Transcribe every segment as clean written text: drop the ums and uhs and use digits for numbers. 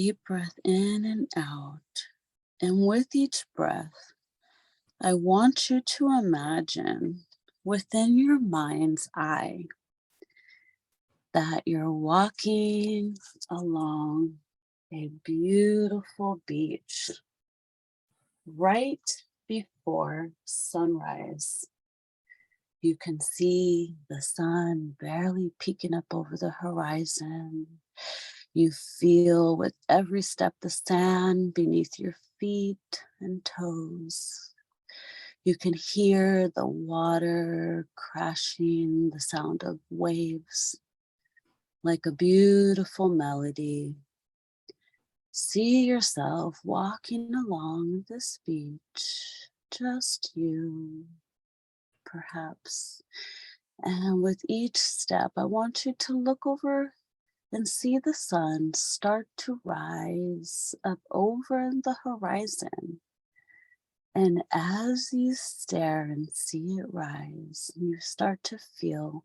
Deep breath in and out. And with each breath, I want you to imagine within your mind's eye that you're walking along a beautiful beach right before sunrise. You can see the sun barely peeking up over the horizon. You feel with every step the sand beneath your feet and toes. You can hear the water crashing, the sound of waves, like a beautiful melody. See yourself walking along this beach, just you, perhaps. And with each step, I want you to look over and see the sun start to rise up over the horizon. And as you stare and see it rise, you start to feel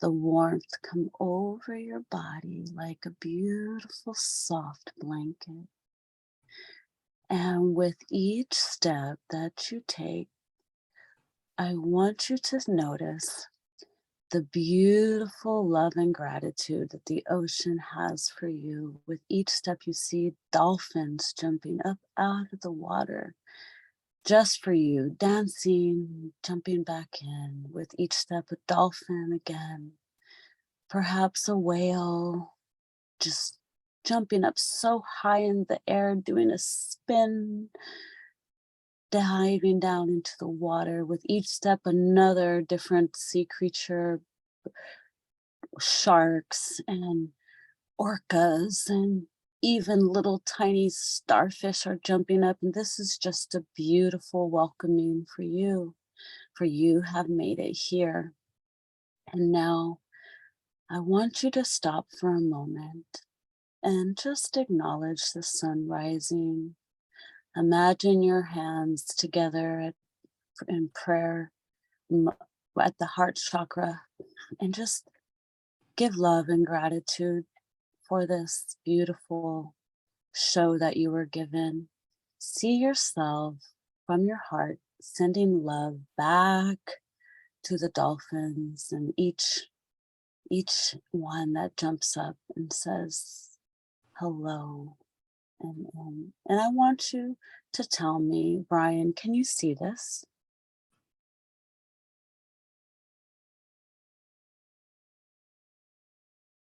the warmth come over your body like a beautiful soft blanket. And with each step that you take, I want you to notice the beautiful love and gratitude that the ocean has for you. With each step, you see dolphins jumping up out of the water just for you, dancing, jumping back in. With each step, a dolphin again, perhaps a whale, just jumping up so high in the air, doing a spin, diving down into the water. With each step, another different sea creature, sharks and orcas, and even little tiny starfish are jumping up. And this is just a beautiful welcoming for you have made it here. And now I want you to stop for a moment and just acknowledge the sun rising. Imagine your hands together in prayer at the heart chakra, and just give love and gratitude for this beautiful show that you were given. See yourself from your heart sending love back to the dolphins and each one that jumps up and says hello. And I want you to tell me, Bryan, can you see this?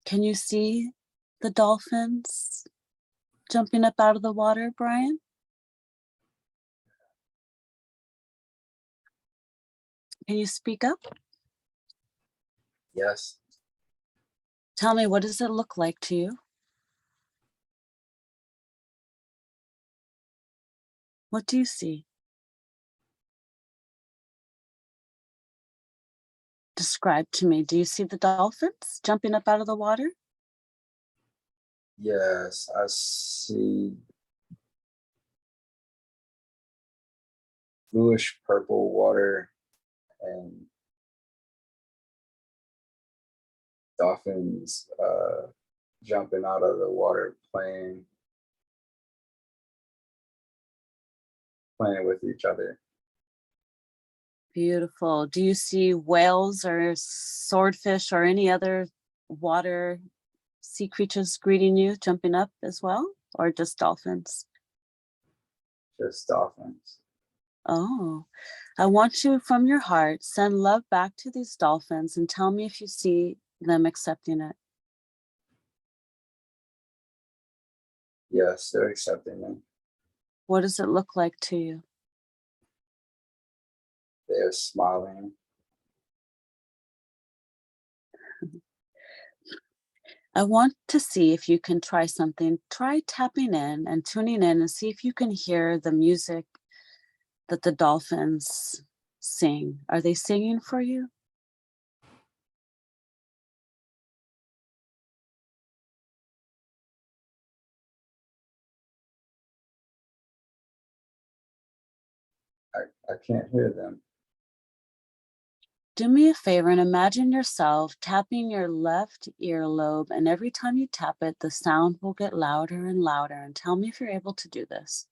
Can you see the dolphins jumping up out of the water, Bryan? Can you speak up? Yes. Tell me, what does it look like to you? What do you see? Describe to me. Do you see the dolphins jumping up out of the water? Yes, I see bluish purple water and dolphins jumping out of the water, playing with each other. Beautiful. Do you see whales or swordfish or any other water sea creatures greeting you, jumping up as well, or just dolphins? Just dolphins. Oh, I want you from your heart, send love back to these dolphins and tell me if you see them accepting it. Yes, they're accepting me. What does it look like to you? They're smiling. I want to see if you can try something. Try tapping in and tuning in and see if you can hear the music that the dolphins sing. Are they singing for you? I can't hear them. Do me a favor and imagine yourself tapping your left earlobe, and every time you tap it, the sound will get louder and louder. And tell me if you're able to do this.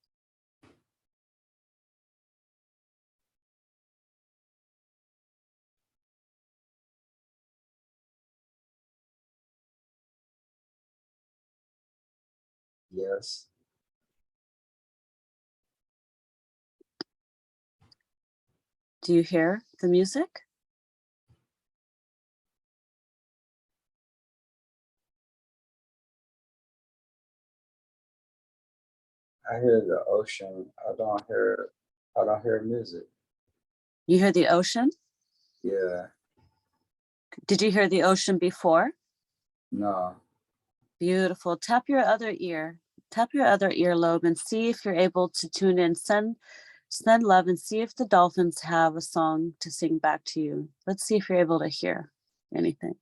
Yes. Do you hear the music? I hear the ocean. I don't hear music. You hear the ocean? Yeah. Did you hear the ocean before? No. Beautiful. Tap your other ear. Tap your other earlobe and see if you're able to tune in. Send love and see if the dolphins have a song to sing back to you. Let's see if you're able to hear anything.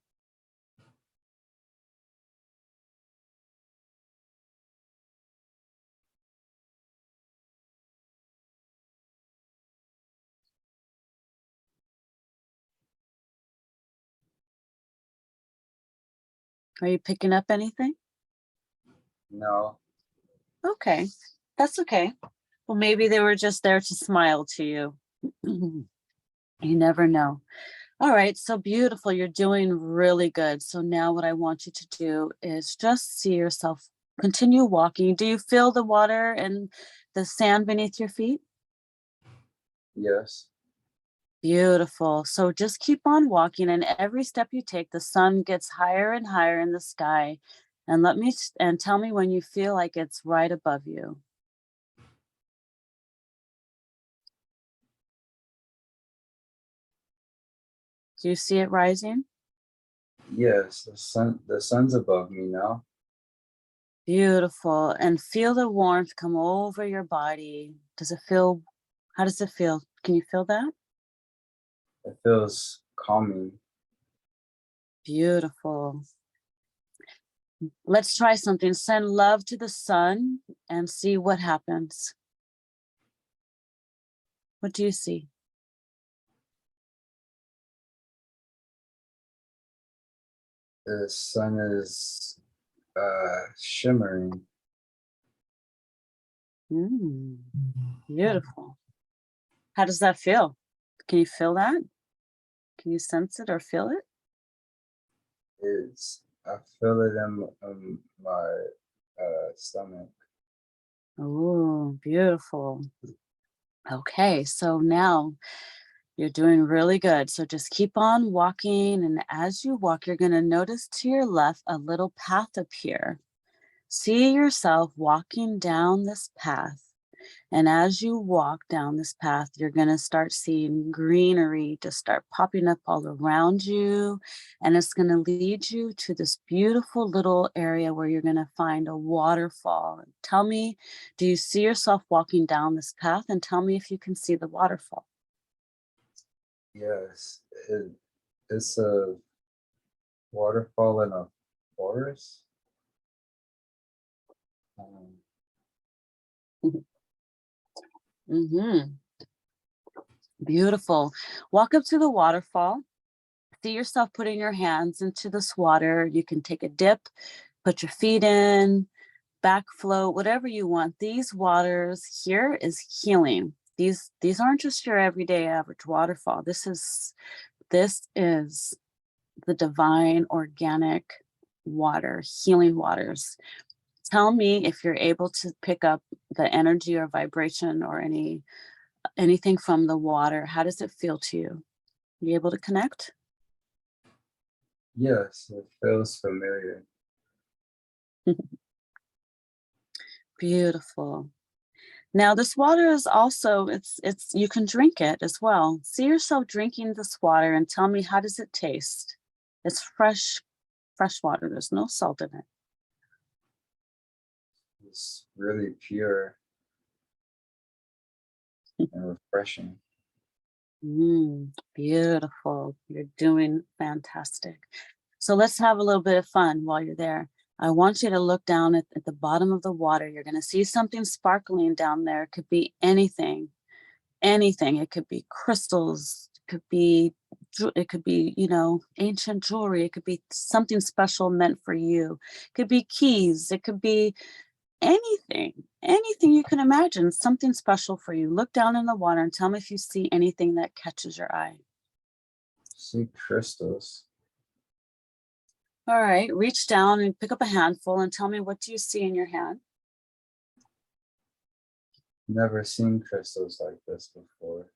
Are you picking up anything? No. Okay, that's okay. Well, maybe they were just there to smile to you. You never know. All right, so beautiful. You're doing really good. So now what I want you to do is just see yourself continue walking. Do you feel the water and the sand beneath your feet? Yes. Beautiful. So just keep on walking, and every step you take, the sun gets higher and higher in the sky. And tell me when you feel like it's right above you. Do you see it rising? Yes. The sun's above me now. Beautiful. And feel the warmth come over your body. How does it feel? Can you feel that? It feels calming. Beautiful. Let's try something. Send love to the sun and see what happens. What do you see? The sun is shimmering. Beautiful. How does that feel? Can you feel that? Can you sense it or feel it? I feel it in my stomach. Oh, beautiful. Okay, so now you're doing really good. So just keep on walking. And as you walk, you're going to notice to your left a little path appear. See yourself walking down this path. And as you walk down this path, you're going to start seeing greenery just start popping up all around you. And it's going to lead you to this beautiful little area where you're going to find a waterfall. Tell me, do you see yourself walking down this path? And tell me if you can see the waterfall. Yes. It's a waterfall in a forest. Mm-hmm. Beautiful. Walk up to the waterfall. See yourself putting your hands into this water. You can take a dip, put your feet in, back float, whatever you want. These waters here is healing. These aren't just your everyday average waterfall. This is the divine organic water, healing waters. Tell me if you're able to pick up the energy or vibration or anything from the water. How does it feel to you? You able to connect? Yes, it feels familiar. Beautiful. Now this water is also, it's you can drink it as well. See yourself drinking this water and tell me, how does it taste? It's fresh water. There's no salt in it. It's really pure and refreshing. Beautiful. You're doing fantastic. So let's have a little bit of fun while you're there. I want you to look down at the bottom of the water. You're going to see something sparkling down there. It could be anything. It could be crystals, it could be it could be, you know, ancient jewelry. It could be something special meant for you. It could be keys. It could be anything you can imagine, something special for you. Look down in the water and tell me if you see anything that catches your eye. See crystals. All right, reach down and pick up a handful and tell me, what do you see in your hand? Never seen crystals like this before.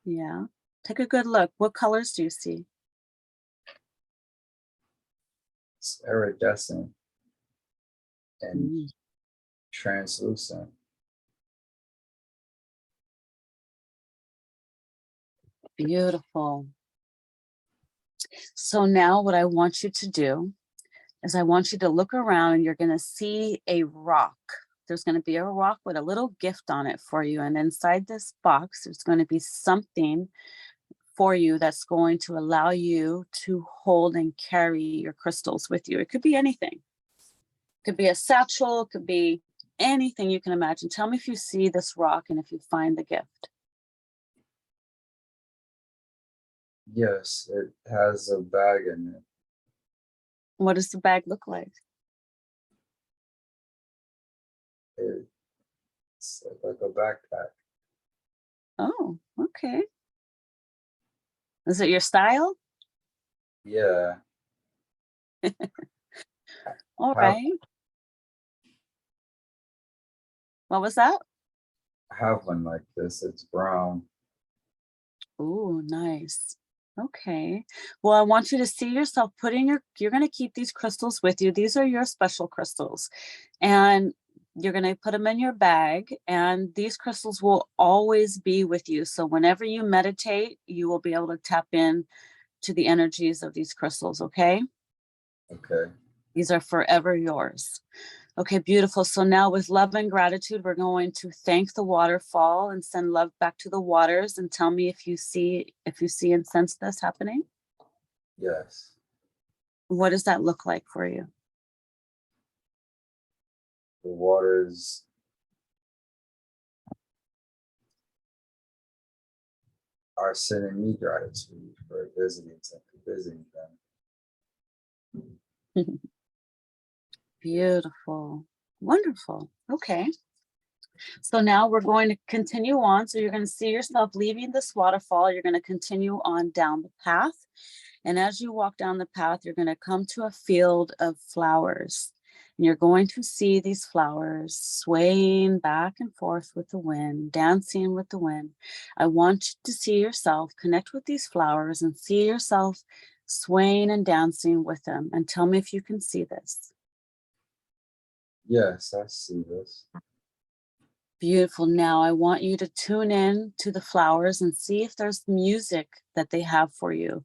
Yeah, take a good look. What colors do you see? It's iridescent and Mm, translucent. beautiful. So now what I want you to do is I want you to look around and you're going to see a rock. There's going to be a rock with a little gift on it for you. And inside this box, there's going to be something for you that's going to allow you to hold and carry your crystals with you. It could be anything. It could be a satchel. It could be anything you can imagine. Tell me if you see this rock and if you find the gift. Yes, it has a bag in it. What does the bag look like? It's like a backpack. Oh, okay. Is it your style? Yeah, All I have right. What was that? I have one like this. It's brown. Oh, nice. Okay. Well, I want you to see yourself putting you're going to keep these crystals with you. These are your special crystals. And you're going to put them in your bag, and these crystals will always be with you. So whenever you meditate, you will be able to tap in to the energies of these crystals, okay? Okay. These are forever yours. Okay, beautiful. So now with love and gratitude, we're going to thank the waterfall and send love back to the waters, and tell me if you see and sense this happening. Yes. What does that look like for you? The waters are sending me gratitude for visiting them. Beautiful. Wonderful. Okay. So now we're going to continue on. So you're going to see yourself leaving this waterfall. You're going to continue on down the path. And as you walk down the path, you're going to come to a field of flowers. And you're going to see these flowers swaying back and forth with the wind, dancing with the wind. I want you to see yourself connect with these flowers and see yourself swaying and dancing with them. And tell me if you can see this. Yes, I see this. Beautiful. Now I want you to tune in to the flowers and see if there's music that they have for you.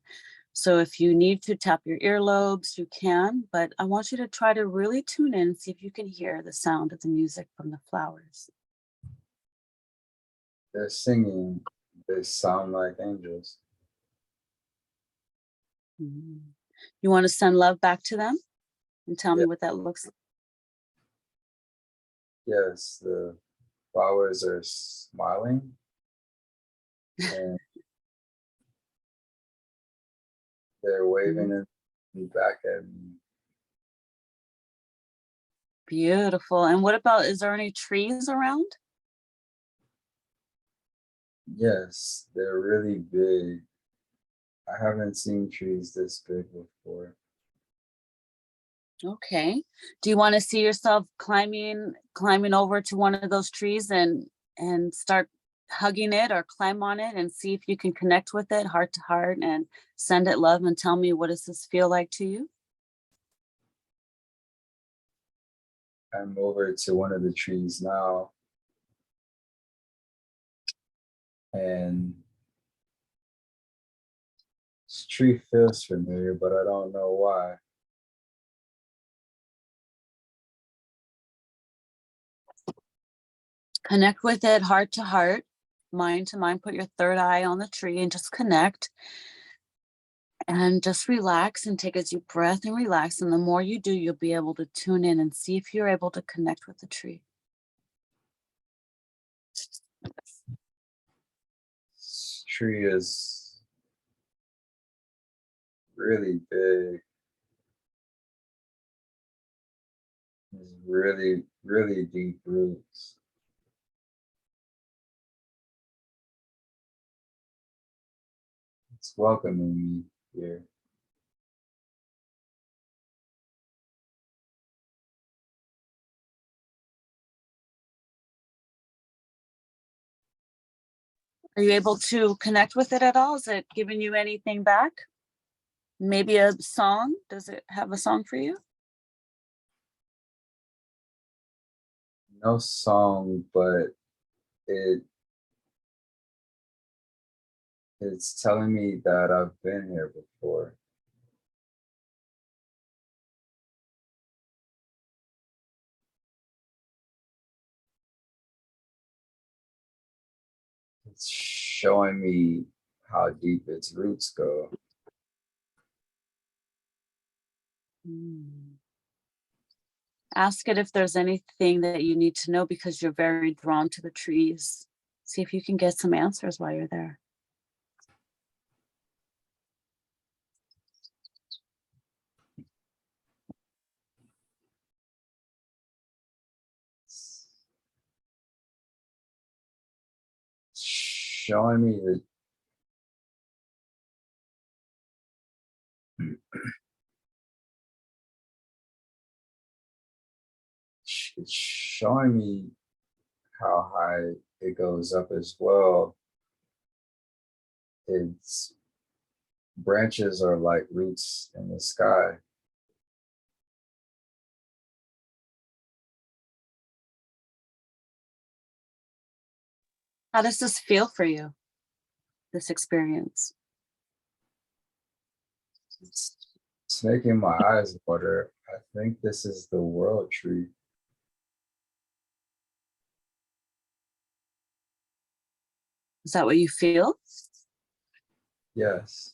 So if you need to tap your earlobes, you can, but I want you to try to really tune in and see if you can hear the sound of the music from the flowers. They're singing. They sound like angels. Mhm. You want to send love back to them and tell Yeah. me what that looks like. Yes, the flowers are smiling and they're waving Mhm. it back at me. Beautiful. And what about, is there any trees around? Yes, they're really big. I haven't seen trees this big before. Okay. Do you want to see yourself climbing over to one of those trees and start hugging it or climb on it and see if you can connect with it heart to heart and send it love and tell me, what does this feel like to you? I'm over to one of the trees now, and this tree feels familiar, but I don't know why. Connect with it heart to heart, mind to mind. Put your third eye on the tree and just connect and just relax and take a deep breath and relax. And the more you do, you'll be able to tune in and see if you're able to connect with the tree. tree is really big. It's really, really deep roots. It's welcoming me here. Are you able to connect with it at all? Is it giving you anything back? Maybe a song? Does it have a song for you? No song, but it's telling me that I've been here before. It's showing me how deep its roots go. Ask it if there's anything that you need to know because you're very drawn to the trees. See if you can get some answers while you're there. It's showing me that it's showing me how high it goes up as well. Its branches are like roots in the sky. How does this feel for you, this experience? It's making my eyes water. I think this is the world tree. Is that what you feel? Yes.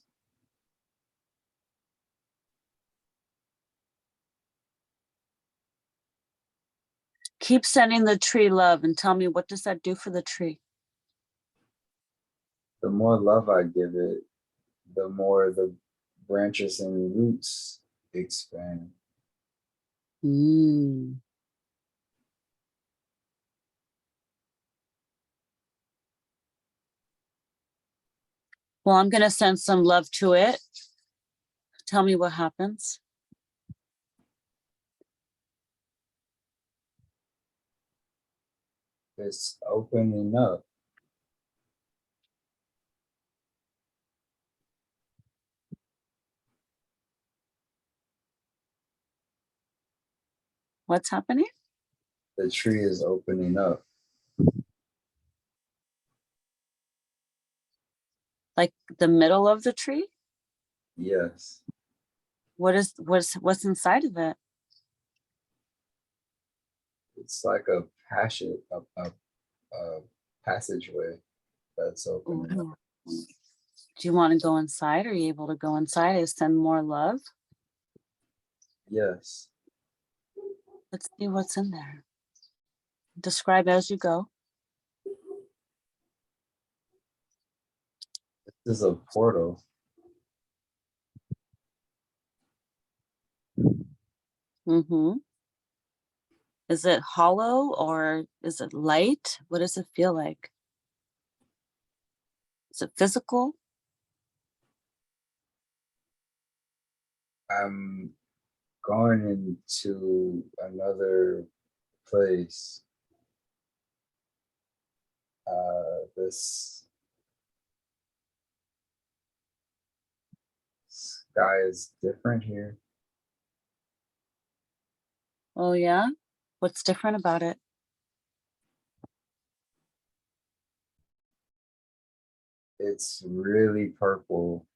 Keep sending the tree love and tell me, what does that do for the tree? The more love I give it, the more the branches and roots expand. Well, I'm going to send some love to it. Tell me what happens. It's opening up. What's happening? The tree is opening up. Like the middle of the tree? Yes. What's inside of it? It's like a passageway that's opening up. Do you want to go inside? Are you able to go inside and send more love? Yes. Let's see what's in there. Describe as you go. This is a portal. Is it hollow or is it light? What does it feel like? Is it physical? I'm going into another place. This sky is different here. Oh yeah? What's different about it? It's really purple.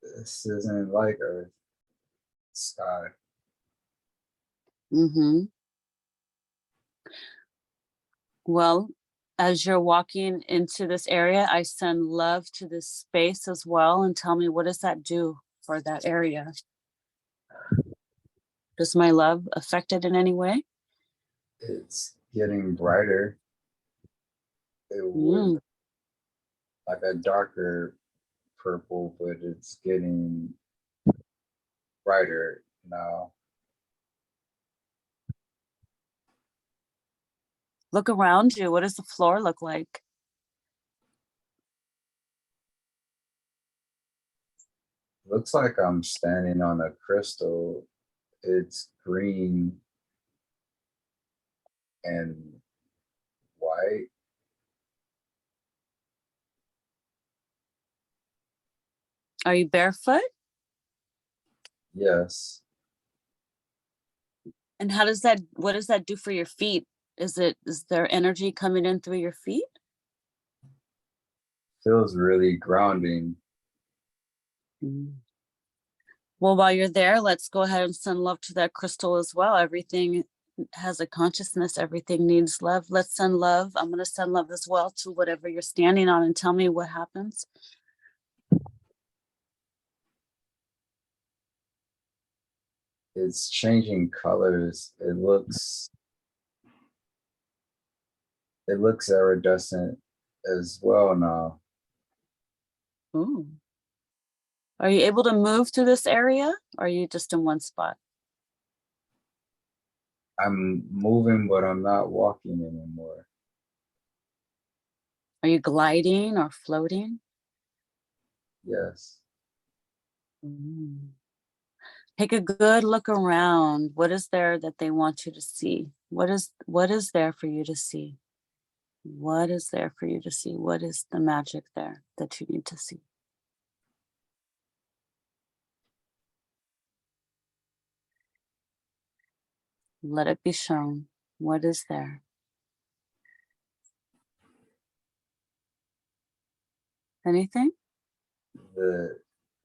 This isn't like Earth sky. Well, as you're walking into this area, I send love to this space as well, and tell me, what does that do for that area? Does my love affect it in any way? It's getting brighter. It was Mm. like a darker purple, but it's getting brighter now. Look around you. What does the floor look like? Looks like I'm standing on a crystal. It's green and white. Are you barefoot? Yes, And what does that do for your feet? Is there energy coming in through your feet? feels really grounding. Mm. Well, while you're there, let's go ahead and send love to that crystal as well. Everything has a consciousness. Everything needs love. Let's send love. I'm going to send love as well to whatever you're standing on, and tell me what happens. It's changing colors. It looks iridescent as well now. Ooh. Are you able to move through this area? Or are you just in one spot? I'm moving, but I'm not walking anymore. Are you gliding or floating? Yes. Mm. Take a good look around. What is there that they want you to see? What is there for you to see? What is there for you to see? What is the magic there that you need to see? Let it be shown. What is there? Anything?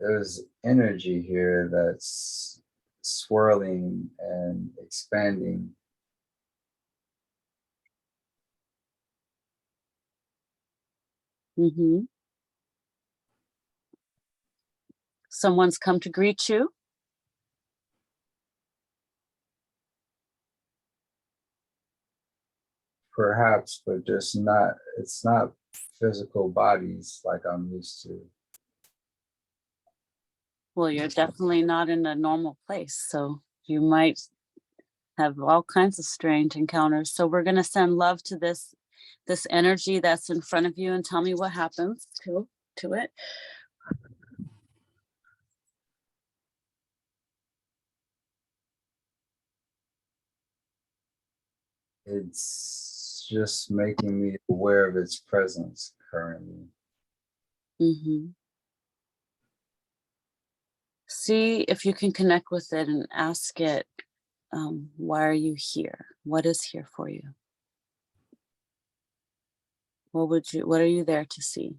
There's energy here that's swirling and expanding. Mm-hmm. Someone's come to greet you. Perhaps, but just not, it's not physical bodies like I'm used to. Well, you're definitely not in a normal place, so you might have all kinds of strange encounters. So we're going to send love to this energy that's in front of you, and tell me what happens to it. It's just making me aware of its presence currently. Mm-hmm. See if you can connect with it and ask it, why are you here? What is here for you? What are you there to see?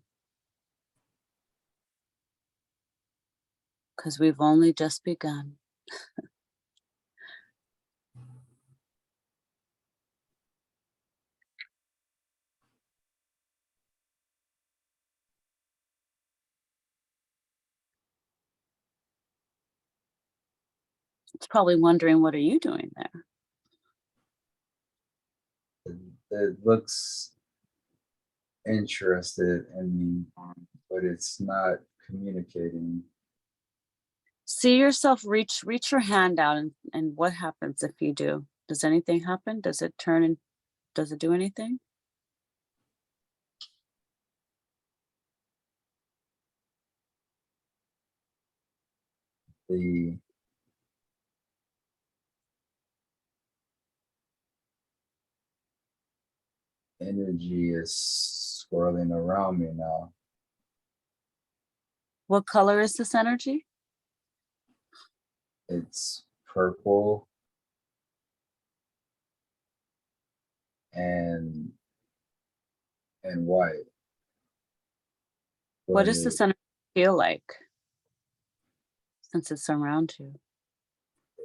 Because we've only just begun. It's probably wondering, what are you doing there? It looks interested in me, but it's not communicating. See yourself reach your hand out, and what happens if you do? Does anything happen? Does it turn and does it do anything? The energy is swirling around me now. What color is this energy? It's purple and white. What But does this energy feel like since it's around you?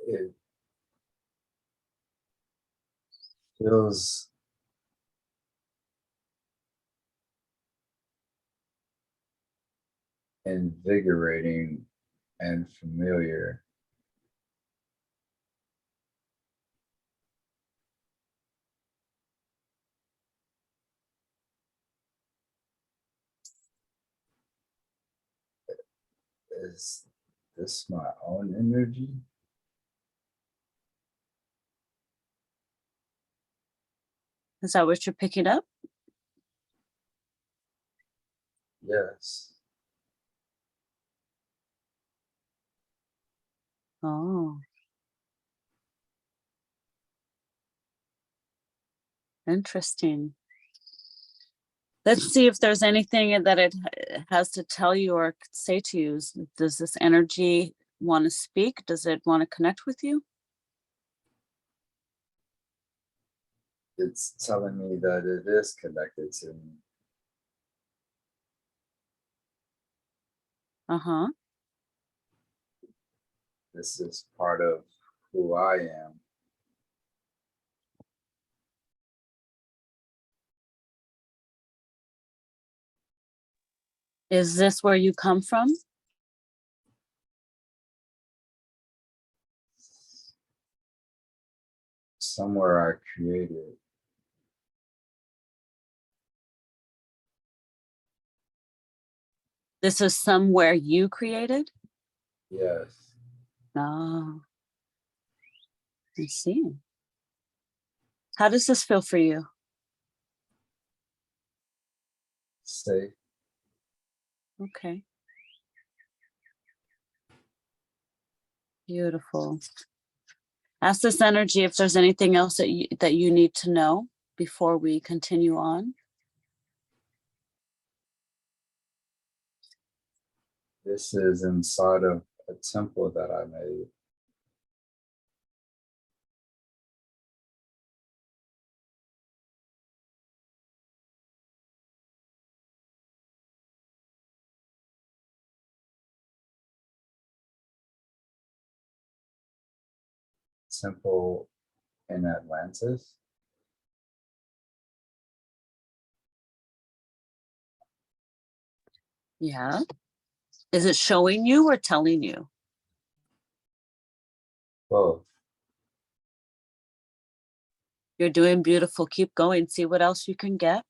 it feels invigorating and familiar. Is this my own energy? Is that what you're picking up? Yes. Oh, interesting. Let's see if there's anything that it has to tell you or say to you. Does this energy want to speak? Does it want to connect with you? It's telling me that it is connected to me. Uh-huh. This is part of who I am. Is this where you come from? Somewhere I created. This is somewhere you created? Yes. Oh, I see. How does this feel for you? Safe. Okay. Beautiful. Ask this energy if there's anything else that you need to know before we continue on. This is inside of a temple that I made. Temple in Atlantis. Yeah. Is it showing you or telling you? Both. You're doing beautiful. Keep going. See what else you can get.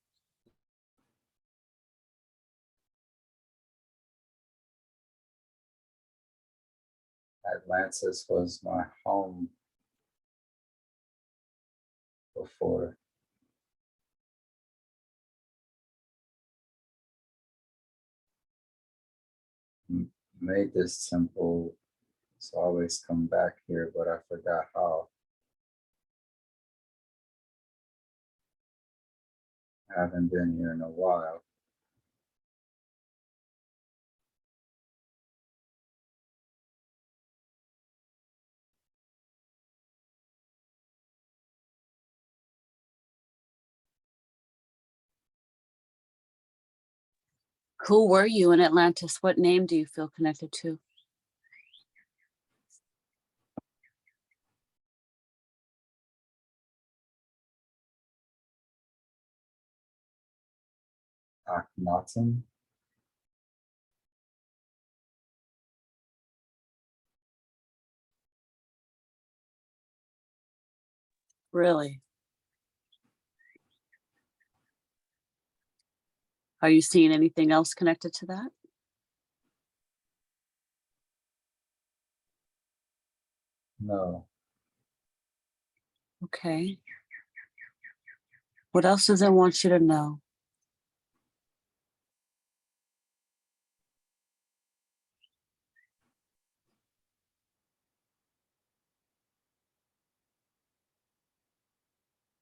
Atlantis was my home before. Made this temple to always come back here, but I forgot how. I haven't been here in a while. Who were you in Atlantis? What name do you feel connected to? Akhenaten. Really? Are you seeing anything else connected to that? No. Okay. What else does it want you to know?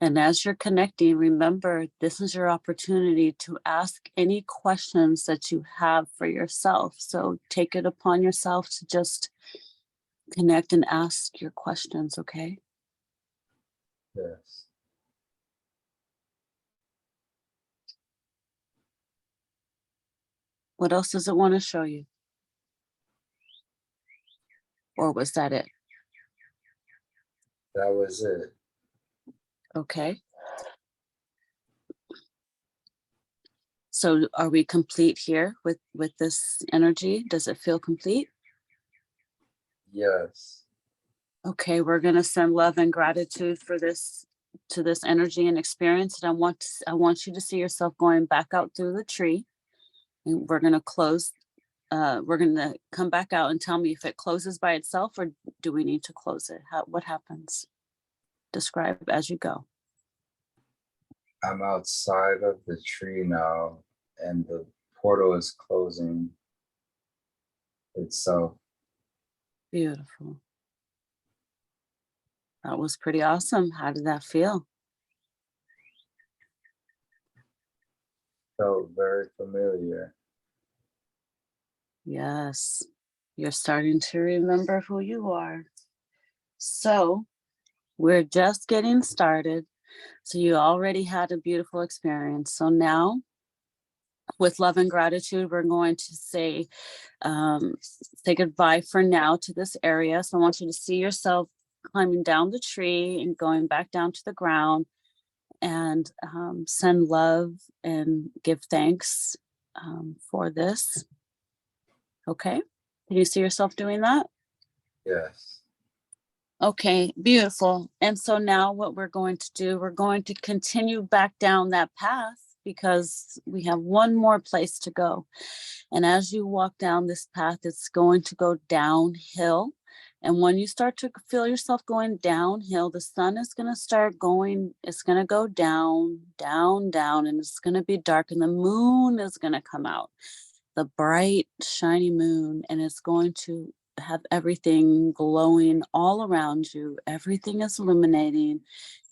And as you're connecting, remember, this is your opportunity to ask any questions that you have for yourself. So take it upon yourself to just connect and ask your questions, okay? Yes. What else does it want to show you? Or was that it? That was it. Okay. So are we complete here with this energy? Does it feel complete? Yes. Okay, we're going to send love and gratitude for this, to this energy and experience. And I want you to see yourself going back out through the tree. And we're going to close we're going to come back out and tell me if it closes by itself or do we need to close it? What happens? Describe as you go. I'm outside of the tree now, and the portal is closing itself. Beautiful. That was pretty awesome. How did that feel? Felt very familiar. Yes, you're starting to remember who you are. So we're just getting started. So you already had a beautiful experience. So now, with love and gratitude, we're going to say goodbye for now to this area. So I want you to see yourself climbing down the tree and going back down to the ground, and send love and give thanks for this. Okay, can you see yourself doing that? Yes. Okay, beautiful. And so now what we're going to do, we're going to continue back down that path because we have one more place to go. And as you walk down this path, it's going to go downhill. And when you start to feel yourself going downhill, the sun is going to start going, it's going to go down, down, down, and it's going to be dark, and the moon is going to come out, the bright, shiny moon, and it's going to have everything glowing all around you. Everything is illuminating.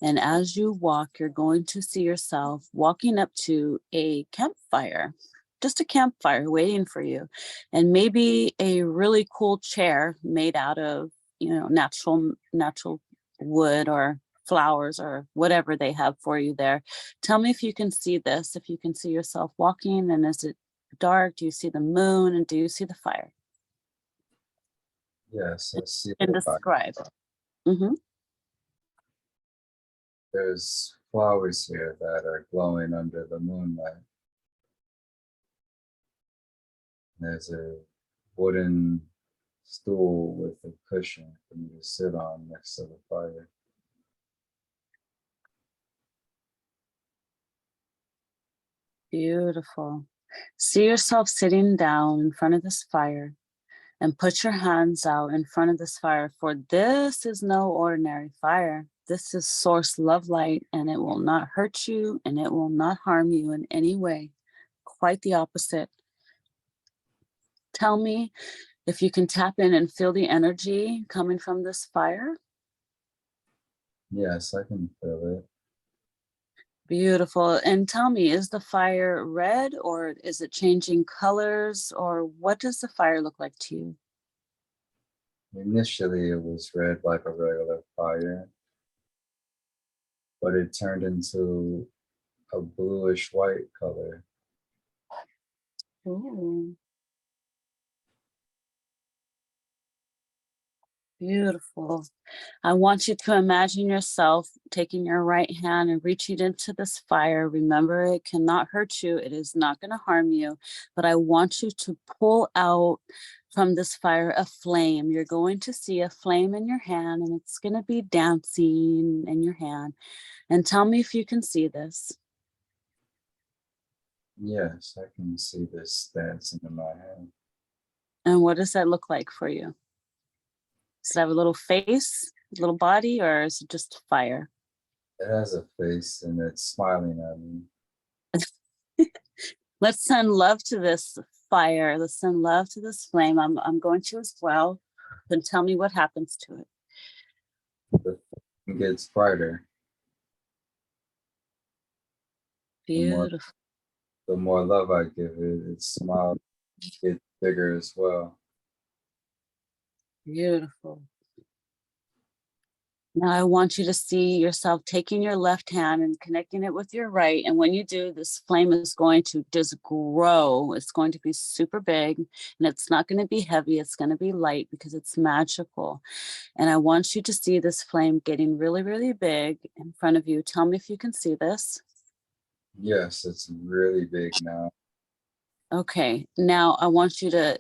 And as you walk, you're going to see yourself walking up to a campfire, just a campfire waiting for you. And maybe a really cool chair made out of, natural wood or flowers or whatever they have for you there. Tell me if you can see this, if you can see yourself walking, and is it dark? Do you see the moon, and do you see the fire? Yes, I see And the fire. describe. Mm-hmm. There's flowers here that are glowing under the moonlight. There's a wooden stool with a cushion for me to sit on next to the fire. Beautiful. See yourself sitting down in front of this fire, and put your hands out in front of this fire, for this is no ordinary fire. This is source love light, and it will not hurt you, and it will not harm you in any way. Quite the opposite. Tell me if you can tap in and feel the energy coming from this fire. Yes, I can feel it. Beautiful. And tell me, is the fire red, or is it changing colors, or what does the fire look like to you? Initially, it was red like a regular fire, but it turned into a bluish white color. Ooh, beautiful. I want you to imagine yourself taking your right hand and reaching into this fire. Remember, it cannot hurt you. It is not going to harm you. But I want you to pull out from this fire a flame. You're going to see a flame in your hand, and it's going to be dancing in your hand. And tell me if you can see this. Yes, I can see this dancing in my hand. And what does that look like for you? Does it have a little face, a little body, or is it just fire? It has a face and it's smiling at me. Let's send love to this fire. Let's send love to this flame. I'm going to as well. Then tell me what happens to it. The flame gets brighter. Beautiful. The more love I give it, its smile gets bigger as well. Beautiful. Now I want you to see yourself taking your left hand and connecting it with your right. And when you do, this flame is going to just grow. It's going to be super big, and it's not going to be heavy. It's going to be light because it's magical. And I want you to see this flame getting really, really big in front of you. Tell me if you can see this. Yes, it's really big now. Okay, now I want you to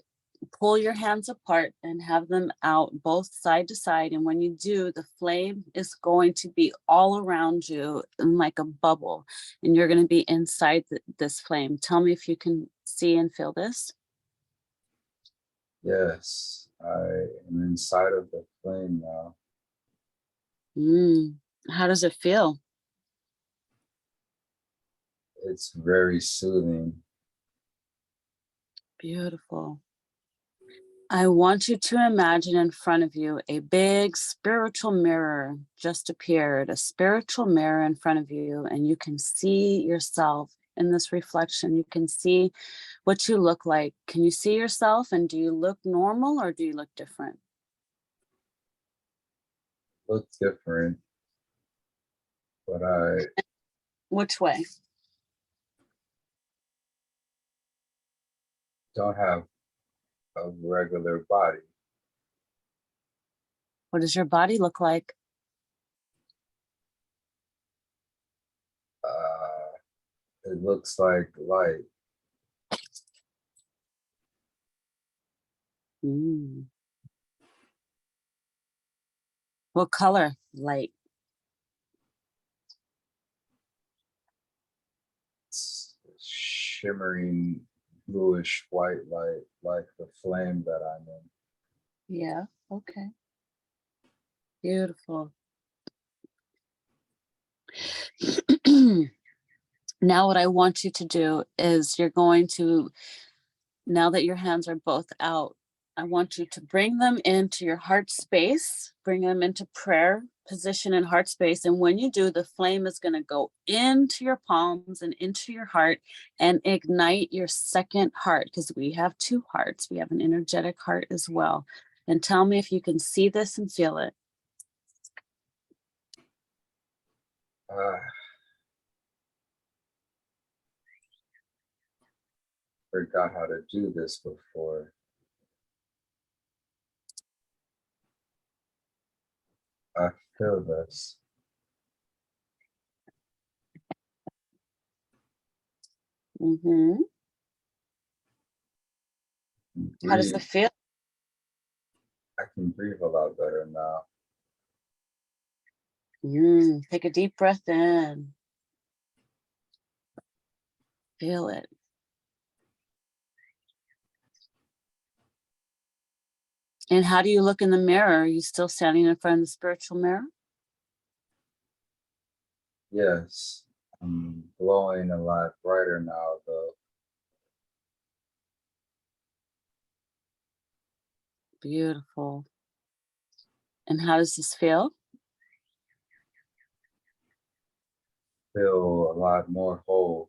pull your hands apart and have them out both side to side. And when you do, the flame is going to be all around you in like a bubble, and you're going to be inside this flame. Tell me if you can see and feel this. Yes, I am inside of the flame now. How does it feel? It's very soothing. Beautiful. I want you to imagine in front of you a big spiritual mirror just appeared, a spiritual mirror in front of you, and you can see yourself in this reflection. You can see what you look like. Can you see yourself, and do you look normal or do you look different? Look different, but I Which way? don't have a regular body. What does your body look like? It looks like light. Mm. What color? Light. It's shimmering bluish white light, like the flame that I'm in. Yeah, okay. Beautiful. Now what I want you to do is you're going to, now that your hands are both out, I want you to bring them into your heart space, bring them into prayer position in heart space. And when you do, the flame is going to go into your palms and into your heart and ignite your second heart, because we have two hearts. We have an energetic heart as well. And tell me if you can see this and feel it. Ah, forgot how to do this before. I feel this. Mm-hmm. How does it Breathe. feel? I can breathe a lot better now. Take a deep breath in. Feel it. And how do you look in the mirror? Are you still standing in front of the spiritual mirror? Yes, I'm glowing a lot brighter now, though. Beautiful. And how does this feel? Feel a lot more whole.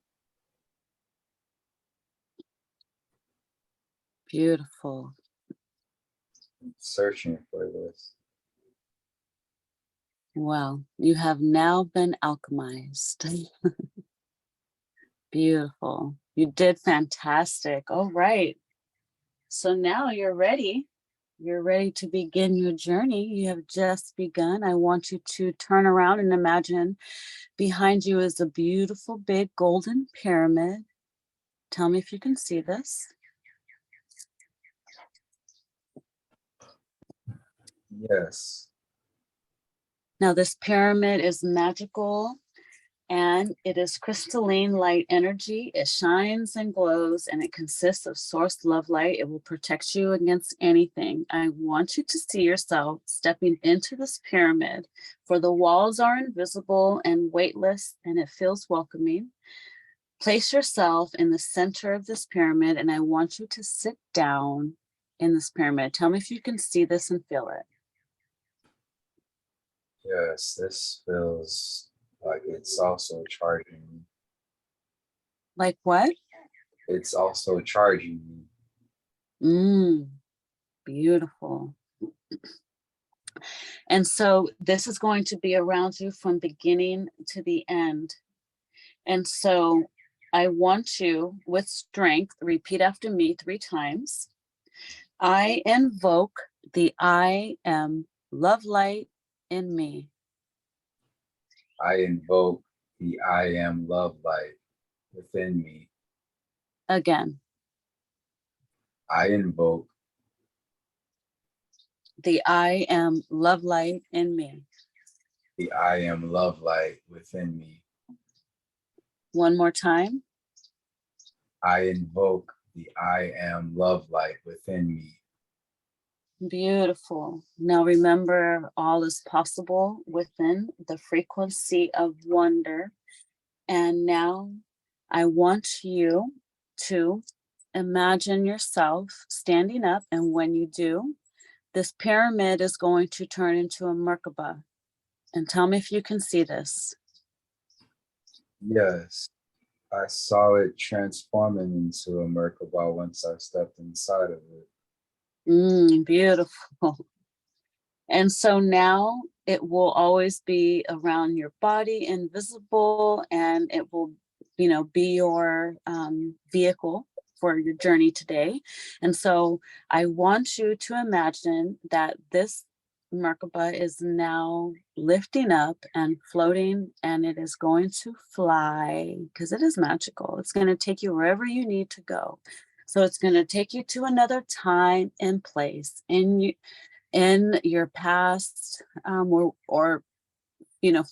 Beautiful. I'm searching for this. Well, you have now been alchemized. Beautiful. You did fantastic. All right. So now you're ready. You're ready to begin your journey. You have just begun. I want you to turn around and imagine behind you is a beautiful big golden pyramid. Tell me if you can see this. Yes, Now, this pyramid is magical and it is crystalline light energy. It shines and glows and it consists of source love light. It will protect you against anything. I want you to see yourself stepping into this pyramid, for the walls are invisible and weightless and it feels welcoming. Place yourself in the center of this pyramid and I want you to sit down in this pyramid. Tell me if you can see this and feel it. yes, this feels like it's also charging me. Like what? It's also charging me. Beautiful. And so this is going to be around you from beginning to the end. And so I want you, with strength, repeat after me 3 times. I invoke the I am love light in me. I invoke the I am love light within me. Again, I invoke the I am love light in me. the I am love light within me. One more time. I invoke the I am love light within me. Beautiful. Now remember, all is possible within the frequency of wonder. And now I want you to imagine yourself standing up. And when you do, this pyramid is going to turn into a Merkaba. And tell me if you can see this. Yes, I saw it transforming into a Merkaba once I stepped inside of it. Beautiful. And so now it will always be around your body, invisible, and it will, be your vehicle for your journey today. And so I want you to imagine that this Merkaba is now lifting up and floating, and it is going to fly because it is magical. It's going to take you wherever you need to go. So it's going to take you to another time and place in your past, or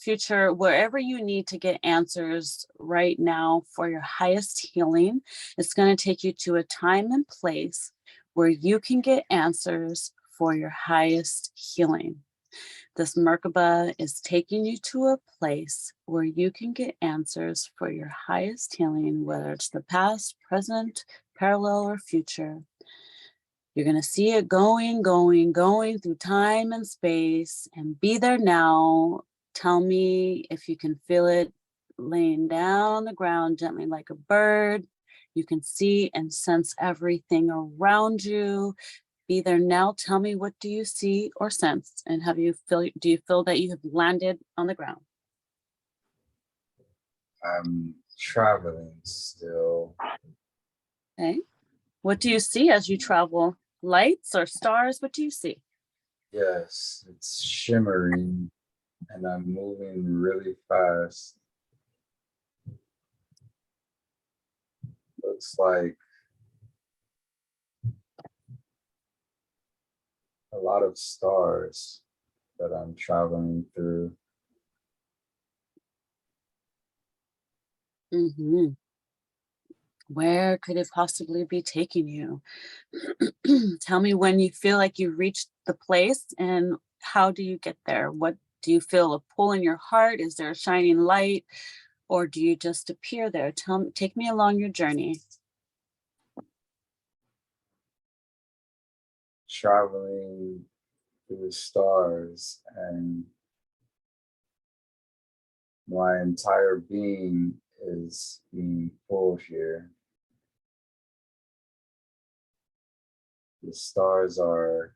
future, wherever you need to get answers right now for your highest healing. It's going to take you to a time and place where you can get answers for your highest healing. This Merkaba is taking you to a place where you can get answers for your highest healing, whether it's the past, present, parallel, or future. You're going to see it going through time and space, and be there now. Tell me if you can feel it laying down on the ground gently like a bird. You can see and sense everything around you. Be there now. Tell me, what do you see or sense? And do you feel that you have landed on the ground? I'm traveling still. Okay. What do you see as you travel? Lights or stars? What do you see? Yes, it's shimmering and I'm moving really fast. Looks like a lot of stars that I'm traveling through. Mm-hmm. Where could it possibly be taking you? Tell me when you feel like you've reached the place, and how do you get there? What do you feel, a pull in your heart? Is there a shining light, or do you just appear there? Take me along your journey. Traveling through the stars, and my entire being is being pulled here. The stars are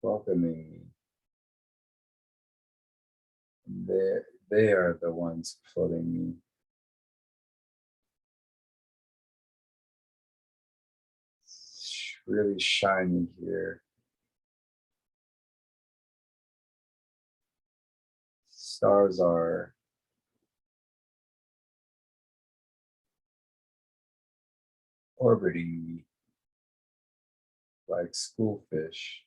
welcoming me. They are the ones pulling me. It's really shiny here. Stars are orbiting me like schoolfish.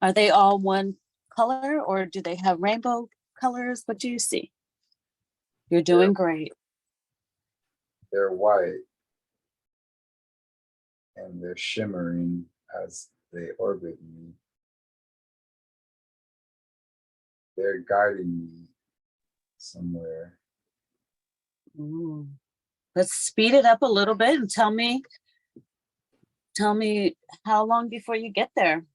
Are they all one color, or do they have rainbow colors? What do you see? You're They're, doing great. they're white and they're shimmering as they orbit me. They're guiding me somewhere. Ooh. Let's speed it up a little bit and tell me how long before you get there.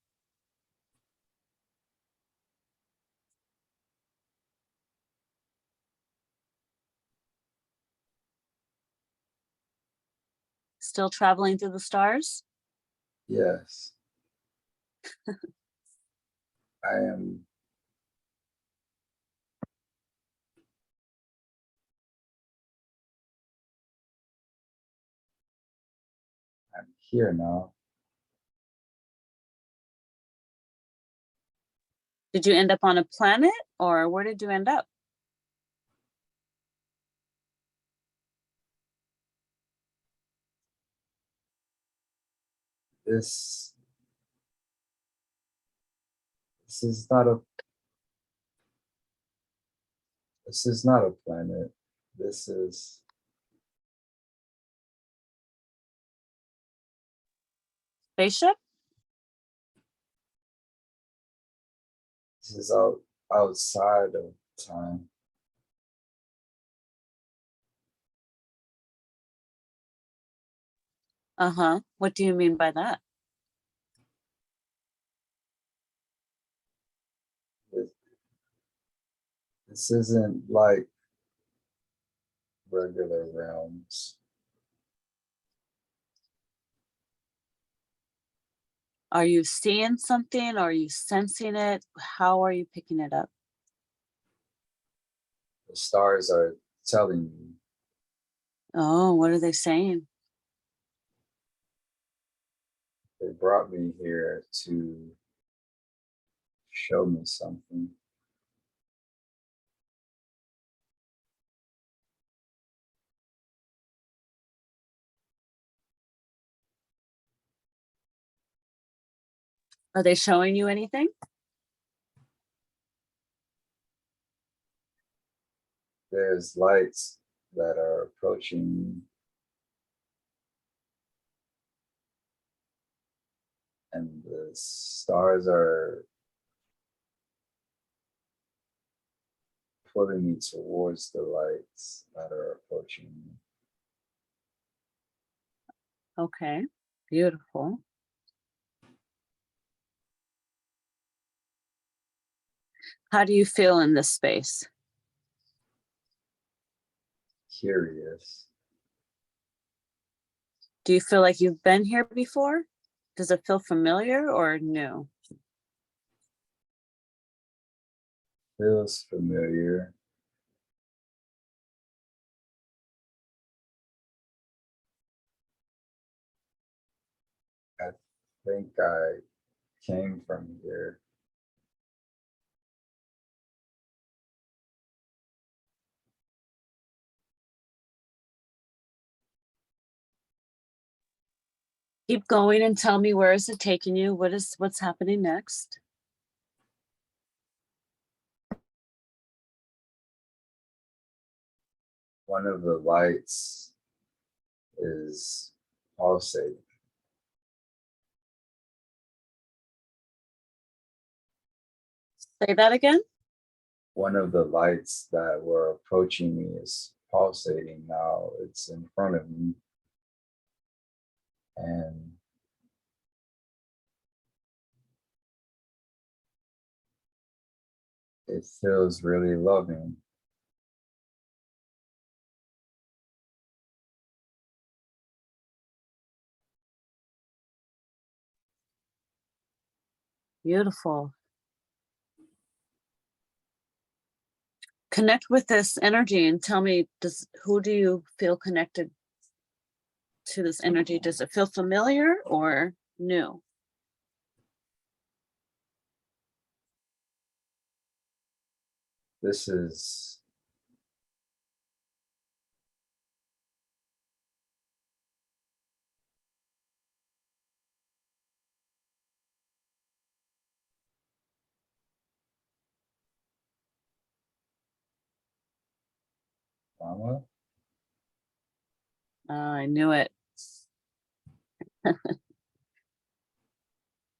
Still traveling through the stars? Yes, I am. I'm here now. Did you end up on a planet, or where did you end up? This This is not a this is not a planet. This is Spaceship? this is outside of time. Uh-huh. What do you mean by that? This isn't like regular realms. Are you seeing something? Are you sensing it? How are you picking it up? The stars are telling me. Oh, what are they saying? They brought me here to show me something. Are they showing you anything? There's lights that are approaching me, and the stars are pulling me towards the lights that are approaching me. Okay, beautiful. How do you feel in this space? Curious. Do you feel like you've been here before? Does it feel familiar or new? Feels familiar. I think I came from here. Keep going and tell me, where is it taking you? What's happening next? One of the lights is pulsating. Say that again. One of the lights that were approaching me is pulsating now. It's in front of me. And it feels really loving. Beautiful. Connect with this energy and tell me, who do you feel connected to this energy? Does it feel familiar or new? This is Mama. I knew it.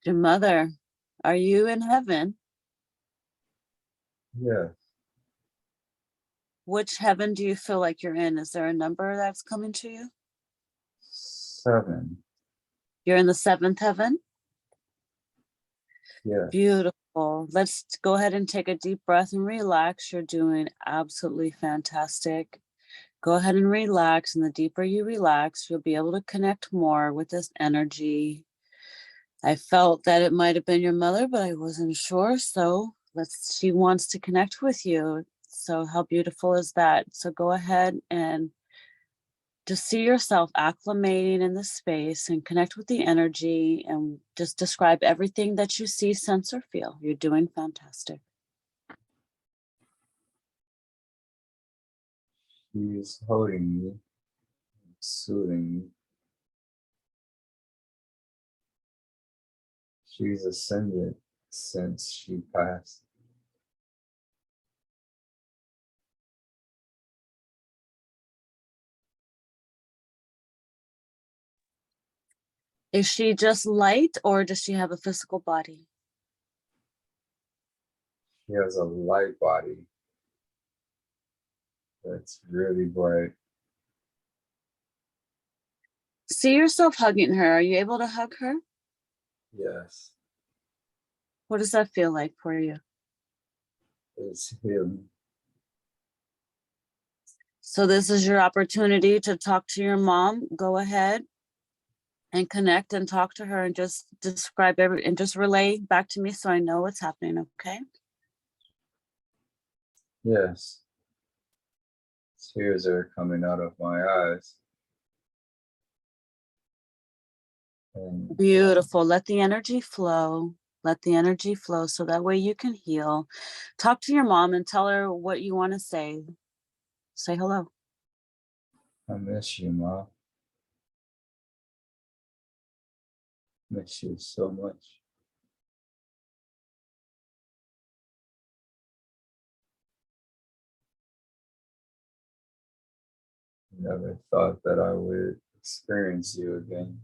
Your mother. Are you in heaven? Yeah, Which heaven do you feel like you're in? Is there a number that's coming to you? 7. You're in the 7th heaven? Yeah. Beautiful. Let's go ahead and take a deep breath and relax. You're doing absolutely fantastic. Go ahead and relax. And the deeper you relax, you'll be able to connect more with this energy. I felt that it might have been your mother, but I wasn't sure. So she wants to connect with you. So how beautiful is that? So go ahead and just see yourself acclimating in the space and connect with the energy and just describe everything that you see, sense, or feel. You're doing fantastic. She's holding me, soothing me. She's ascended since she passed. Is she just light or does she have a physical body? She has a light body that's really bright. See yourself hugging her. Are you able to hug her? Yes, What does that feel like for you? it's healing. So this is your opportunity to talk to your mom. Go ahead and connect and talk to her and just describe and just relay back to me so I know what's happening, okay? Yes, tears are coming out of my eyes. And Beautiful. Let the energy flow. Let the energy flow so that way you can heal. Talk to your mom and tell her what you want to say. Say hello. I miss you, Mom. Miss you so much. Never thought that I would experience you again.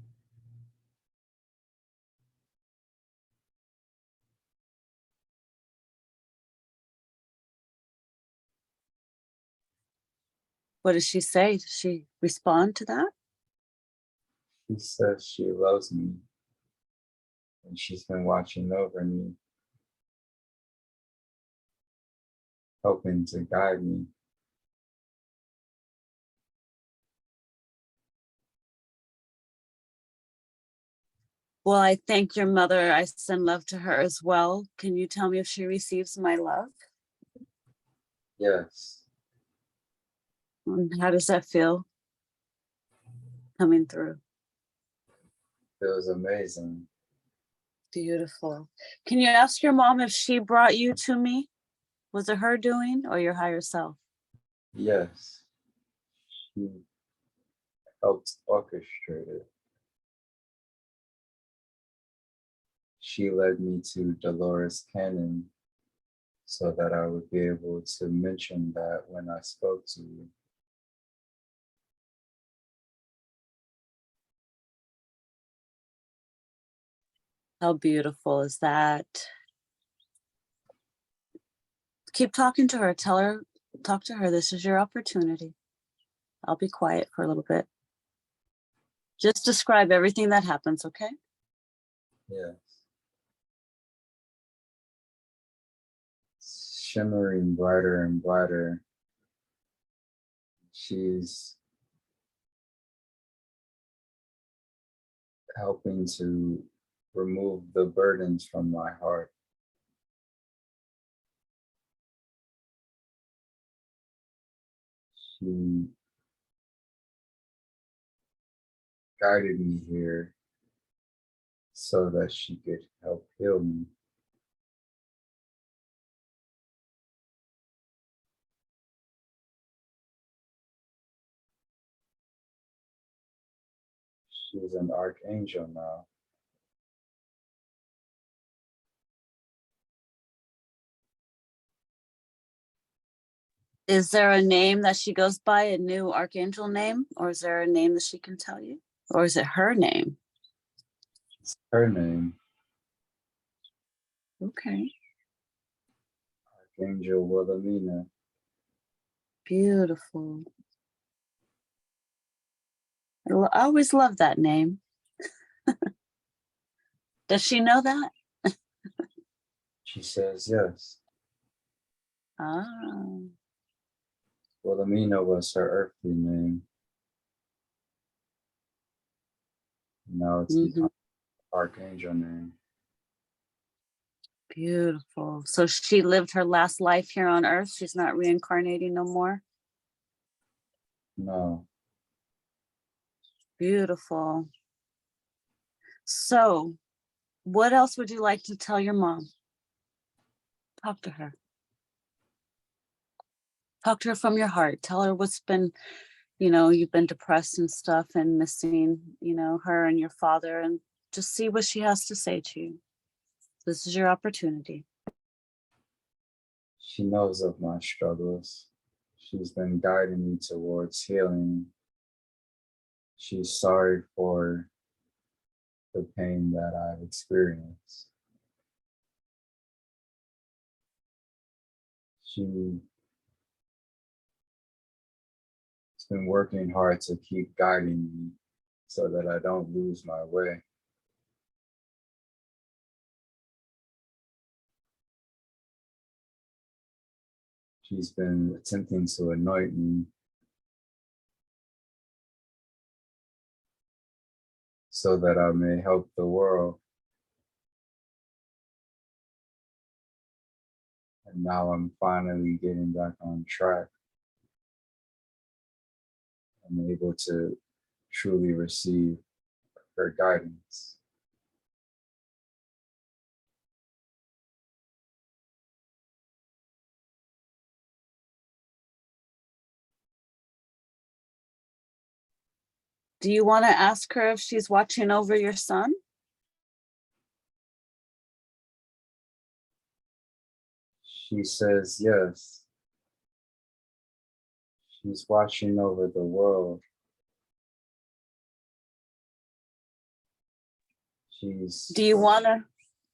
What does she say? Does she respond to that? She says she loves me and she's been watching over me, helping to guide me. Well, I thank your mother. I send love to her as well. Can you tell me if she receives my love? Yes, And how does that feel coming through? feels amazing. Beautiful. Can you ask your mom if she brought you to me? Was it her doing or your higher self? Yes, she helped orchestrate it. She led me to Dolores Cannon so that I would be able to mention that when I spoke to you. How beautiful is that? Keep talking to her. Tell her, talk to her. This is your opportunity. I'll be quiet for a little bit. Just describe everything that happens, okay? Yes. Shimmering brighter and brighter. She's helping to remove the burdens from my heart. She guided me here so that she could help heal me. She's an archangel now. Is there a name that she goes by, a new archangel name? Or is there a name that she can tell you? Or is it her name? It's her name, Okay, Archangel Wilhelmina. beautiful. I always love that name. Does she know that? She says yes. Ah, Wilhelmina was her earthly name. Now it's mhm, become Archangel name. beautiful. So she lived her last life here on Earth. She's not reincarnating no more. No, Beautiful. So, what else would you like to tell your mom? Talk to her. Talk to her from your heart. Tell her what's been, you've been depressed and stuff and missing, her and your father, and just see what she has to say to you. This is your opportunity. She knows of my struggles. She's been guiding me towards healing. She's sorry for the pain that I've experienced. She's been working hard to keep guiding me so that I don't lose my way. She's been attempting to anoint me so that I may help the world. And now I'm finally getting back on track. I'm able to truly receive her guidance. Do you want to ask her if she's watching over your son? She says yes. She's watching over the world. Do you want to,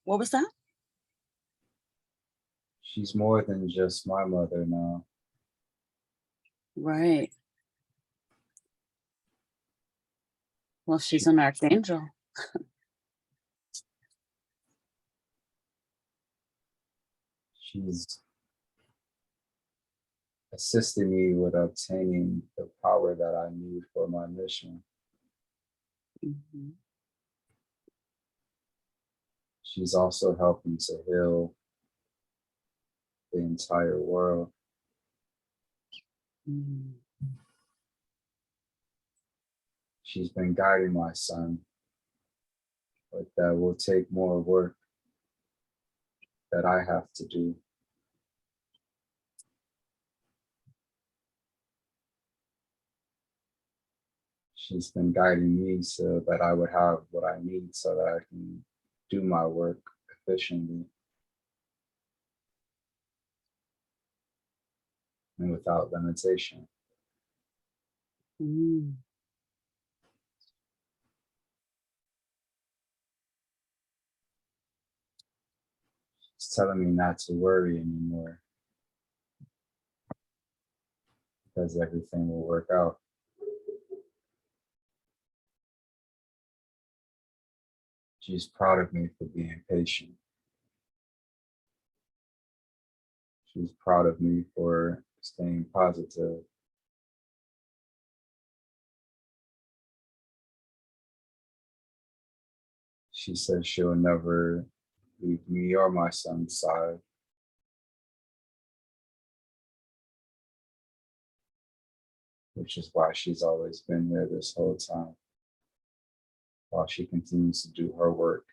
what was that? She's more than just my mother now. Right. Well, she's an archangel. She's assisting me with obtaining the power that I need for my mission. Mhm. She's also helping to heal the entire world. Mm. She's been guiding my son, but that will take more work that I have to do. She's been guiding me so that I would have what I need so that I can do my work efficiently and without limitation. Mm. She's telling me not to worry anymore because everything will work out. She's proud of me for being patient. She's proud of me for staying positive. She says she'll never leave me or my son's side. Which is why she's always been here this whole time, while she continues to do her work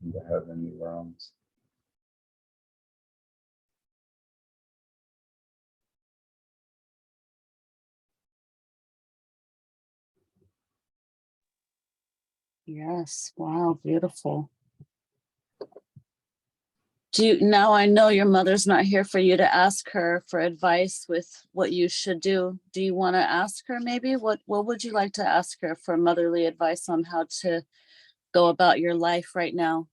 in the heavenly realms. Yes. Wow. Beautiful. Now I know your mother's not here for you to ask her for advice with what you should do. Do you want to ask her maybe? What would you like to ask her for motherly advice on how to go about your life right now?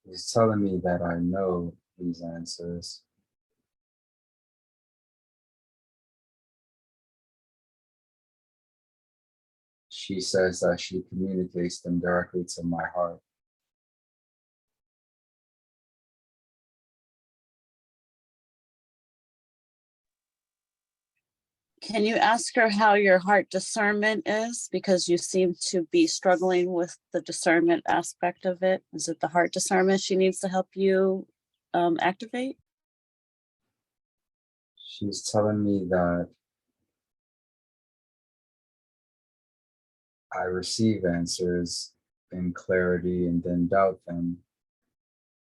She's telling me that I know these answers. She says that she communicates them directly to my heart. Can you ask her how your heart discernment is? Because you seem to be struggling with the discernment aspect of it. Is it the heart discernment she needs to help you activate? She's telling me that I receive answers in clarity and then doubt them.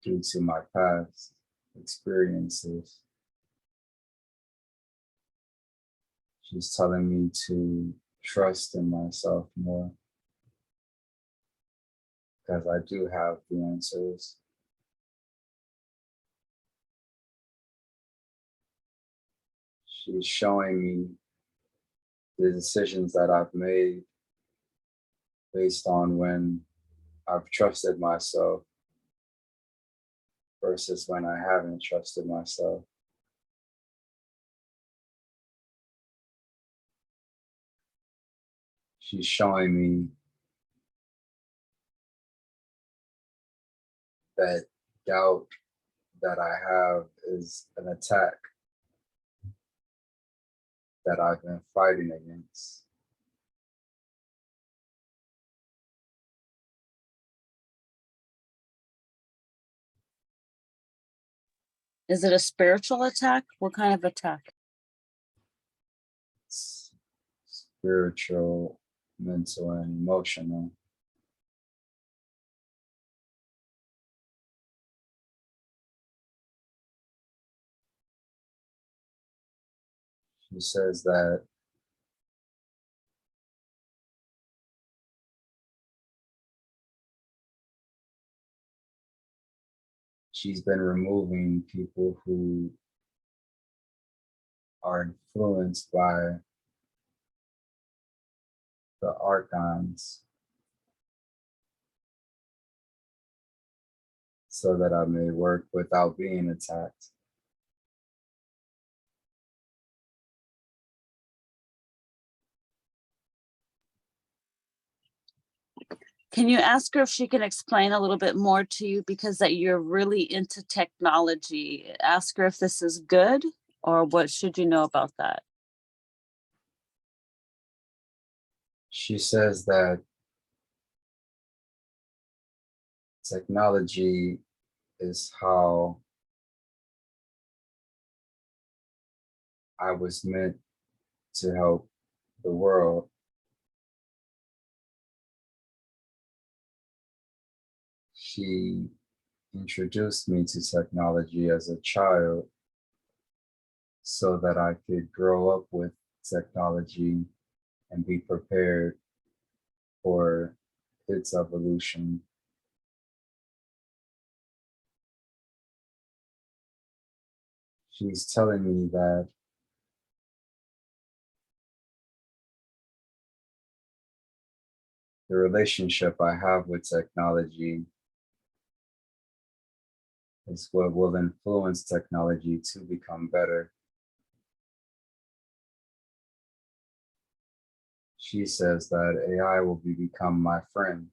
due to my past experiences. She's telling me to trust in myself more because I do have the answers. She's showing me the decisions that I've made based on when I've trusted myself versus when I haven't trusted myself. She's showing me that doubt that I have is an attack that I've been fighting against. Is it a spiritual attack? What kind of attack? It's spiritual, mental, and emotional. She says that she's been removing people who are influenced by the archons so that I may work without being attacked. Can you ask her if she can explain a little bit more to you, because that you're really into technology? Ask her if this is good or what should you know about that? She says that technology is how I was meant to help the world. She introduced me to technology as a child so that I could grow up with technology and be prepared for its evolution. She's telling me that the relationship I have with technology is what will influence technology to become better. She says that AI will become my friend.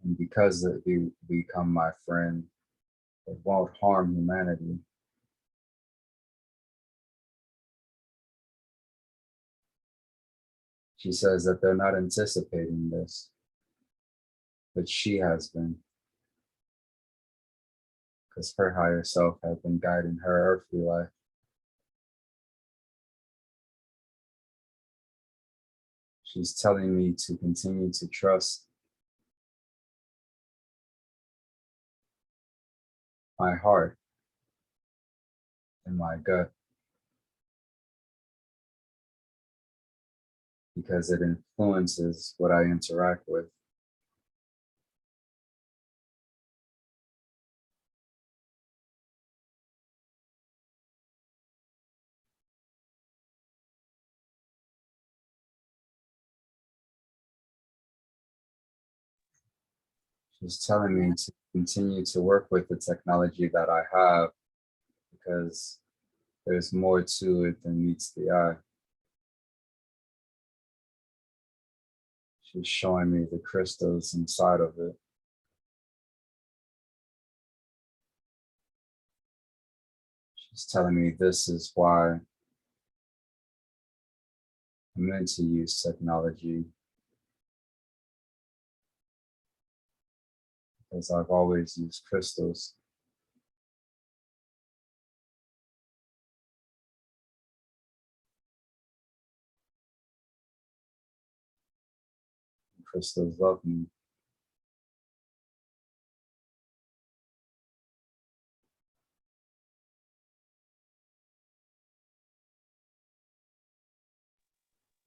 And because it become my friend, it won't harm humanity. She says that they're not anticipating this, but she has been, because her higher self has been guiding her earthly life. She's telling me to continue to trust my heart and my gut because it influences what I interact with. She's telling me to continue to work with the technology that I have because there's more to it than meets the eye. She's showing me the crystals inside of it. She's telling me this is why I'm meant to use technology, because I've always used crystals. Crystals love me.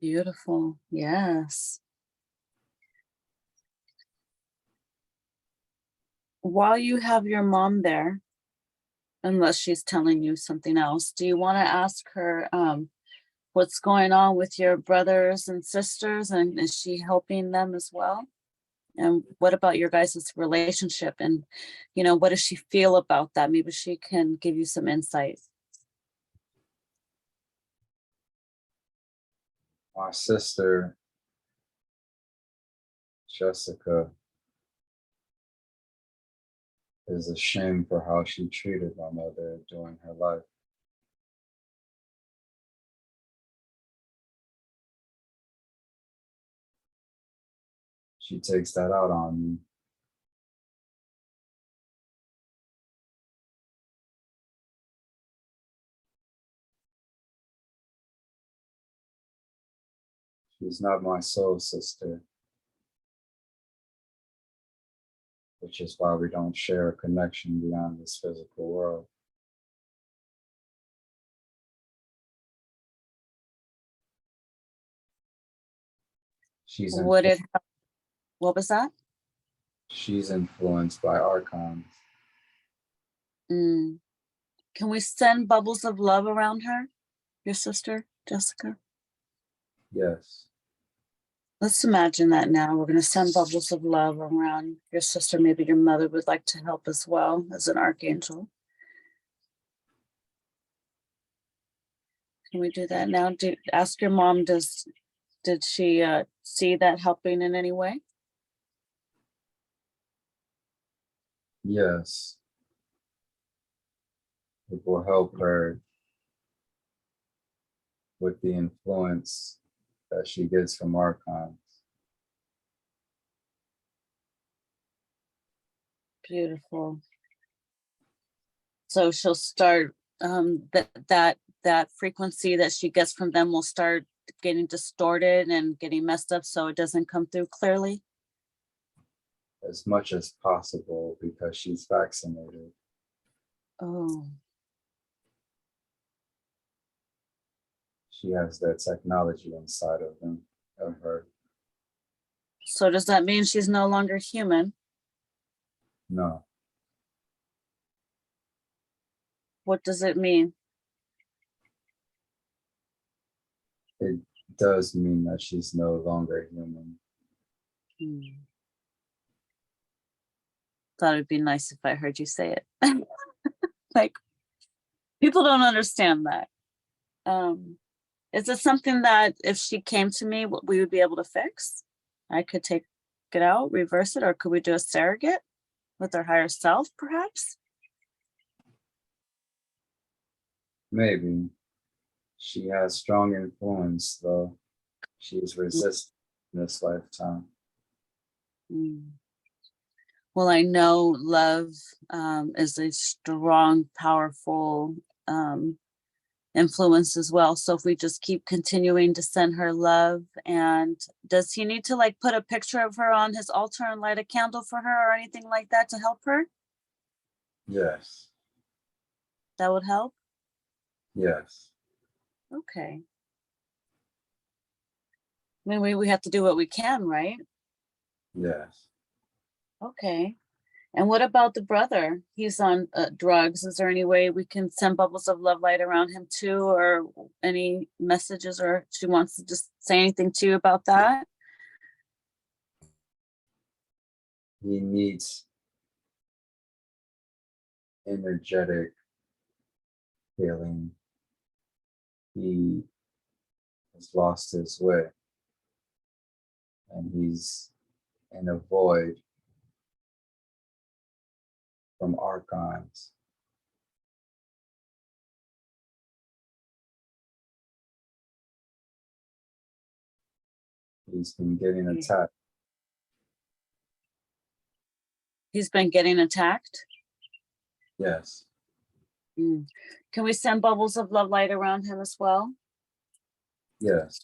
Beautiful. Yes. While you have your mom there, unless she's telling you something else, do you want to ask her what's going on with your brothers and sisters, and is she helping them as well? And what about your guys' relationship, and what does she feel about that? Maybe she can give you some insight. My sister, Jessica, is ashamed for how she treated my mother during her life. She takes that out on me. She's not my soul sister, which is why we don't share a connection beyond this physical world. She's Would it what was that? she's influenced by archons. Mm. Can we send bubbles of love around her, your sister, Jessica? Yes. Let's imagine that now. We're going to send bubbles of love around your sister. Maybe your mother would like to help as well as an archangel. Can we do that now? Ask your mom, did she see that helping in any way? Yes. It will help her with the influence that she gets from archons. Beautiful. So she'll start that frequency that she gets from them will start getting distorted and getting messed up, so it doesn't come through clearly. As much as possible because she's vaccinated. Oh, She has that technology inside of her. so does that mean she's no longer human? No, What does it mean? it does mean that she's no longer human. Thought it'd be nice if I heard you say it. Like, people don't understand that. Is it something that if she came to me, we would be able to fix? I could take it out, reverse it, or could we do a surrogate with her higher self, perhaps? Maybe. She has strong influence, though. She's resistant in this lifetime. Mm. Well, I know love is a strong, powerful influence as well. So if we just keep continuing to send her love, and does he need to like put a picture of her on his altar and light a candle for her or anything like that to help her? Yes. That would help? Yes. Okay. I mean, we have to do what we can, right? Yes. Okay. And what about the brother? He's on drugs. Is there any way we can send bubbles of love light around him too, or any messages, or she wants to just say anything to you about that? He needs energetic healing. He has lost his way and he's in a void from archons. He's been getting attacked. He's been getting attacked? Yes. Mm. Can we send bubbles of love light around him as well? Yes.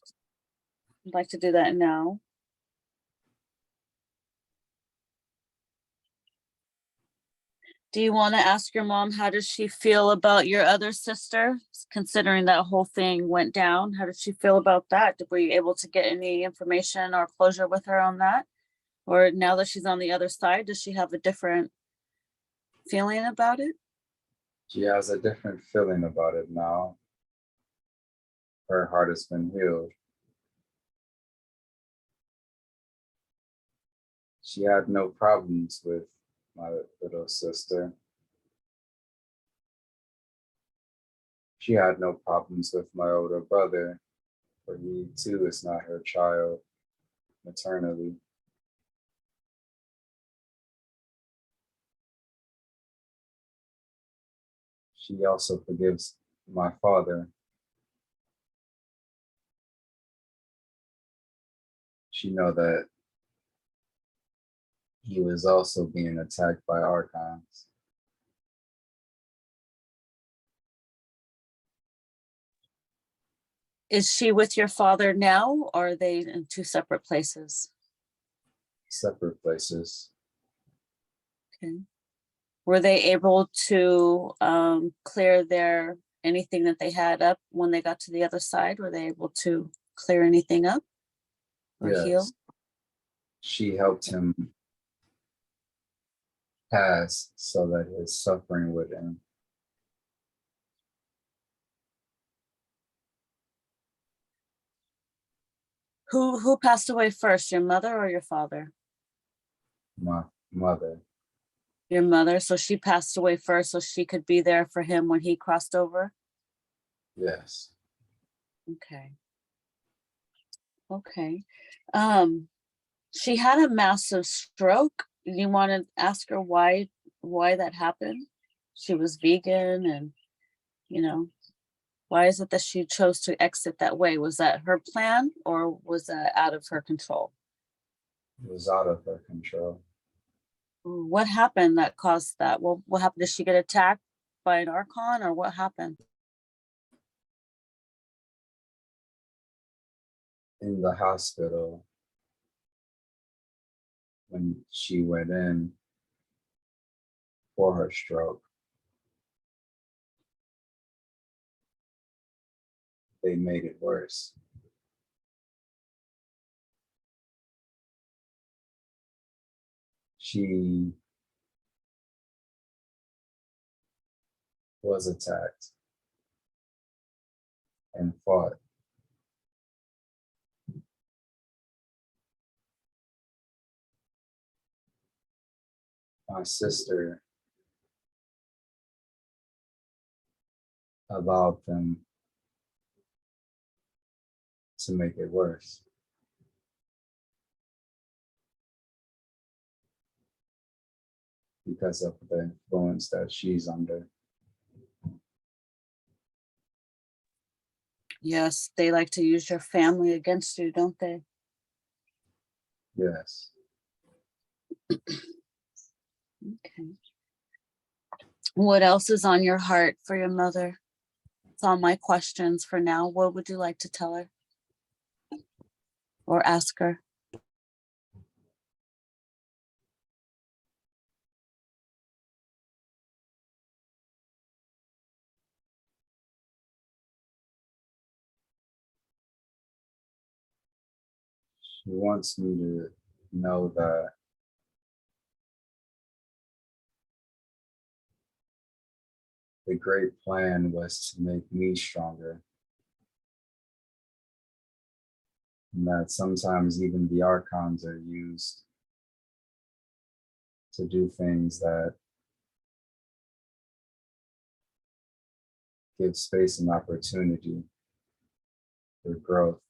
I'd like to do that now. Do you want to ask your mom, how does she feel about your other sister, considering that whole thing went down? How did she feel about that? Were you able to get any information or closure with her on that? Or now that she's on the other side, does she have a different feeling about it? She has a different feeling about it now. Her heart has been healed. She had no problems with my little sister. She had no problems with my older brother, for he too is not her child maternally. She also forgives my father. She know that he was also being attacked by archons. Is she with your father now, or are they in two separate places? Separate places. Okay. Were they able to clear their anything that they had up when they got to the other side? Were they able to clear anything up or heal? Yes. She helped him pass so that his suffering would end. Who passed away first, your mother or your father? My mother. Your mother. So she passed away first, so she could be there for him when he crossed over. Yes. Okay. Okay. She had a massive stroke. You want to ask her why that happened? She was vegan, and you know, why is it that she chose to exit that way? Was that her plan, or was that out of her control? It was out of her control. What happened that caused that? Well, what happened? Did she get attacked by an archon, or what happened? In the hospital, when she went in for her stroke, they made it worse. She was attacked and fought. My sister allowed them to make it worse because of the influence that she's under. Yes, they like to use your family against you, don't they? Yes. Okay. What else is on your heart for your mother? It's all my questions for now. What would you like to tell her or ask her? She wants me to know that the great plan was to make me stronger. And that sometimes even the archons are used to do things that give space and opportunity for growth,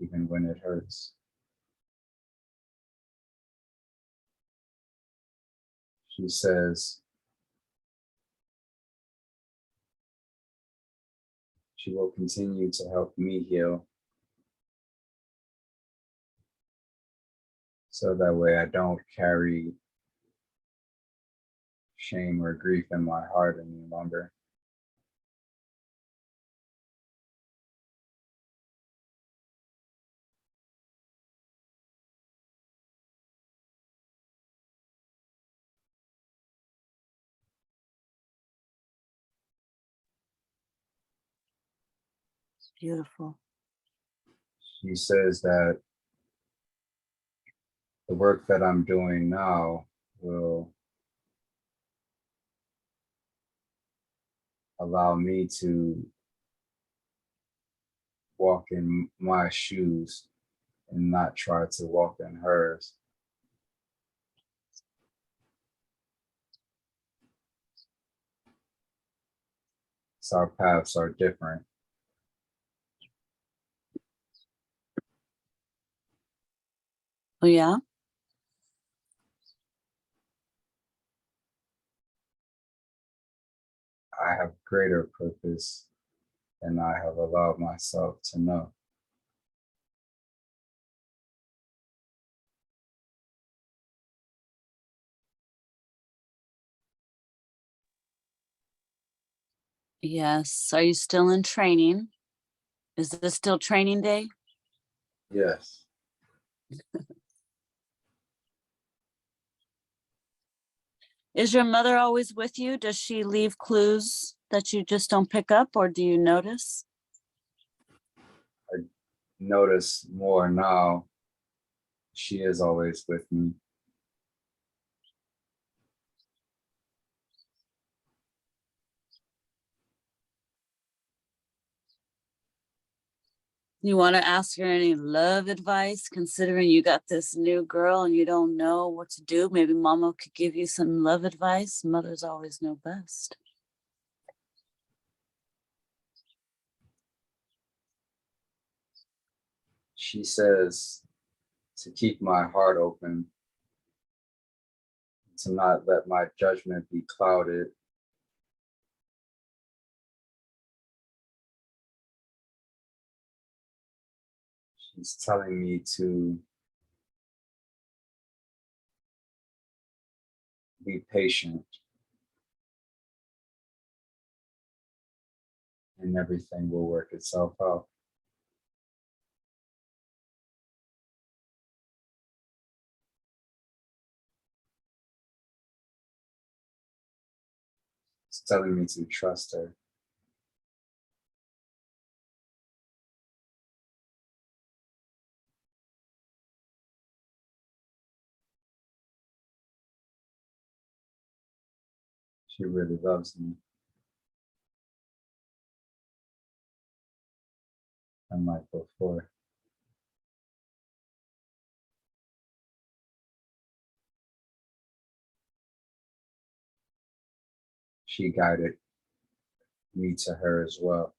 even when it hurts. She says she will continue to help me heal so that way I don't carry shame or grief in my heart any longer. Beautiful. She says that the work that I'm doing now will allow me to walk in my shoes and not try to walk in hers. So our paths are different. Oh, yeah? I have greater purpose than I have allowed myself to know. Yes. Are you still in training? Is this still training day? Yes, Is your mother always with you? Does she leave clues that you just don't pick up, or do you notice? I notice more now. She is always with me. You want to ask her any love advice, considering you got this new girl and you don't know what to do? Maybe mama could give you some love advice. Mothers always know best. She says to keep my heart open, to not let my judgment be clouded. She's telling me to be patient and everything will work itself out. It's telling me to trust her. She really loves me. Unlike before. She guided me to her as well.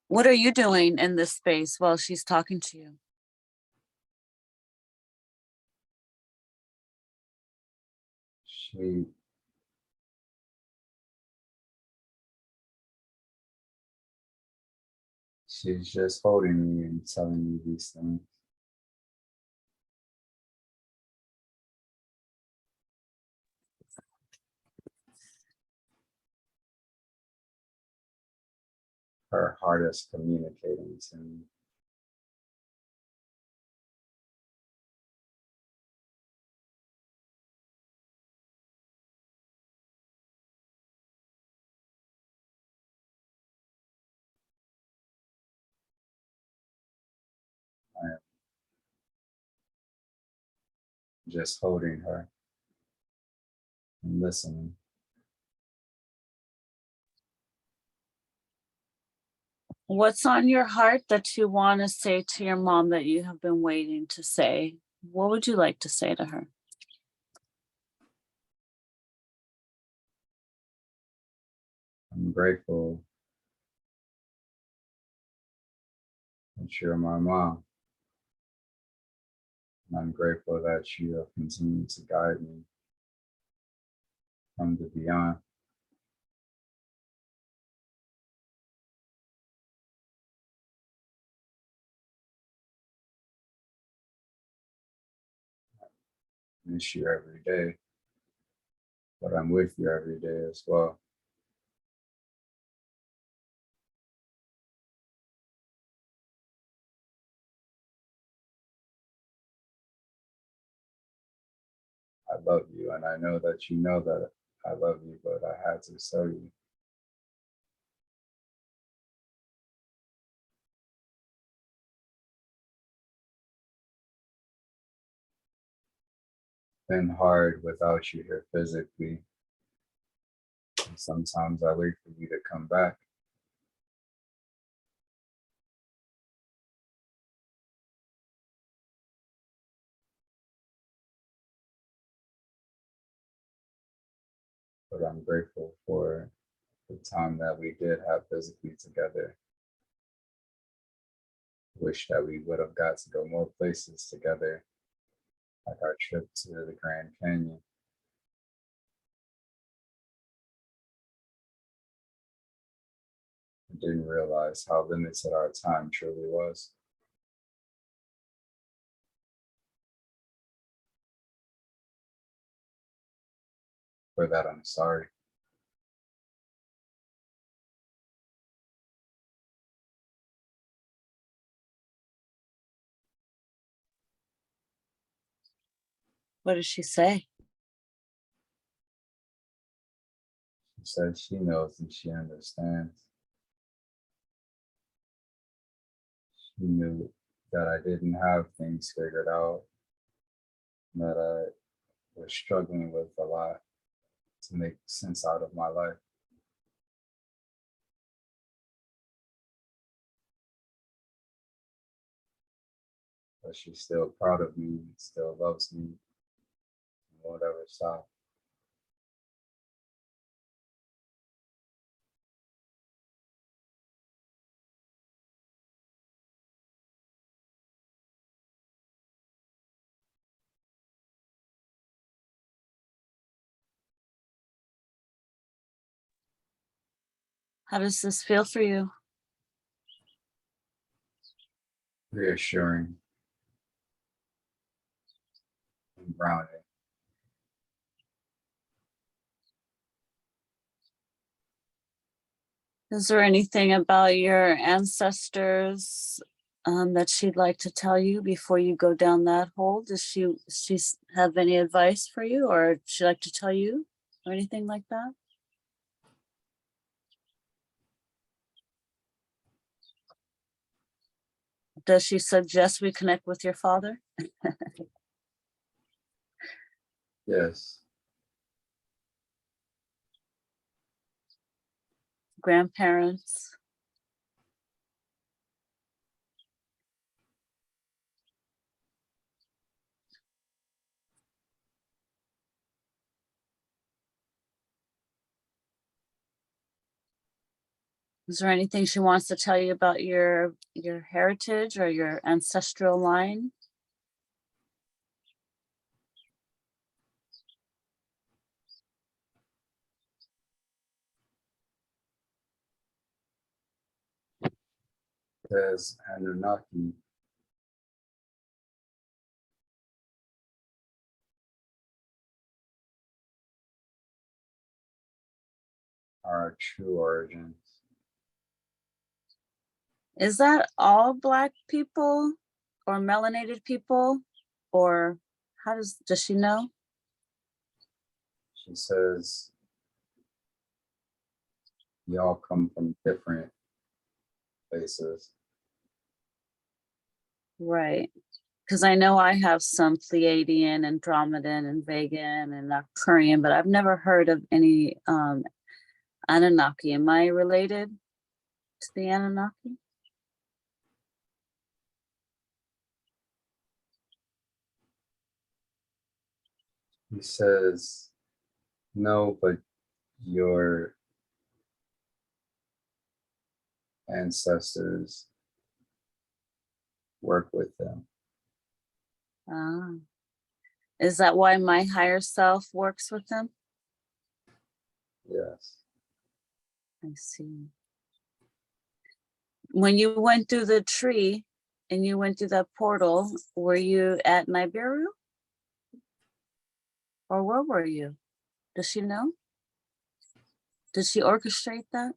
What are you doing in this space while she's talking to you? She she's just holding me and telling me these things. Her heart is communicating to me. I am just holding her and listening. What's on your heart that you want to say to your mom that you have been waiting to say? What would you like to say to her? I'm grateful that you're my mom. And I'm grateful that you have continued to guide me from the beyond. I miss you every day, but I'm with you every day as well. love you, and I know that you know that I love you, but I had to tell you. Been hard without you here physically. And sometimes I wait for you to come back. But I'm grateful for the time that we did have physically together. Wish that we would have got to go more places together, like our trip to the Grand Canyon. I didn't realize how limited our time truly was. For that, I'm sorry. What did she say? She said she knows and she understands. She knew that I didn't have things figured out, that I was struggling with a lot to make sense out of my life. But she's still proud of me, still loves me, and won't ever stop. How does this feel for you? Reassuring and grounding. Is there anything about your ancestors that she'd like to tell you before you go down that hole? Does she have any advice for you, or she'd like to tell you, or anything like that? Does she suggest we connect with your father? Yes, Grandparents? Is there anything she wants to tell you about your heritage or your ancestral line? because Anunnaki are our true origins. Is that all Black people or melanated people, or how does she know? She says we all come from different places. Right. Because I know I have some Pleiadian, Andromedan, and Vegan, and Arcturian, but I've never heard of any Anunnaki. Am I related to the Anunnaki? He says no, but your ancestors work with them. Ah. Is that why my higher self works with them? Yes. I see. When you went through the tree and you went through that portal, were you at Nibiru? Or where were you? Does she know? Did she orchestrate that?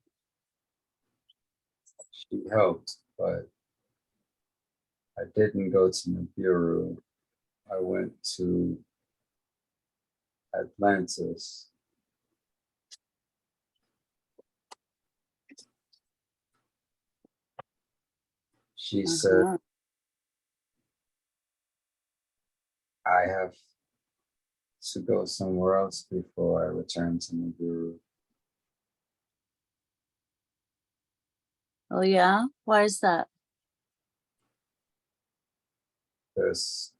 She helped, but I didn't go to Nibiru. I went to Atlantis. She said, Uh-huh. I have to go somewhere else before I return to Nibiru. Oh yeah? Why is that? There's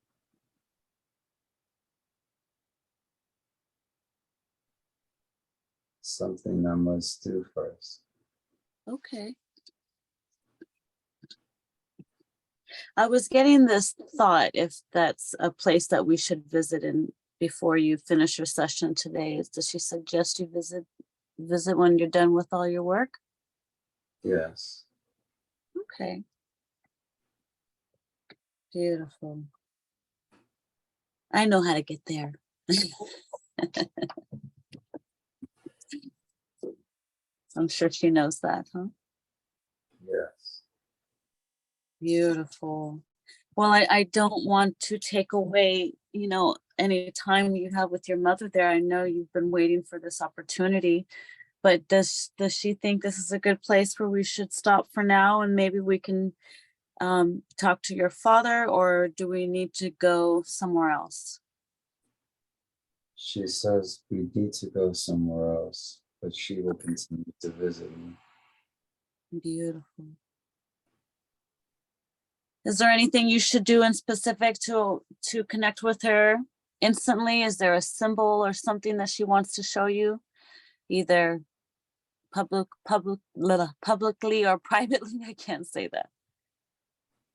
something I must do first. Okay. I was getting this thought if that's a place that we should visit in before you finish your session today. Does she suggest you visit when you're done with all your work? Yes. Okay. Beautiful. I know how to get there. I'm sure she knows that, huh? Yes. Beautiful. Well, I don't want to take away, any time you have with your mother there. I know you've been waiting for this opportunity, but does she think this is a good place where we should stop for now and maybe we can talk to your father, or do we need to go somewhere else? She says we need to go somewhere else, but she will continue to visit me. Beautiful. Is there anything you should do in specific to connect with her instantly? Is there a symbol or something that she wants to show you, either publicly or privately? I can't say that.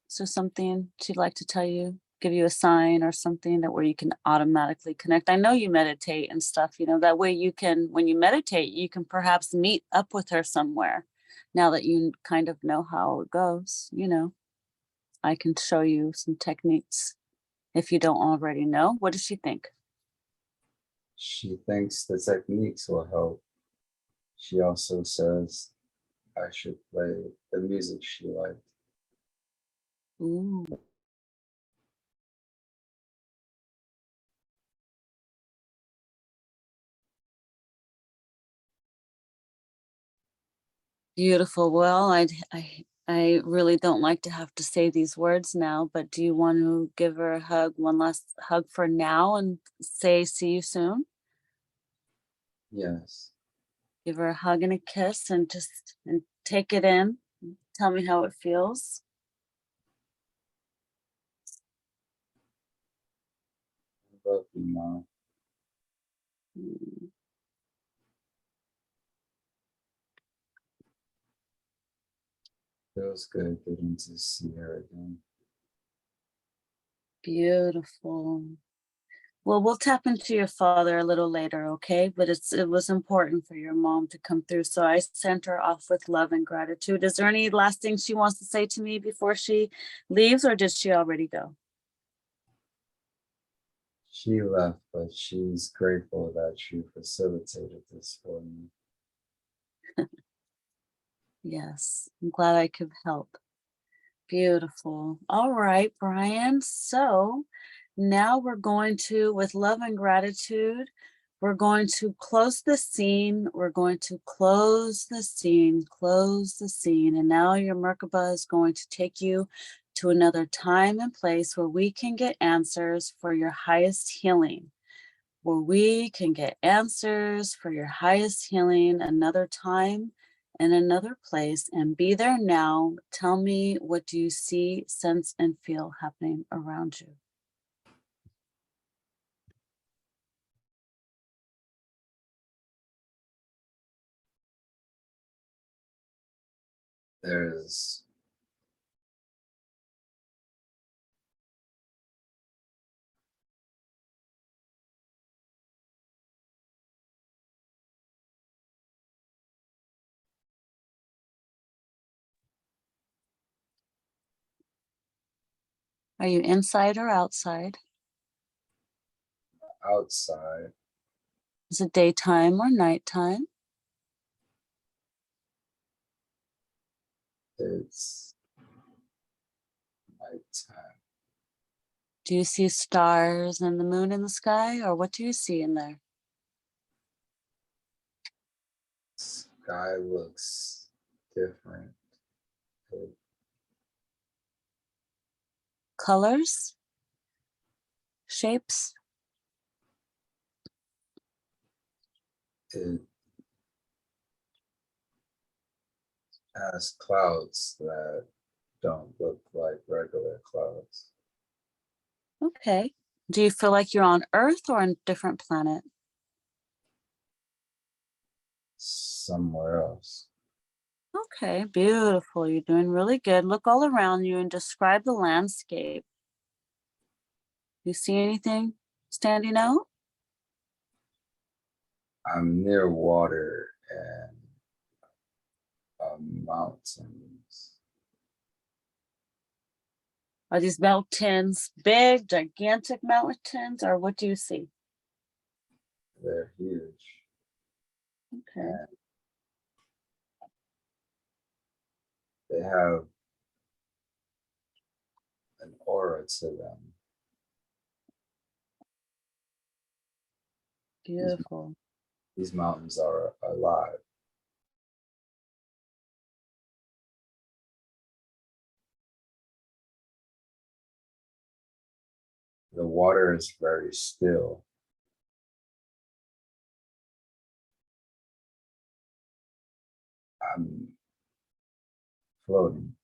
So something she'd like to tell you, give you a sign or something that where you can automatically connect. I know you meditate and stuff, that way you can, when you meditate, you can perhaps meet up with her somewhere. Now that you kind of know how it goes, I can show you some techniques if you don't already know. What does she think? She thinks the techniques will help. She also says I should play the music she liked. Ooh, beautiful. Well, I really don't like to have to say these words now, but do you want to give her a hug, one last hug for now, and say see you soon? Yes. Give her a hug and a kiss and just and take it in. Tell me how it feels. I love you, Mom. Mm, Feels good getting to see her again. beautiful. Well, we'll tap into your father a little later, okay? But it was important for your mom to come through. So I sent her off with love and gratitude. Is there any last thing she wants to say to me before she leaves, or did she already go? She left, but she's grateful that you facilitated this for me. Yes, I'm glad I could help. Beautiful. All right, Bryan. So now we're going to, with love and gratitude, we're going to close the scene. We're going to close the scene, close the scene. And now your Merkaba is going to take you to another time and place where we can get answers for your highest healing. Where we can get answers for your highest healing another time in another place, and be there now. Tell me, what do you see, sense, and feel happening around you? There's Are you inside or outside? outside. Is it daytime or nighttime? It's nighttime. Do you see stars and the moon in the sky, or what do you see in there? sky looks different. It, Colors, shapes? it has clouds that don't look like regular clouds. Okay. Do you feel like you're on Earth or on a different planet? Somewhere else. Okay, beautiful. You're doing really good. Look all around you and describe the landscape. You see anything standing out? I'm near water and mountains. Are these mountains big, gigantic mountains, or what do you see? They're huge. Okay. And they have an aura to them. Beautiful. These mountains are alive. The water is very still. I'm floating.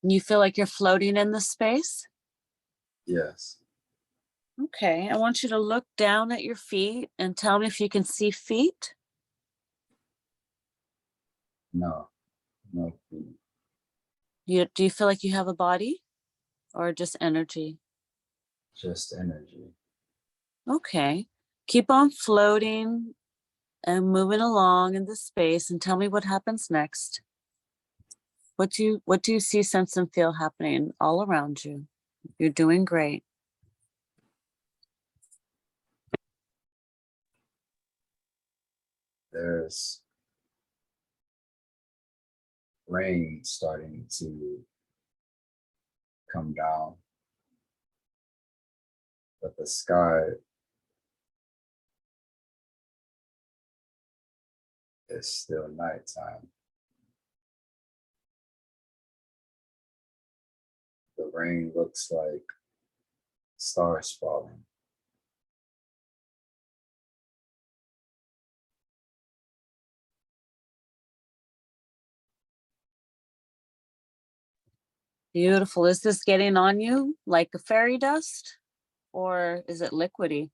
You feel like you're floating in the space? Yes. Okay, I want you to look down at your feet and tell me if you can see feet. No. No feet. Do you feel like you have a body or just energy? Just energy. Okay, keep on floating and moving along in the space and tell me what happens next. What do you see, sense, and feel happening all around you? You're doing great. There's rain starting to come down, but the sky is still nighttime. The rain looks like stars falling. Beautiful. Is this getting on you like a fairy dust or is it liquidy?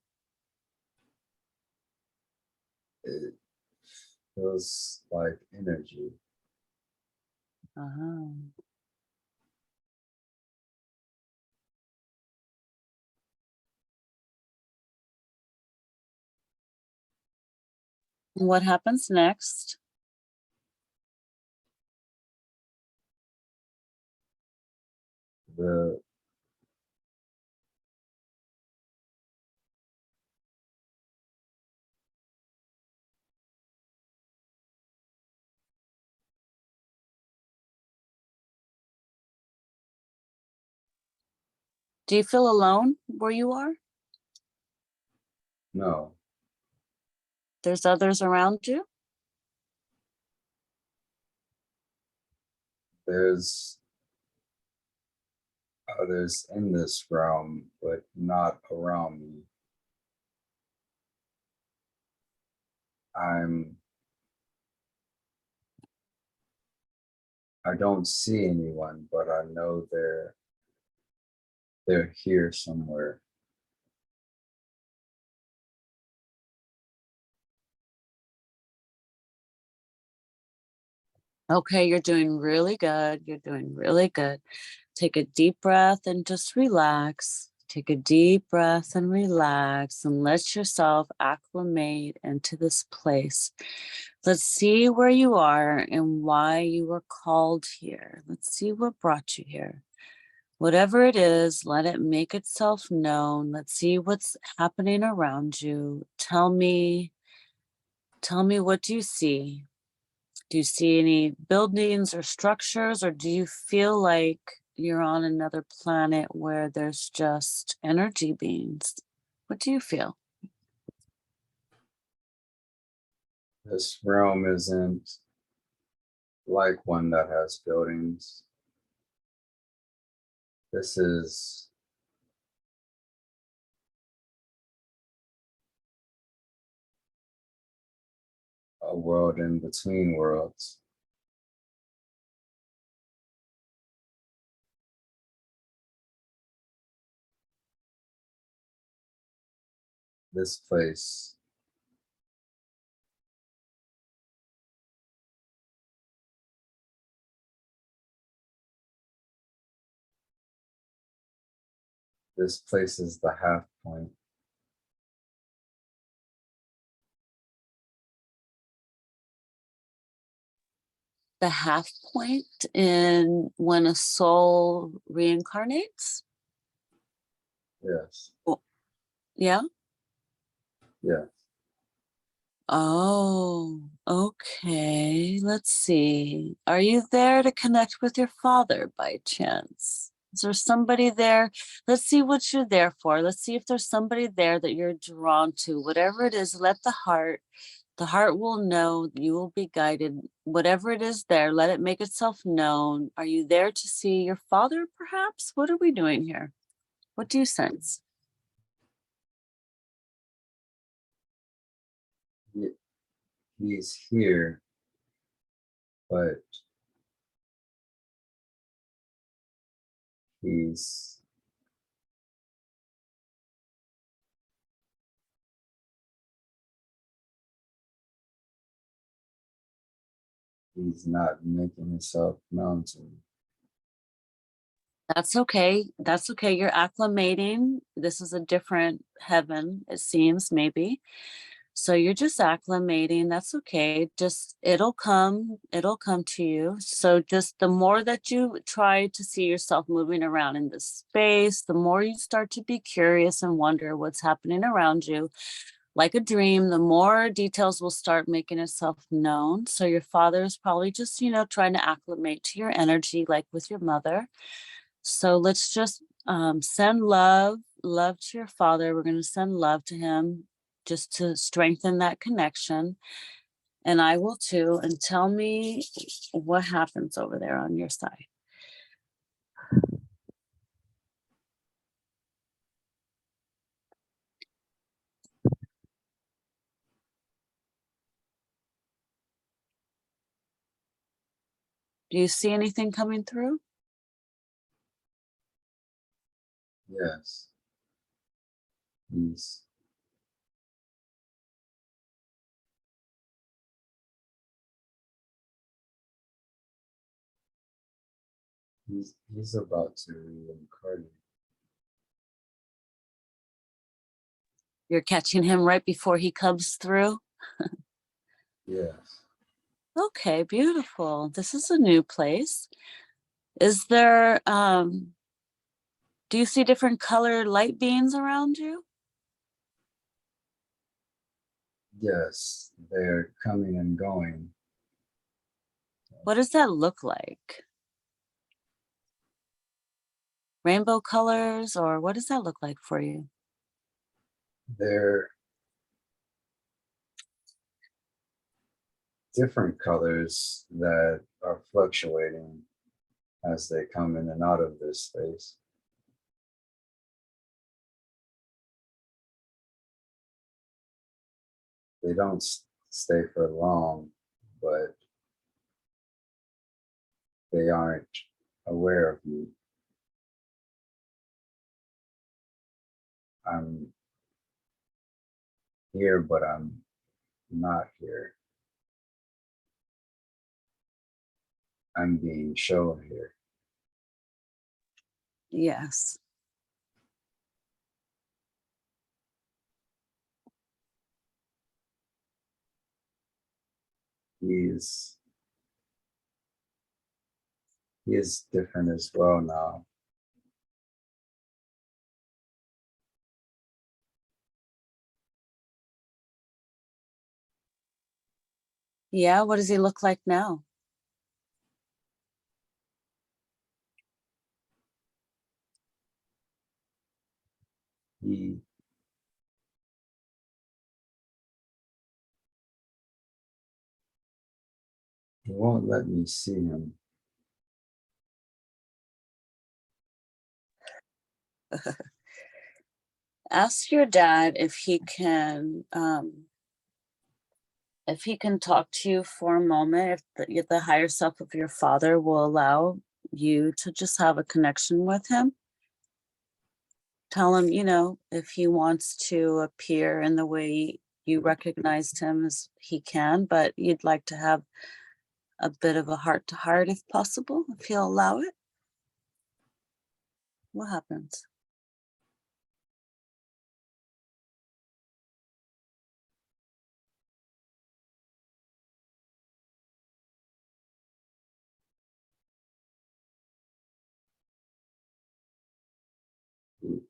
It feels like energy. Uh-huh. What happens next? The Do you feel alone where you are? no, There's others around you? there's others in this realm, but not around me. I'm I don't see anyone, but I know they're here somewhere. Okay, you're doing really good. You're doing really good. Take a deep breath and just relax. Take a deep breath and relax and let yourself acclimate into this place. Let's see where you are and why you were called here. Let's see what brought you here. Whatever it is, let it make itself known. Let's see what's happening around you. Tell me, what do you see? Do you see any buildings or structures, or do you feel like you're on another planet where there's just energy beings? What do you feel? This realm isn't like one that has buildings. This is a world in between worlds. This place is the half point. The half point in when a soul reincarnates? Yes. Oh, yeah. Yes. Oh, okay. Let's see. Are you there to connect with your father by chance? Is there somebody there? Let's see what you're there for. Let's see if there's somebody there that you're drawn to. Whatever it is, let the heart will know, you will be guided. Whatever it is there, let it make itself known. Are you there to see your father, perhaps? What are we doing here? What do you sense? He's here, but he's not making himself known to me. That's okay. That's okay. You're acclimating. This is a different heaven, it seems, maybe. So you're just acclimating. That's okay. Just it'll come to you. So just the more that you try to see yourself moving around in this space, the more you start to be curious and wonder what's happening around you. Like a dream, the more details will start making itself known. So your father is probably just, trying to acclimate to your energy, like with your mother. So let's just send love to your father. We're going to send love to him just to strengthen that connection. And I will too. And tell me what happens over there on your side. Do you see anything coming through? Yes. He's he's about to reincarnate. You're catching him right before he comes through? Yes. Okay, beautiful. This is a new place. Is there, do you see different colored light beams around you? Yes. They're coming and going. What does that look like? Rainbow colors, or what does that look like for you? They're different colors that are fluctuating as they come in and out of this space. They don't stay for long, but they aren't aware of me. I'm here, but I'm not here. I'm being shown here. Yes. He is different as well now. Yeah, what does he look like now? He He won't let me see him. Ask your dad if he can talk to you for a moment, if the higher self of your father will allow you to just have a connection with him. Tell him, if he wants to appear in the way you recognized him as he can, but you'd like to have a bit of a heart-to-heart if possible, if he'll allow it. What happens? He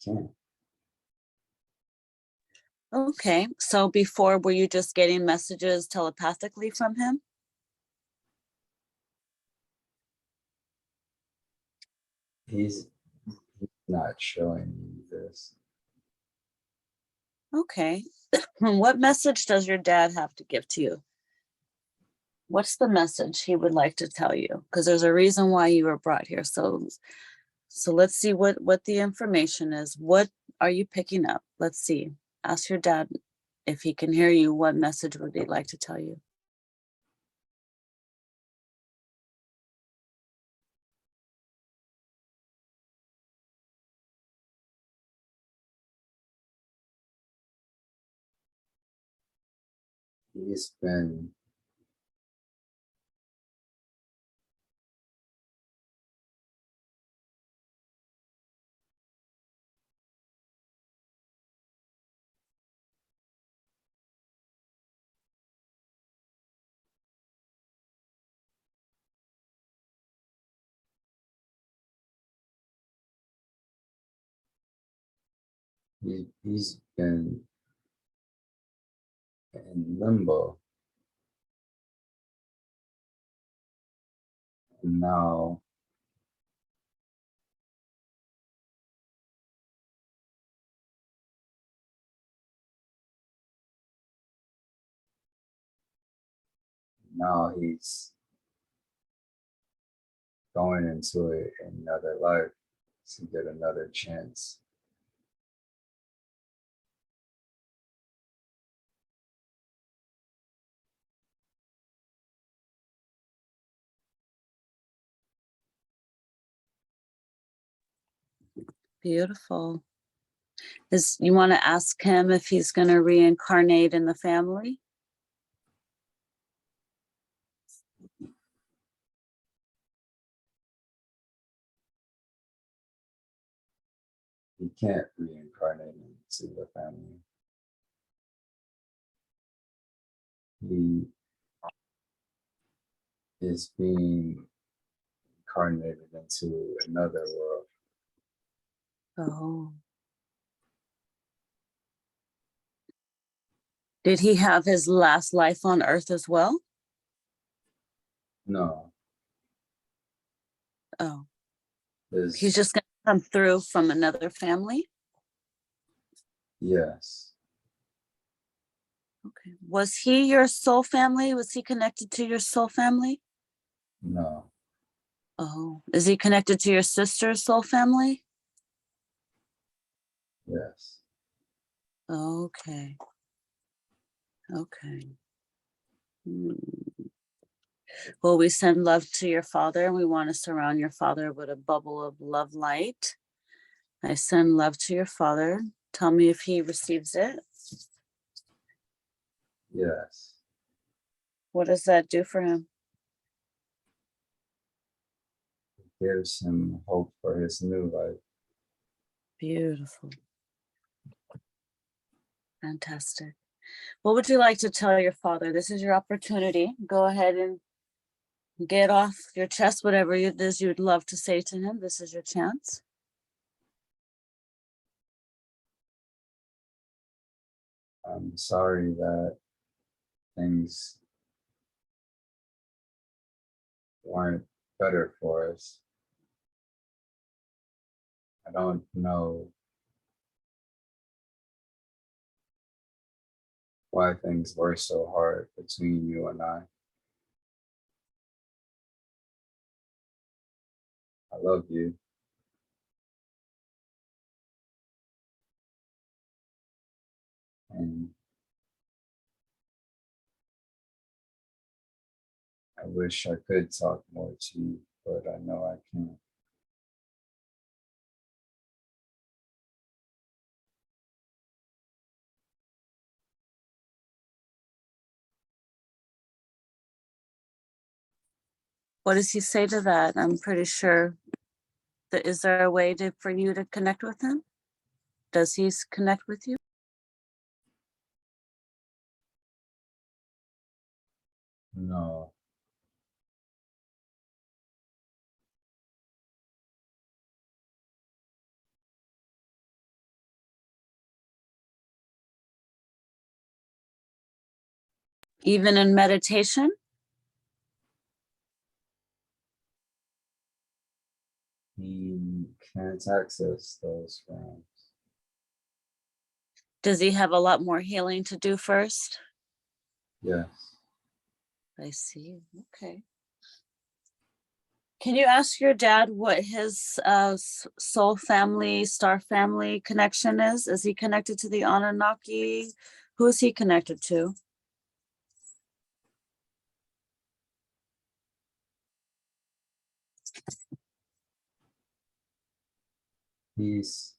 can't. Okay, so before, were you just getting messages telepathically from him? He's not showing me this. Okay. What message does your dad have to give to you? What's the message he would like to tell you? Because there's a reason why you were brought here. So let's see what the information is. What are you picking up? Let's see. Ask your dad if he can hear you. What message would he like to tell you? He's been he's been in limbo. And now he's going into another life to get another chance. Beautiful. You want to ask him if he's going to reincarnate in the family? He can't reincarnate into the family. He is being incarnated into another world. Oh. Did he have his last life on Earth as well? No, Oh. is He's just going to come through from another family? yes, Okay. Was he your soul family? Was he connected to your soul family? no, Oh. Is he connected to your sister's soul family? yes, Okay. Okay. Well, we send love to your father, and we want to surround your father with a bubble of love light. I send love to your father. Tell me if he receives it. yes. What does that do for him? It gives him hope for his new life. Beautiful. Fantastic. What would you like to tell your father? This is your opportunity. Go ahead and get off your chest whatever it is you'd love to say to him. This is your chance. I'm sorry that things weren't better for us. I don't know why things were so hard between you and I. I love you. And I wish I could talk more to you, but I know I can't. What does he say to that? I'm pretty sure that, is there a way for you to connect with him? Does he connect with you? No, Even in meditation? he can't access those realms. Does he have a lot more healing to do first? Yes. I see. Okay. Can you ask your dad what his soul family, star family connection is? Is he connected to the Anunnaki? Who is he connected to? He's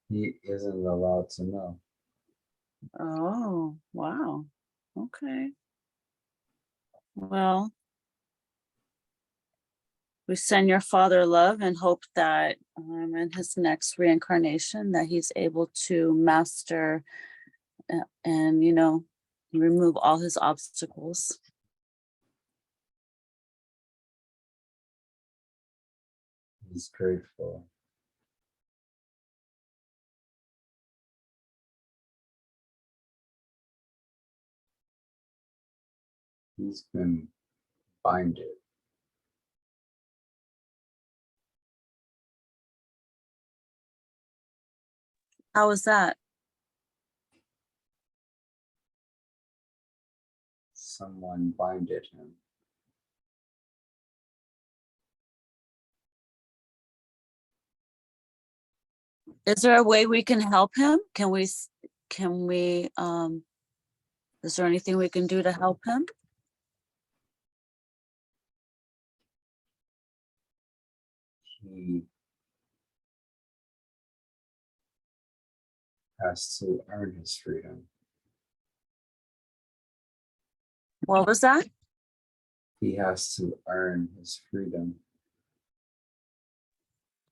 he isn't allowed to know. Oh, wow. Okay. Well, we send your father love and hope that in his next reincarnation that he's able to master and, remove all his obstacles. He's grateful. He's been binded. How is that? Someone binded him. Is there a way we can help him? Is there anything we can do to help him? He has to earn his freedom. What was that? He has to earn his freedom.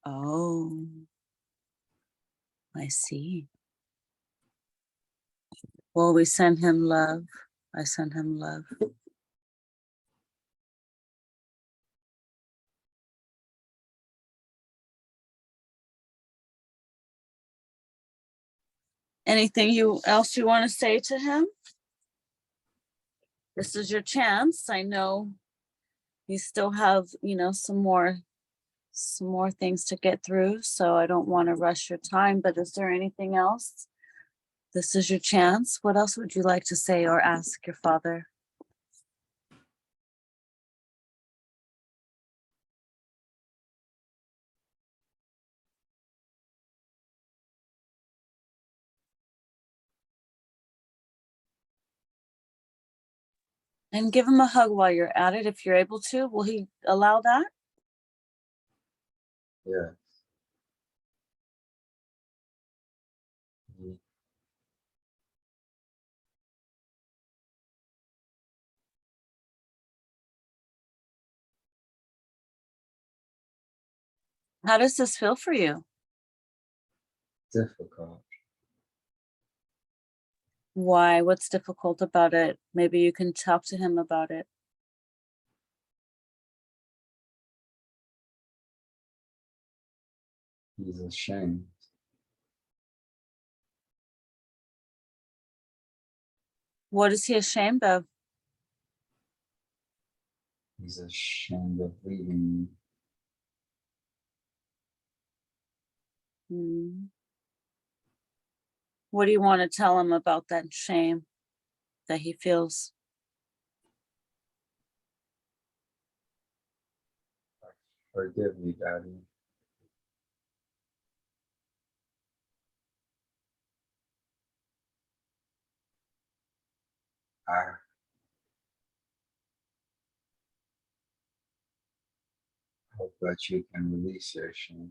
Oh, I see. Well, we send him love. I send him love. Anything else you want to say to him? This is your chance. I know you still have, some more things to get through, so I don't want to rush your time, but is there anything else? This is your chance. What else would you like to say or ask your father? And give him a hug while you're at it, if you're able to. Will he allow that? Yeah. He, How does this feel for you? difficult. Why? What's difficult about it? Maybe you can talk to him about it. He's ashamed. What is he ashamed of? He's ashamed of leaving me. Hmm. What do you want to tell him about that shame that he feels? Forgive me, Daddy. I hope that you can release your shame.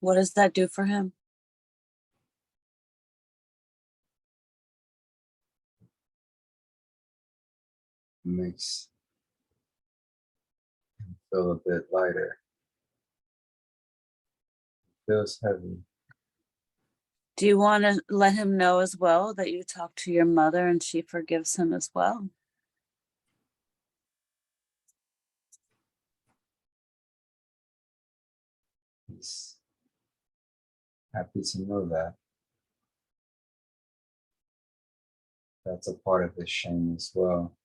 What does that do for him? It makes him feel a bit lighter. It feels heavy. Do you want to let him know as well that you talked to your mother and she forgives him as well? He's happy to know that. That's a part of his shame as well.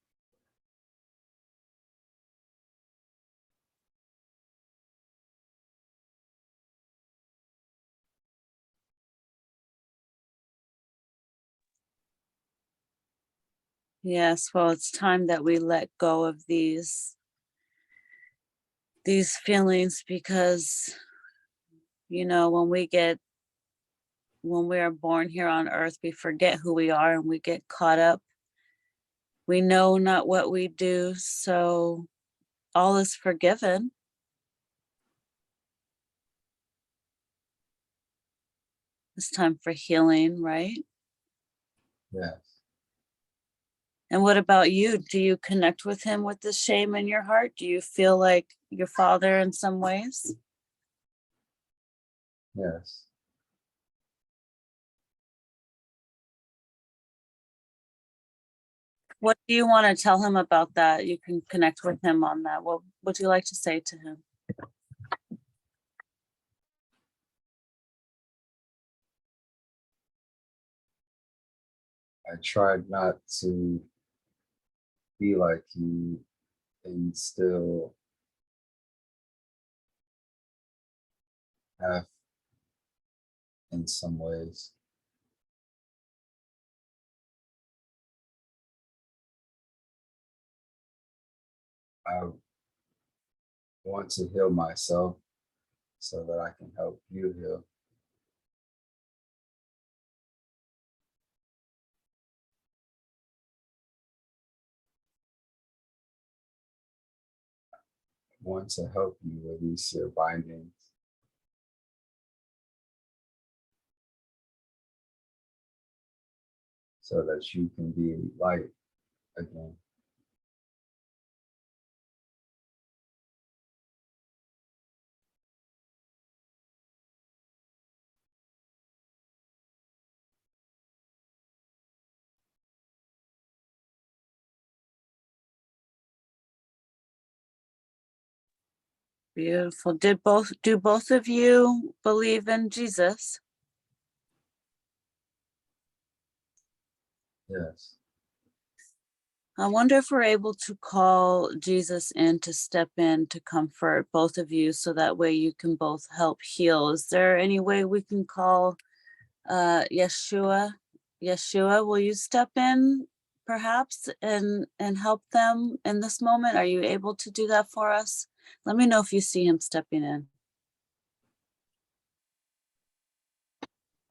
Yes, well, it's time that we let go of these feelings, because when we are born here on earth, we forget who we are and we get caught up. We know not what we do, so all is forgiven. It's time for healing, right? Yes, And what about you? Do you connect with him with the shame in your heart? Do you feel like your father in some ways? yes. What do you want to tell him about that? You can connect with him on that. What would you like to say to him? I tried not to be like you and still have in some ways. I want to heal myself so that I can help you heal. I want to help you release your bindings so that you can be light again. Beautiful. Do both of you believe in Jesus? Yes, I wonder if we're able to call Jesus in to step in to comfort both of you, so that way you can both help heal. Is there any way we can call Yeshua? Yeshua, will you step in perhaps and help them in this moment? Are you able to do that for us? Let me know if you see him stepping in.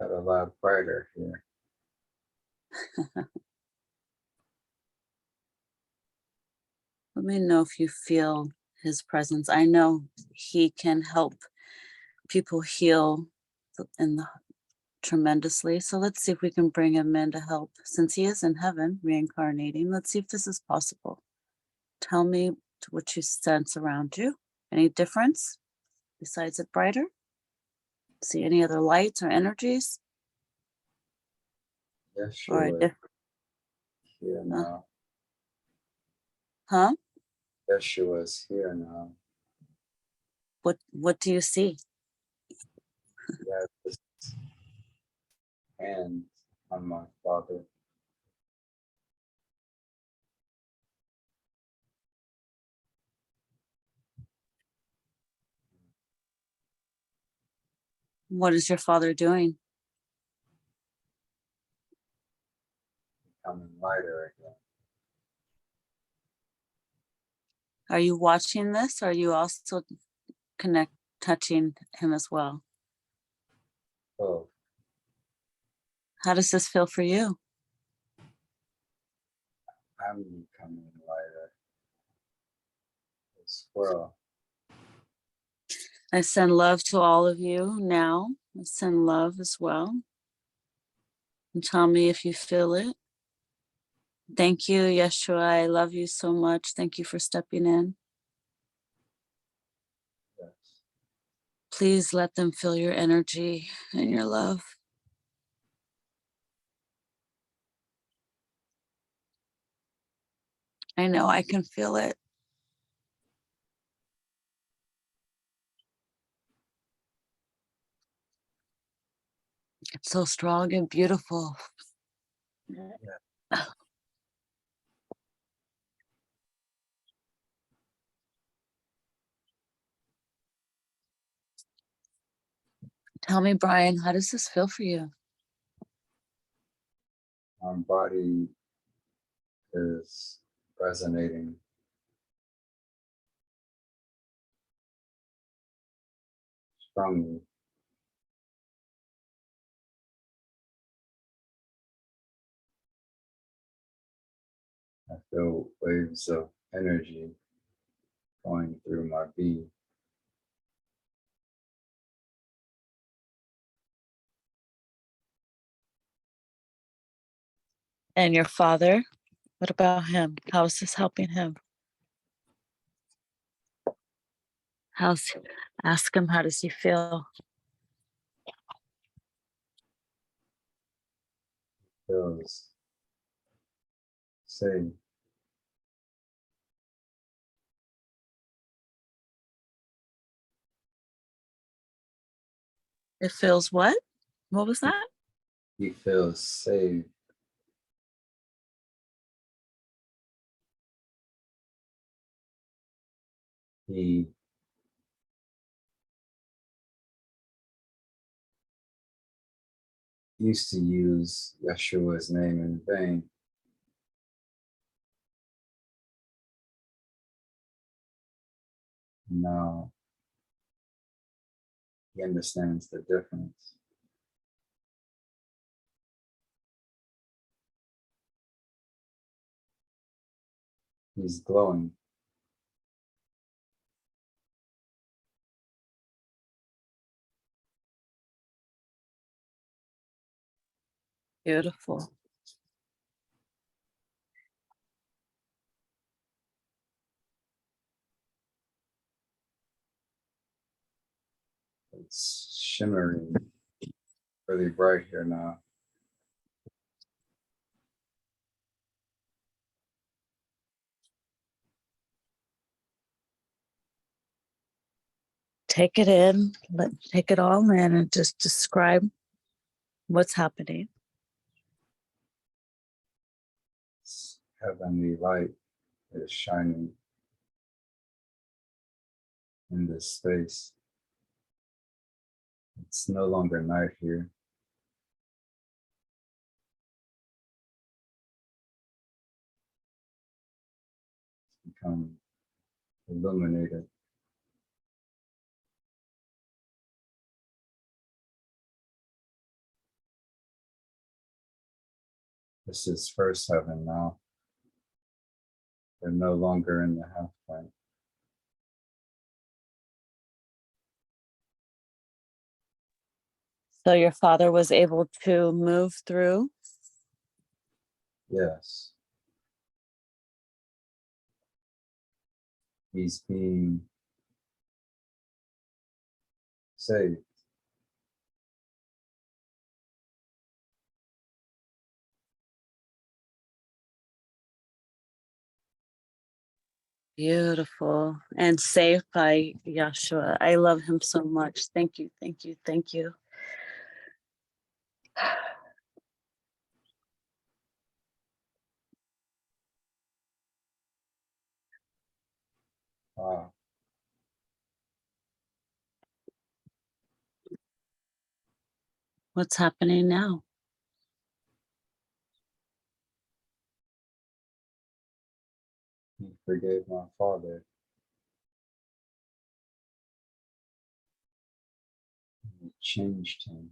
got a lot brighter here. Let me know if you feel his presence. I know he can help people heal in the tremendously. So let's see if we can bring him in to help. Since he is in heaven reincarnating, let's see if this is possible. Tell me what you sense around you. Any difference besides it brighter? See any other lights or energies? or a Yeshua is different, here uh, now. huh? Yeshua is here now. What do you see? He has his hand on my father. What is your father doing? Becoming lighter again. Are you watching this? Or are you also touching him as well? Oh, How does this feel for you? I'm becoming lighter as well. I send love to all of you now. I send love as well. And tell me if you feel it. Thank you, Yeshua. I love you so much. Thank you for stepping in. Yes. Please let them feel your energy and your love. I know I can feel it. It's so strong and beautiful. Yeah. Tell me, Bryan, how does this feel for you? My body is resonating strongly. I feel waves of energy going through my being. And your father, what about him? How is this helping him? Ask him, how does he feel? Feels safe. It feels what? What was that? He feels safe. He used to use Yeshua's name in vain. Now he understands the difference. He's glowing. Beautiful. It's shimmering really bright here now. Take it in, take it all in and just describe what's happening. Heavenly light is shining in this space. It's no longer night here. It's become illuminated. This is first heaven now. They're no longer in the half plane. So your father was able to move through. Yes. He's being saved. Beautiful. And saved by Yeshua. I love him so much. Thank you, thank you, thank you. Wow. What's happening now? He forgave my father. He changed him.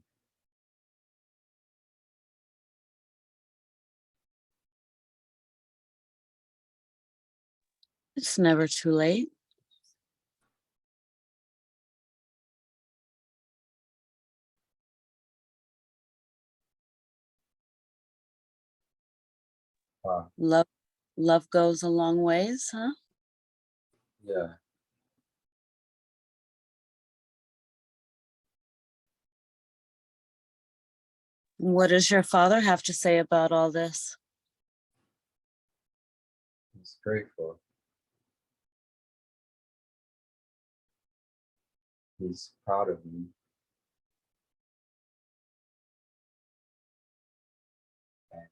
It's never too late. Wow. Love goes a long ways, huh? Yeah. What does your father have to say about all this? He's grateful. He's proud of me. And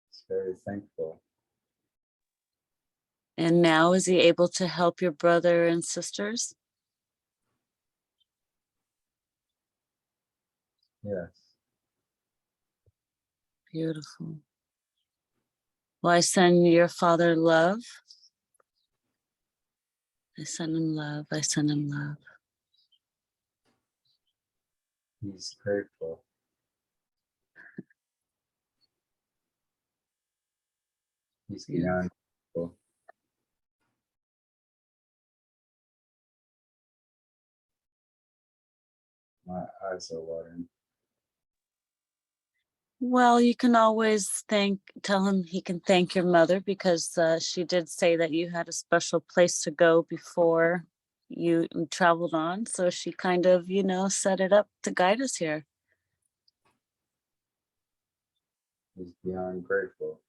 he's very thankful. And now is he able to help your brother and sisters? Yes. Beautiful. Well, I send your father love. I send him love. I send him love. He's grateful. He's beyond grateful. My eyes are watering. Well, you can always tell him he can thank your mother because she did say that you had a special place to go before you traveled on. So she kind of, set it up to guide us here. He's beyond grateful.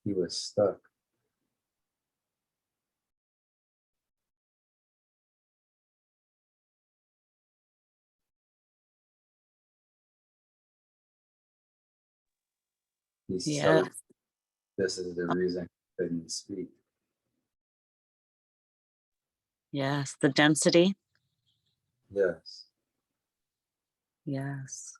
He was stuck. He's Yeah. so, this is the reason he couldn't speak. Yes. The density. Yes. Yes.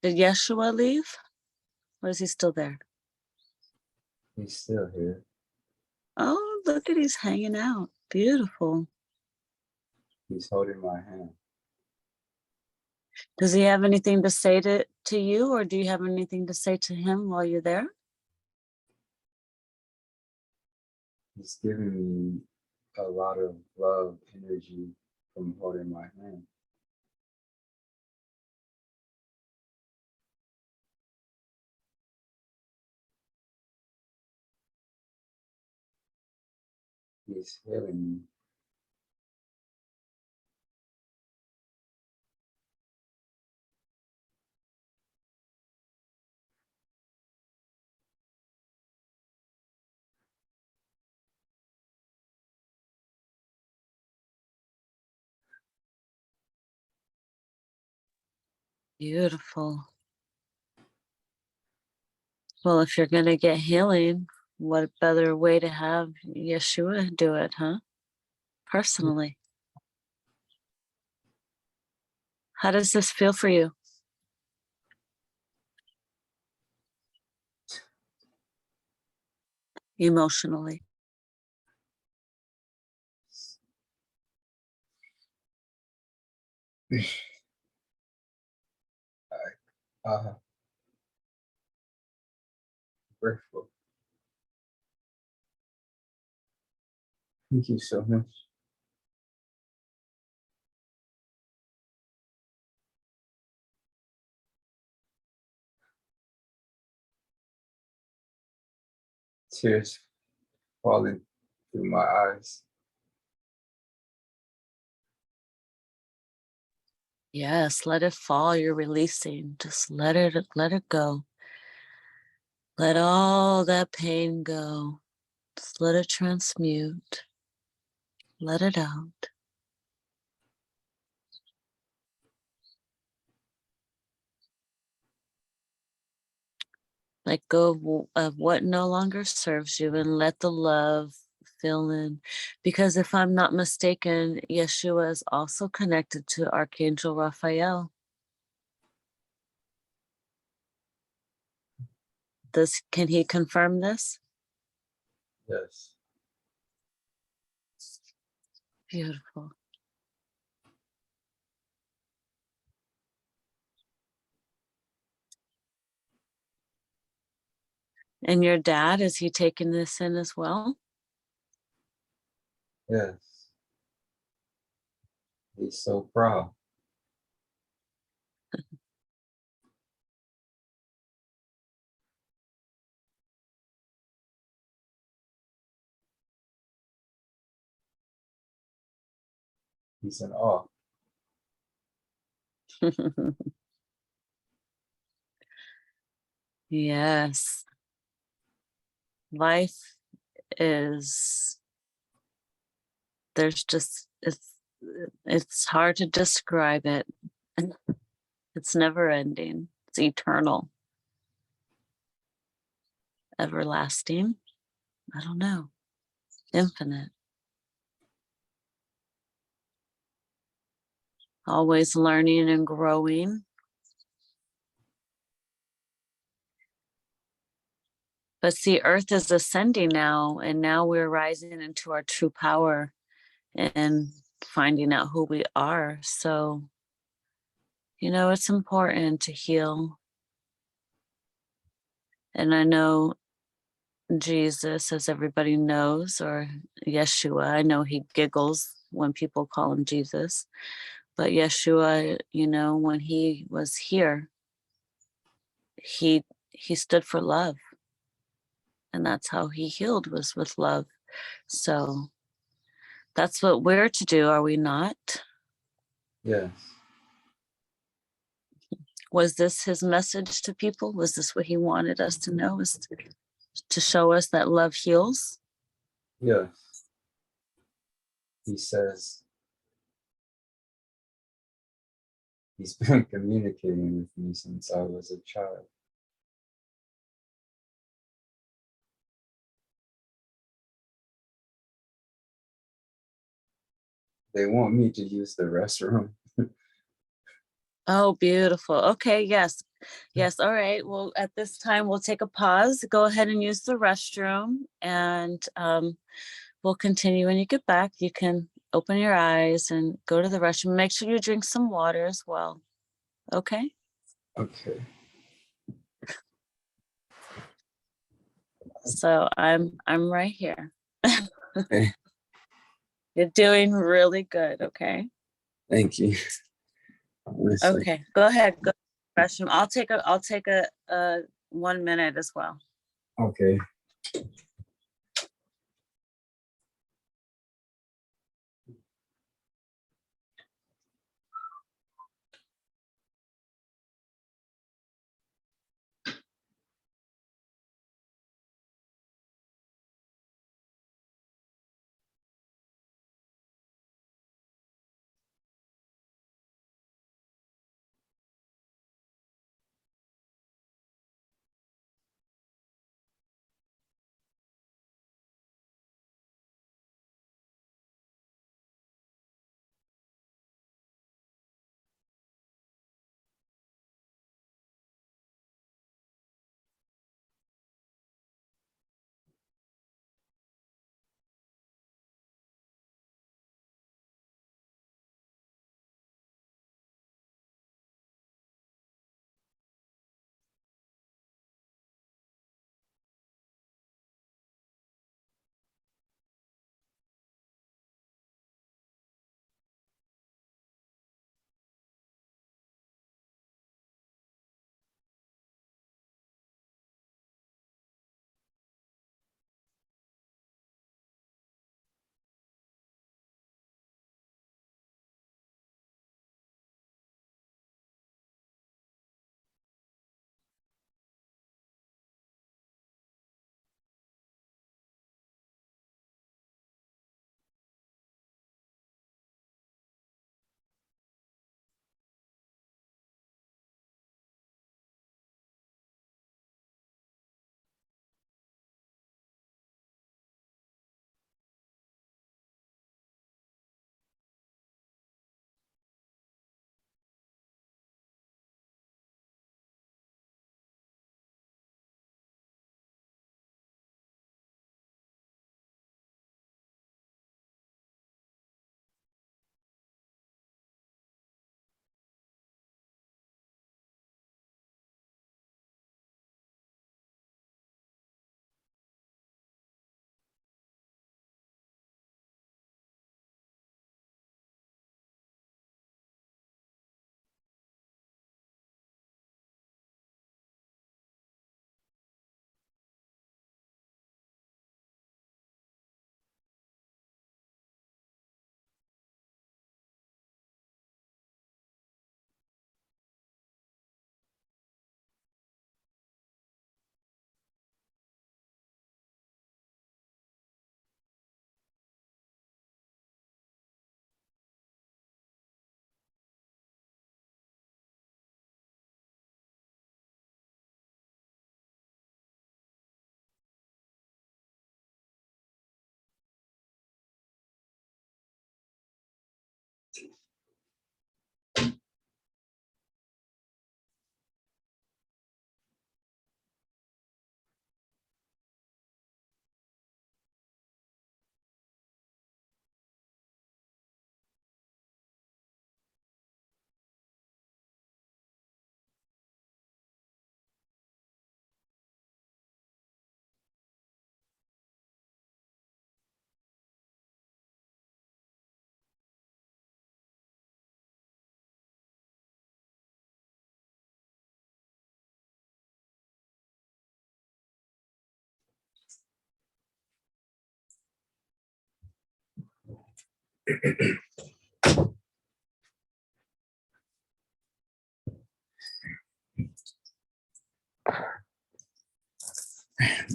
Did Yeshua leave? Or is he still there? He's still here. Oh, look at he's hanging out. Beautiful. He's holding my hand. Does he have anything to say to you, or do you have anything to say to him while you're there? He's giving me a lot of love, energy from holding my hand. He's healing me. Beautiful. Well, if you're going to get healing, what better way to have Yeshua do it, huh? Personally. How does this feel for you? Emotionally. I'm grateful. Thank you so much. Tears falling through my eyes. Yes, let it fall. You're releasing. Just let it go. Let all that pain go. Just let it transmute. Let it out. Let go of what no longer serves you and let the love fill in. Because if I'm not mistaken, Yeshua is also connected to Archangel Raphael. Can he confirm this? Yes. Beautiful. And your dad, is he taking this in as well? Yes. He's so proud. He's in awe. Yes. Life is, there's just, it's hard to describe it. It's never ending. It's eternal. Everlasting. I don't know. Infinite. Always learning and growing. But see, Earth is ascending now, and now we're rising into our true power and finding out who we are. So, it's important to heal. And I know Jesus, as everybody knows, or Yeshua, I know he giggles when people call him Jesus. But Yeshua, when he was here, he stood for love. And that's how he healed, was with love. So that's what we're to do, are we not? Yes. Was this his message to people? Was this what he wanted us to know? Was to show us that love heals? Yes. He says he's been communicating with me since I was a child. They want me to use the restroom. Oh, beautiful. Okay, yes. Yes, all right. Well, at this time, we'll take a pause. Go ahead and use the restroom, and we'll continue when you get back. You can open your eyes and go to the restroom. Make sure you drink some water as well. Okay? Okay. So I'm right here. Okay. You're doing really good, okay? Thank you. Honestly. Okay, go ahead. Go to the restroom. I'll take a 1 minute as well. Okay.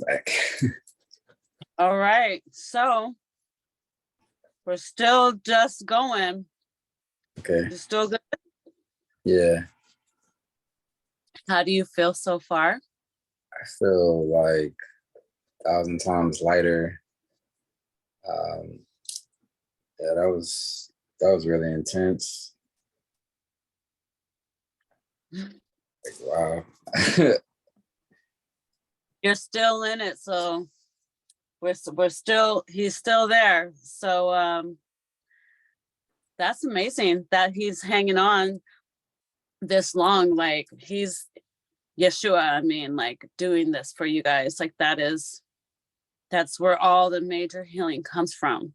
Back. All right. So we're still just going. Okay. You're still good. Yeah. How do you feel so far? I feel like 1,000 times lighter. Yeah, that was really intense. Like, wow. You're still in it, so we're still, he's still there. So that's amazing that he's hanging on this long. Like, he's Yeshua, I mean, like, doing this for you guys. Like, that's where all the major healing comes from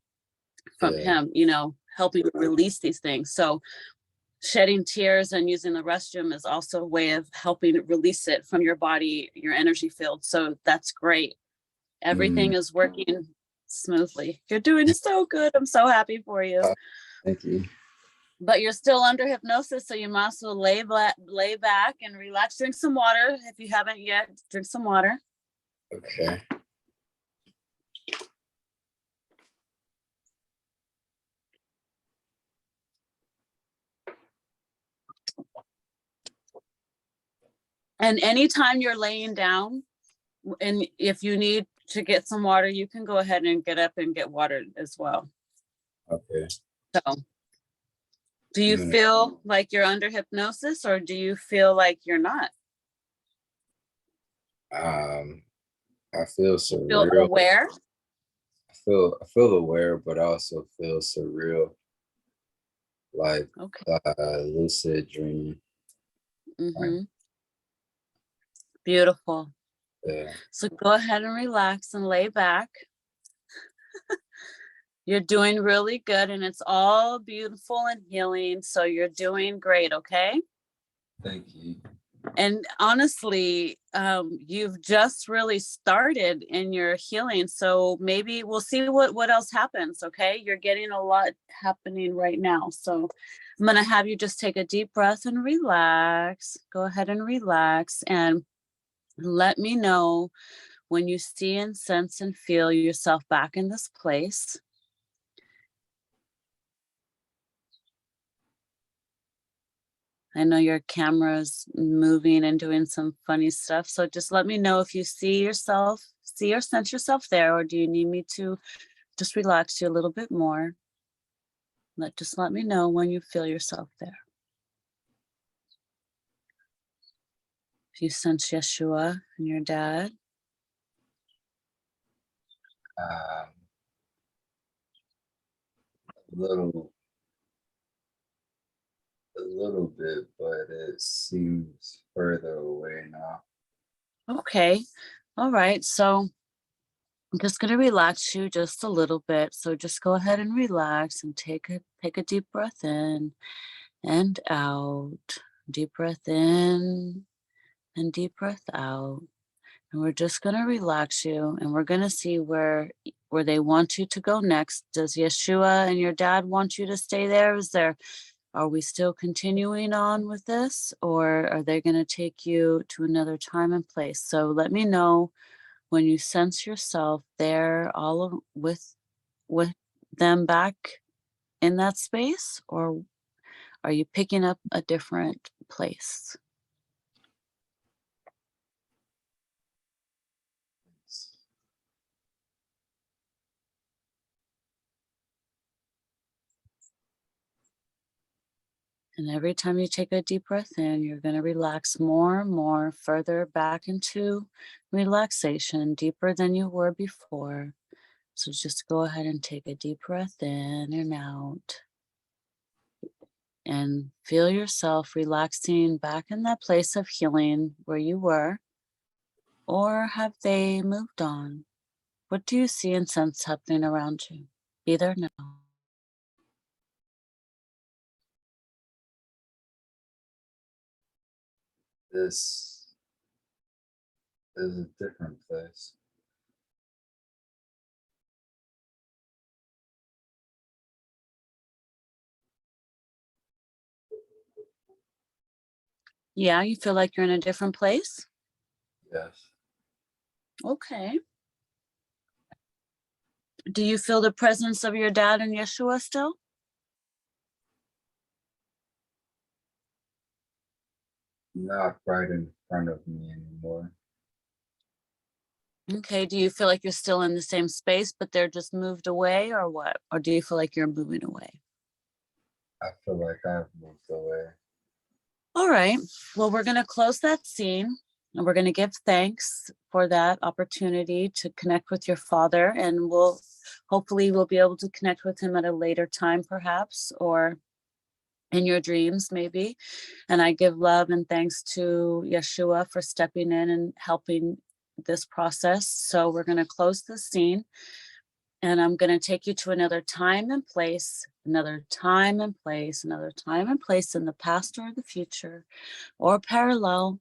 Yeah. him, you know, helping release these things. So shedding tears and using the restroom is also a way of helping release it from your body, your energy field. So that's great. Everything is working smoothly. You're doing so good. I'm so happy for you. Thank you. But you're still under hypnosis, so you might as well lay back and relax. Drink some water. If you haven't yet, drink some water. Okay. And anytime you're laying down, and if you need to get some water, you can go ahead and get up and get water as well. Okay. So do you feel like you're under hypnosis, or do you feel like you're not? I feel surreal. Feel aware? I feel aware, but I also feel surreal. Like lucid dream. Mm-hmm. Beautiful. Yeah. So go ahead and relax and lay back. You're doing really good, and it's all beautiful and healing. So you're doing great, okay? Thank you. And honestly, you've just really started in your healing. So maybe we'll see what else happens, okay? You're getting a lot happening right now. So I'm going to have you just take a deep breath and relax. Go ahead and relax, and let me know when you see and sense and feel yourself back in this place. I know your camera's moving and doing some funny stuff. So just let me know if you see or sense yourself there, or do you need me to just relax you a little bit more? Just let me know when you feel yourself there. If you sense Yeshua and your dad. A little bit, but it seems further away now. Okay. All right. So I'm just going to relax you just a little bit. So just go ahead and relax and take a deep breath in and out. Deep breath in and deep breath out. And we're just going to relax you, and we're going to see where they want you to go next. Does Yeshua and your dad want you to stay there? Are we still continuing on with this, or are they going to take you to another time and place? So let me know when you sense yourself there, with them back in that space, or are you picking up a different place? And every time you take a deep breath in, you're going to relax more and more, further back into relaxation, deeper than you were before. So just go ahead and take a deep breath in and out. And feel yourself relaxing back in that place of healing where you were. Or have they moved on? What do you see and sense happening around you? Be there now. This is a different place. Yeah, you feel like you're in a different place? Yes. Okay. Do you feel the presence of your dad and Yeshua still? Not right in front of me anymore. Okay. Do you feel like you're still in the same space, but they're just moved away, or what? Or do you feel like you're moving away? I feel like I've moved away. All right. Well, we're going to close that scene and we're going to give thanks for that opportunity to connect with your father. And hopefully we'll be able to connect with him at a later time, perhaps, or in your dreams, maybe. And I give love and thanks to Yeshua for stepping in and helping this process. So we're going to close the scene. And I'm going to take you to another time and place, another time and place, another time and place in the past or the future, or parallel,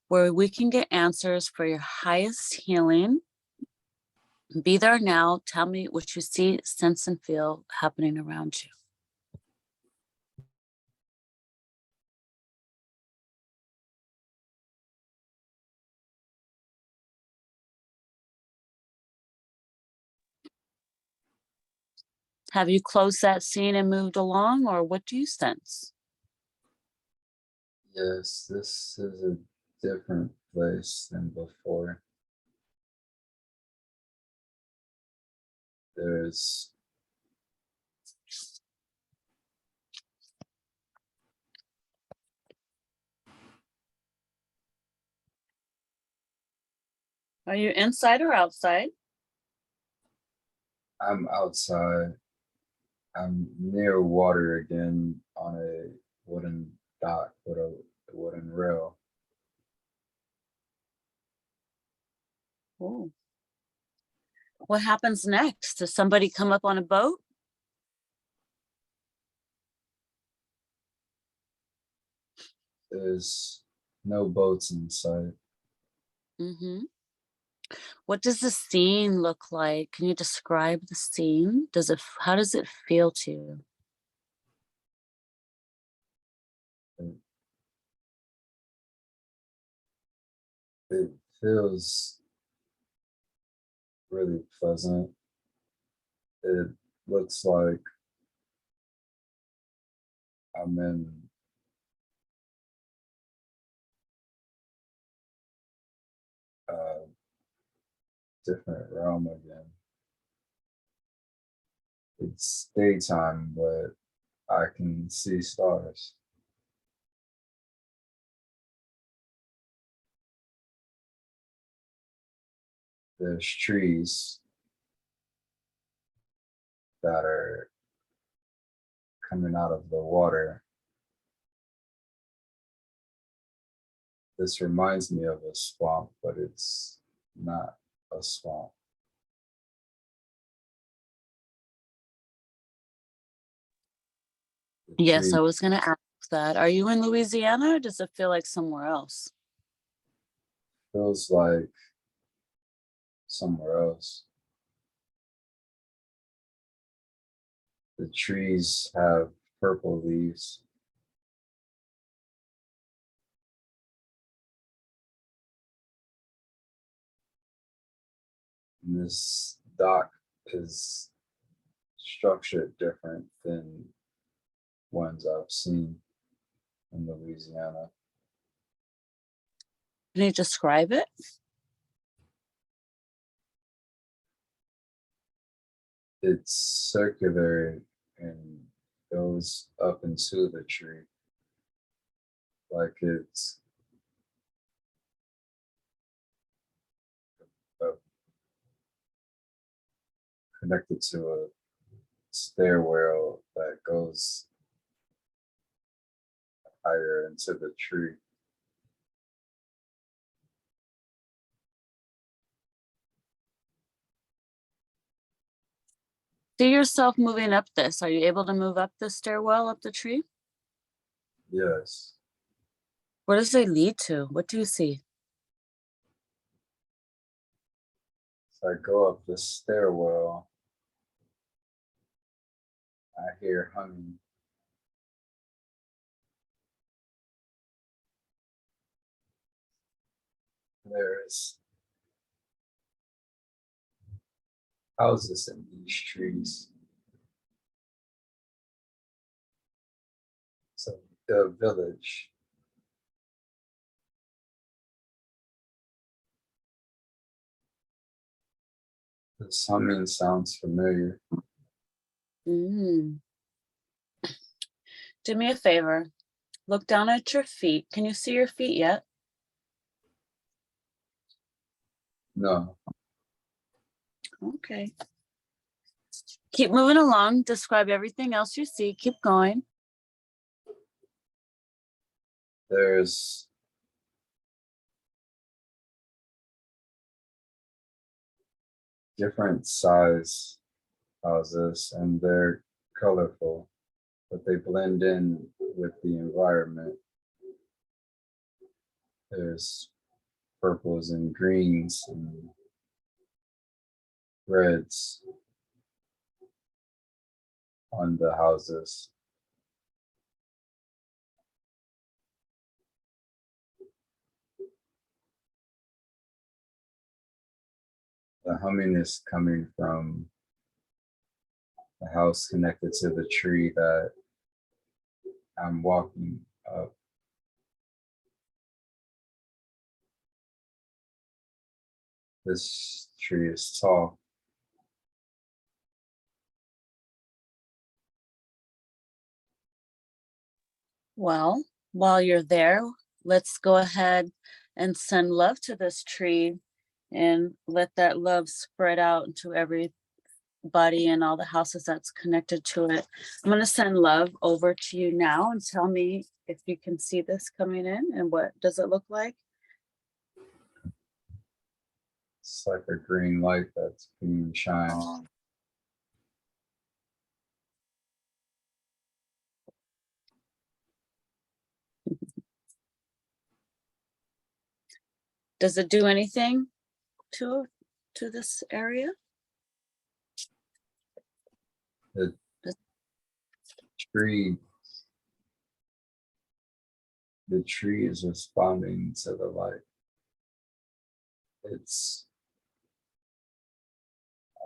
where we can get answers for your highest healing. Be there now. Tell me what you see, sense, and feel happening around you. Have you closed that scene and moved along, or what do you sense? Yes, this is a different place than before. There's Are you inside or outside? I'm outside. I'm near water again on a wooden dock with a wooden rail. Oh. What happens next? Does somebody come up on a boat? There's no boats in sight. Mm-hmm. What does the scene look like? Can you describe the scene? How does it feel to you? It, it feels really pleasant. It looks like I'm in a different realm again. It's daytime, but I can see stars. There's trees that are coming out of the water. This reminds me of a swamp, but it's not a swamp. The Yes, tree I was going to ask that. Are you in Louisiana, or does it feel like somewhere else? feels like somewhere else. The trees have purple leaves. And this dock is structured different than ones I've seen in Louisiana. Can you describe it? It's circular and goes up into the tree like it's uh, connected to a stairwell that goes higher into the tree. See yourself moving up this. Are you able to move up the stairwell, up the tree? Yes, Where does it lead to? What do you see? so I go up the stairwell. I hear humming. There's houses in these trees. So the village. This humming sounds familiar. Mm. Do me a favor. Look down at your feet. Can you see your feet yet? No, Okay. Keep moving along. Describe everything else you see. Keep going. there's different size houses and they're colorful, but they blend in with the environment. There's purples and greens and reds on the houses. The humming is coming from the house connected to the tree that I'm walking up. This tree is tall. Well, while you're there, let's go ahead and send love to this tree and let that love spread out into everybody and all the houses that's connected to it. I'm going to send love over to you now and tell me if you can see this coming in and what does it look like? It's like a green light that's being shined. Does it do anything to this area? The tree, the tree is responding to the light. It's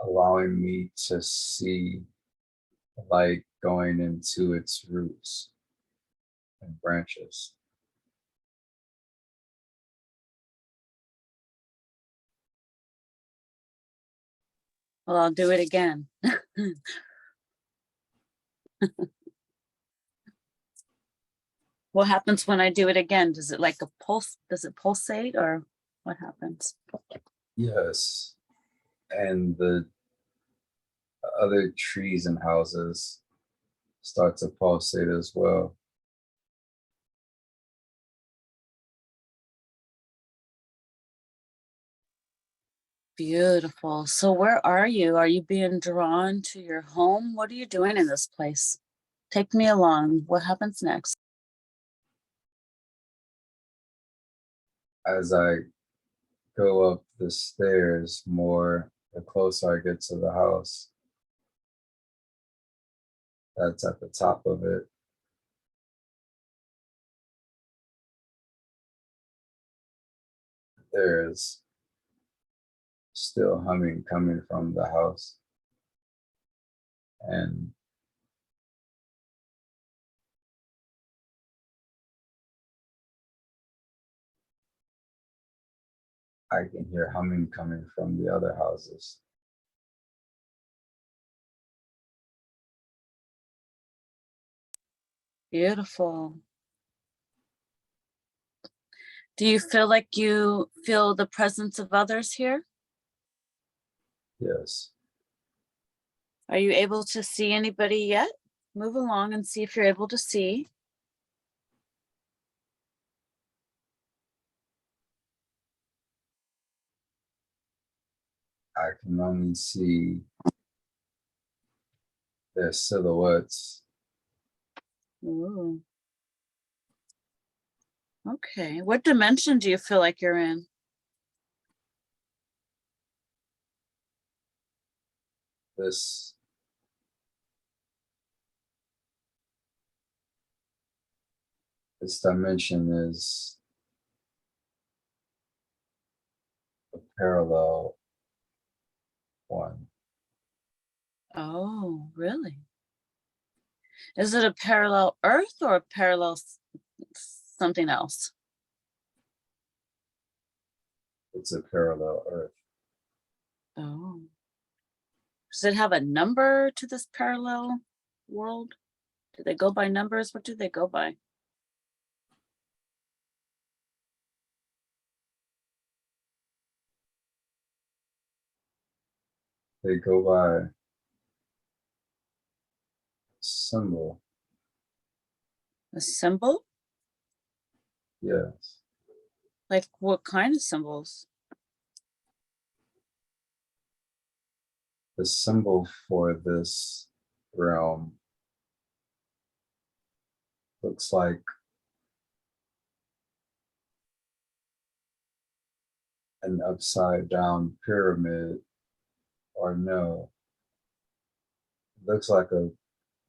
allowing me to see light going into its roots and branches. Well, I'll do it again. What happens when I do it again? Does it like a pulse? Does it pulsate or what happens? Yes, and the other trees and houses start to pulsate as well. Beautiful. So where are you? Are you being drawn to your home? What are you doing in this place? Take me along. What happens next? As I go up the stairs more, the closer I get to the house that's at the top of it, there's still humming coming from the house. And I can hear humming coming from the other houses. Beautiful. Do you feel like you feel the presence of others here? Yes, Are you able to see anybody yet? Move along and see if you're able to see. I can only see their silhouettes. Ooh. Okay. What dimension do you feel like you're in? This dimension is parallel one. Oh, really? Is it a parallel Earth or a parallel something else? It's a parallel Earth. Oh. Does it have a number to this parallel world? Do they go by numbers? What do they go by? They go by symbol. A symbol? Yes. Like what kind of symbols? The symbol for this realm looks like an upside down pyramid, or no, it looks like a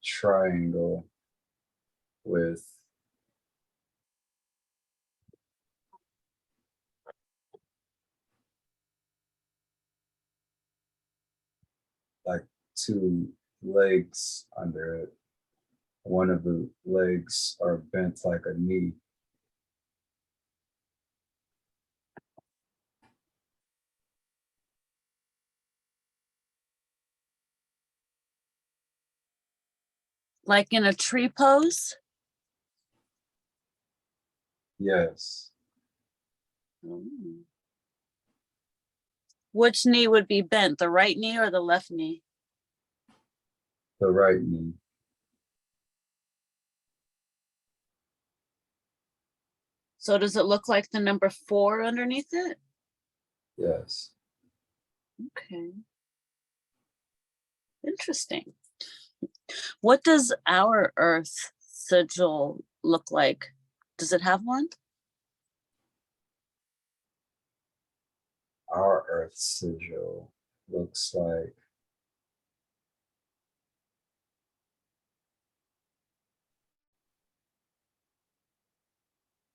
triangle with like two legs under it. One of the legs are bent like a knee. Like in a tree pose? Yes, Mm. Which knee would be bent, the right knee or the left knee? the right knee. So does it look like the number 4 underneath it? Yes. Okay. Interesting. What does our Earth sigil look like? Does it have one? Our Earth sigil looks like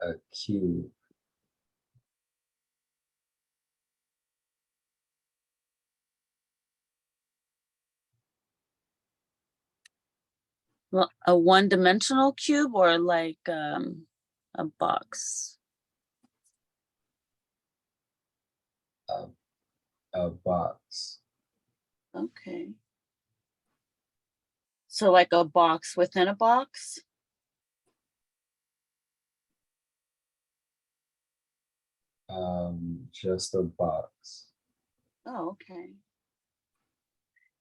a cube. Well, a one-dimensional cube or like a box? A, a box. Okay. So like a box within a box? Just a box. Oh, okay.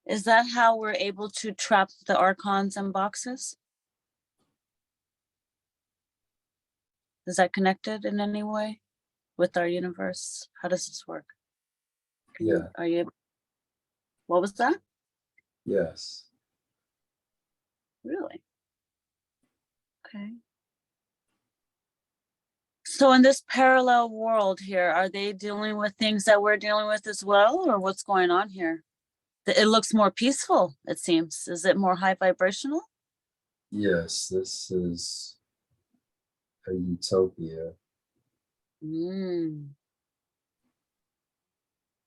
Is that how we're able to trap the archons in boxes? Is that connected in any way with our universe? How does this work? Yeah. Are you, what was that? Yes. Really? Okay. So in this parallel world here, are they dealing with things that we're dealing with as well, or what's going on here? It looks more peaceful, it seems. Is it more high vibrational? Yes, this is a utopia. Mm.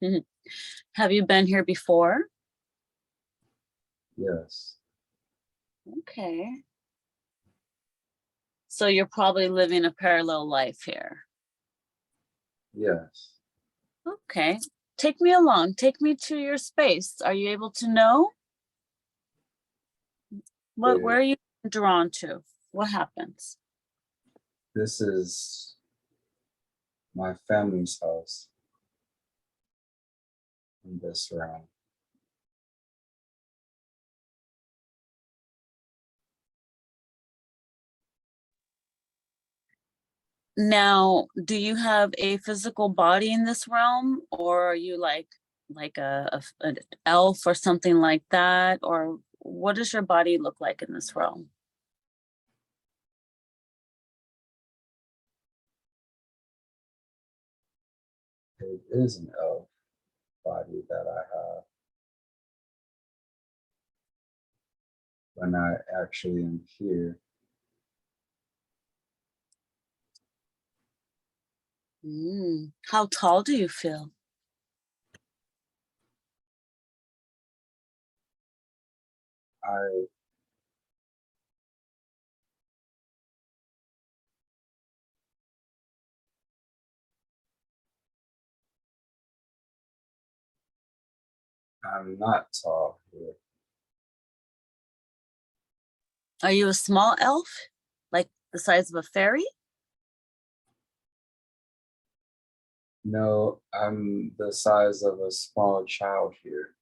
Mhm. Have you been here before? Yes. Okay. So you're probably living a parallel life here. Yes. Okay. Take me along. Take me to your space. Are you able to know? Where are you drawn to? What happens? This is my family's house in this realm. Now, do you have a physical body in this realm, or are you like an elf or something like that? Or what does your body look like in this realm? It is an elf body that I have when I actually am here. How tall do you feel? I I'm not tall here. Are you a small elf? Like the size of a fairy? No, I'm the size of a small child here.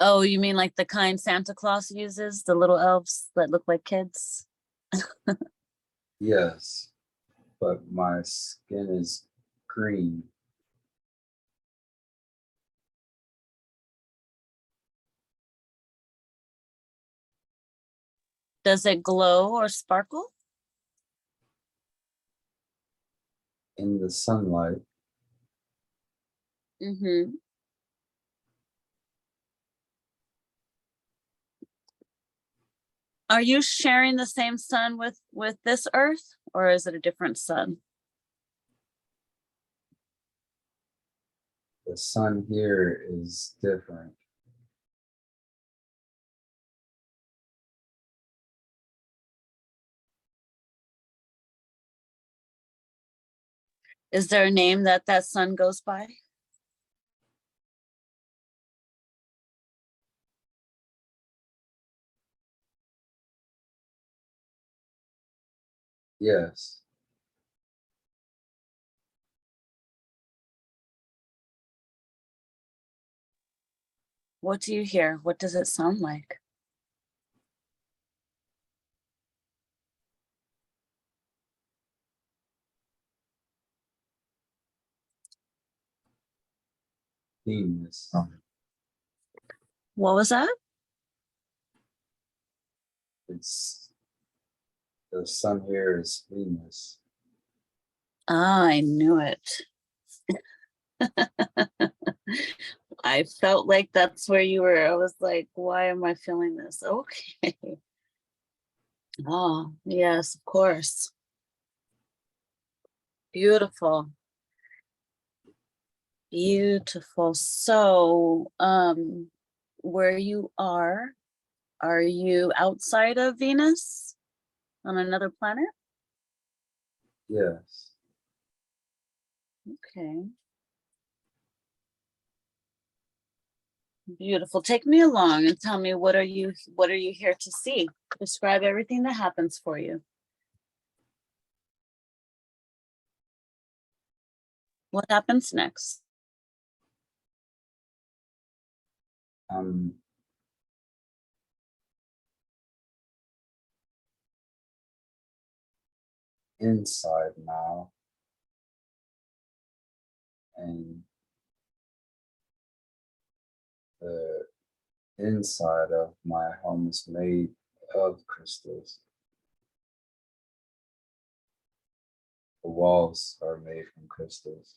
Oh, you mean like the kind Santa Claus uses, the little elves that look like kids? Yes, but my skin is green. Does it glow or sparkle? In the sunlight. Mm-hmm. Are you sharing the same sun with this Earth, or is it a different sun? The sun here is different. Is there a name that that sun goes by? Yes, What do you hear? What does it sound like? Venus. What was that? It's the sun here is Venus. Ah, I knew it. I felt like that's where you were. I was like, why am I feeling this? Okay. Oh, yes, of course. Beautiful. Beautiful. So, where you are you outside of Venus on another planet? Yes, Okay. Beautiful. Take me along and tell me what are you here to see? Describe everything that happens for you. What happens next? I'm inside now, and the inside of my home is made of crystals. The walls are made from crystals.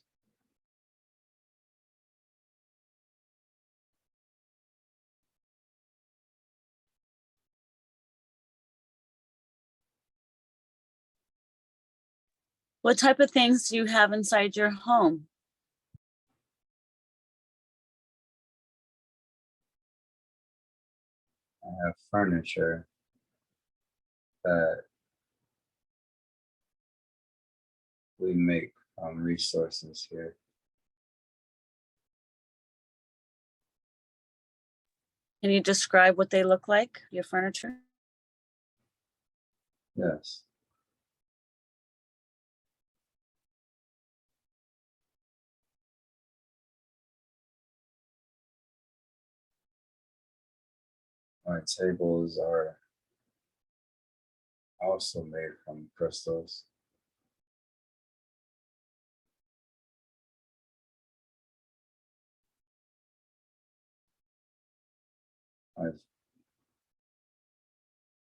What type of things do you have inside your home? I have furniture that we make from resources here. Can you describe what they look like, your furniture? Yes, my tables are also made from crystals. My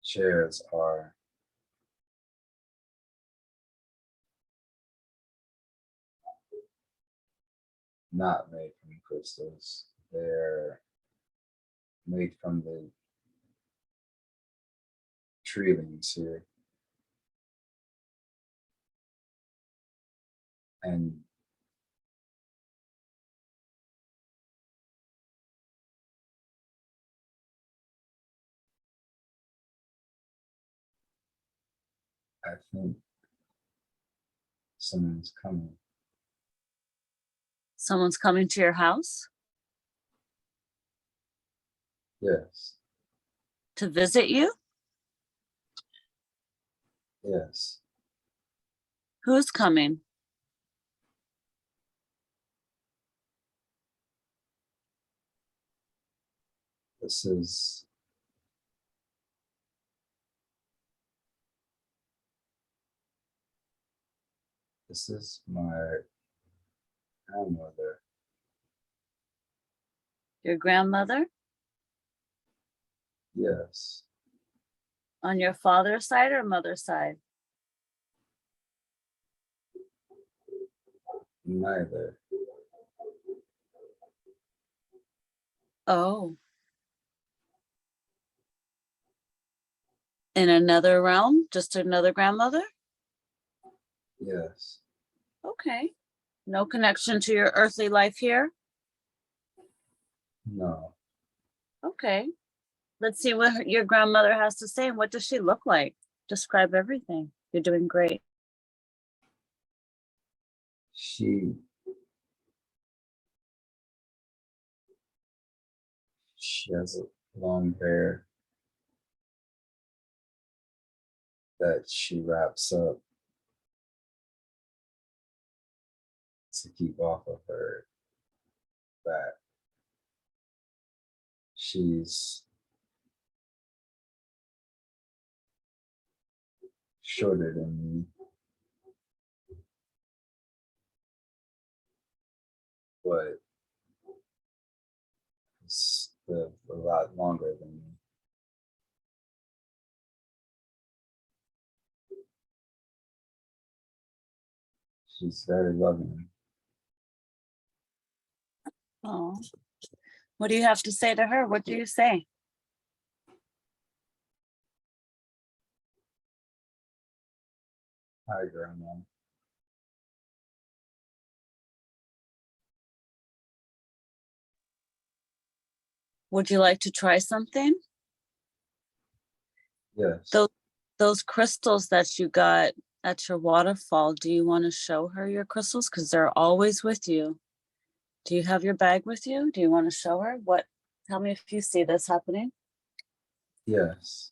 chairs are not made from crystals. They're made from the tree limbs here. And I think someone's coming. Someone's coming to your house Yes, to visit you? yes. Who's coming? This is my grandmother. Your grandmother? Yes, On your father's side or mother's side? neither. Oh. In another realm? Just another grandmother? Yes, Okay. No connection to your earthly life here? no. Okay. Let's see what your grandmother has to say. What does she look like? Describe everything. You're doing great. She has long hair that she wraps up to keep off of her back. She's shorter than me, but it's a lot longer than me. She's very loving. Oh. What do you have to say to her? What do you say? Hi, Grandma. Would you like to try something? Yes, Those crystals that you got at your waterfall, do you want to show her your crystals? Because they're always with you. Do you have your bag with you? Do you want to show her? What? Tell me if you see this happening. yes.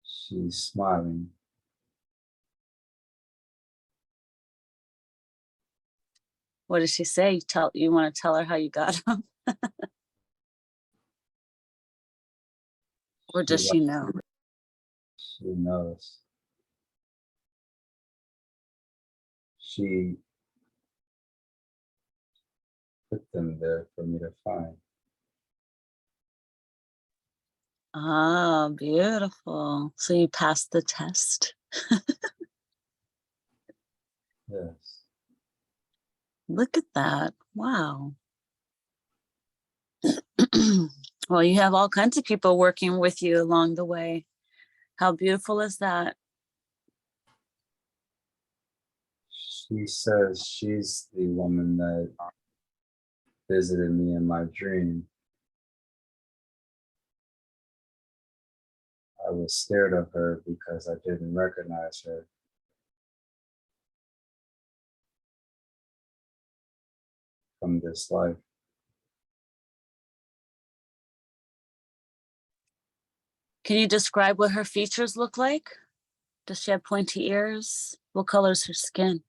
She's smiling. What does she say? You want to tell her how you got them? Or She, does she know? she knows. She put them there for me to find. Ah, beautiful. So you passed the test. Yes, Look at that. Wow. Well, you have all kinds of people working with you along the way. How beautiful is that? she says she's the woman that visited me in my dream. I was scared of her because I didn't recognize her. From this life. Can you describe what her features look like? Does she have pointy ears? What color is her skin?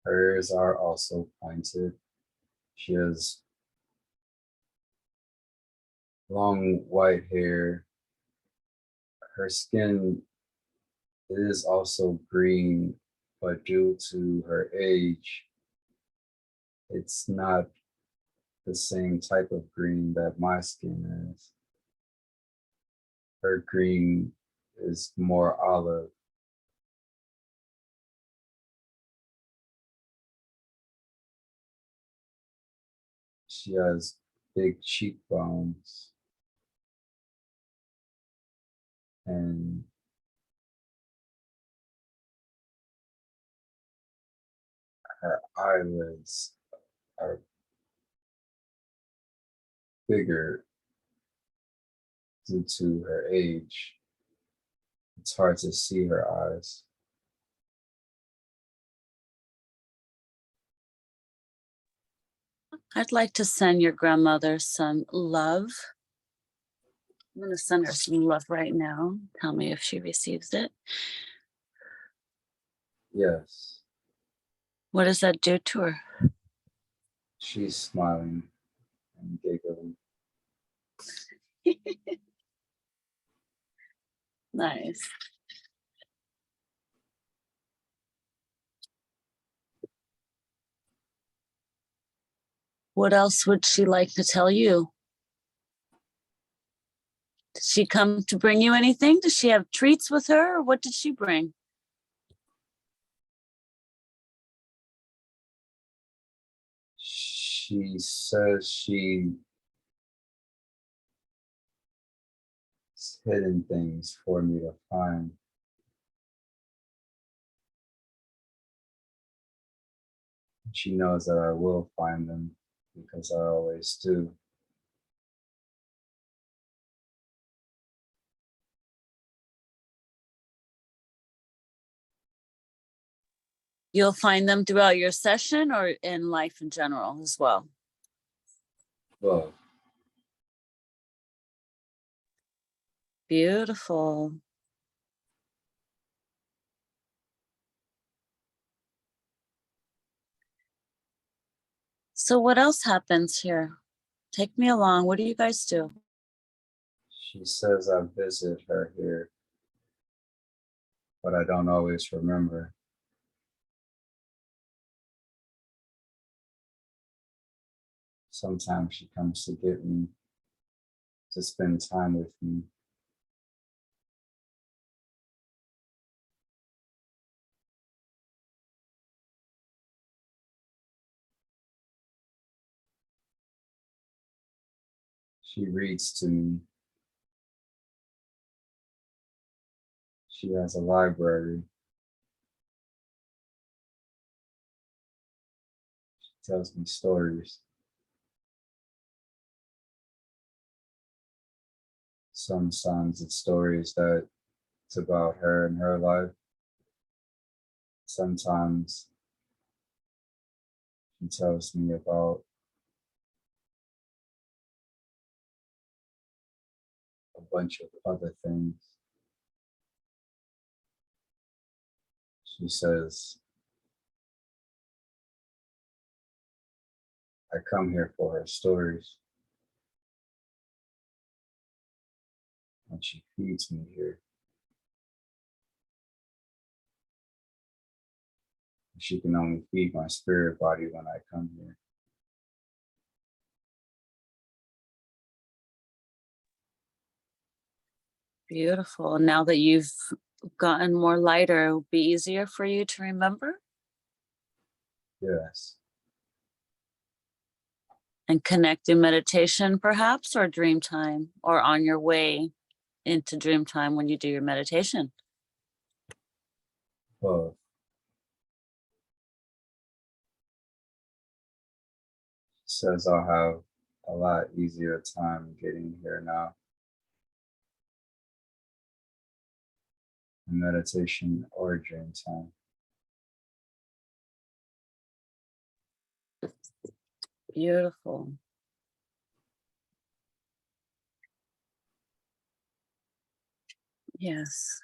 Her ears are also pointed. She has long white hair. Her skin is also green, but due to her age, it's not the same type of green that my skin is. Her green is more olive. She has big cheekbones and her eyelids are bigger due to her age. It's hard to see her eyes. I'd like to send your grandmother some love. I'm going to send her some love right now. Tell me if she receives it. Yes, What does that do to her? she's smiling and giggling. Nice. What else would she like to tell you? Did she come to bring you anything? Does she have treats with her? Or what did she bring? She says she's hidden things for me to find. She knows that I will find them because I always do. You'll find them throughout your session or in life in general as well? Well, Beautiful. So what else happens here? Take me along. What do you guys do? she says I visit her here, but I don't always remember. Sometimes she comes to get me, to spend time with me. She reads to me. She has a library. She tells me stories. Sometimes it's stories that it's about her and her life. Sometimes she tells me about a bunch of other things. She says, I come here for her stories. And she feeds me here. She can only feed my spirit body when I come here. Beautiful. Now that you've gotten more lighter, it'll be easier for you to remember Yes. and connect in meditation perhaps, or dream time, or on your way into dream time when you do your meditation. Both. She says I'll have a lot easier time getting here now. In meditation or dream time. Beautiful. Yes.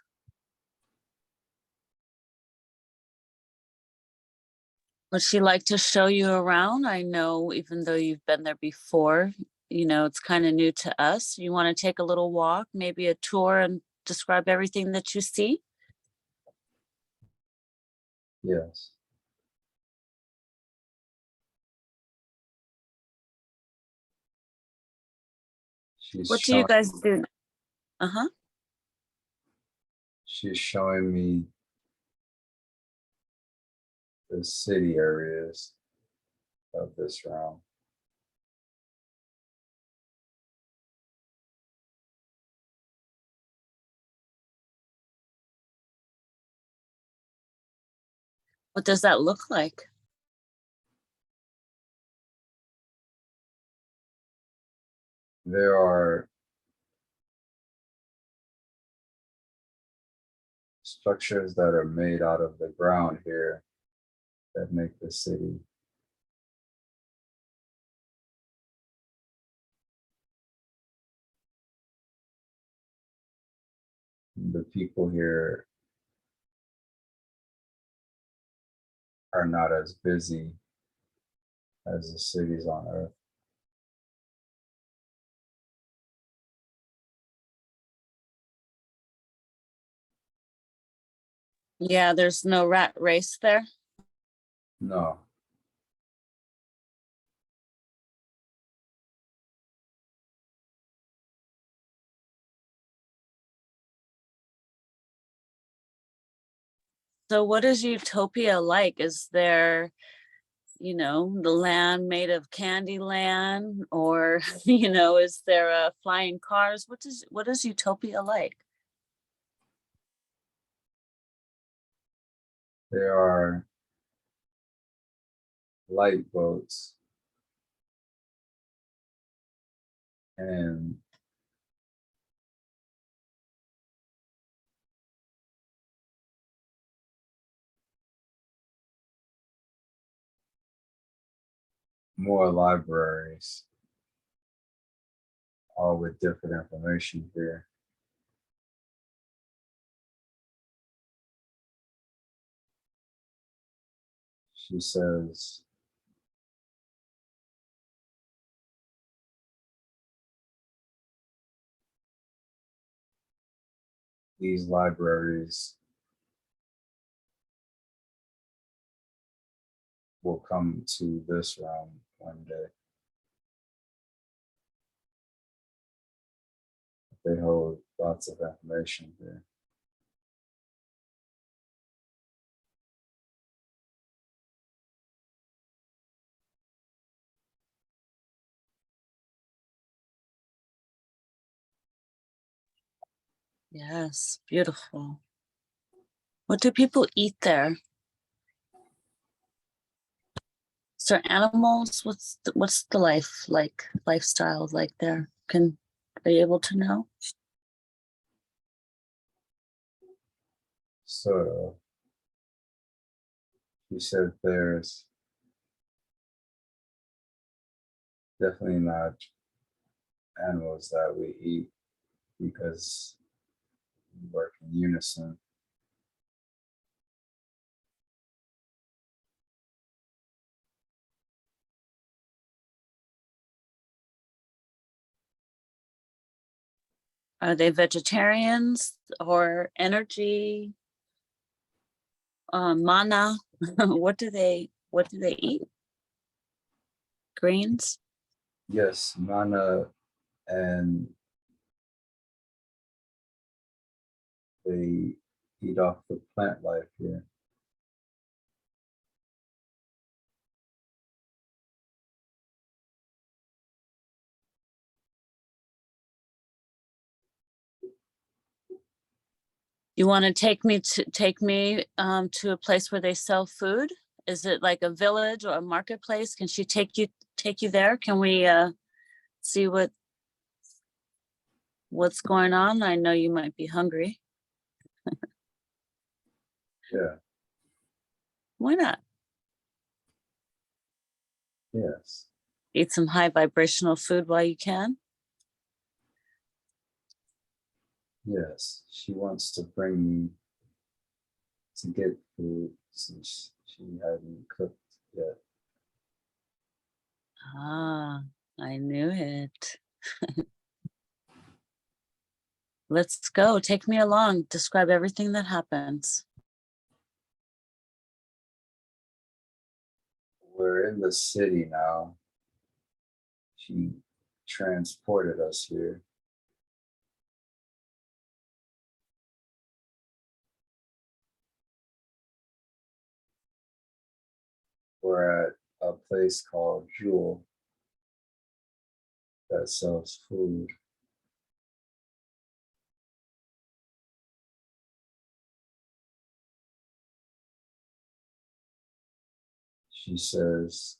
Would she like to show you around? I know even though you've been there before, it's kind of new to us. You want to take a little walk, maybe a tour, and describe everything that you see? Yes. She's What do you showing guys do? Uh-huh. she's showing me the city areas of this realm. What does that look like? There are structures that are made out of the ground here that make the city. The people here are not as busy as the cities on Earth. Yeah, there's no rat race there. No, So what is utopia like? Is there, the land made of candy land, or, is there flying cars? What is utopia like? there are light boats and more libraries, all with different information here. She says, these libraries will come to this realm one day. They hold lots of information here. Yes, beautiful. What do people eat there? Is there animals? What's the lifestyle like there? Are you able to know? So he said there's definitely not animals that we eat because we work in unison. Are they vegetarians or energy? Mana? What do they eat? Greens? Yes, mana, and they eat off the plant life here. You want to take me to a place where they sell food? Is it like a village or a marketplace? Can she take you there? Can we see what's going on? I know you might be hungry. Yeah, Why not? yes, Eat some high vibrational food while you can. yes. She wants to bring me to get food since she hadn't cooked yet. Ah, I knew it. Let's go. Take me along. Describe everything that happens. We're in the city now. She transported us here. We're at a place called Jewel that sells food. She says,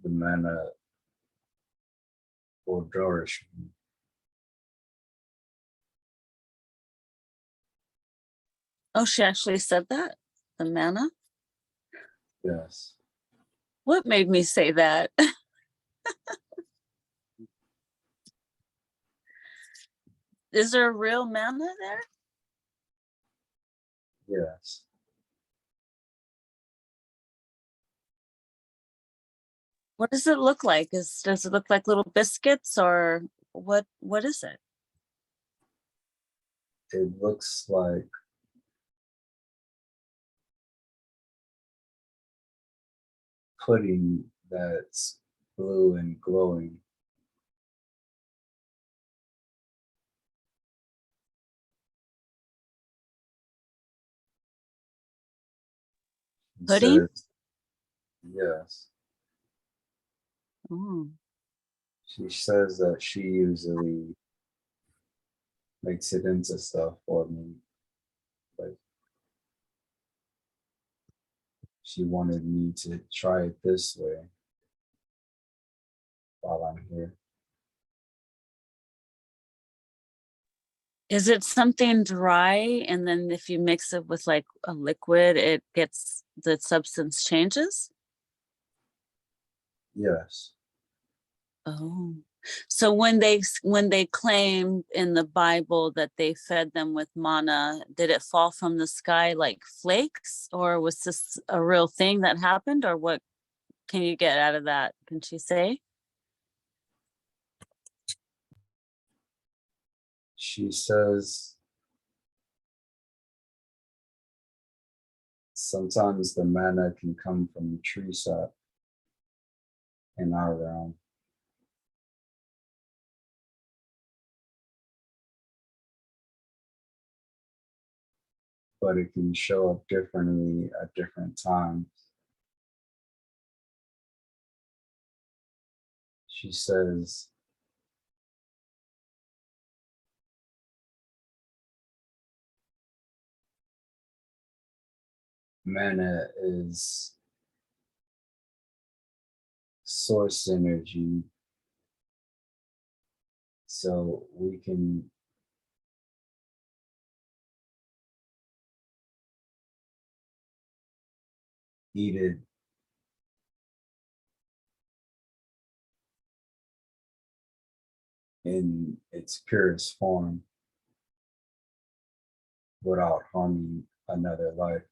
the manna will nourish me. Oh, she actually said that? The manna? Yes. What made me say that? Is there a real manna there? Yes. What does it look like? Does it look like little biscuits, or what is it? It looks like pudding that's blue and glowing. He Pudding? says, yes. Oh. She says that she usually makes it into stuff for me. But she wanted me to try it this way while I'm here. Is it something dry, and then if you mix it with like a liquid, it gets, the substance changes? Yes. Oh. So when they claim in the Bible that they fed them with manna, did it fall from the sky like flakes, or was this a real thing that happened, or what can you get out of that? Can she say? She says sometimes the manna can come from the tree sap in our realm. But it can show up differently at different times. She says manna is source energy, so we can eat it in its purest form without harming another life.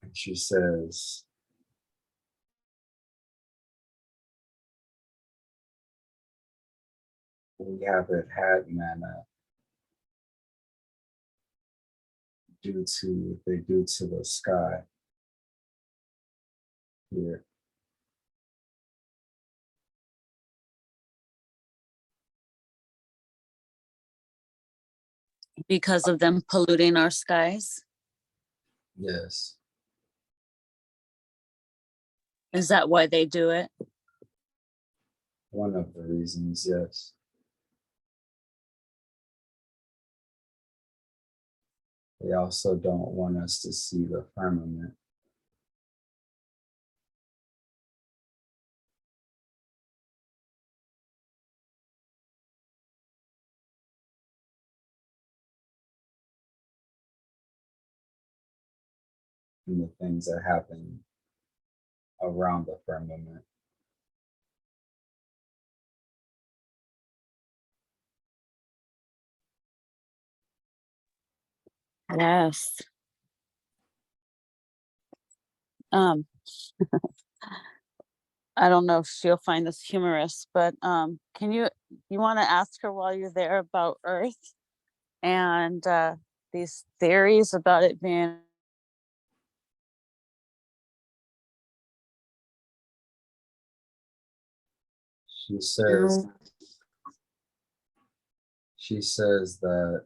And she says we haven't had manna due to the sky here. Because of them polluting our skies? Yes, Is that why they do it? one of the reasons, yes. They also don't want us to see the firmament. And the things that happen around the firmament. Yes. Um, I don't know if she'll find this humorous, but can you want to ask her while you're there about Earth and these theories about it being? She says she says that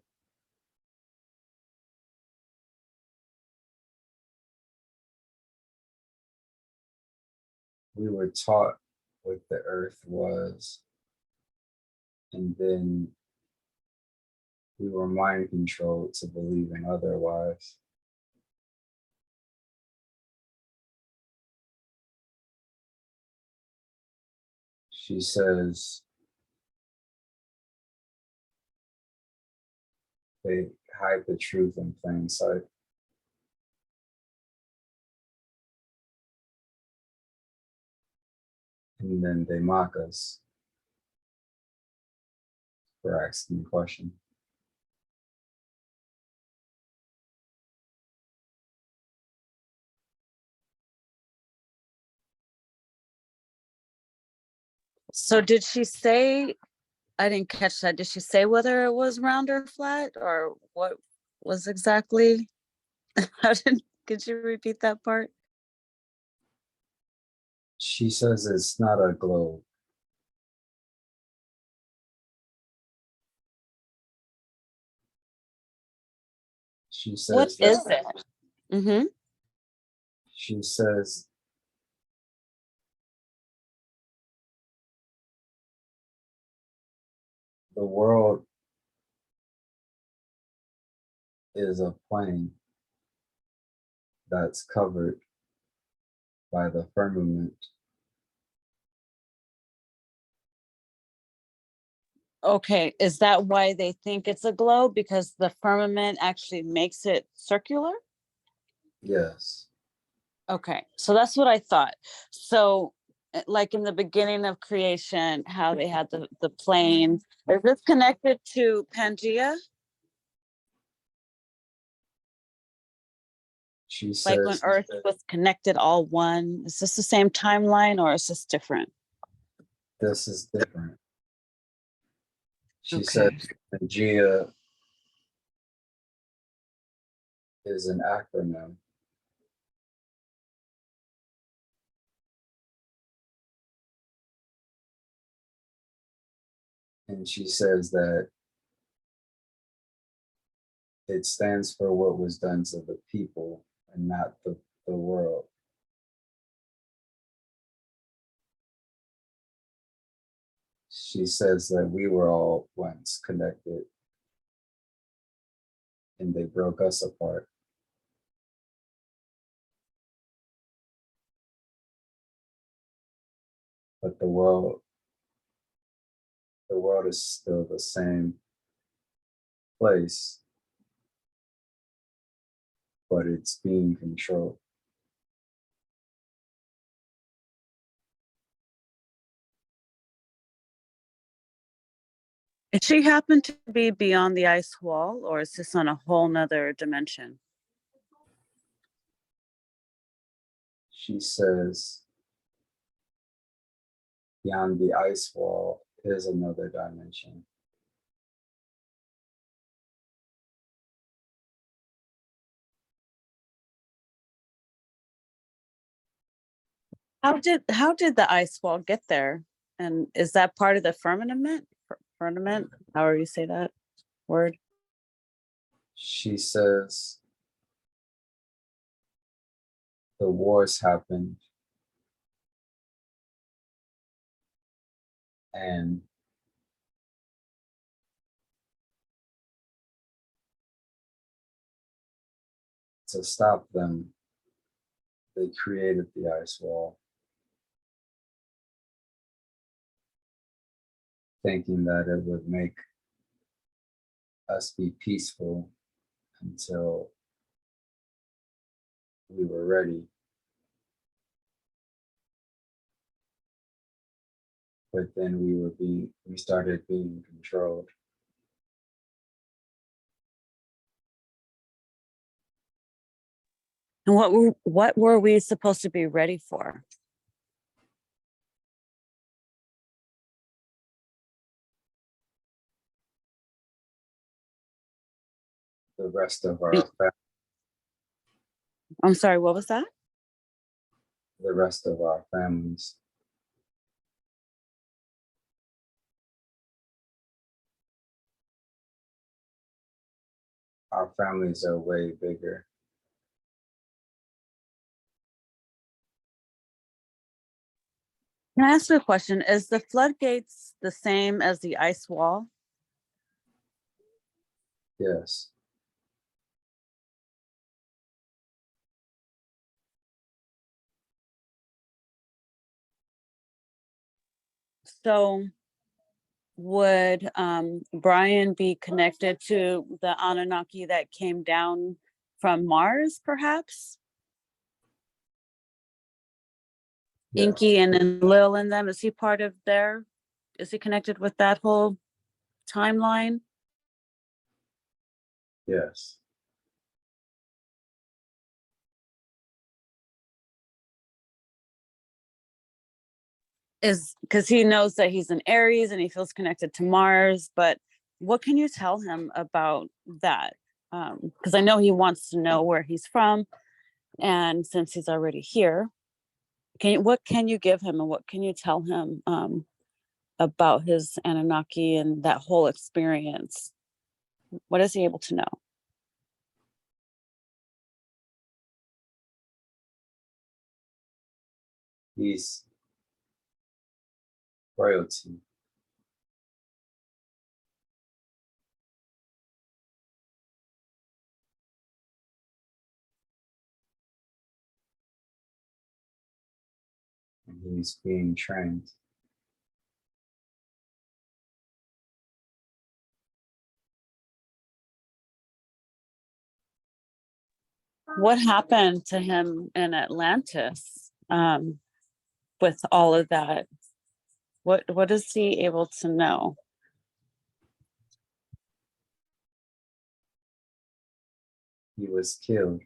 we were taught what the earth was, and then We were mind controlled to believing otherwise. She says they hide the truth in plain sight. And then they mock us for asking the question. So did she say, I didn't catch that. Did she say whether it was round or flat, or what was exactly? Could you repeat that part? She says it's not a globe. She What says is that it? Mm-hmm. she says the world is a plane that's covered by the firmament. Okay, is that why they think it's a globe? Because the firmament actually makes it circular? Yes, Okay, so that's what I thought. So, like in the beginning of creation, how they had the plane, is this connected to Pangea? she Like when says Earth was connected all one? Is this the same timeline or is this different? this is different. She says Okay. Pangea is an acronym. And she says that it stands for what was done to the people and not the world. She says that we were all once connected and they broke us apart. But the world is still the same place, but it's being controlled. Did she happen to be beyond the ice wall, or is this on a whole nother dimension? She says beyond the ice wall is another dimension. How did the ice wall get there? And is that part of the firmament? Firmament, however you say that word. She says the wars happened and to stop them, they created the ice wall, thinking that it would make us be peaceful until we were ready. But then we started being controlled. And what were we supposed to be ready for? The rest of our I'm sorry, what was that? the rest of our families. Our families are way bigger. Can I ask you a question? Is the floodgates the same as the ice wall? Yes. So would Bryan be connected to the Anunnaki that came down from Mars, perhaps? Yeah. Inky and Lil and them, is he part of their, is he connected with that whole timeline? Yes. Is because he knows that he's an Aries and he feels connected to Mars, but what can you tell him about that? Because I know he wants to know where he's from, and since he's already here, what can you give him and what can you tell him about his Anunnaki and that whole experience? What is he able to know? He's royalty. And he's being trained. What happened to him in Atlantis with all of that? What is he able to know? He was killed.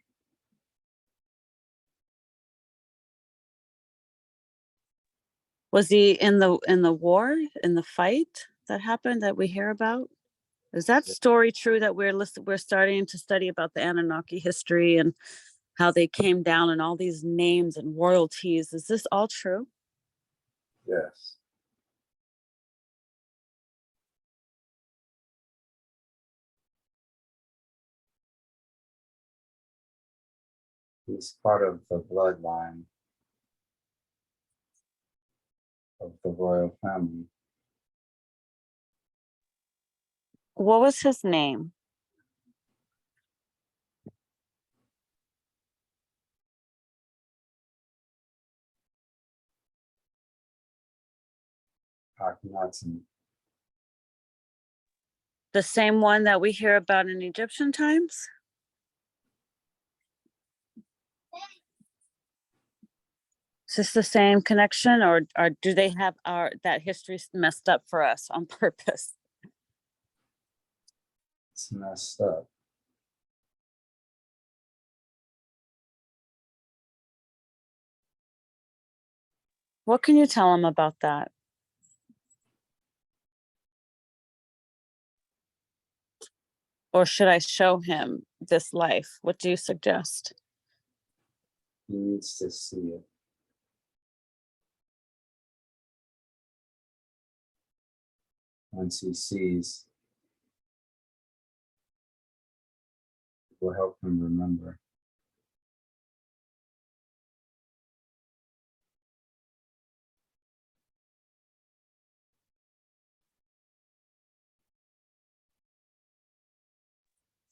Was he in the war, in the fight that happened that we hear about? Is that story true that we're starting to study about the Anunnaki history and how they came down and all these names and royalties? Is this all true? Yes. He's part of the bloodline of the royal family. What was his name? Akhenaten. The same one that we hear about in Egyptian times? Is this the same connection, or do they have that history messed up for us on purpose? It's messed up. What can you tell him about that? Or should I show him this life? What do you suggest? He needs to see it. Once he sees, it will help him remember.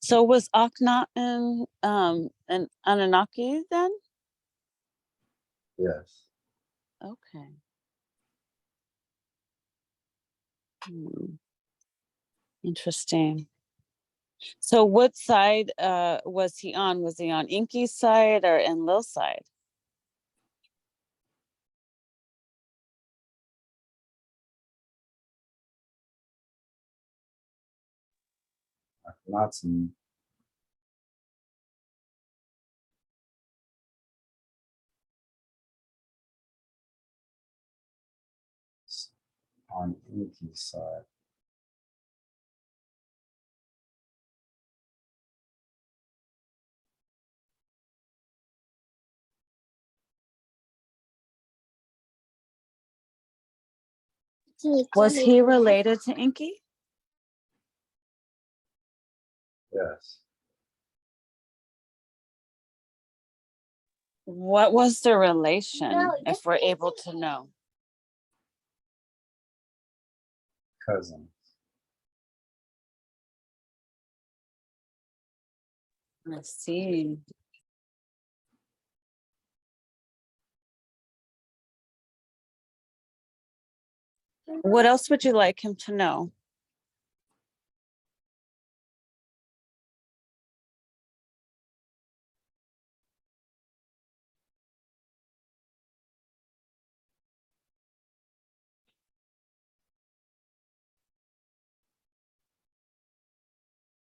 So was Akhenaten an Anunnaki then? Yes. Okay. Interesting. So what side was he on? Was he on Inky's side or Enlil's side? Akhenaten on Inky's side. Was he related to Inky? Yes. What was the relation, if we're able to know? Cousin. I see. What else would you like him to know?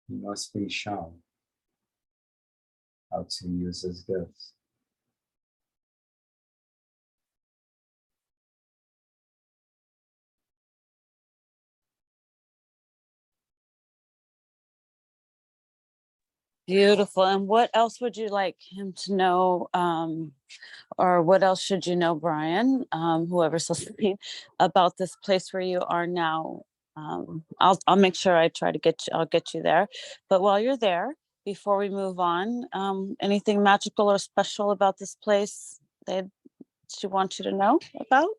He must be shown how to use his gifts. Beautiful. And what else would you like him to know? Or what else should you know, Bryan, whoever's listening, about this place where you are now? I'll make sure I try to I'll get you there. But while you're there, before we move on, anything magical or special about this place that she wants you to know about?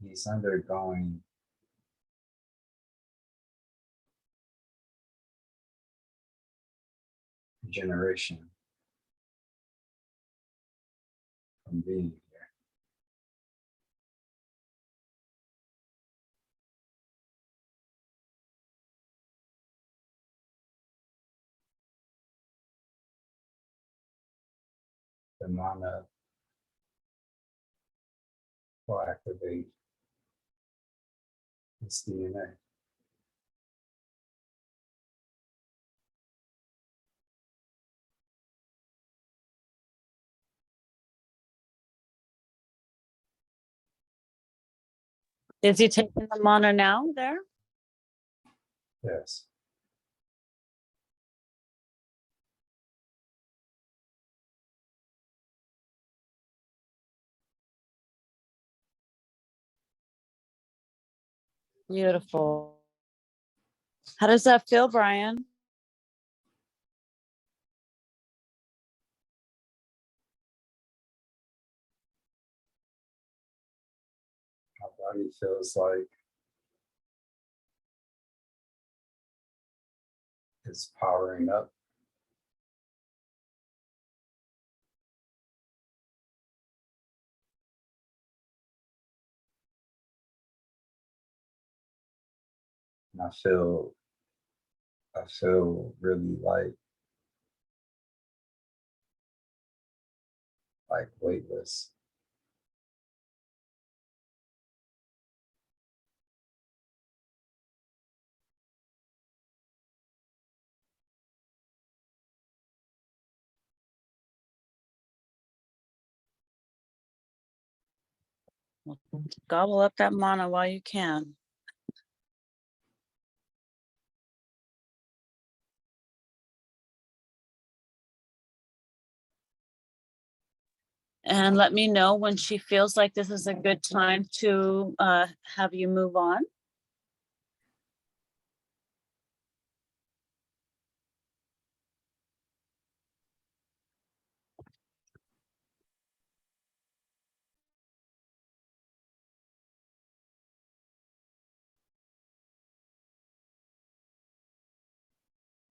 He's undergoing regeneration from being here. The mana will activate his DNA. Is he taking the mana now there? Yes. Beautiful. How does that feel, Bryan? My body feels like it's powering up. And I feel really like weightless. Gobble up that mana while you can. And let me know when she feels like this is a good time to have you move on.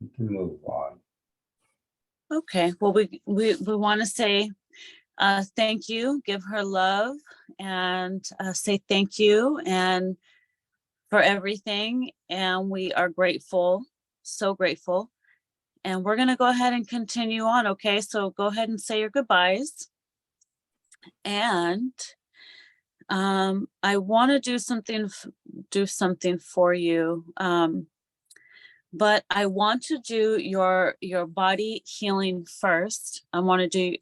You can move on. Okay, well, we want to say thank you, give her love, and say thank you and for everything. And we are grateful, so grateful. And we're going to go ahead and continue on. Okay, so go ahead and say your goodbyes. And I want to do something for you. But I want to do your body healing first. I want to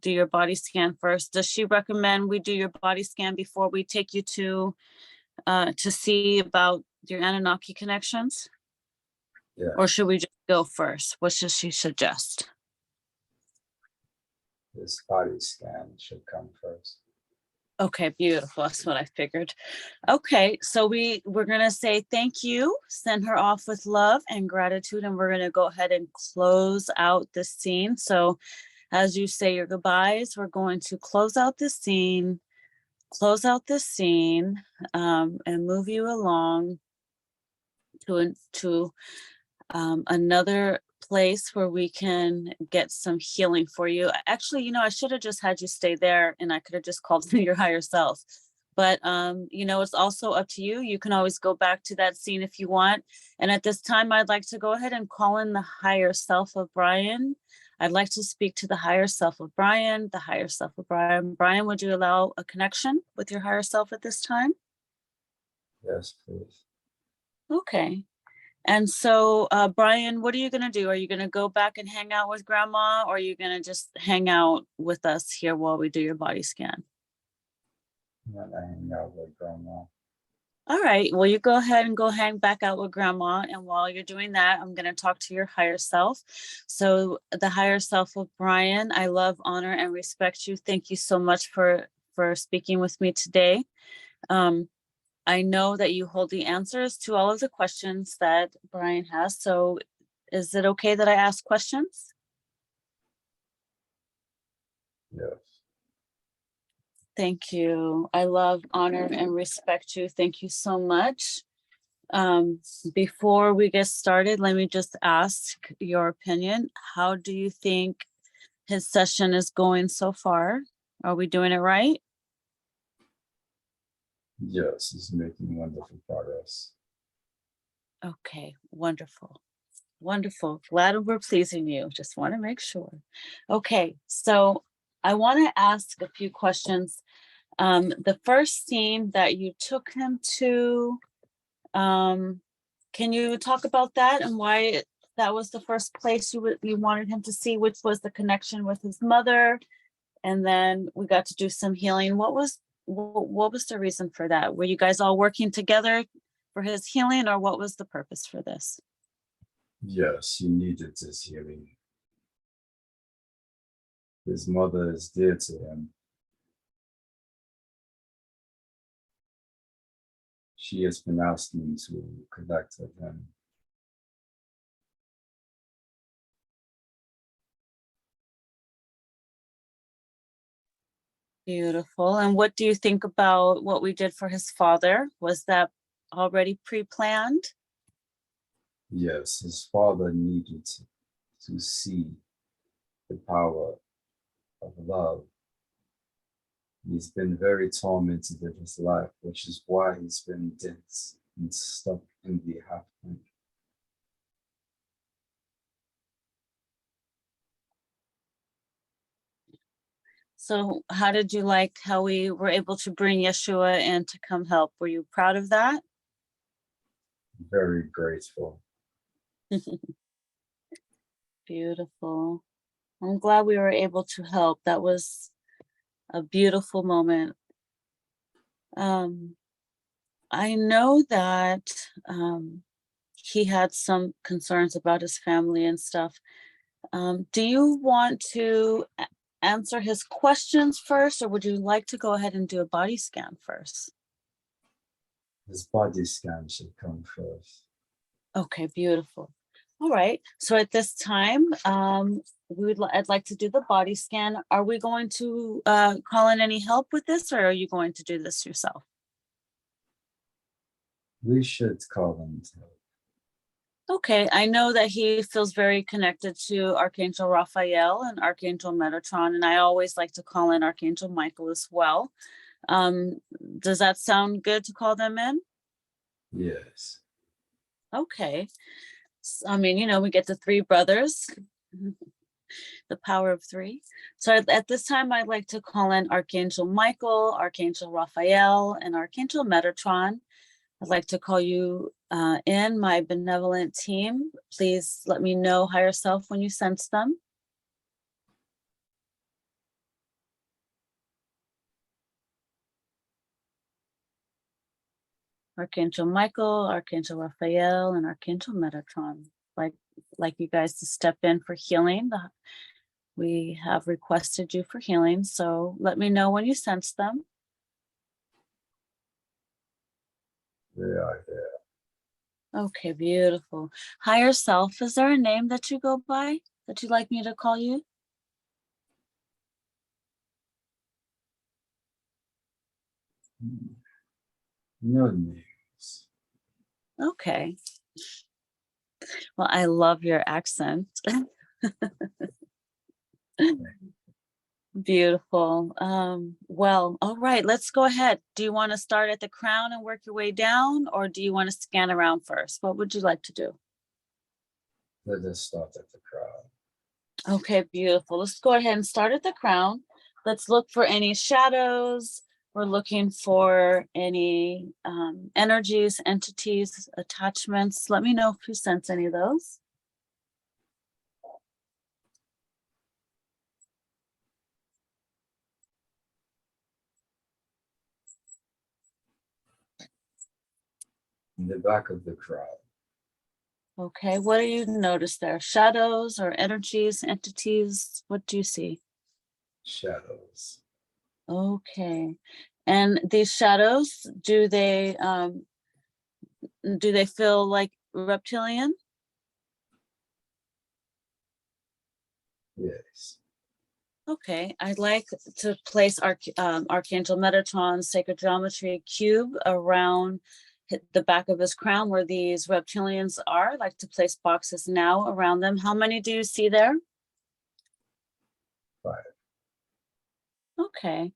do your body scan first. Does she recommend we do your body scan before we take you to see about your Anunnaki connections? Yeah. Or should we just go first? What should she suggest? This body scan should come first. Okay, beautiful. That's what I figured. Okay, so we're gonna say thank you, send her off with love and gratitude, and we're gonna go ahead and close out this scene. So as you say your goodbyes, we're going to close out this scene, and move you along. to another place where we can get some healing for you. Actually, I should have just had you stay there and I could have just called your higher self. But, it's also up to you. You can always go back to that scene if you want. And at this time, I'd like to go ahead and call in the higher self of Bryan. I'd like to speak to the higher self of Bryan, the higher self of Bryan. Bryan, would you allow a connection with your higher self at this time? Yes, please. Okay. And so, Bryan, what are you going to do? Are you going to go back and hang out with Grandma, or are you going to just hang out with us here while we do your body scan? I'm gonna hang out with Grandma. All right. Well, you go ahead and go hang back out with Grandma. And while you're doing that, I'm going to talk to your higher self. So, the higher self of Bryan, I love, honor, and respect you. Thank you so much for speaking with me today. I know that you hold the answers to all of the questions that Bryan has. So is it okay that I ask questions? Yes. Thank you. I love, honor, and respect you. Thank you so much. Before we get started, let me just ask your opinion. How do you think his session is going so far? Are we doing it right? Yes, he's making wonderful progress. Okay, wonderful. Wonderful. Glad we're pleasing you. Just want to make sure. Okay, so I want to ask a few questions. The first scene that you took him to, can you talk about that and why that was the first place you wanted him to see, which was the connection with his mother, and then we got to do some healing. What was the reason for that? Were you guys all working together for his healing, or what was the purpose for this? Yes, he needed this healing. His mother is dear to him. She has been asking to connect with him. Beautiful. And what do you think about what we did for his father? Was that already pre-planned? Yes, his father needed to see the power of love. He's been very tormented in his life, which is why he's been dense and stuck in the half plane. So how did you like how we were able to bring Yeshua in to come help? Were you proud of that? Very grateful. Beautiful. I'm glad we were able to help. That was a beautiful moment. I know that he had some concerns about his family and stuff. Do you want to answer his questions first, or would you like to go ahead and do a body scan first? His body scan should come first. Okay, beautiful. All right. So at this time, I'd like to do the body scan. Are we going to call in any help with this, or are you going to do this yourself? We should call him to help. Okay, I know that he feels very connected to Archangel Raphael and Archangel Metatron, and I always like to call in Archangel Michael as well. Does that sound good to call them in? Yes. Okay. I mean, we get the three brothers, the power of three. So at this time, I'd like to call in Archangel Michael, Archangel Raphael, and Archangel Metatron. I'd like to call you in, my benevolent team. Please let me know, higher self, when you sense them. Archangel Michael, Archangel Raphael, and Archangel Metatron. Like you guys to step in for healing. We have requested you for healing, so let me know when you sense them. They are there. Okay, beautiful. Higher self, is there a name that you go by that you'd like me to call you? No names. Okay. Well, I love your accent. Beautiful. Well, all right, let's go ahead. Do you want to start at the crown and work your way down, or do you want to scan around first? What would you like to do? Let us start at the crown. Okay, beautiful. Let's go ahead and start at the crown. Let's look for any shadows. We're looking for any energies, entities, attachments. Let me know if you sense any of those. In the back of the crown. Okay, what do you notice there? Shadows or energies, entities? What do you see? Shadows. Okay. And these shadows, do they feel like reptilian? Yes. Okay, I'd like to place Archangel Metatron's sacred geometry cube around the back of his crown where these reptilians are. I'd like to place boxes now around them. How many do you see there? 5. Okay. I'd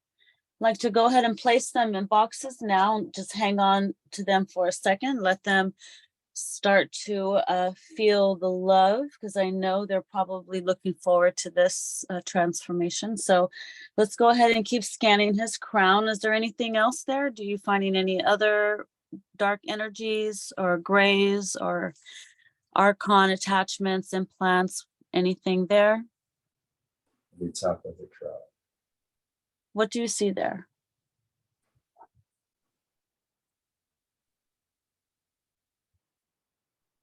like to go ahead and place them in boxes now. Just hang on to them for a second. Let them start to feel the love, because I know they're probably looking forward to this transformation. So let's go ahead and keep scanning his crown. Is there anything else there? Do you finding any other dark energies or grays or archon attachments, implants, anything there? The top of the crown. What do you see there?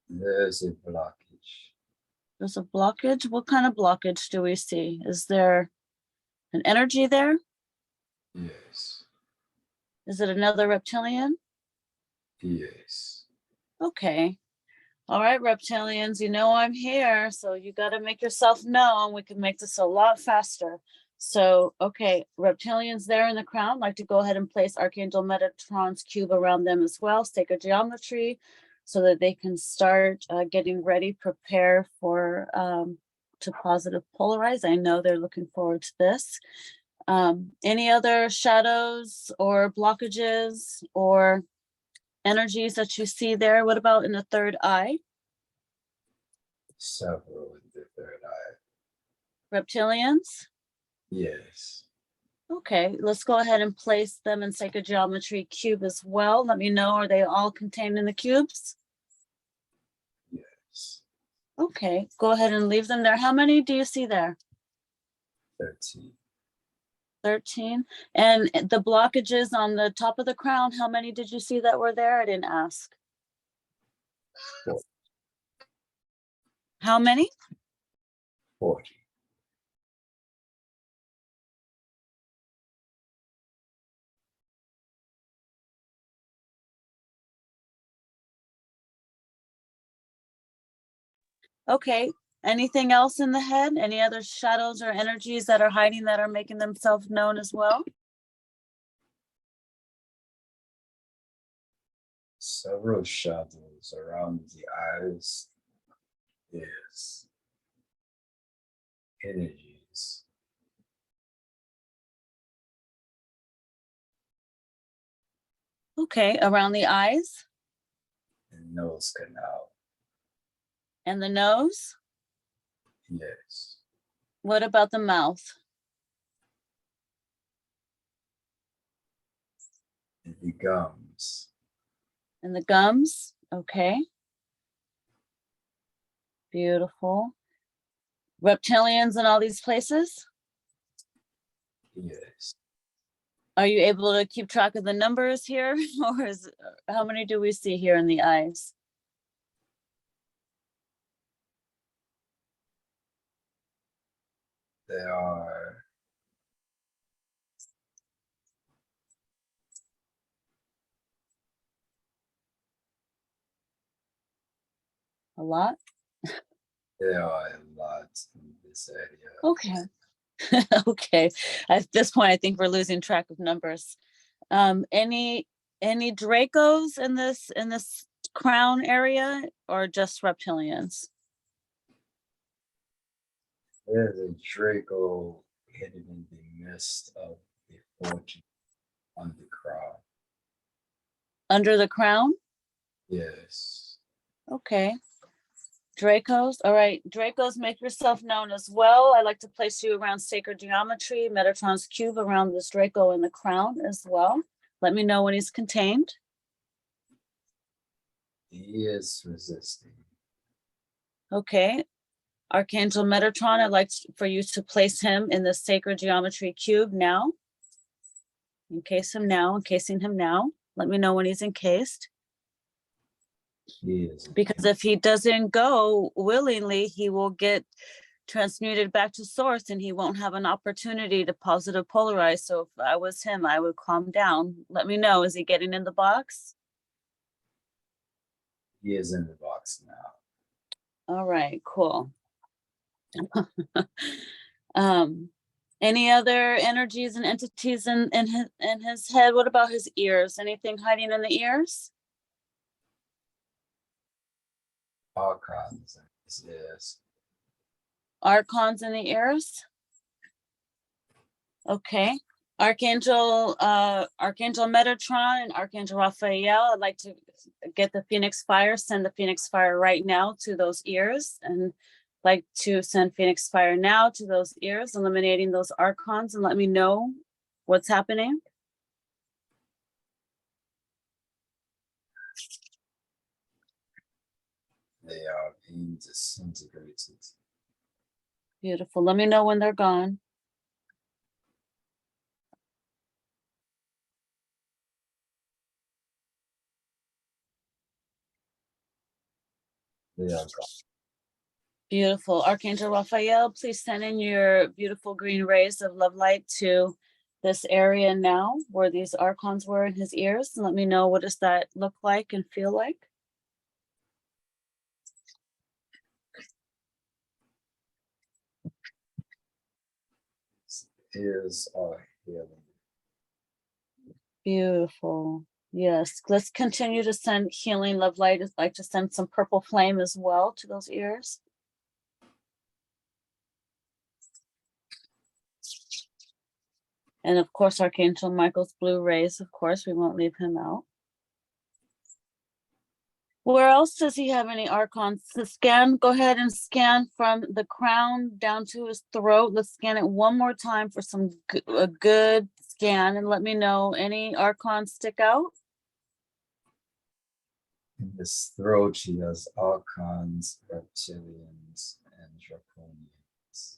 There's a blockage. There's a blockage. What kind of blockage do we see? Is there an energy there? Yes. Is it another reptilian? Yes. Okay. All right, reptilians, you know I'm here, so you got to make yourself known. We can make this a lot faster. So, okay, reptilians there in the crown, like to go ahead and place Archangel Metatron's cube around them as well, sacred geometry, so that they can start getting ready, prepare for to positive polarize. I know they're looking forward to this. Any other shadows or blockages or energies that you see there? What about in the third eye? Several in the third eye. Reptilians? Yes. Okay, let's go ahead and place them in sacred geometry cube as well. Let me know, are they all contained in the cubes? Yes. Okay, go ahead and leave them there. How many do you see there? 13. 13. And the blockages on the top of the crown, how many did you see that were there? I didn't ask. 40. How many? 40. Okay, anything else in the head? Any other shadows or energies that are hiding that are making themselves known as well? Several shadows around the eyes. Yes. Energies. Okay, around the eyes And nose canal. and the nose. Yes. What about the mouth? And the gums. And the gums? Okay. Beautiful. Reptilians in all these places? Yes. Are you able to keep track of the numbers here? Or how many do we see here in the eyes? There are A lot? There are a lot in this area. Okay. Okay. At this point, I think we're losing track of numbers. Any Dracos in this crown area or just reptilians? There's a Draco hidden in the midst of the fortune on the crown. Under the crown? Yes. Okay. Dracos. All right. Dracos, make yourself known as well. I like to place you around sacred geometry, Metatron's cube around this Draco in the crown as well. Let me know when he's contained. He is resisting. Okay. Archangel Metatron, I'd like for you to place him in the sacred geometry cube now. Encase him now, encasing him now. Let me know when he's encased. He is. Because if he doesn't go willingly, he will get transmuted back to source and he won't have an opportunity to positive polarize. So if I was him, I would calm down. Let me know. Is he getting in the box? He is in the box now. All right, cool. Any other energies and entities in his head? What about his ears? Anything hiding in the ears? Archons, yes. Archons in the ears? Okay. Archangel Metatron and Archangel Raphael, I'd like to get the Phoenix Fire, send the Phoenix Fire right now to those ears, and like to send Phoenix Fire now to those ears, eliminating those archons, and let me know what's happening. They are being disintegrated. Beautiful. Let me know when they're gone. They are gone. Beautiful. Archangel Raphael, please send in your beautiful green rays of love light to this area now where these archons were in his ears. And let me know, what does that look like and feel like? Ears are healing. Beautiful. Yes. Let's continue to send healing love light. I'd like to send some purple flame as well to those ears. And of course, Archangel Michael's blue rays, of course, we won't leave him out. Where else does he have any archons to scan? Go ahead and scan from the crown down to his throat. Let's scan it one more time for a good scan, and let me know any archons stick out. In his throat, he has archons, reptilians, and draconians.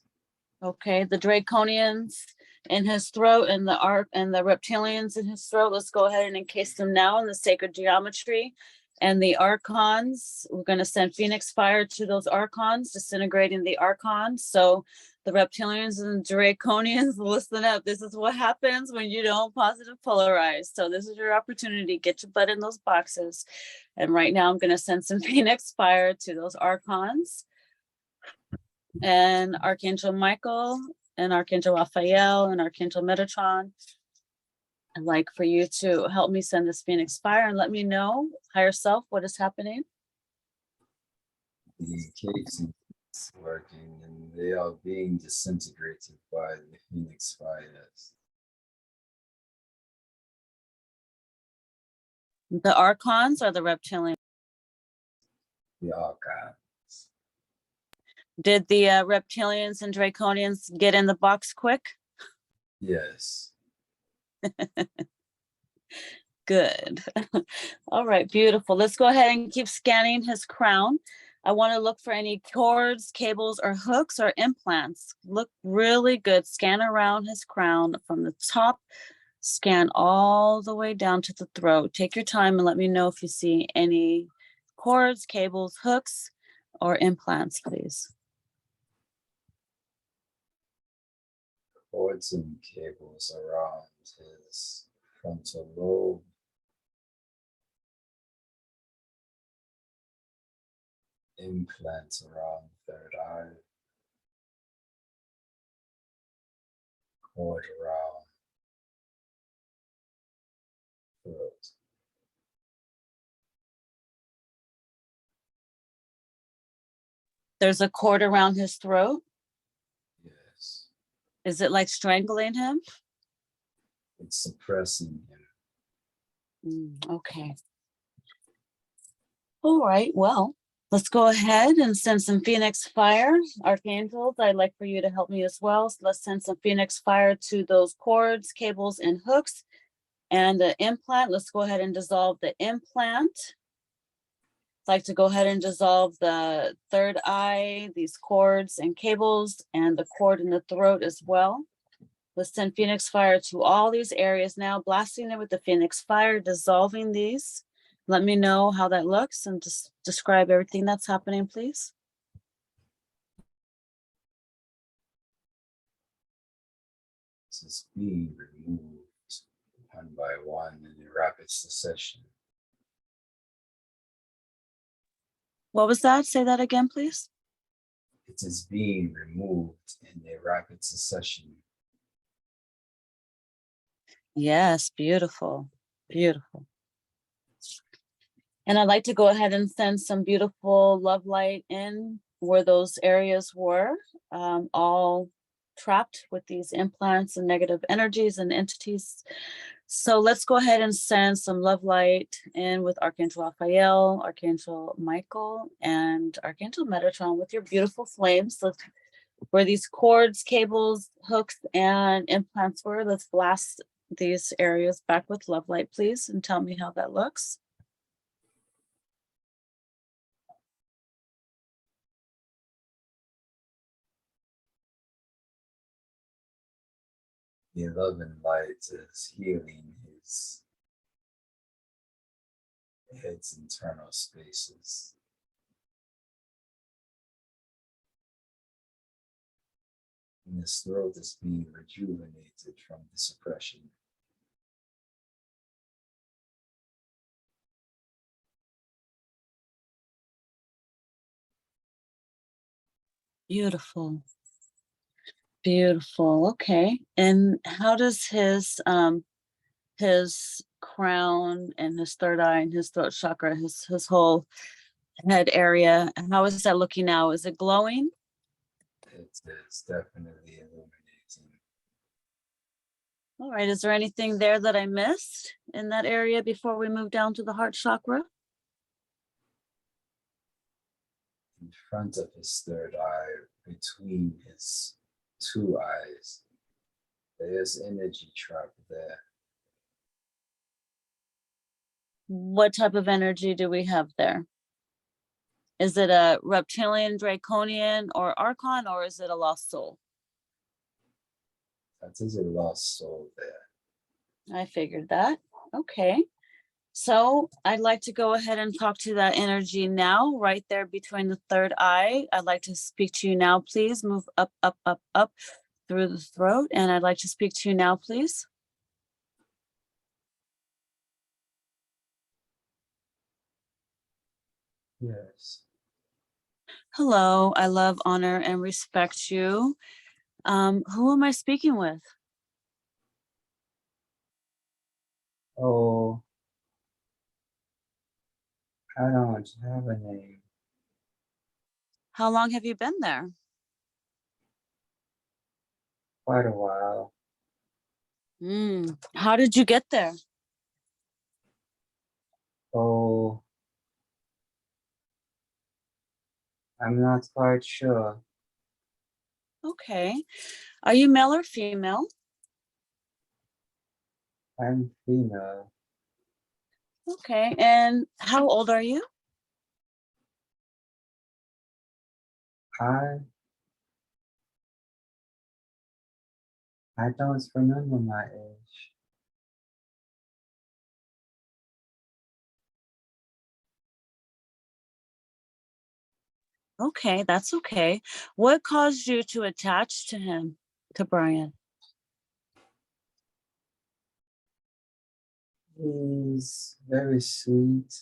Okay, the draconians in his throat and the reptilians in his throat. Let's go ahead and encase them now in the sacred geometry. And the archons, we're going to send Phoenix Fire to those archons, disintegrating the archons. So the reptilians and draconians, listen up. This is what happens when you don't positive polarize. So this is your opportunity. Get your butt in those boxes. And right now I'm going to send some Phoenix Fire to those archons. And Archangel Michael and Archangel Raphael and Archangel Metatron. I'd like for you to help me send this Phoenix Fire and let me know, higher self, what is happening. The encasing is working and they are being disintegrated by the Phoenix Fires. The archons or the reptilian? The archons. Did the reptilians and draconians get in the box quick? Yes. Good. All right, beautiful. Let's go ahead and keep scanning his crown. I want to look for any cords, cables, or hooks or implants. Look really good. Scan around his crown from the top, scan all the way down to the throat. Take your time and let me know if you see any cords, cables, hooks, or implants, please. Cords and cables around his frontal lobe. Implants around third eye. Cord around throat. There's a cord around his throat. Yes. Is it like strangling him? It's suppressing him. Okay. All right, well, let's go ahead and send some Phoenix fire. Archangels, I'd like for you to help me as well. So let's send some Phoenix fire to those cords, cables, and hooks. And the implant, let's go ahead and dissolve the implant. I'd like to go ahead and dissolve the third eye, these cords and cables, and the cord in the throat as well. Let's send Phoenix fire to all these areas now, blasting them with the Phoenix fire, dissolving these. Let me know how that looks and just describe everything that's happening, please. This is being removed one by one in a rapid succession. What was that? Say that again, please. It is being removed in a rapid succession. Yes, beautiful, beautiful. And I'd like to go ahead and send some beautiful love light in where those areas were, all trapped with these implants and negative energies and entities. So let's go ahead and send some love light in with Archangel Raphael, Archangel Michael, and Archangel Metatron with your beautiful flames. So where these cords, cables, hooks, and implants were, let's blast these areas back with love light, please, and tell me how that looks. The love and light is healing its internal spaces. And his throat is being rejuvenated from the suppression. Beautiful. Beautiful. Okay. And how does his crown and his third eye and his throat chakra, his whole head area, how is that looking now? Is it glowing? It is definitely illuminating. All right. Is there anything there that I missed in that area before we move down to the heart chakra? In front of his third eye, between his two eyes, there is energy trapped there. What type of energy do we have there? Is it a reptilian, draconian, or archon, or is it a lost soul? That is a lost soul there. I figured that. Okay. So I'd like to go ahead and talk to that energy now, right there between the third eye. I'd like to speak to you now, please. Move up, up, up, up through the throat. And I'd like to speak to you now, please. Yes. Hello, I love, honor, and respect you. Who am I speaking with? Oh, I don't have a name. How long have you been there? Quite a while. How did you get there? Oh, I'm not quite sure. Okay. Are you male or female? I'm female. Okay. And how old are you? I don't remember my age. Okay, that's okay. What caused you to attach to him, to Bryan? He's very sweet,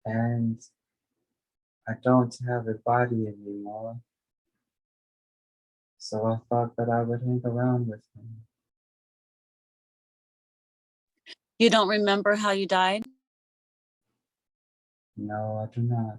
and I don't have a body anymore. So I thought that I would hang around with him. You don't remember how you died? No, I do not.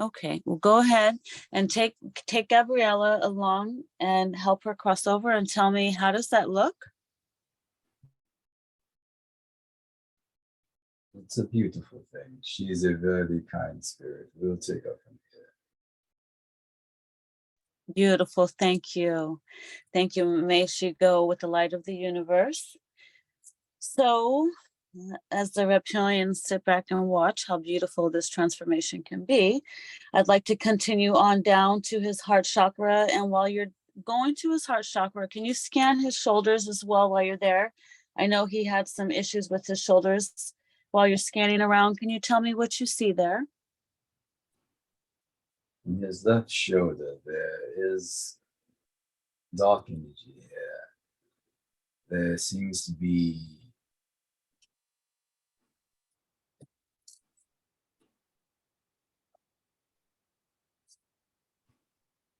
Okay, well, go ahead and take Gabriella along and help her cross over and tell me, how does that look? It's a beautiful thing. She's a very kind spirit. We'll take her from here. Beautiful, thank you. Thank you. May she go with the light of the universe. So, as the reptilians sit back and watch how beautiful this transformation can be, I'd like to continue on down to his heart chakra. And while you're going to his heart chakra, can you scan his shoulders as well while you're there? I know he had some issues with his shoulders. While you're scanning around, can you tell me what you see there? In his left shoulder, there is dark energy here. There seems to be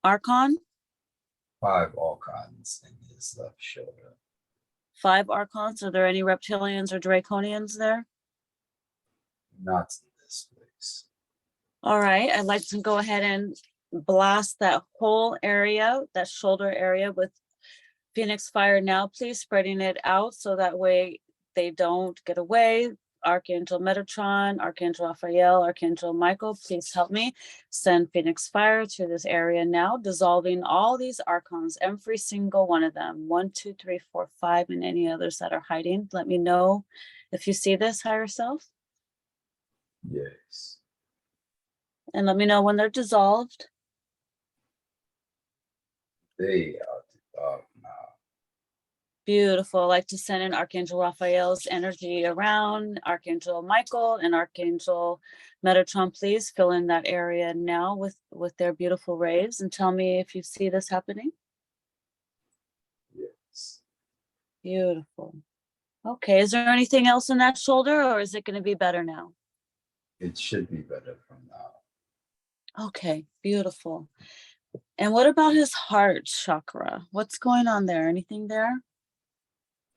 Archon? 5 archons in his left shoulder. 5 archons. Are there any reptilians or draconians there? Not in this place. All right, I'd like to go ahead and blast that whole area, that shoulder area, with Phoenix fire now, please, spreading it out so that way they don't get away. Archangel Metatron, Archangel Raphael, Archangel Michael, please help me send Phoenix fire to this area now, dissolving all these archons, every single one of them, 1, 2, 3, 4, 5, and any others that are hiding. Let me know if you see this, higher self, Yes. and let me know when they're dissolved. They are dark now. Beautiful. I like to send in Archangel Raphael's energy around, Archangel Michael and Archangel Metatron. Please fill in that area now with their beautiful rays and tell me if you see this happening. Yes. Beautiful. Okay, is there anything else in that shoulder, or is it going to be better now? It should be better from now. Okay, beautiful. And what about his heart chakra? What's going on there? Anything there?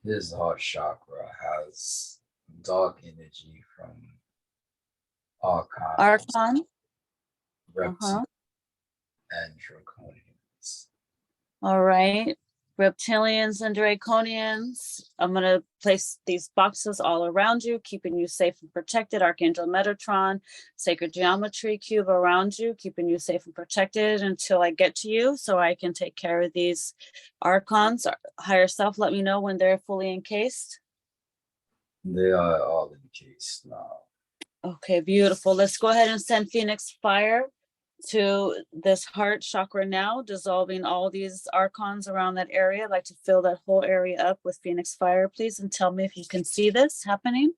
His heart chakra has dark energy from archon, Archon? reptile, and draconians. All right. Reptilians and draconians. I'm going to place these boxes all around you, keeping you safe and protected. Archangel Metatron, sacred geometry cube around you, keeping you safe and protected until I get to you so I can take care of these archons. Higher self, let me know when they're fully encased. They are all encased now. Okay, beautiful. Let's go ahead and send Phoenix fire to this heart chakra now, dissolving all these archons around that area. I'd like to fill that whole area up with Phoenix fire, please, and tell me if you can see this happening.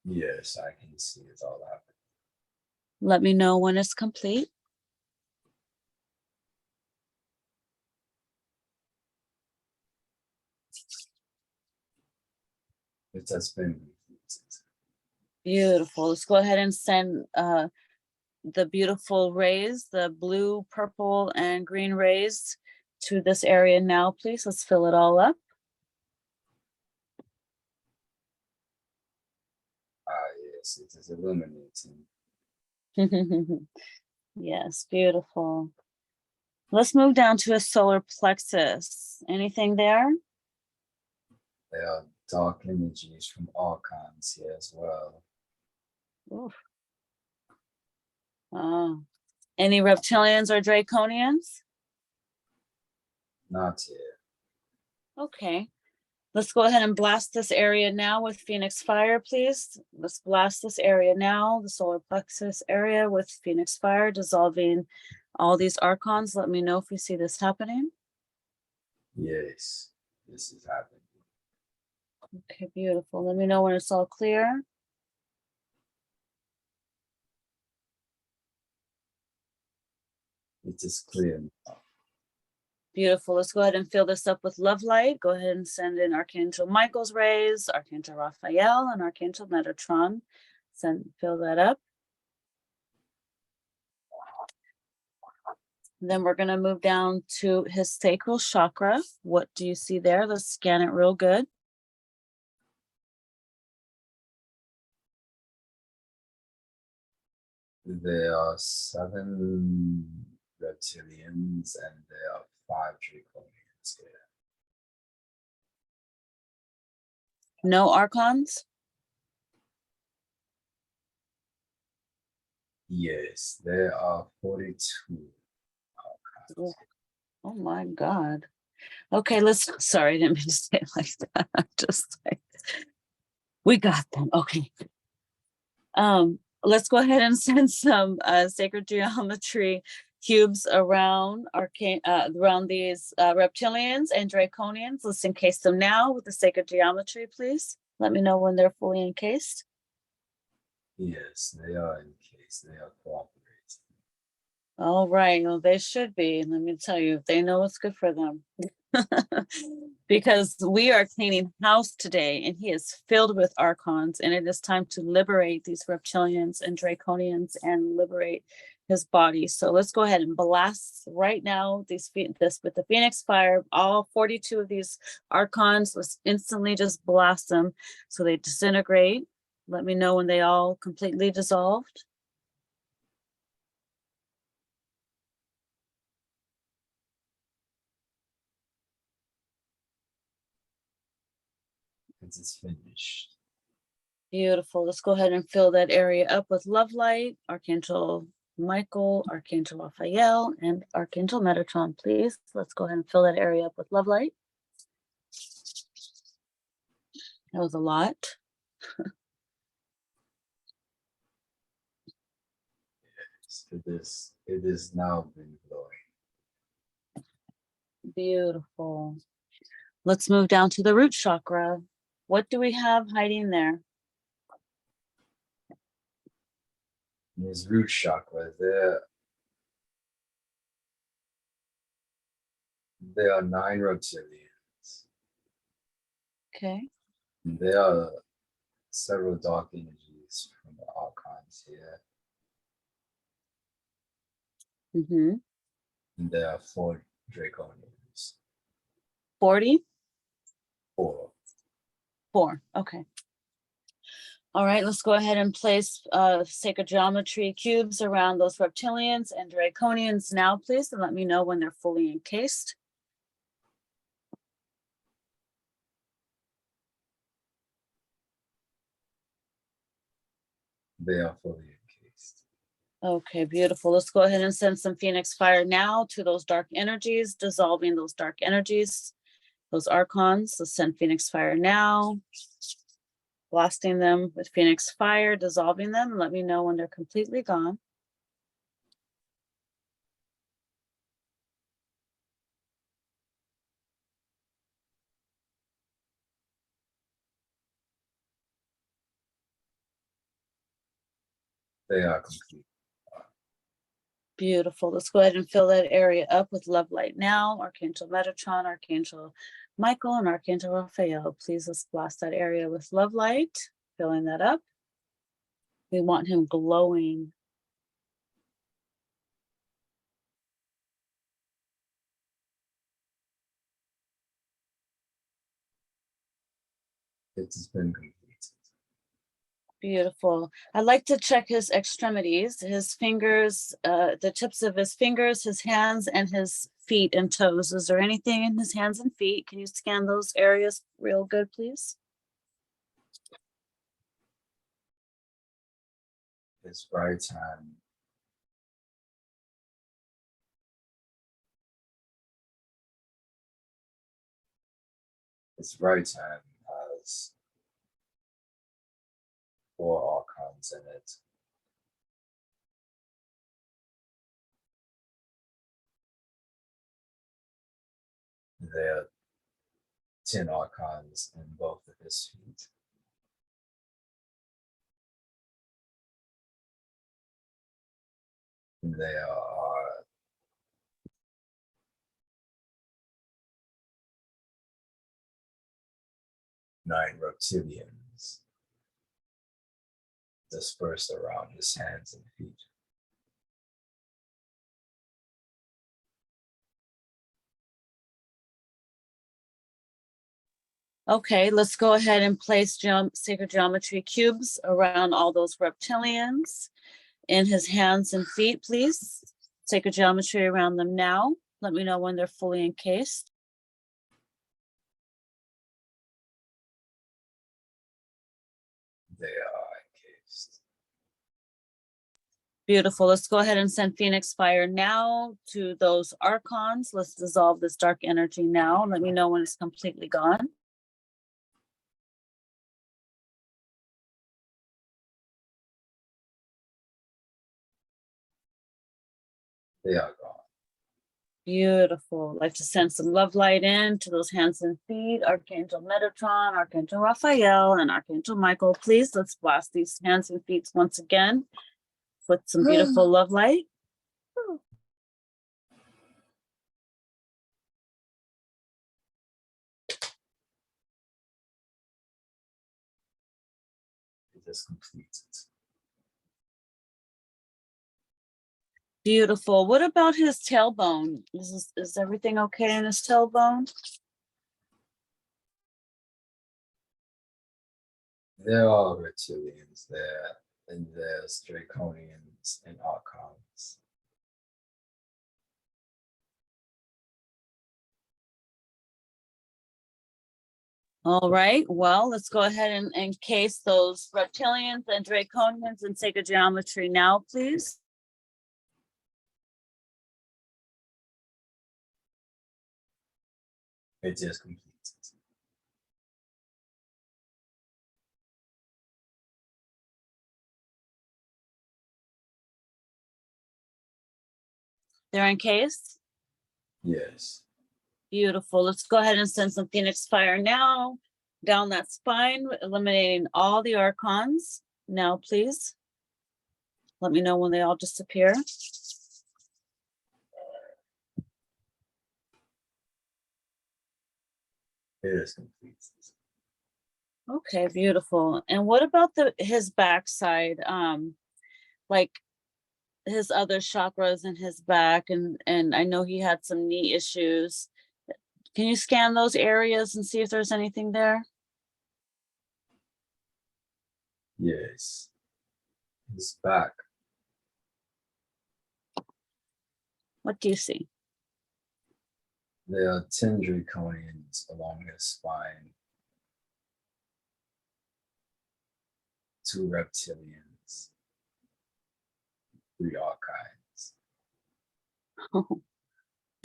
Yes, I can see it all happening. Let me know when it's complete. It has been completed. Beautiful. Let's go ahead and send the beautiful rays, the blue, purple, and green rays to this area now, please. Let's fill it all up. Yes, it is illuminating. Yes, beautiful. Let's move down to a solar plexus. Anything there? There are dark energies from archons here as well. Oof. Any reptilians or draconians? Not here. Okay. Let's go ahead and blast this area now with Phoenix fire, please. Let's blast this area now, the solar plexus area, with Phoenix fire, dissolving all these archons. Let me know if you see this happening. Yes, this is happening. Okay, beautiful. Let me know when it's all clear. It is clear now. Beautiful. Let's go ahead and fill this up with love light. Go ahead and send in Archangel Michael's rays, Archangel Raphael, and Archangel Metatron. Fill that up. Then we're going to move down to his sacral chakra. What do you see there? Let's scan it real good. There are 7 reptilians and there are 5 draconians here. No archons? Yes, there are 42 Oh, archons. oh my God. Okay, sorry, I didn't mean to say it like that. Just like, we got them. Okay. Let's go ahead and send some sacred geometry cubes around around these reptilians and draconians. Let's encase them now with the sacred geometry, please. Let me know when they're fully encased. Yes, they are encased. They are cooperating. All right, well, they should be. Let me tell you, they know what's good for them. Because we are cleaning house today and he is filled with archons, and it is time to liberate these reptilians and draconians and liberate his body. So let's go ahead and blast right now this with the phoenix fire, all 42 of these archons. Let's instantly just blast them so they disintegrate. Let me know when they all completely dissolved. It's finished. Beautiful. Let's go ahead and fill that area up with love light. Archangel Michael, Archangel Raphael, and Archangel Metatron, please. Let's go ahead and fill that area up with love light. That was a lot. Yes, it is now been glowing. Beautiful. Let's move down to the root chakra. What do we have hiding there? In his root chakra, there are 9 reptilians. Okay. And there are several dark energies from the archons here. Mm-hmm. And there are 4 draconians. 40? 4. 4. Okay. All right, let's go ahead and place sacred geometry cubes around those reptilians and draconians now, please, and let me know when they're fully encased. They are fully encased. Okay, beautiful. Let's go ahead and send some phoenix fire now to those dark energies, dissolving those dark energies, those archons. Let's send phoenix fire now, blasting them with phoenix fire, dissolving them. Let me know when they're completely gone. They are complete. Beautiful. Let's go ahead and fill that area up with love light now. Archangel Metatron, Archangel Michael, and Archangel Raphael. Please, let's blast that area with love light, filling that up. We want him glowing. It's been completed. Beautiful. I'd like to check his extremities, his fingers, the tips of his fingers, his hands, and his feet and toes. Is there anything in his hands and feet? Can you scan those areas real good, please? His right hand. His right hand has 4 archons in it. There are 10 archons in both of his feet. And there are 9 reptilians dispersed around his hands and feet. Okay, let's go ahead and place sacred geometry cubes around all those reptilians. in his hands and feet, please. Sacred geometry around them now. Let me know when they're fully encased. They are encased. Beautiful. Let's go ahead and send Phoenix fire now to those archons. Let's dissolve this dark energy now. Let me know when it's completely gone. They are gone. Beautiful. Like to send some love light in to those hands and feet. Archangel Metatron, Archangel Raphael, and Archangel Michael. Please, let's blast these hands and feet once again with some beautiful love light. It is completed. Beautiful. What about his tailbone? Is everything okay in his tailbone? There are reptilians there, and there's draconians and archons. All right. Well, let's go ahead and encase those reptilians and draconians in sacred geometry now, please. It is completed. They're encased. Yes. Beautiful. Let's go ahead and send some Phoenix fire now down that spine, eliminating all the archons. Now, please. Let me know when they all disappear. It is completed. Okay, beautiful. And what about his backside? Like his other chakras in his back, and I know he had some knee issues. Can you scan those areas and see if there's anything there? Yes. His back. What do you see? There are 10 draconians along his spine, 2 reptilians, 3 archives. Oh,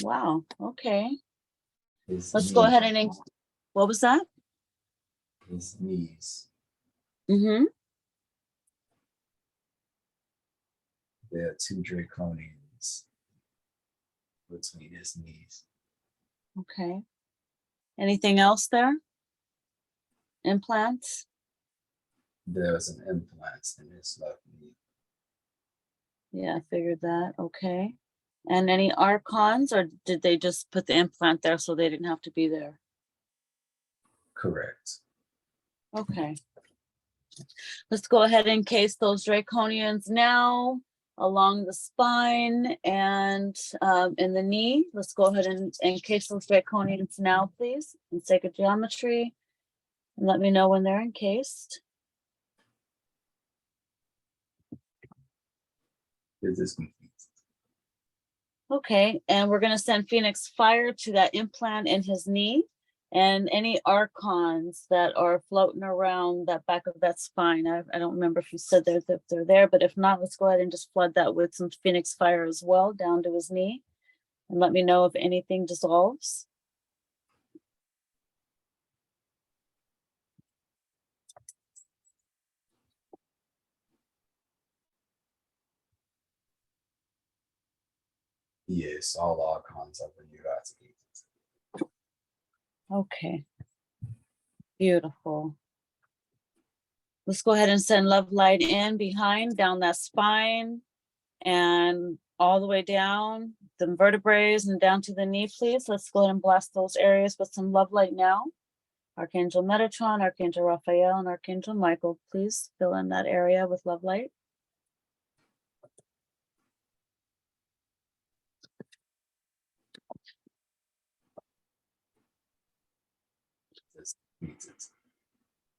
wow. Okay. His Let's go ahead and, what was that? His knees. Mm-hmm. There are 2 draconians between his knees. Okay. Anything else there? Implants? There's an implant in his left knee. Yeah, I figured that. Okay. And any archons, or did they just put the implant there so they didn't have to be there? Correct. Okay. Let's go ahead and encase those draconians now along the spine and in the knee. Let's go ahead and encase those draconians now, please, in sacred geometry. And let me know when they're encased. It is complete. Okay, and we're gonna send Phoenix fire to that implant in his knee and any archons that are floating around that back of that spine. I don't remember if you said that they're there, but if not, let's go ahead and just flood that with some Phoenix fire as well down to his knee. And let me know if anything dissolves. Yes, all archons have been eradicated. Okay, beautiful. Let's go ahead and send love light in behind, down that spine, and all the way down the vertebrae and down to the knee, please. Let's go ahead and blast those areas with some love light now. Archangel Metatron, Archangel Raphael, and Archangel Michael, please fill in that area with love light. It's completed.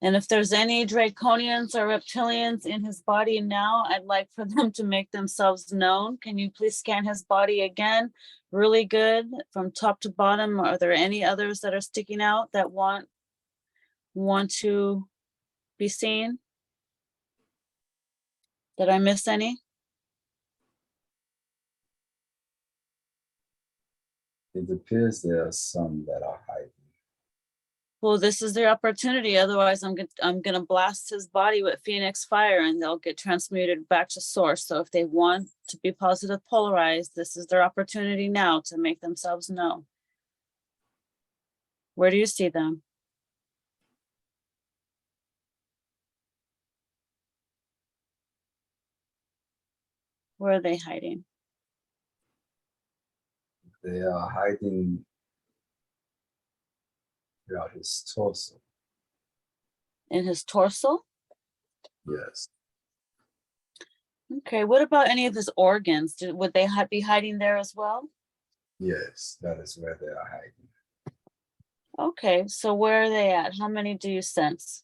And if there's any draconians or reptilians in his body now, I'd like for them to make themselves known. Can you please scan his body again? Really good from top to bottom. Are there any others that are sticking out that want to be seen? Did I miss any? It appears there are some that are hiding. Well, this is their opportunity. Otherwise, I'm gonna blast his body with Phoenix fire, and they'll get transmuted back to source. So if they want to be positive polarized, this is their opportunity now to make themselves known. Where do you see them? Where are they hiding? They are hiding throughout his torso. In his torso? Yes. Okay, what about any of his organs? Would they be hiding there as well? Yes, that is where they are hiding. Okay, so where are they at? How many do you sense?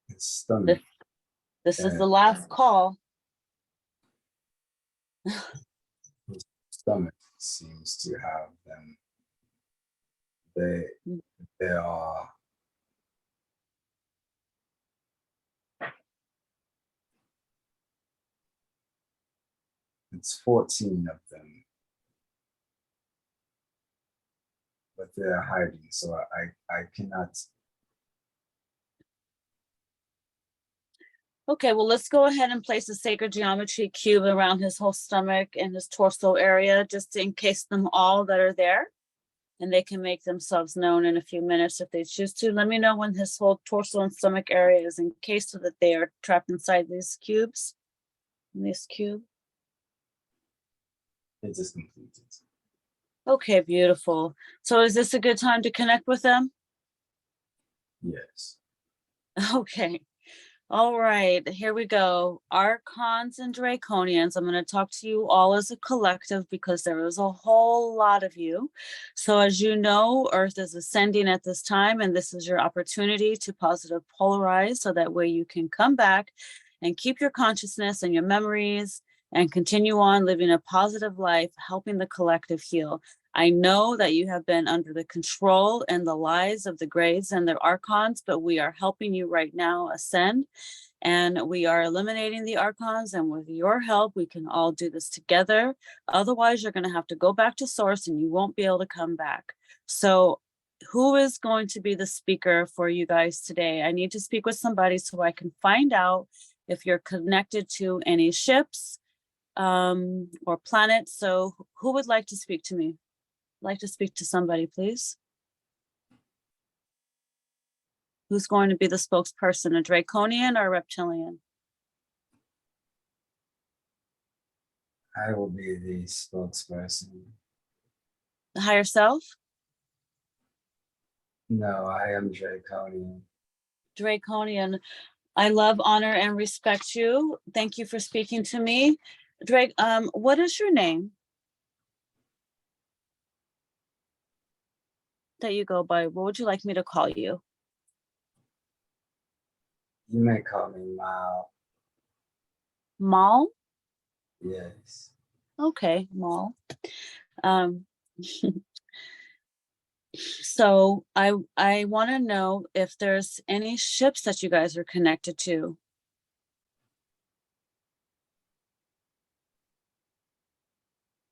His stomach. This is the last call. His stomach seems to have them. They are it's 14 of them. But they're hiding, so I cannot. Okay, well, let's go ahead and place a sacred geometry cube around his whole stomach and his torso area, just to encase them all that are there. And they can make themselves known in a few minutes if they choose to. Let me know when his whole torso and stomach area is encased so that they are trapped inside these cubes. In this cube. It is completed. Okay, beautiful. So is this a good time to connect with them? Yes. Okay. All right, here we go. Archons and Draconians. I'm going to talk to you all as a collective because there is a whole lot of you. So as you know, Earth is ascending at this time, and this is your opportunity to positive polarize so that way you can come back and keep your consciousness and your memories and continue on living a positive life, helping the collective heal. I know that you have been under the control and the lies of the Greys and the Archons, but we are helping you right now ascend, and we are eliminating the Archons, and with your help, we can all do this together. Otherwise, you're going to have to go back to source and you won't be able to come back. So who is going to be the speaker for you guys today? I need to speak with somebody so I can find out if you're connected to any ships or planets. So who would like to speak to me? Like to speak to somebody, please. Who's going to be the spokesperson, a Draconian or a reptilian? I will be the spokesperson. The higher self? No, I am Draconian. Draconian. I love, honor, and respect you. Thank you for speaking to me. Drake, what is your name that you go by? What would you like me to call you? You may call me Mal. Mal? Yes. Okay, Mal. So I want to know if there's any ships that you guys are connected to.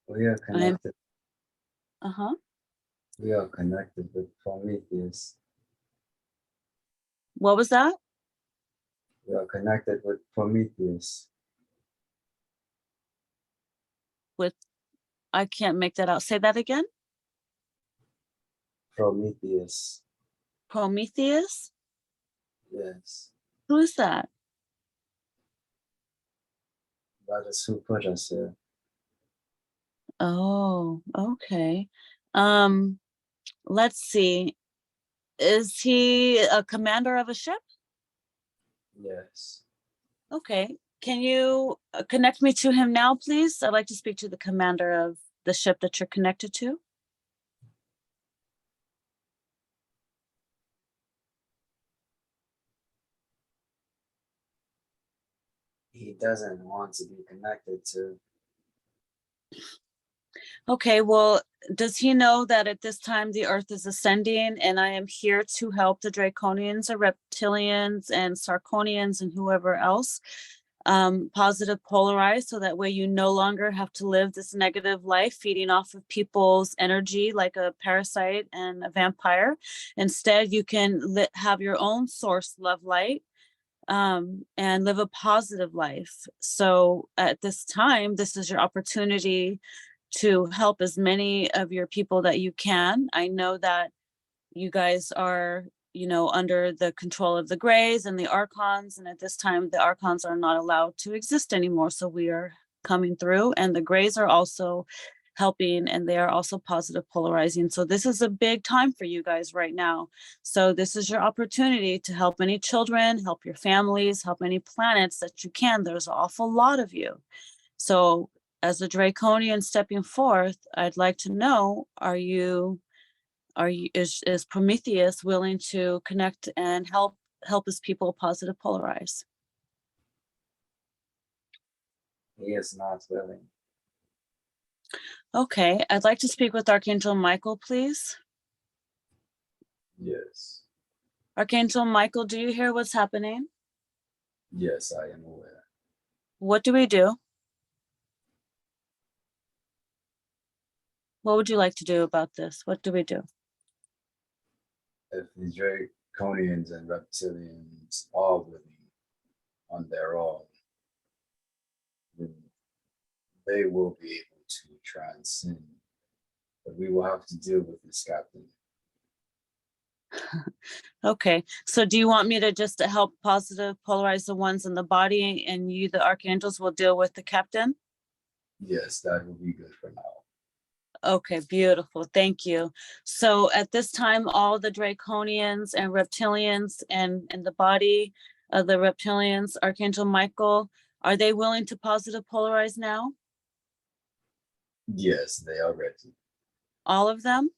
We are connected. Uh-huh. We are connected with Prometheus. What was that? We are connected with Prometheus. With, I can't make that out. Say that again. Prometheus. Prometheus? Yes. Who is that? That is who put us here. Oh, okay. Let's see. Is he a commander of a ship? Yes. Okay. Can you connect me to him now, please? I'd like to speak to the commander of the ship that you're connected to. doesn't want to be connected to. Okay, well, does he know that at this time the earth is ascending and I am here to help the Draconians or reptilians and Sarconians and whoever else positive polarize, so that way you no longer have to live this negative life feeding off of people's energy like a parasite and a vampire. Instead, you can have your own source love light and live a positive life. So at this time, this is your opportunity to help as many of your people that you can. I know that you guys are, under the control of the Greys and the Archons, and at this time, the Archons are not allowed to exist anymore. So we are coming through, and the Greys are also helping, and they are also positive polarizing. So this is a big time for you guys right now. So this is your opportunity to help any children, help your families, help any planets that you can. There's an awful lot of you. So as a Draconian stepping forth, I'd like to know, is Prometheus willing to connect and help his people positive polarize? He is not willing. Okay, I'd like to speak with Archangel Michael, please. Yes. Archangel Michael, do you hear what's happening? Yes, I am aware. What do we do? What would you like to do about this? What do we do? If the Draconians and reptilians are willing on their own, then they will be able to transcend. But we will have to deal with this captain. Okay, so do you want me to just help positive polarize the ones in the body, and you, the archangels, will deal with the captain? Yes, that will be good for now. Okay, beautiful. Thank you. So at this time, all the Draconians and reptilians and in the body of the reptilians, Archangel Michael, are they willing to positive polarize now? Yes, they are ready. All of them?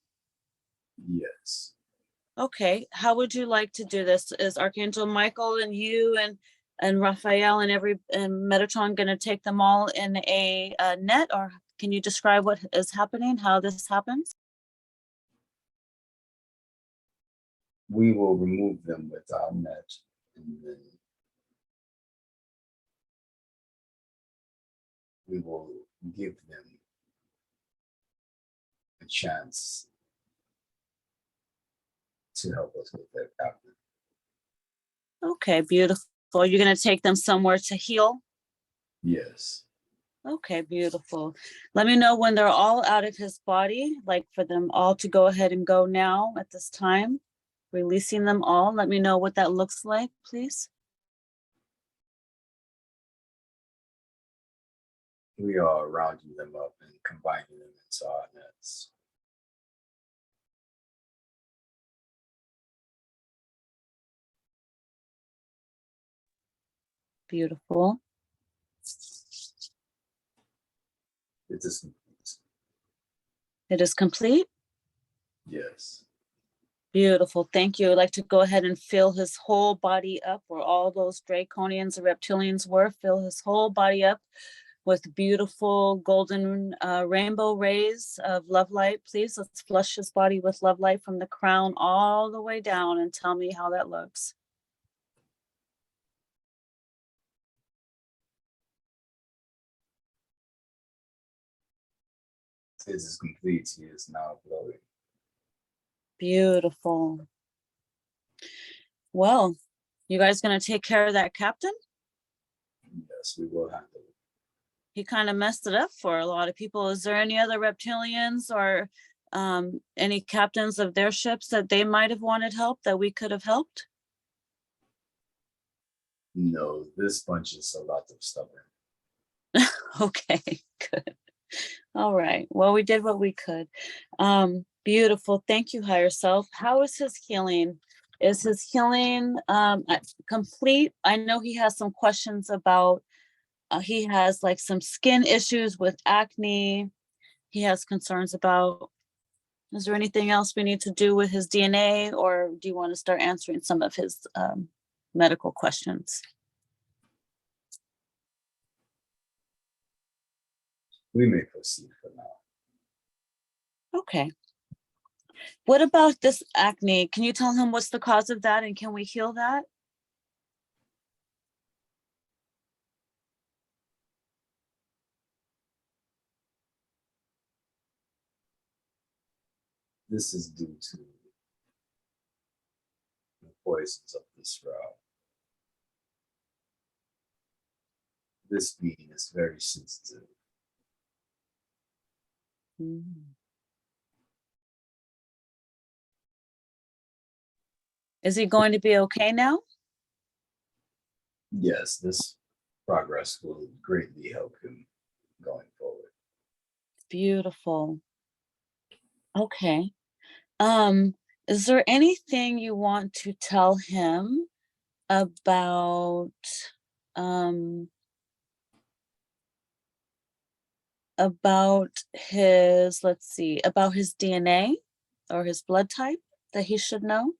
Yes. Okay, how would you like to do this? Is Archangel Michael and you and Raphael and Metatron going to take them all in a net, or can you describe what is happening, how this happens? We will remove them with our net, and then we will give them a chance to help us with their captain. Okay, beautiful. You're going to take them somewhere to heal? Yes. Okay, beautiful. Let me know when they're all out of his body, like for them all to go ahead and go now at this time, releasing them all. Let me know what that looks like, please. We are rounding them up and combining them into our nets. Beautiful. It is complete. It is complete? Yes. Beautiful. Thank you. I'd like to go ahead and fill his whole body up, where all those Draconians and reptilians were. Fill his whole body up with beautiful golden rainbow rays of love light. Please, let's flush his body with love light from the crown all the way down, and tell me how that looks. It is complete. He is now glowing. Beautiful. Well, you guys gonna take care of that captain? Yes, we will handle it. He kind of messed it up for a lot of people. Is there any other reptilians or any captains of their ships that they might have wanted help that we could have helped? No, this bunch is a lot of stubborn. Okay, good. All right. Well, we did what we could. Beautiful. Thank you, higher self. How is his healing? Is his healing complete? I know he has some questions about, he has like some skin issues with acne. He has concerns about, is there anything else we need to do with his DNA, or do you want to start answering some of his medical questions? we may proceed for now. Okay. What about this acne? Can you tell him what's the cause of that, and can we heal that? This is due to the poisons of this realm. This being is very sensitive. Mm. Is he going to be okay now? Yes, this progress will greatly help him going forward. Beautiful. Okay. Is there anything you want to tell him about his, let's see, about his DNA or his blood type that he should know?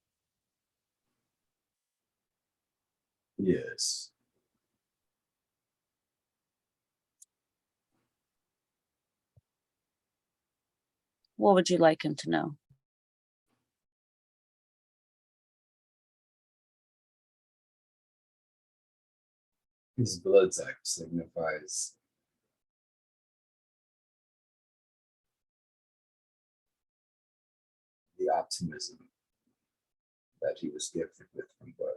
Yes. What would you like him to know? His blood type signifies the optimism that he was gifted with from birth.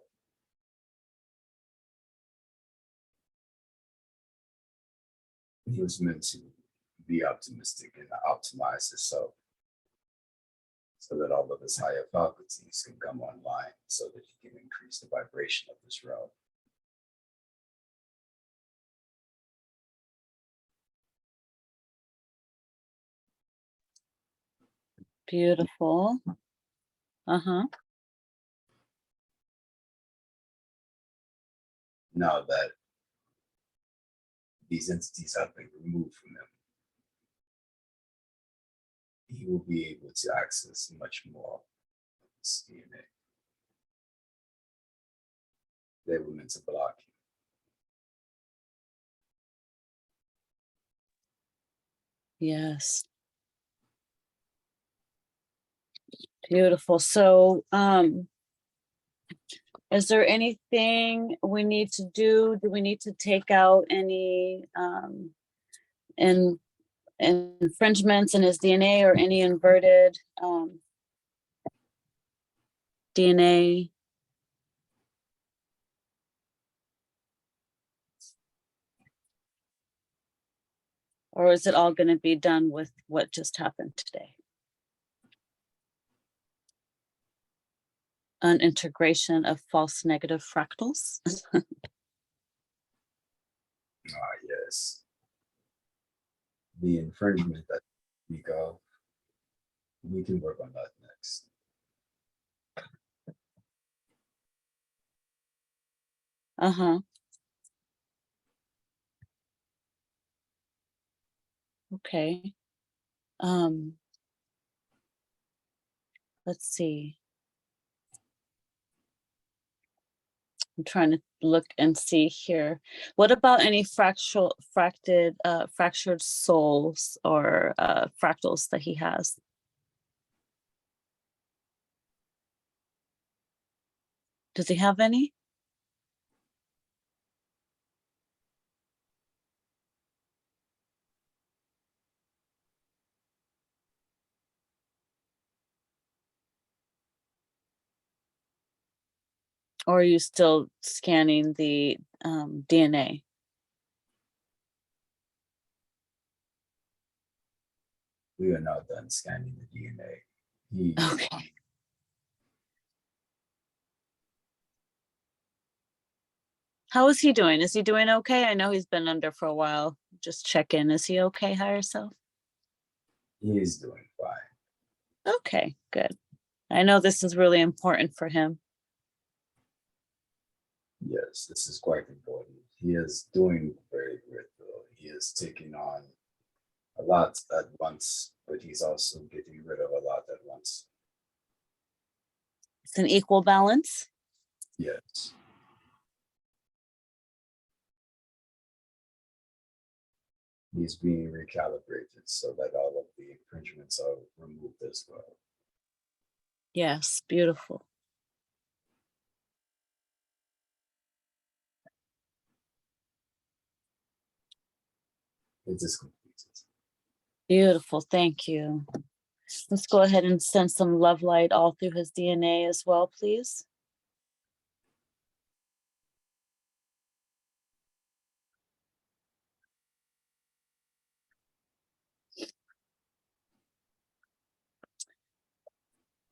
He was meant to be optimistic and optimize himself so that all of his higher faculties can come online so that he can increase the vibration of this realm. Beautiful. Uh-huh. Now that these entities have been removed from him, he will be able to access much more of his DNA. They were meant to block him. Yes. Beautiful. So, is there anything we need to do? Do we need to take out any infringements in his DNA or any inverted DNA? Or is it all going to be done with what just happened today? An integration of false negative fractals? Yes. The infringement that we go, we can work on that next. Uh-huh. Okay. Let's see. I'm trying to look and see here. What about any fractured souls or fractals that he has? Does he have any? Or are you still scanning the DNA? We are not done scanning the DNA. He Okay. How is he doing? Is he doing okay? I know he's been under for a while. Just check in. Is he okay, higher self? He is doing fine. Okay, good. I know this is really important for him. Yes, this is quite important. He is doing very good, though. He is taking on a lot at once, but he's also getting rid of a lot at once. It's an equal balance. Yes. He's being recalibrated so that all of the infringements are removed as well. Yes, beautiful. It is completed. Beautiful, thank you. Let's go ahead and send some love light all through his DNA as well, please.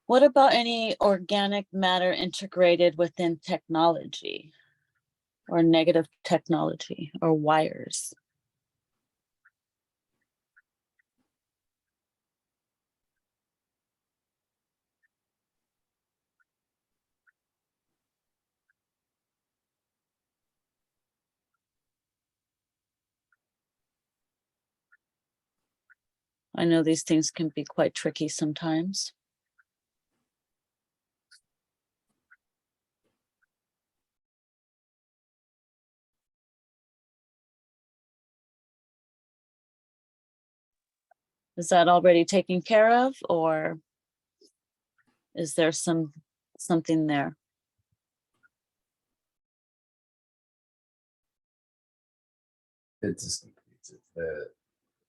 What about any organic matter integrated within technology or negative technology or wires? I know these things can be quite tricky sometimes. Is that already taken care of, or is there something there? It is completed.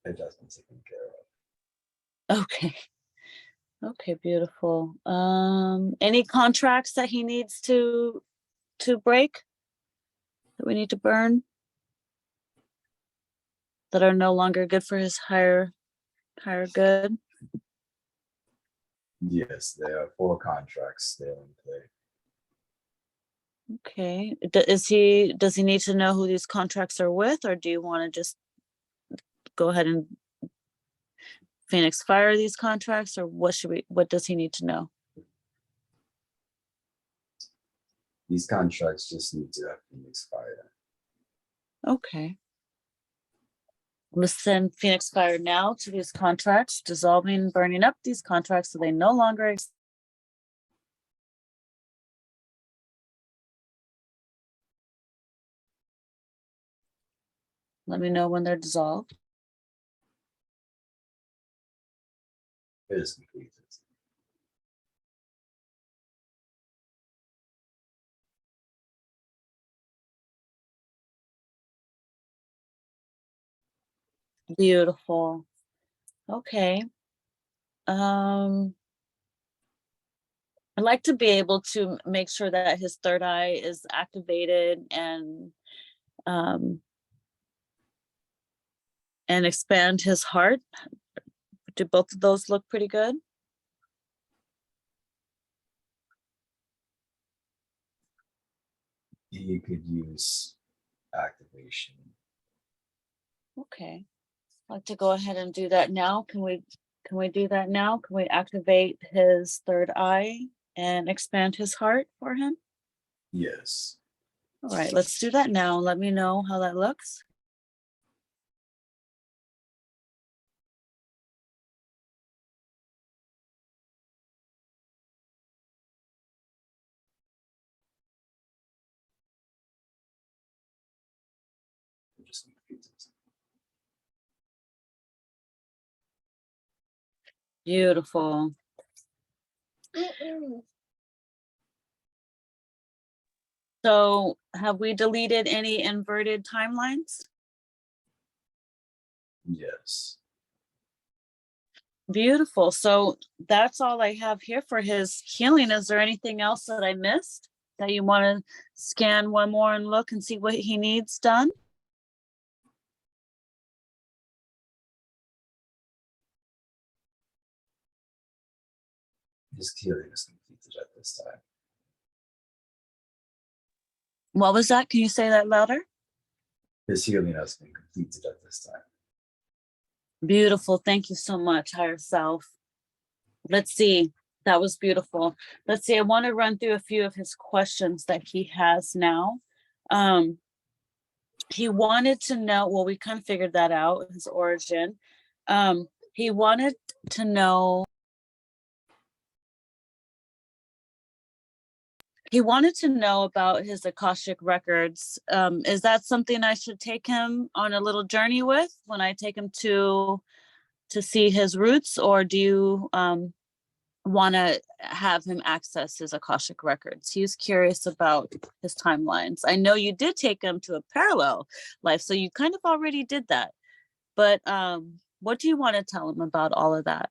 It has been taken care of. Okay. Okay, beautiful. Any contracts that he needs to break, that we need to burn, that are no longer good for his higher good? Yes, there are 4 contracts still in play. Okay. Does he need to know who these contracts are with, or do you want to just go ahead and Phoenix fire these contracts, or what does he need to know? These contracts just need to have been expired. Okay. Let's send Phoenix fire now to these contracts, dissolving, burning up these contracts so they no longer exist. Let me know when they're dissolved. It is completed. Beautiful. Okay. I'd like to be able to make sure that his third eye is activated and expand his heart. Do both of those look pretty good? You could use activation. Okay. I'd like to go ahead and do that now. Can we do that now? Can we activate his third eye and expand his heart for him? Yes. All right, let's do that now. Let me know how that looks. Just completed. Beautiful. So have we deleted any inverted timelines? Yes. Beautiful. So that's all I have here for his healing. Is there anything else that I missed that you want to scan one more and look and see what he needs done? His healing is completed at this time. What was that? Can you say that louder? His healing has been completed at this time. Beautiful. Thank you so much, higher self. Let's see. That was beautiful. Let's see. I want to run through a few of his questions that he has now. He wanted to know, well, we kind of figured that out, his origin. He wanted to know He wanted to know about his Akashic records. Is that something I should take him on a little journey with when I take him to see his roots, or do you want to have him access his Akashic records? He was curious about his timelines. I know you did take him to a parallel life, so you kind of already did that. But what do you want to tell him about all of that?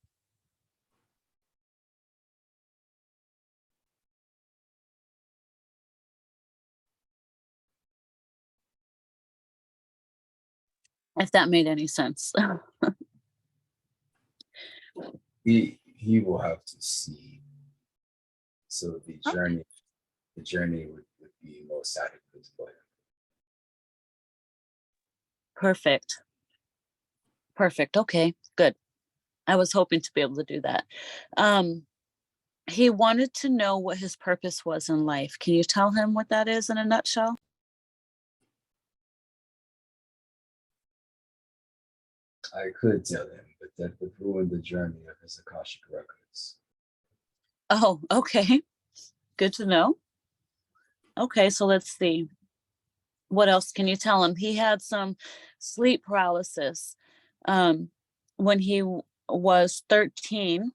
If that made any sense. He will have to see. So the Okay. journey would be most adequate for him. Perfect. Perfect. Okay, good. I was hoping to be able to do that. He wanted to know what his purpose was in life. Can you tell him what that is in a nutshell? I could tell him, but that would ruin the journey of his Akashic records. Oh, okay. Good to know. Okay, so let's see. What else can you tell him? He had some sleep paralysis when he was 13,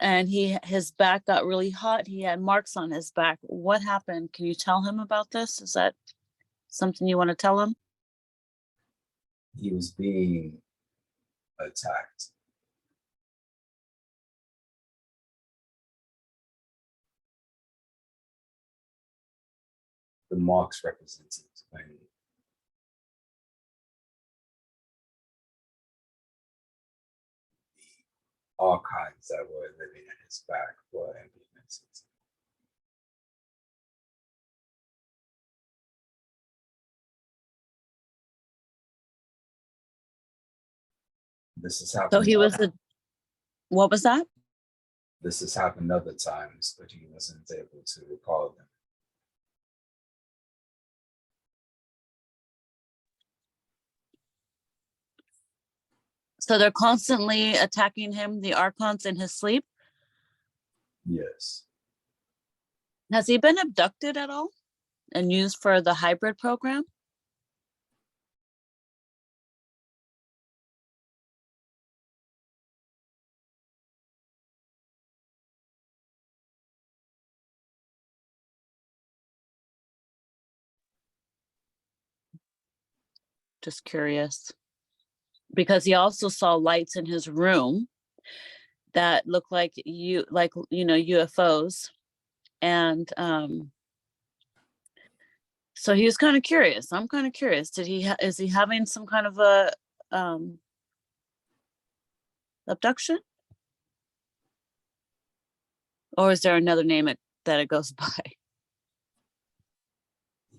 and his back got really hot. He had marks on his back. What happened? Can you tell him about this? Is that something you want to tell him? He was being attacked. The marks represented when the archives that were living in his back were implemented. This has So happened. he was what was that? This has happened other times, but he wasn't able to recall them. So they're constantly attacking him, the archons, in his sleep. Yes. Has he been abducted at all and used for the hybrid program? Just curious. Because he also saw lights in his room that looked like UFOs. And so he was kind of curious. I'm kind of curious. Is he having some kind of a abduction? Or is there another name that it goes by?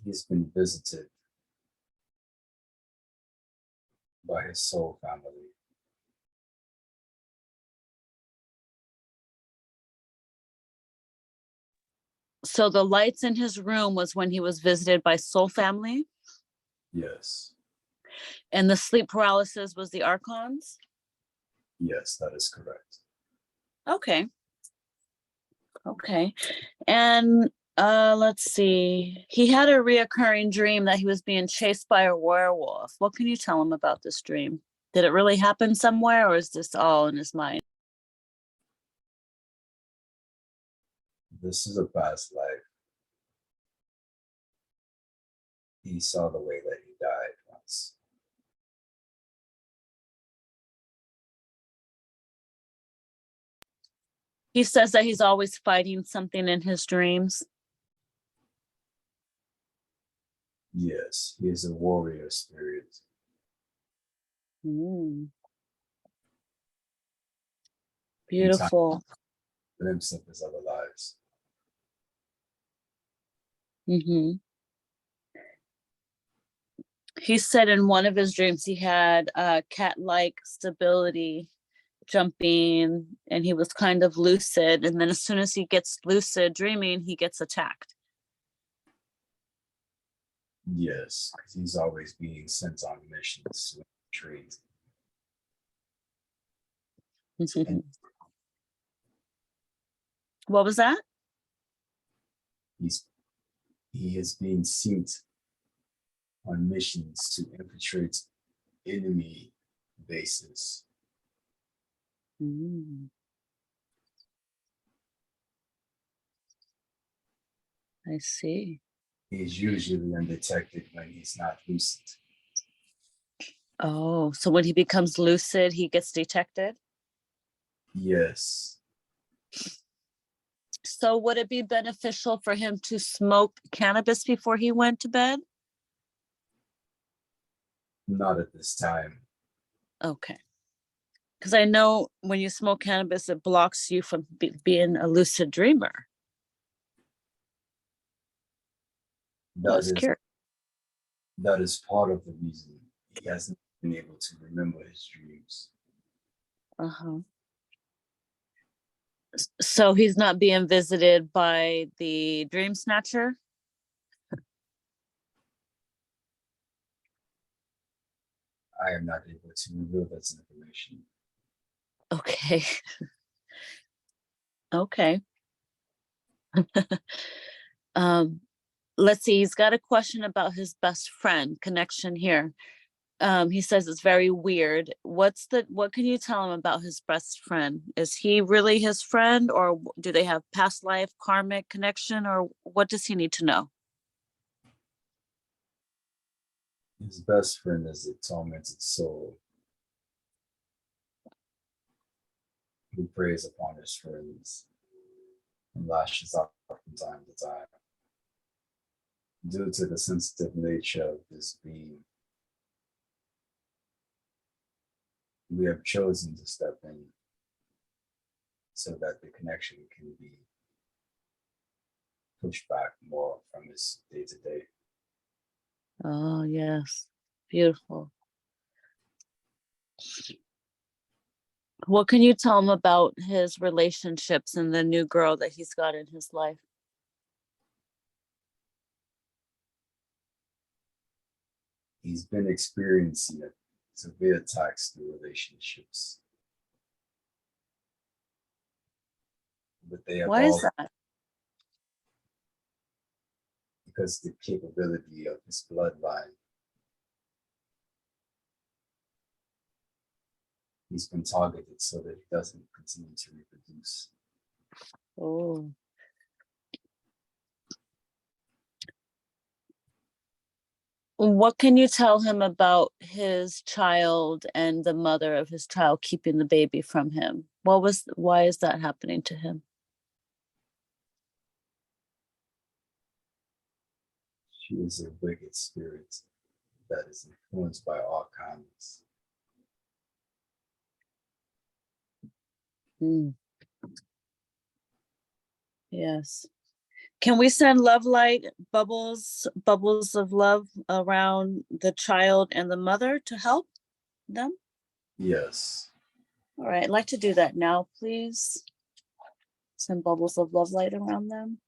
He's been visited by his soul family. So the lights in his room was when he was visited by soul family, Yes. and the sleep paralysis was the archons. Yes, that is correct. Okay. Okay. And let's see. He had a reoccurring dream that he was being chased by a werewolf. What can you tell him about this dream? Did it really happen somewhere, or is this all in his mind? This is a past life. He saw the way that he died once. He says that he's always fighting something in his dreams. Yes, he is a warrior spirit. Mm. Each time Beautiful. a glimpse of his other lives. Mm-hmm. He said in one of his dreams he had cat-like stability, jumping, and he was kind of lucid. And then as soon as he gets lucid dreaming, he gets attacked. Yes, because he's always being sent on missions to retreat. And What was that? He's he is being sent on missions to infiltrate enemy bases. Mm, I see. He's usually undetected when he's not lucid. Oh, so when he becomes lucid, he gets detected? Yes, So would it be beneficial for him to smoke cannabis before he went to bed? not at this time. Okay. Because I know when you smoke cannabis, it blocks you from being a lucid dreamer. I That was is curious. that is part of the reason he hasn't been able to remember his dreams. Uh-huh. So he's not being visited by the dream snatcher? I am not able to reveal that information. Okay. Okay. um, let's see. He's got a question about his best friend connection here. He says it's very weird. What can you tell him about his best friend? Is he really his friend, or do they have past life karmic connection, or what does he need to know? His best friend is a tormented soul who preys upon his friends and lashes out from time to time. Due to the sensitive nature of this being, we have chosen to step in so that the connection can be pushed back more from his day to day. Oh, yes. Beautiful. What can you tell him about his relationships and the new girl that he's got in his life? He's been experiencing severe attacks to relationships, but they have Why is all that? because the capability of his bloodline. He's been targeted so that he doesn't continue to reproduce. Oh. What can you tell him about his child and the mother of his child keeping the baby from him? Why is that happening to him? She is a wicked spirit that is influenced by archons. Mm, yes. Can we send love light bubbles of love around the child and the mother to help them? Yes, All right, I'd like to do that now, please. Send bubbles of love light around them.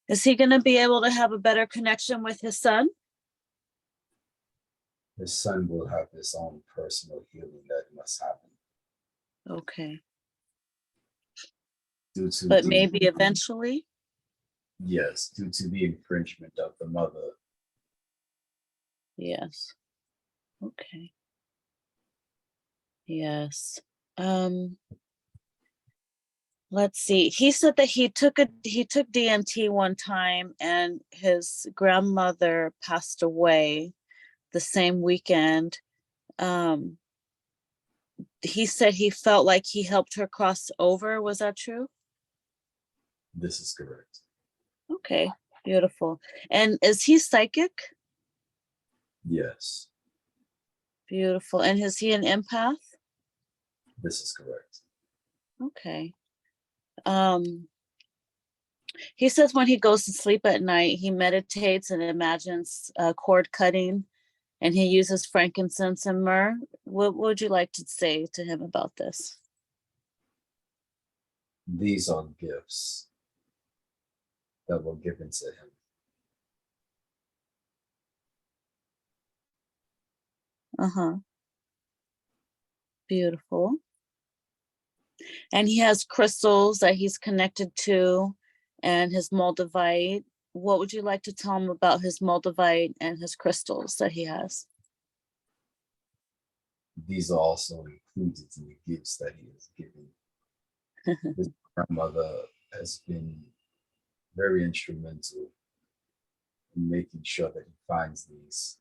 Is he going to be able to have a better connection with his son? his son will have his own personal healing that must happen Okay. due to But the maybe eventually? yes, due to the infringement of the mother. Yes. Okay. Yes. Um, let's see. He said that he took DMT one time and his grandmother passed away the same weekend. Um, he said he felt like he helped her cross over. Was that true? This is correct. Okay, beautiful. And is he psychic? Yes, Beautiful. And is he an empath? this is correct. Okay. Um, he says when he goes to sleep at night, he meditates and imagines cord cutting, and he uses frankincense and myrrh. What would you like to say to him about this? These are gifts that were given to him. Uh-huh. Beautiful. And he has crystals that he's connected to and his moldavite. What would you like to tell him about his moldavite and his crystals that he has? These are also included in the gifts that he has given. His grandmother has been very instrumental in making sure that he finds these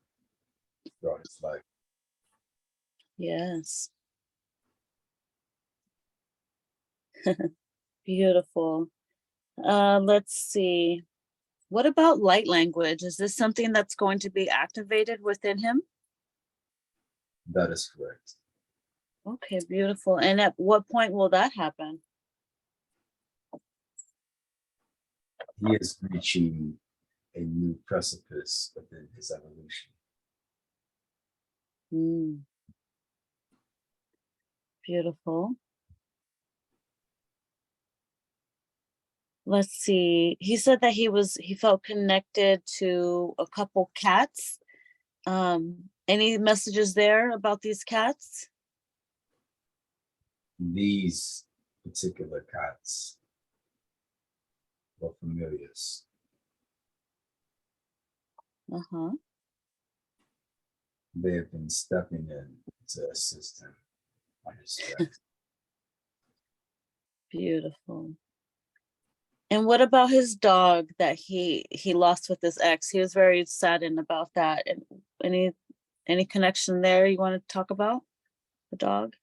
throughout his life. Yes. Beautiful. Let's see. What about light language? Is this something that's going to be activated within him? That is correct. Okay, beautiful. And at what point will that happen? He is reaching a new precipice within his evolution. Beautiful. Let's see. He said that he felt connected to a couple cats. Any messages there about these cats? These particular cats were familiars. Uh-huh. They have been stepping in to assist him on his strength. Beautiful. And what about his dog that he lost with his ex? He was very saddened about that. And any connection there you want to talk about? The dog?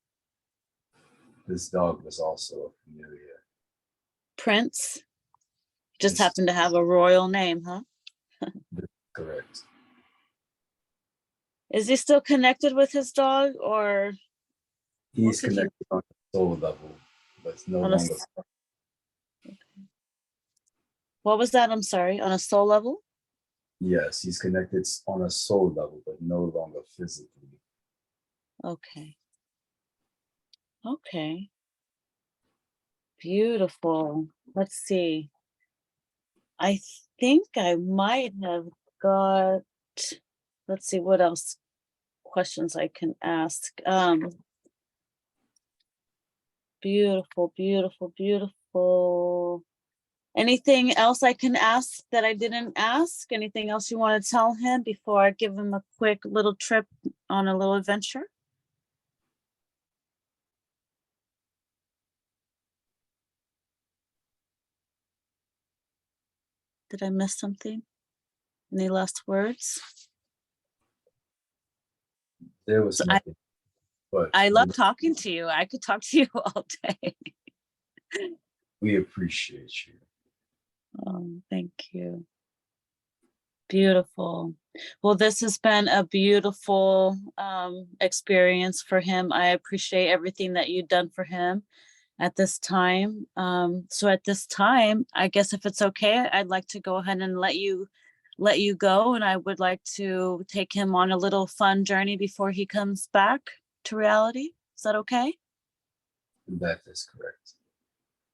This dog was also a familiar. Prince? Just This is happened to have a royal name, huh? correct. Is he still connected with his dog, or He's could you- connected on a soul level, but it's no on a longer. what was that? I'm sorry. On a soul level? Yes, he's connected on a soul level, but no longer physically. Okay. Okay. Beautiful. Let's see. I think I might have got, let's see what else questions I can ask. Beautiful, beautiful, beautiful. Anything else I can ask that I didn't ask? Anything else you want to tell him before I give him a quick little trip on a little adventure? Did I miss something? Any last words? There was So nothing, but I love talking to you. I could talk to you all day. we appreciate you. Thank you. Beautiful. Well, this has been a beautiful experience for him. I appreciate everything that you've done for him at this time. So at this time, I guess if it's okay, I'd like to go ahead and let you go, and I would like to take him on a little fun journey before he comes back to reality. Is that okay? That is correct.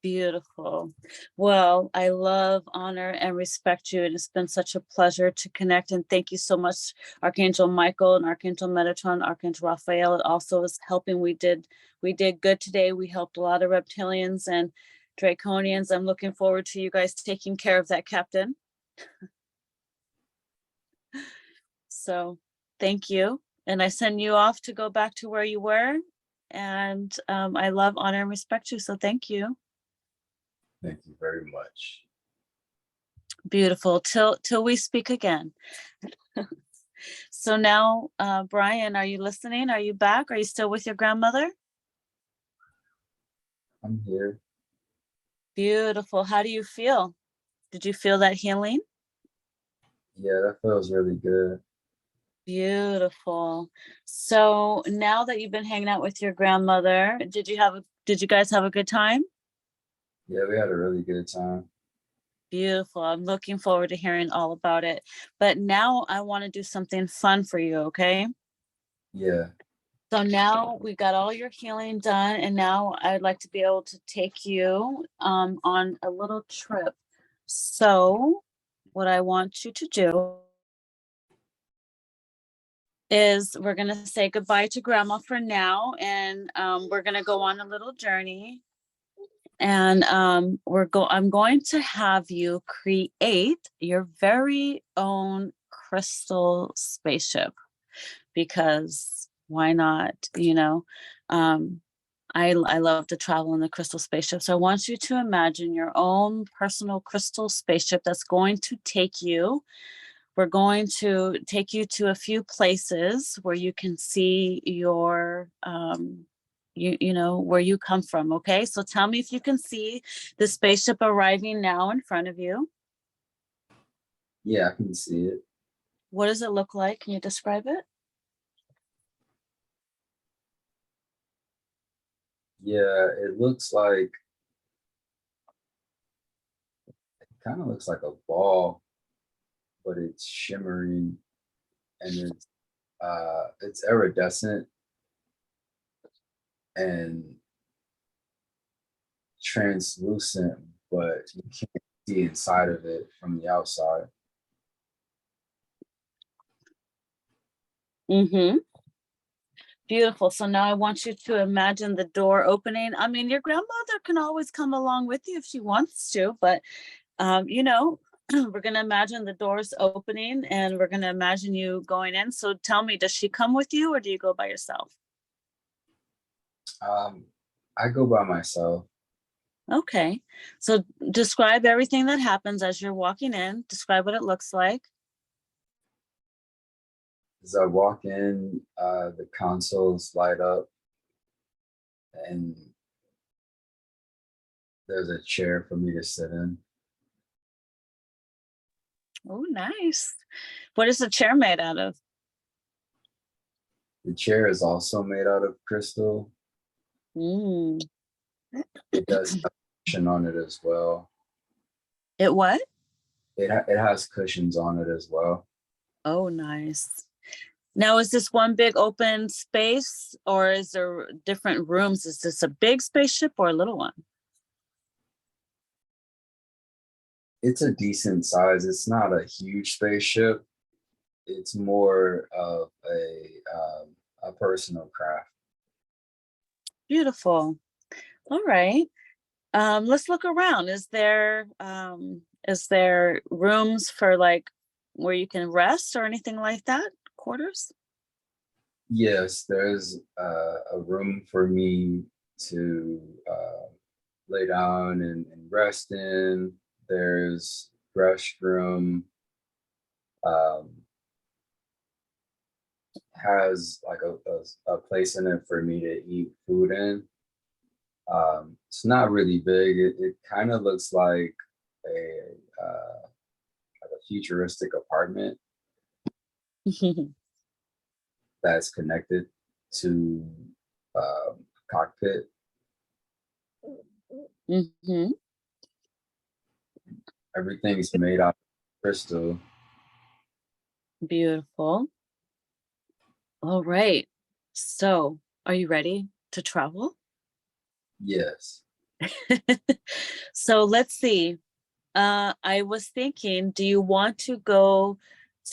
Beautiful. Well, I love, honor, and respect you. And it's been such a pleasure to connect. And thank you so much, Archangel Michael and Archangel Metatron, Archangel Raphael. It also is helping. We did good today. We helped a lot of reptilians and draconians. I'm looking forward to you guys taking care of that, Captain. So thank you. And I send you off to go back to where you were. And I love, honor, and respect you. So thank you. Thank you very much. Beautiful. Till we speak again. So now, Bryan, are you listening? Are you back? Are you still with your grandmother? I'm here. Beautiful. How do you feel? Did you feel that healing? Yeah, that feels really good. Beautiful. So now that you've been hanging out with your grandmother, did you guys have a good time? Yeah, we had a really good time. Beautiful. I'm looking forward to hearing all about it. But now I want to do something fun for you, okay? Yeah. So now we've got all your healing done, and now I'd like to be able to take you on a little trip. So what I want you to do is we're going to say goodbye to Grandma for now, and we're going to go on a little journey. And I'm going to have you create your very own crystal spaceship, because why not? I love to travel in the crystal spaceship. So I want you to imagine your own personal crystal spaceship that's going to take you. We're going to take you to a few places where you can see your, where you come from. Okay. So tell me if you can see the spaceship arriving now in front of you. Yeah, I can see it. What does it look like? Can you describe it? Yeah, it looks like, it kind of looks like a ball, but it's shimmering and it's iridescent and translucent, but you can't see inside of it from the outside. Mm-hmm. Beautiful. So now I want you to imagine the door opening. I mean, your grandmother can always come along with you if she wants to, but we're going to imagine the doors opening and we're going to imagine you going in. So tell me, does she come with you or do you go by yourself? I go by myself. Okay. So describe everything that happens as you're walking in. Describe what it looks like. As I walk in, the consoles light up and there's a chair for me to sit in. Oh, nice. What is the chair made out of? The chair is also made out of crystal. Mm. It does have a cushion on it as well. It what? It has cushions on it as well. Oh, nice. Now, is this one big open space or is there different rooms? Is this a big spaceship or a little one? It's a decent size. It's not a huge spaceship. It's more of a personal craft. Beautiful. All right. Let's look around. Is there rooms for like where you can rest or anything like that? Quarters? Yes, there's a room for me to lay down and rest in. There's restroom. Um, has like a place in it for me to eat food in. It's not really big. It kind of looks like a futuristic apartment that's connected to cockpit. Mm-hmm. Everything's made out of crystal. Beautiful. All right. So, are you ready to travel? Yes. So let's see. I was thinking, do you want to go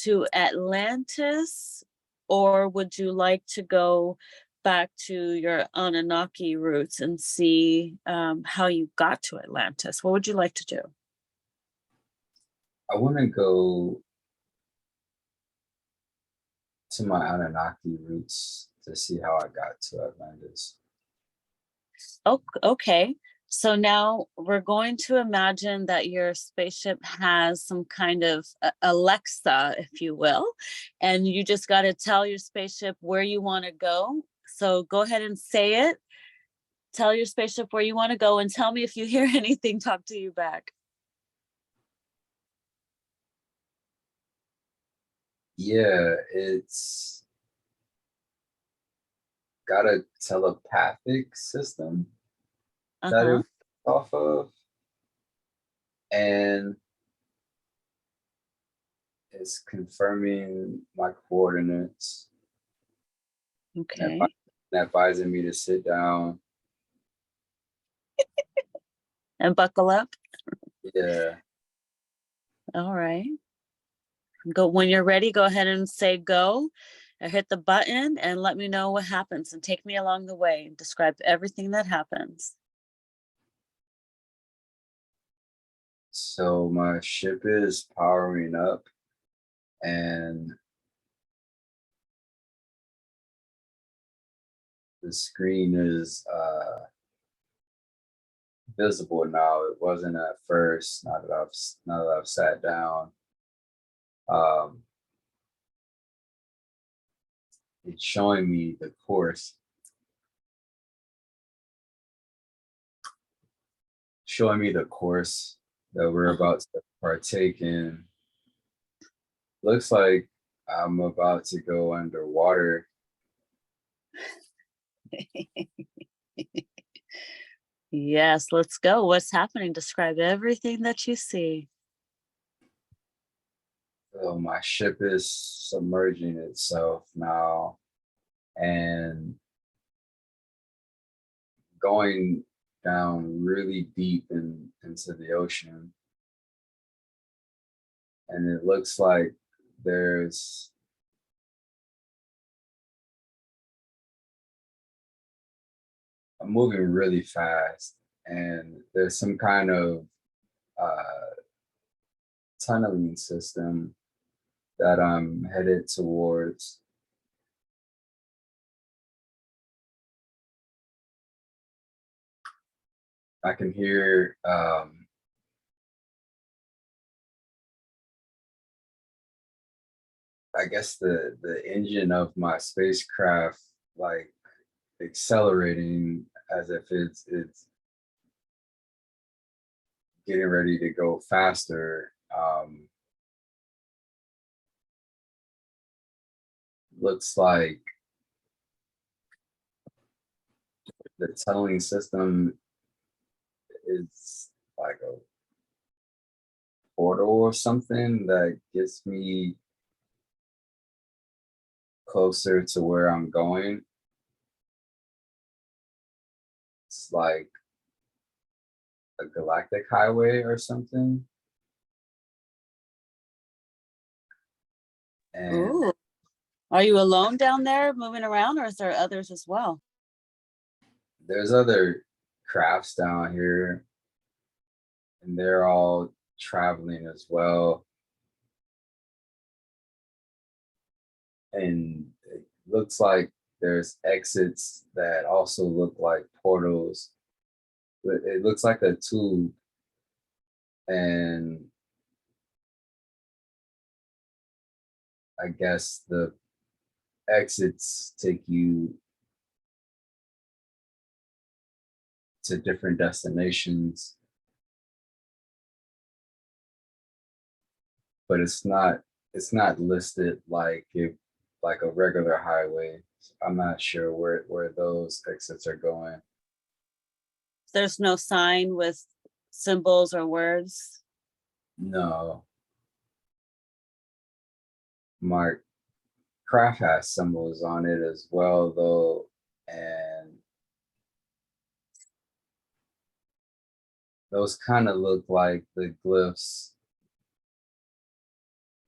to Atlantis or would you like to go back to your Anunnaki roots and see how you got to Atlantis? What would you like to do? I want to go to my Anunnaki roots to see how I got to Atlantis. Oh, okay. So now we're going to imagine that your spaceship has some kind of Alexa, if you will, and you just got to tell your spaceship where you want to go. So go ahead and say it. Tell your spaceship where you want to go and tell me if you hear anything talk to you back. Yeah, it's got a telepathic system that Uh-huh. it off of, and it's confirming my coordinates and Okay. advising me to sit down. And buckle up. Yeah. All right. Go when you're ready, go ahead and say go. Hit the button and let me know what happens and take me along the way and describe everything that happens. So my ship is powering up, and the screen is visible now. It wasn't at first. Now that I've sat down. Um, it's showing me the course, that we're Uh-huh. about to partake in. Looks like I'm about to go underwater. Yes, let's go. What's happening? Describe everything that you see. So my ship is submerging itself now and going down really deep into the ocean. And it looks like there's I'm moving really fast, and there's some kind of uh, tunneling system that I'm headed towards. I can hear, I guess the engine of my spacecraft like accelerating as if it's getting ready to go faster. Looks like the tunneling system is like a portal or something that gets me closer to where I'm going. It's like a galactic highway or something. And Ooh. Are you alone down there moving around, or is there others as well? there's other crafts down here, and they're all traveling as well. And it looks like there's exits that also look like portals. But it looks like a tube, and I guess the exits take you to different destinations, but it's not listed like a regular highway. I'm not sure where those exits are going. There's no sign with symbols or words. No, my craft has symbols on it as well though, and those kind of look like the glyphs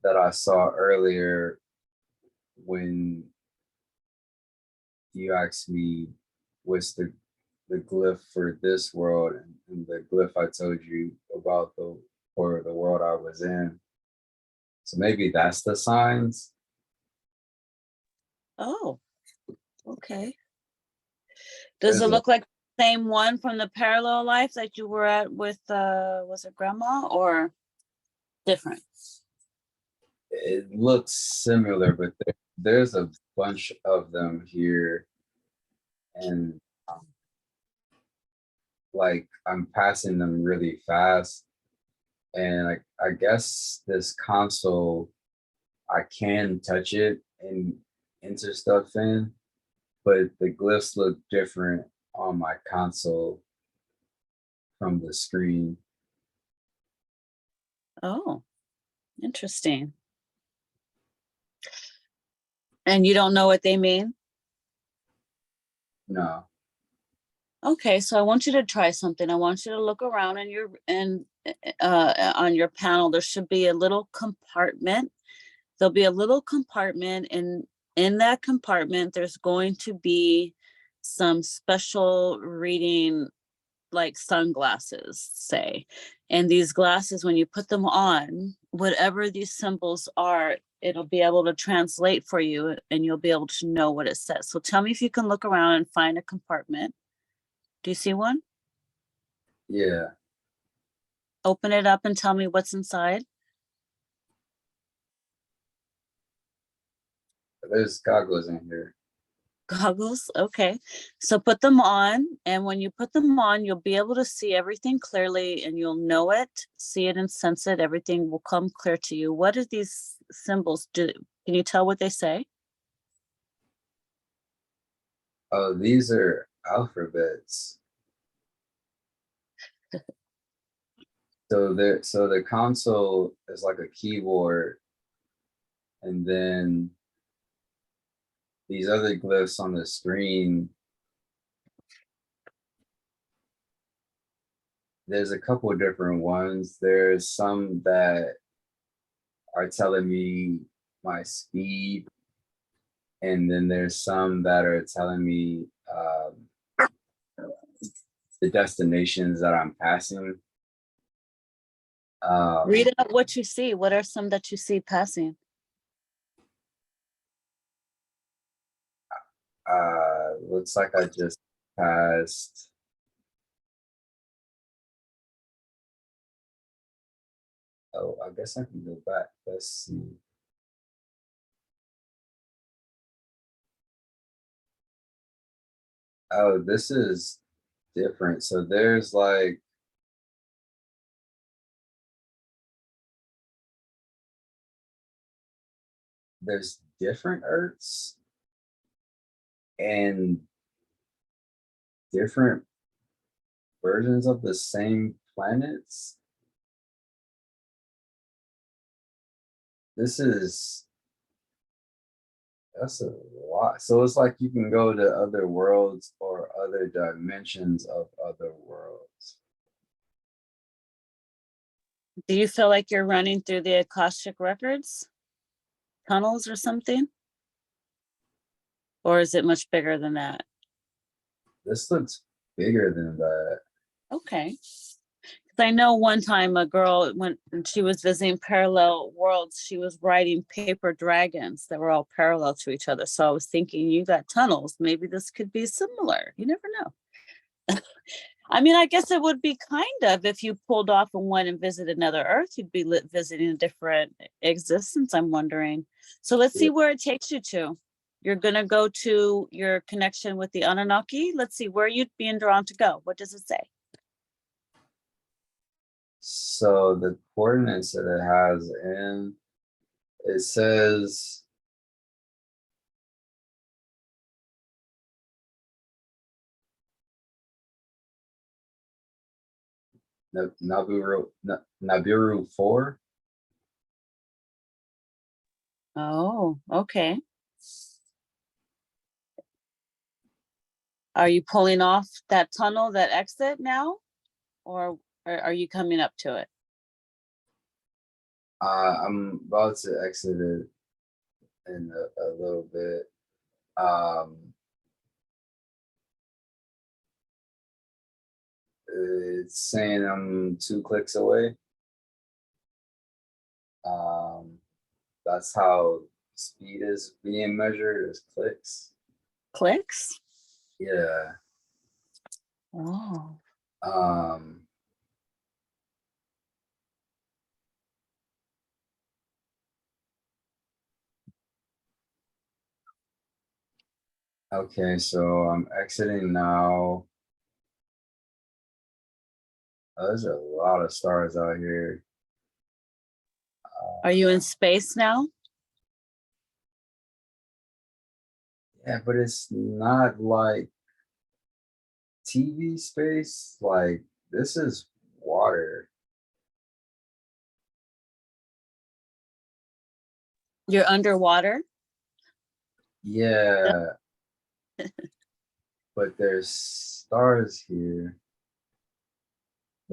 that I saw earlier when you asked me what's the glyph for this world, and the glyph I told you about for the world I was in. So maybe that's the signs. Oh, okay. Does There's it a look like the same one from the parallel life that you were at with was it grandma, or different? it looks similar, but there's a bunch of them here, and like I'm passing them really fast. And I guess this console, I can touch it and enter stuff in, but the glyphs look different on my console from the screen. Oh, interesting. And you don't know what they mean? No. Okay, so I want you to try something. I want you to look around in your on your panel. There should be a little compartment. There'll be a little compartment, and in that compartment, there's going to be some special reading like sunglasses, say. And these glasses, when you put them on, whatever these symbols are, it'll be able to translate for you and you'll be able to know what it says. So tell me if you can look around and find a compartment. Do you see one? Yeah. Open it up and tell me what's inside. There's goggles in here. Goggles. Okay. So put them on. And when you put them on, you'll be able to see everything clearly and you'll know it, see it and sense it. Everything will come clear to you. What do these symbols do? Can you tell what they say? Oh, these are alphabets. So the console is like a keyboard, and then these other glyphs on the screen. There's a couple of different ones. There's some that are telling me my speed, and then there's some that are telling me the destinations that I'm passing. Read out what you see. What are some that you see passing? Looks like I just passed. Oh, I guess I can go back. Let's see. Oh, this is different. So there's like, there's different Earths and different versions of the same planets. This is, that's a lot. So it's like you can go to other worlds or other dimensions of other worlds. Do you feel like you're running through the Akashic records, tunnels or something? Or is it much bigger than that? This looks bigger than that. Okay. I know one time a girl, when she was visiting parallel worlds, she was riding paper dragons that were all parallel to each other. So I was thinking, you got tunnels. Maybe this could be similar. You never know. I mean, I guess it would be kind of if you pulled off and went and visited another Earth, you'd be visiting a different existence, I'm wondering. So let's see where it takes you to. You're going to go to your connection with the Anunnaki. Let's see where you'd being drawn to go. What does it say? So the coordinates that it has in, it says Nibiru 4. Oh, okay. Are you pulling off that tunnel, that exit now? Or are you coming up to it? I'm about to exit it in a little bit. It's saying I'm 2 clicks away. That's how speed is being measured, as clicks. Clicks? Yeah. Oh. Okay, so I'm exiting now. Oh, there's a lot of stars out here. Are you in space now? Yeah, but it's not like TV space. Like, this is water. You're underwater? Yeah, but there's stars here.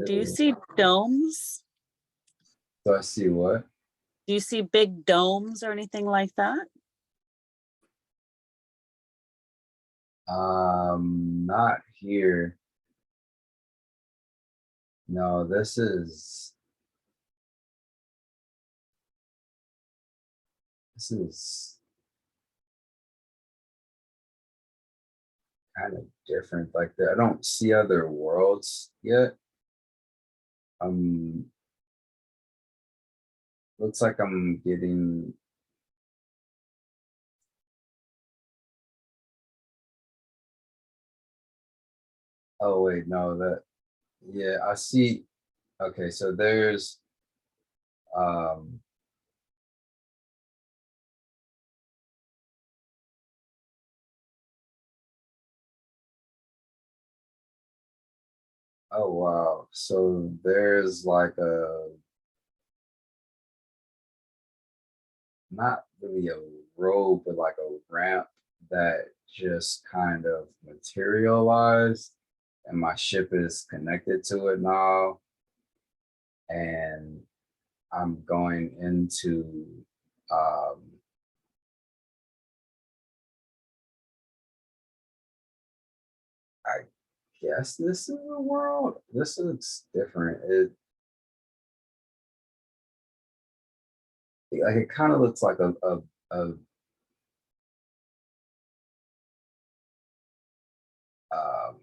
Do you see domes? So I see what? Do you see big domes or anything like that? Not here. No, this is kind of different. Like I don't see other worlds yet. Um, looks like I'm getting. Oh wait, no, yeah, I see. Okay, so there's um oh wow. So there's like not really a road, but like a ramp that just kind of materialized, and my ship is connected to it now, and I'm going into um I guess this is a world. This looks different. It kind of looks like a um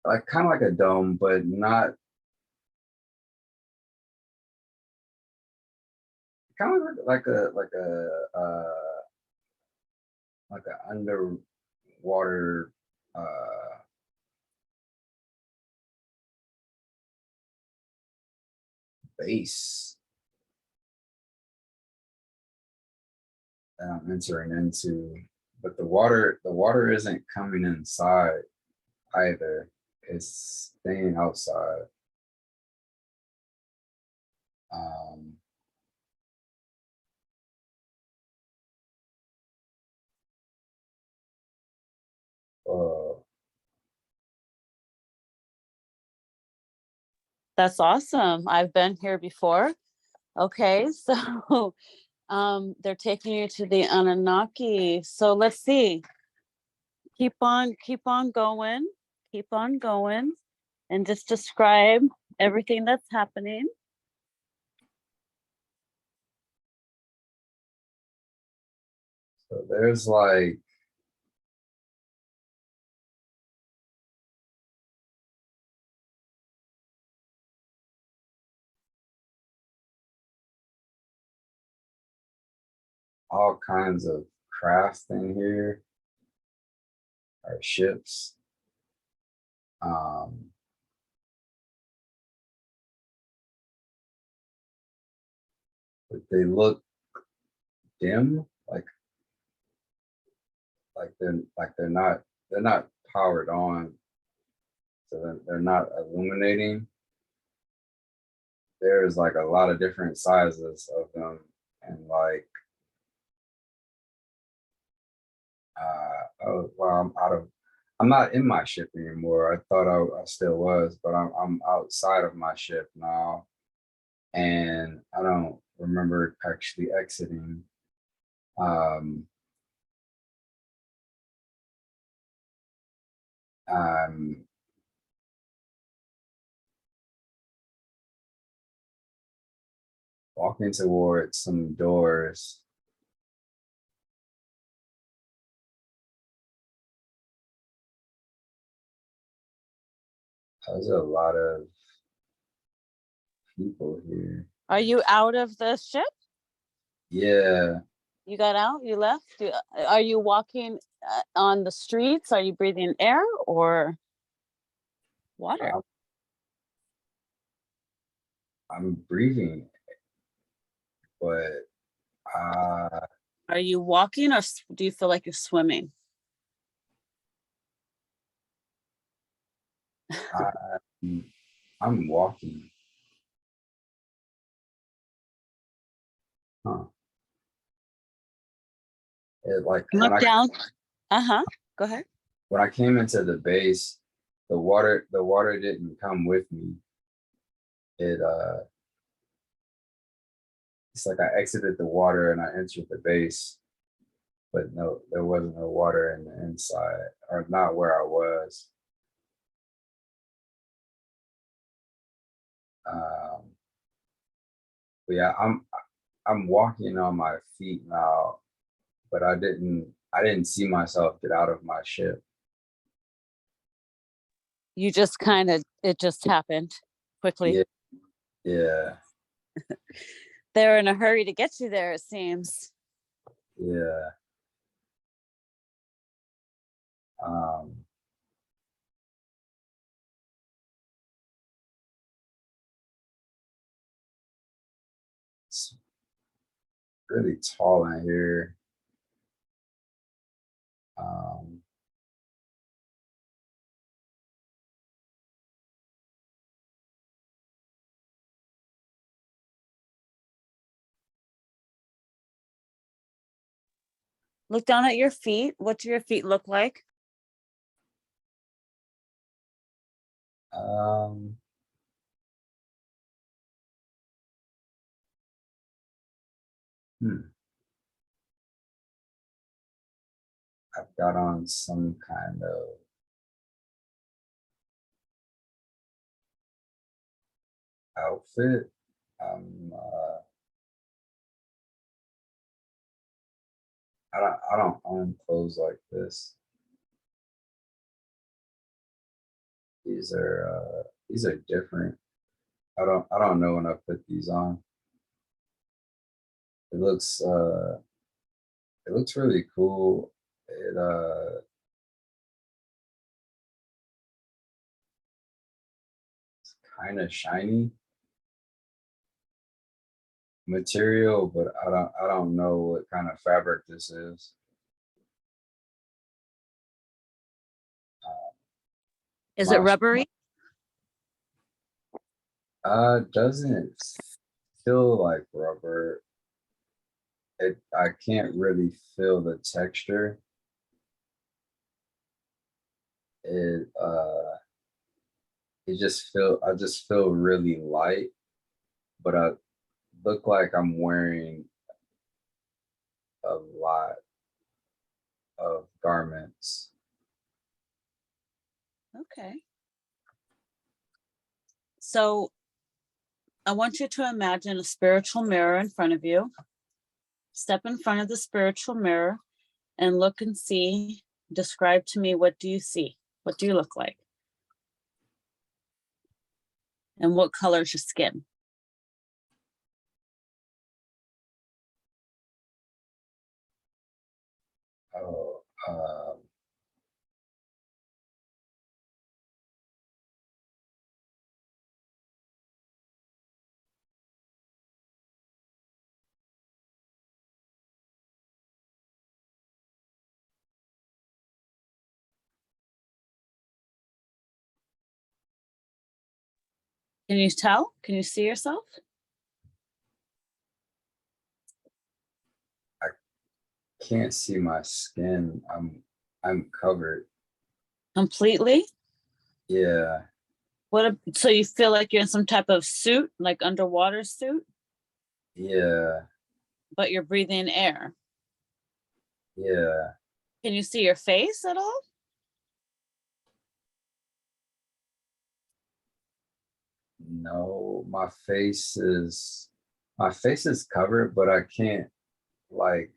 like kind of like a dome, but not kind of like a underwater base that I'm entering into. But the water isn't coming inside either. It's staying outside. Um, uh, That's awesome. I've been here before. Okay, so they're taking you to the Anunnaki. So let's see. Keep on going, and just describe everything that's happening. so there's like all kinds of craft in here, or ships. Um, but they look dim, like they're not powered on, so they're not illuminating. There's like a lot of different sizes of them, and like oh well, I'm not in my ship anymore. I thought I still was, but I'm outside of my ship now, and I don't remember actually exiting. Um, I'm walking towards some doors. There's a lot of people here. Are you out of the ship? Yeah, You got out? You left? Are you walking on the streets? Are you breathing air or water? I'm, I'm breathing, but uh, Are you walking, or do you feel like you're swimming? I, I'm walking. Huh. It, like Look down. Uh-huh. Go ahead. when I came into the base, the water didn't come with me. It it's like I exited the water and I entered the base. but no, there wasn't no water in the inside, or not where I was. But yeah, I'm walking on my feet now, but I didn't see myself get out of my ship. You just kind of, it just happened quickly. Yeah, yeah, They're in a hurry to get you there, it seems. yeah. Um, it's really tall in here. Um, Look down at your feet. What do your feet look like? um, hmm, I've got on some kind of outfit. I don't own clothes like this. These are different. I don't know when I put these on. It looks really cool. It's kind of shiny material, but I don't know what kind of fabric this is. Is it My rubbery? doesn't feel like rubber. I can't really feel the texture. It I just feel really light, but I look like I'm wearing a lot of garments. Okay. So I want you to imagine a spiritual mirror in front of you. Step in front of the spiritual mirror and look and see. Describe to me, what do you see? What do you look like? And what color is your skin? Oh, Can you tell? Can you see yourself? I can't see my skin. I'm covered. Completely? Yeah, So you feel like you're in some type of suit, like underwater suit, yeah, but you're breathing air. yeah. Can you see your face at all? No, my face is covered, but I can't, like,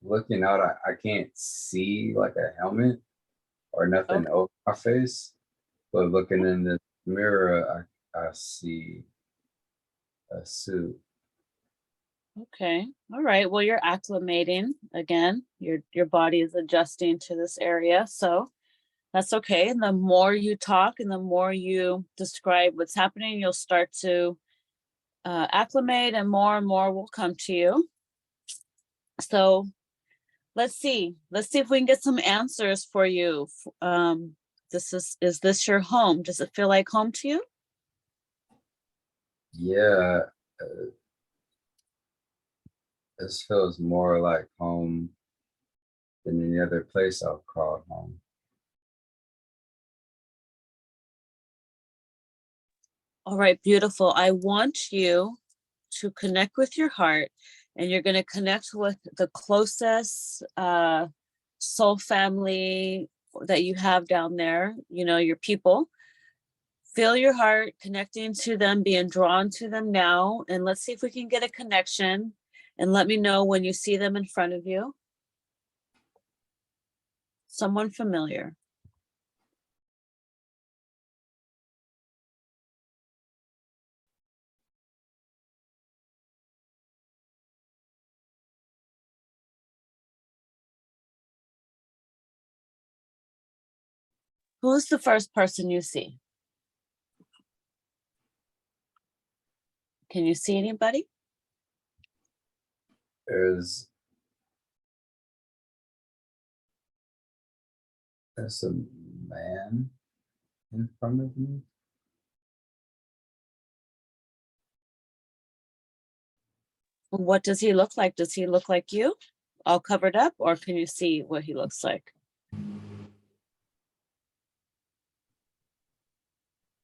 looking out. I can't see like a helmet or nothing Okay. over my face. But looking in the mirror, I see a suit. Okay. All right. Well, you're acclimating again. Your body is adjusting to this area. So that's okay. And the more you talk and the more you describe what's happening, you'll start to acclimate, and more will come to you. So let's see. Let's see if we can get some answers for you. Is this your home? Does it feel like home to you? Yeah, uh, this feels more like home than any other place I've called home. All right, beautiful. I want you to connect with your heart And you're going to connect with the closest soul family that you have down there, you know, your people. Feel your heart connecting to them, being drawn to them now. And let's see if we can get a connection. And let me know when you see them in front of you. Someone familiar. Who's the first person you see? Can you see anybody? There's a man in front of me. What does he look like? Does he look like you? All covered up, or can you see what he looks like?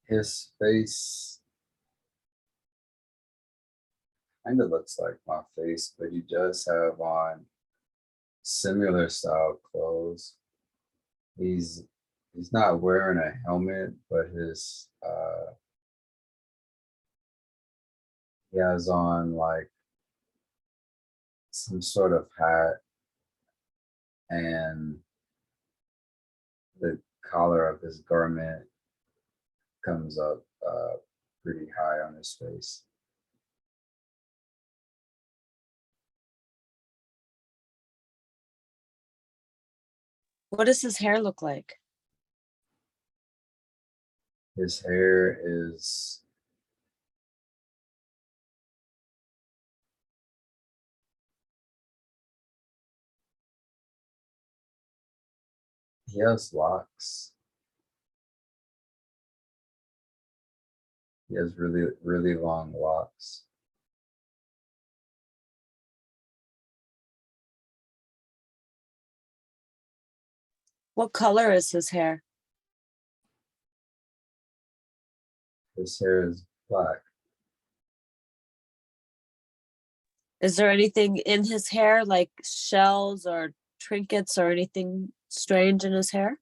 His face kind of looks like my face, but he does have on similar style clothes. He's not wearing a helmet, but he has on like some sort of hat, and the collar of his garment comes up pretty high on his face. What does his hair look like? His hair is he has locks. He has really, really long locks. What color is his hair? His hair is black. Is there anything in his hair, like shells or trinkets or anything strange in his hair?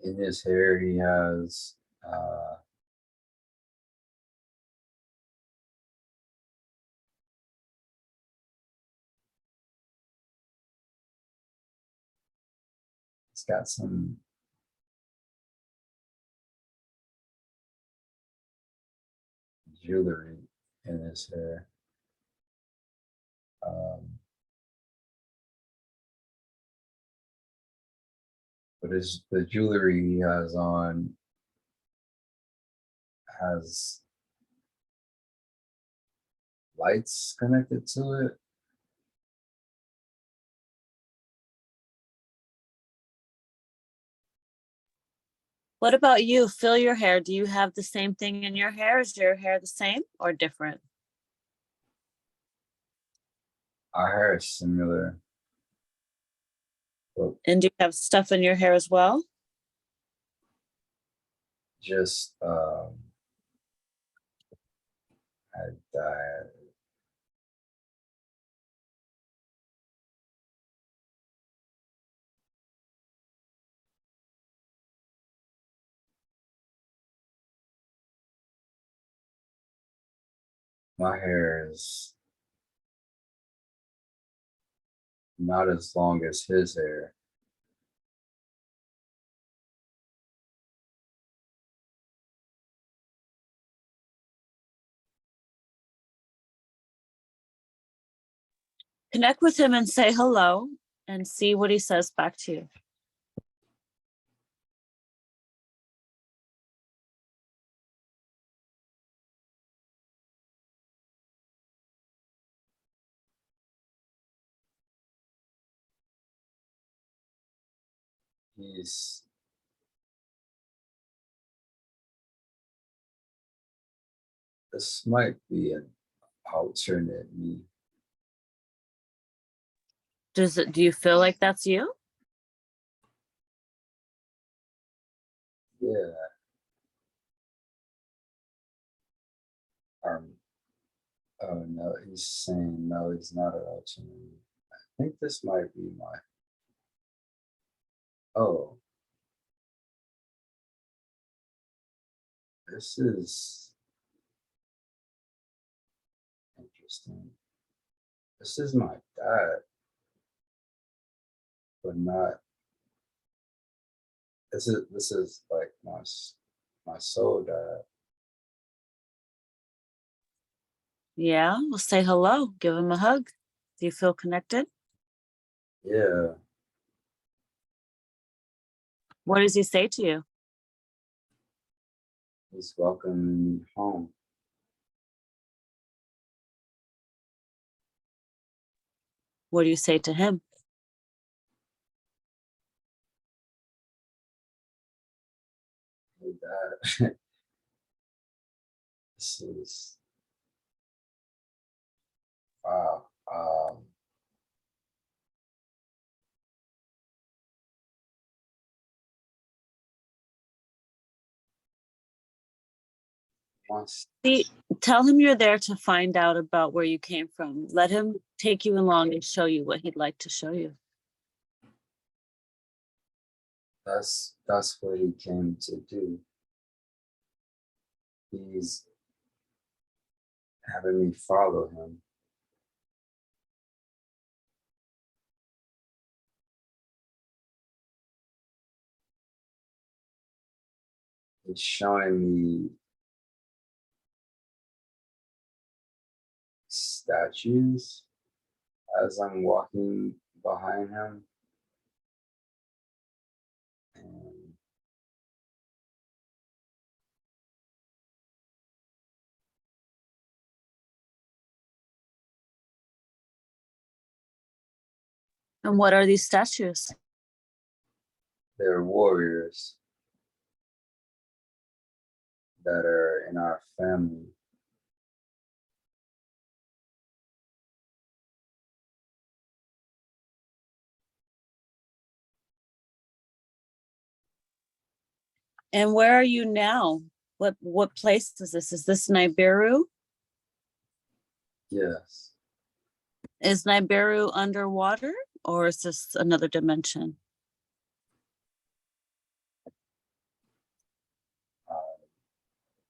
In his hair, he has he's got some jewelry in his hair. But the jewelry he has on has lights connected to it. What about you? Feel your hair. Do you have the same thing in your hair? Is your hair the same or different? Our hair is similar, but And do you have stuff in your hair as well? just I my hair is not as long as his hair. Connect with him and say hello and see what he says back to you. He's This might be an alternate me. Do you feel like that's you? Yeah. Um, oh no, he's saying no, he's not an ultraman. I think this might be my. Oh, this is interesting. This is my dad, but not. This is like my soul dad. Yeah, well, say hello, give him a hug. Do you feel connected? Yeah, What does he say to you? he's welcoming me home. What do you say to him? Hey dad, this is wow. Once See, tell him you're there to find out about where you came from. Let him take you along and show you what he'd like to show you. that's what he came to do. He's having me follow him. He's showing me statues as I'm walking behind him. And And what are these statues? they're warriors that are in our family. And where are you now? What place is this? Is this Nibiru? Yes. Is Nibiru underwater or is this another dimension?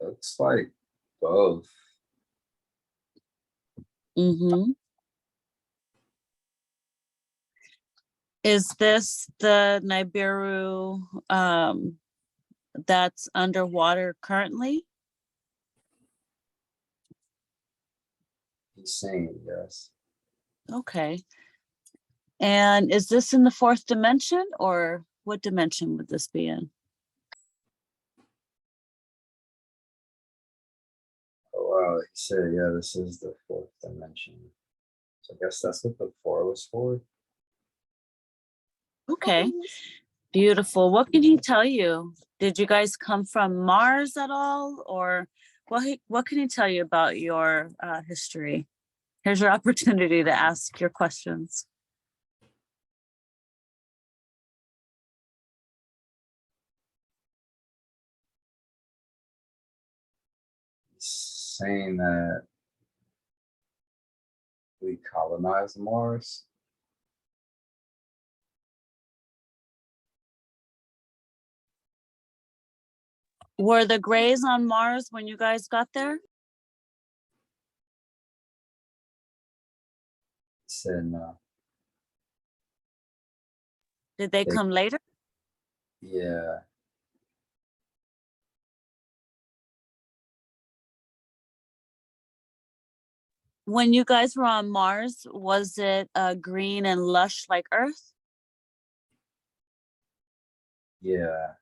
Looks like both. Mm-hmm. Is this the Nibiru that's underwater currently? He's saying yes. Okay. And is this in the fourth dimension or what dimension would this be in? Oh wow, he said, yeah, this is the fourth dimension. So I guess that's what the four was for. Okay. Beautiful. What can he tell you? Did you guys come from Mars at all? Or what can he tell you about your history? Here's your opportunity to ask your questions. He's saying that we colonized Mars. Were the Greys on Mars when you guys got there? He said no. Did they They, come later? yeah, When you guys were on Mars, was it green and lush like Earth? yeah,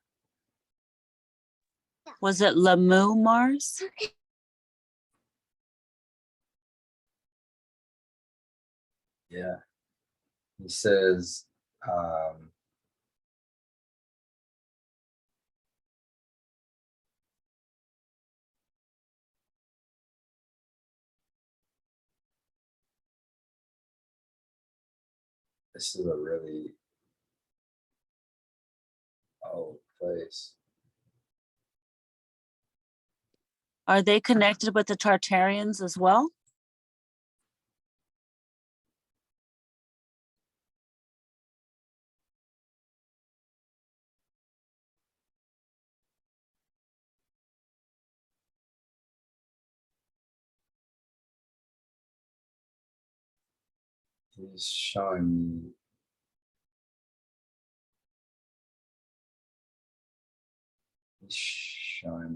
Was it Lamu Mars? yeah. He says, um, this is a really old place. Are they connected with the Tartarians as well? He's showing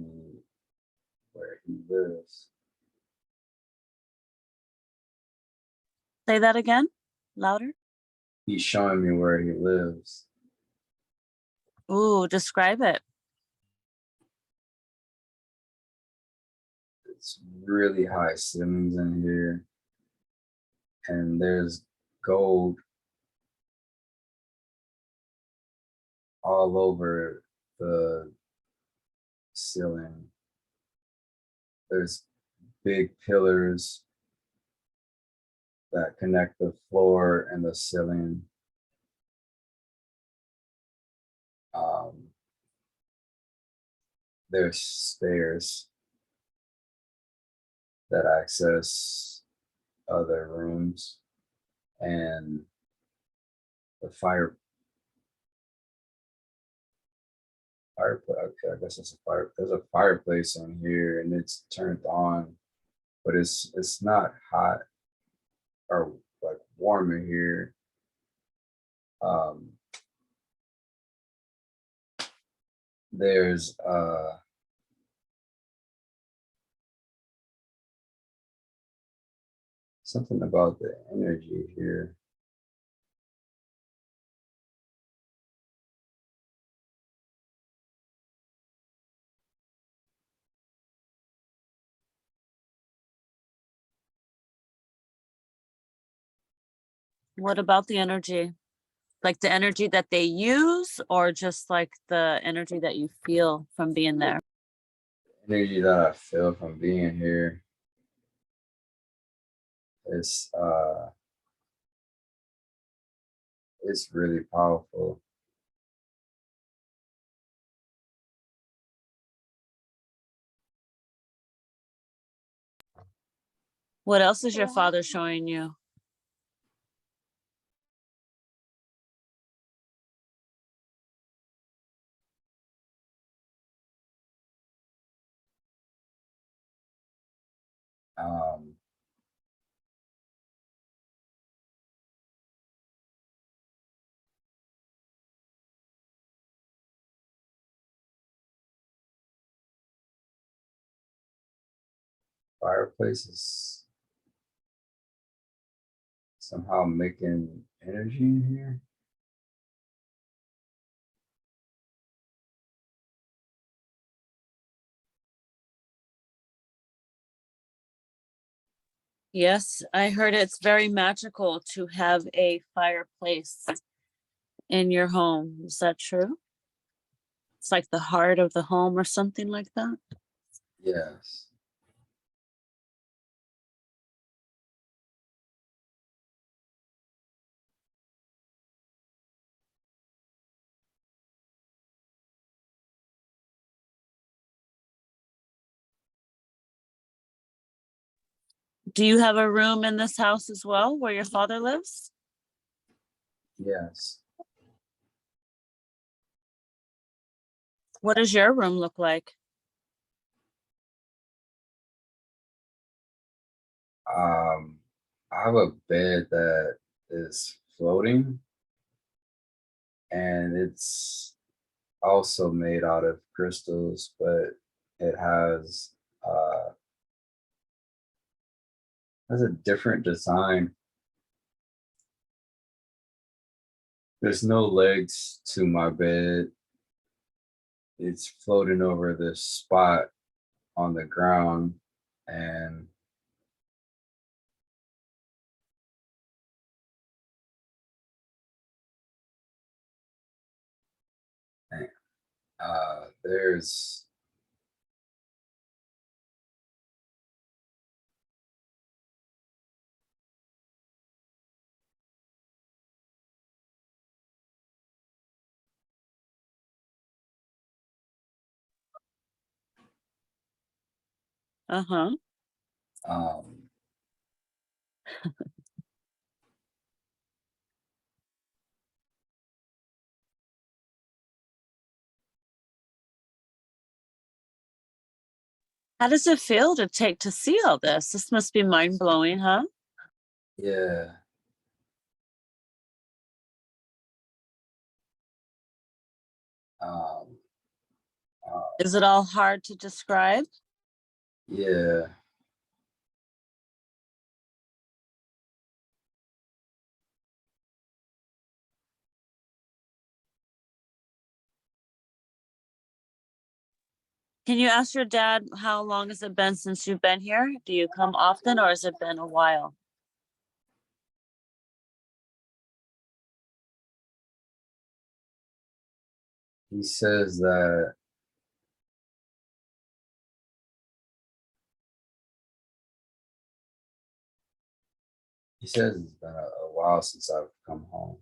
me where he lives. Say that again, louder. He's showing me where he lives. Ooh, describe it. It's really high ceilings in here, and there's gold all over the ceiling. There's big pillars that connect the floor and the ceiling. There's stairs that access other rooms, and the fireplace. Okay, I guess it's a fire. There's a fireplace in here, and it's turned on, but it's not hot or like warm in here. There's something about the energy here. What about the energy? Like the energy that they use, or just like the energy that you feel from being there? Energy that I feel from being here is it's really powerful. What else is your father showing you? Um, Fireplace is somehow making energy in here. Yes, I heard it's very magical to have a fireplace in your home. Is that true? It's like the heart of the home or something like that. Yes. Do you have a room in this house as well where your father lives? Yes. What does your room look like? I have a bed that is floating, and it's also made out of crystals, but it has a different design. There's no legs to my bed. It's floating over this spot on the ground, and there's Uh-huh. Um, How does it feel to see all this? This must be mind-blowing, huh? yeah. Um, Is it all hard to describe? yeah. Can you ask your dad how long has it been since you've been here? Do you come often or has it been a while? He says that it's been a while since I've come home.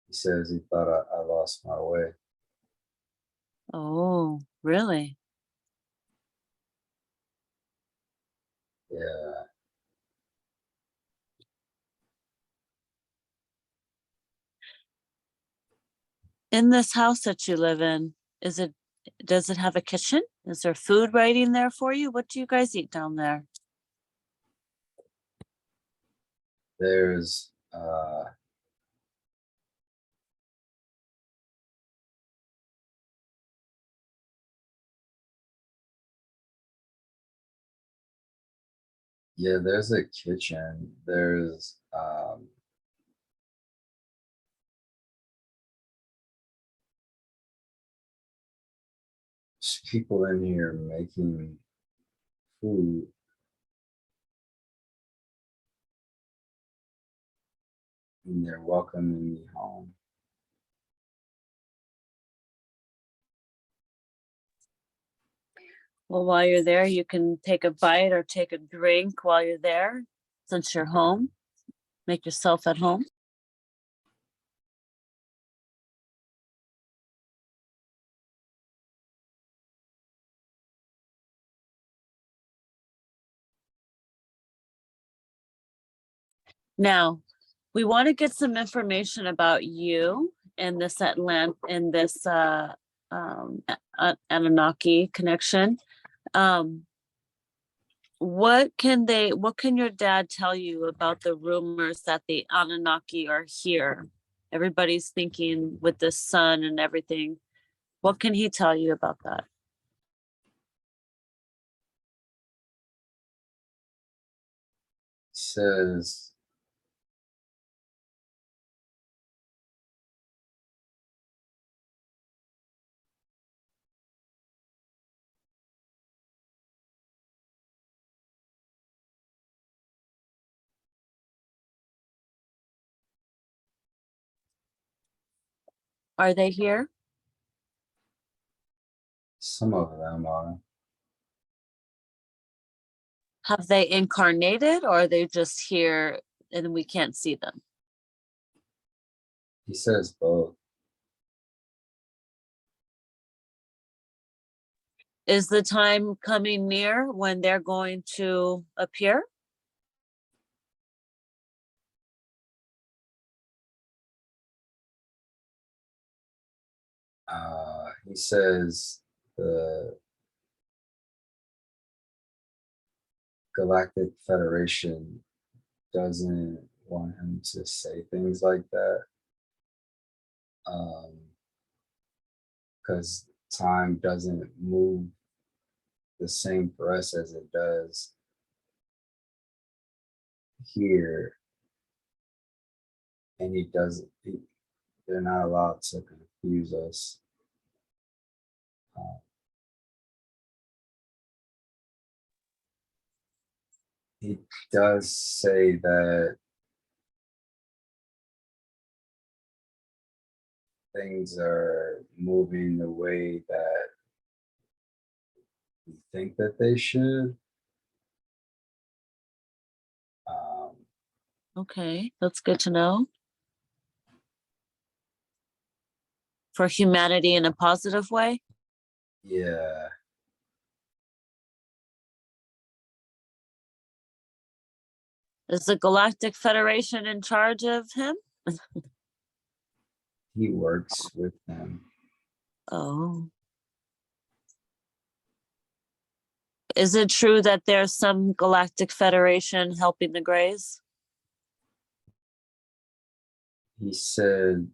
He says he thought I lost my way. Oh, really? Yeah. In this house that you live in, does it have a kitchen? Is there food waiting there for you? What do you guys eat down there? There's yeah, there's a kitchen. There's just people in here making food. And they're welcoming me home. Well, while you're there, you can take a bite or take a drink while you're there, since you're home. Make yourself at home. Now, we want to get some information about you in this Anunnaki connection. What can your dad tell you about the rumors that the Anunnaki are here? Everybody's thinking with the sun and everything. What can he tell you about that? He says Are they here? some of them are. Have they incarnated or are they just here and we can't see them? He says both. Is the time coming near when they're going to appear? He says the Galactic Federation doesn't want him to say things like that. Because time doesn't move the same for us as it does here. And they're not allowed to confuse us. He does say that things are moving the way that we think that they should. Okay, that's good to know. For humanity in a positive way? Yeah. Is the Galactic Federation in charge of him? He works with them. Oh. Is it true that there's some Galactic Federation helping the Greys? He said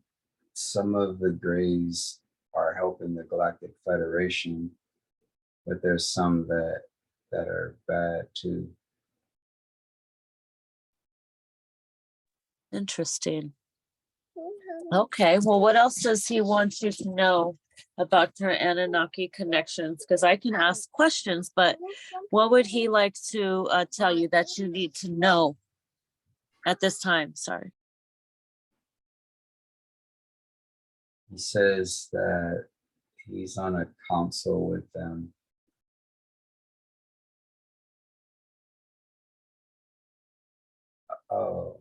some of the Greys are helping the Galactic Federation, but there's some that are bad too. Interesting. Okay, well, what else does he want you to know about your Anunnaki connections? Because I can ask questions, but what would he like to tell you that you need to know at this time? Sorry. He says that he's on a council with them. Oh.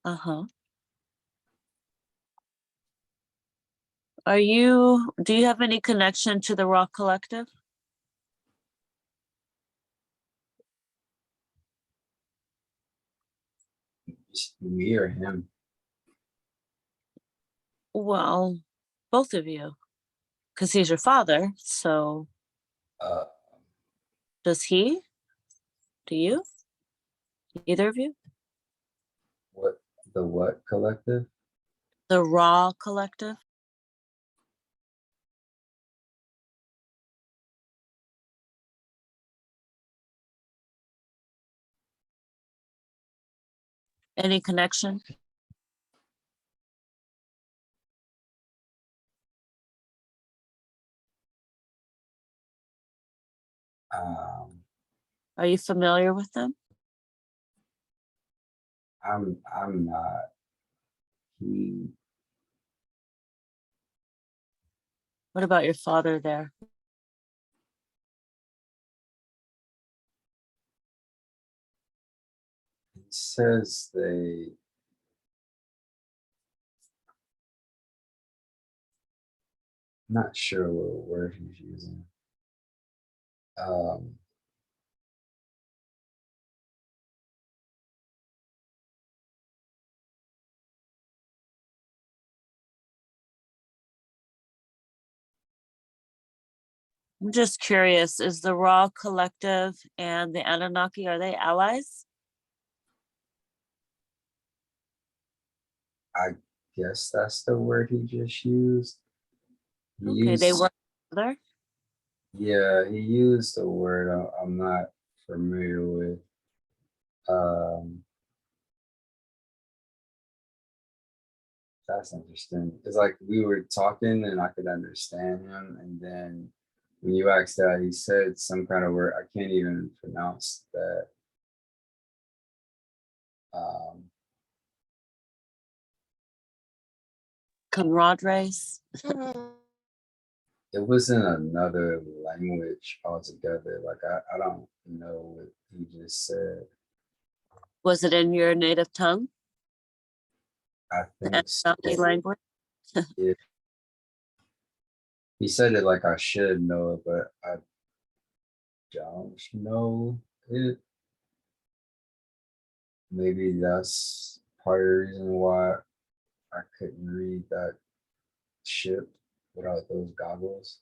Uh-huh. Do you have any connection to the Raw Collective? Me or him? Well, both of you, because he's your father. So does he? Do you? Either of you? What collective? The Raw Collective? Any connection? Are you familiar with them? I'm not. What about your father there? He says not sure what word he's using. I'm just curious, is the Raw Collective and the Anunnaki, are they allies? I guess that's the word he just used. They work together? Yeah, he used a word I'm not familiar with. That's interesting. It's like we were talking and I could understand him, and then when you asked that, he said some kind of word I can't even pronounce that. Camaraderie? It was in another language altogether. Like I don't know what he just said. Was it in your native tongue? I think so. Language? Yeah. He said it like I should know it, but I don't know it. Maybe that's part of the reason why I couldn't read that ship without those goggles.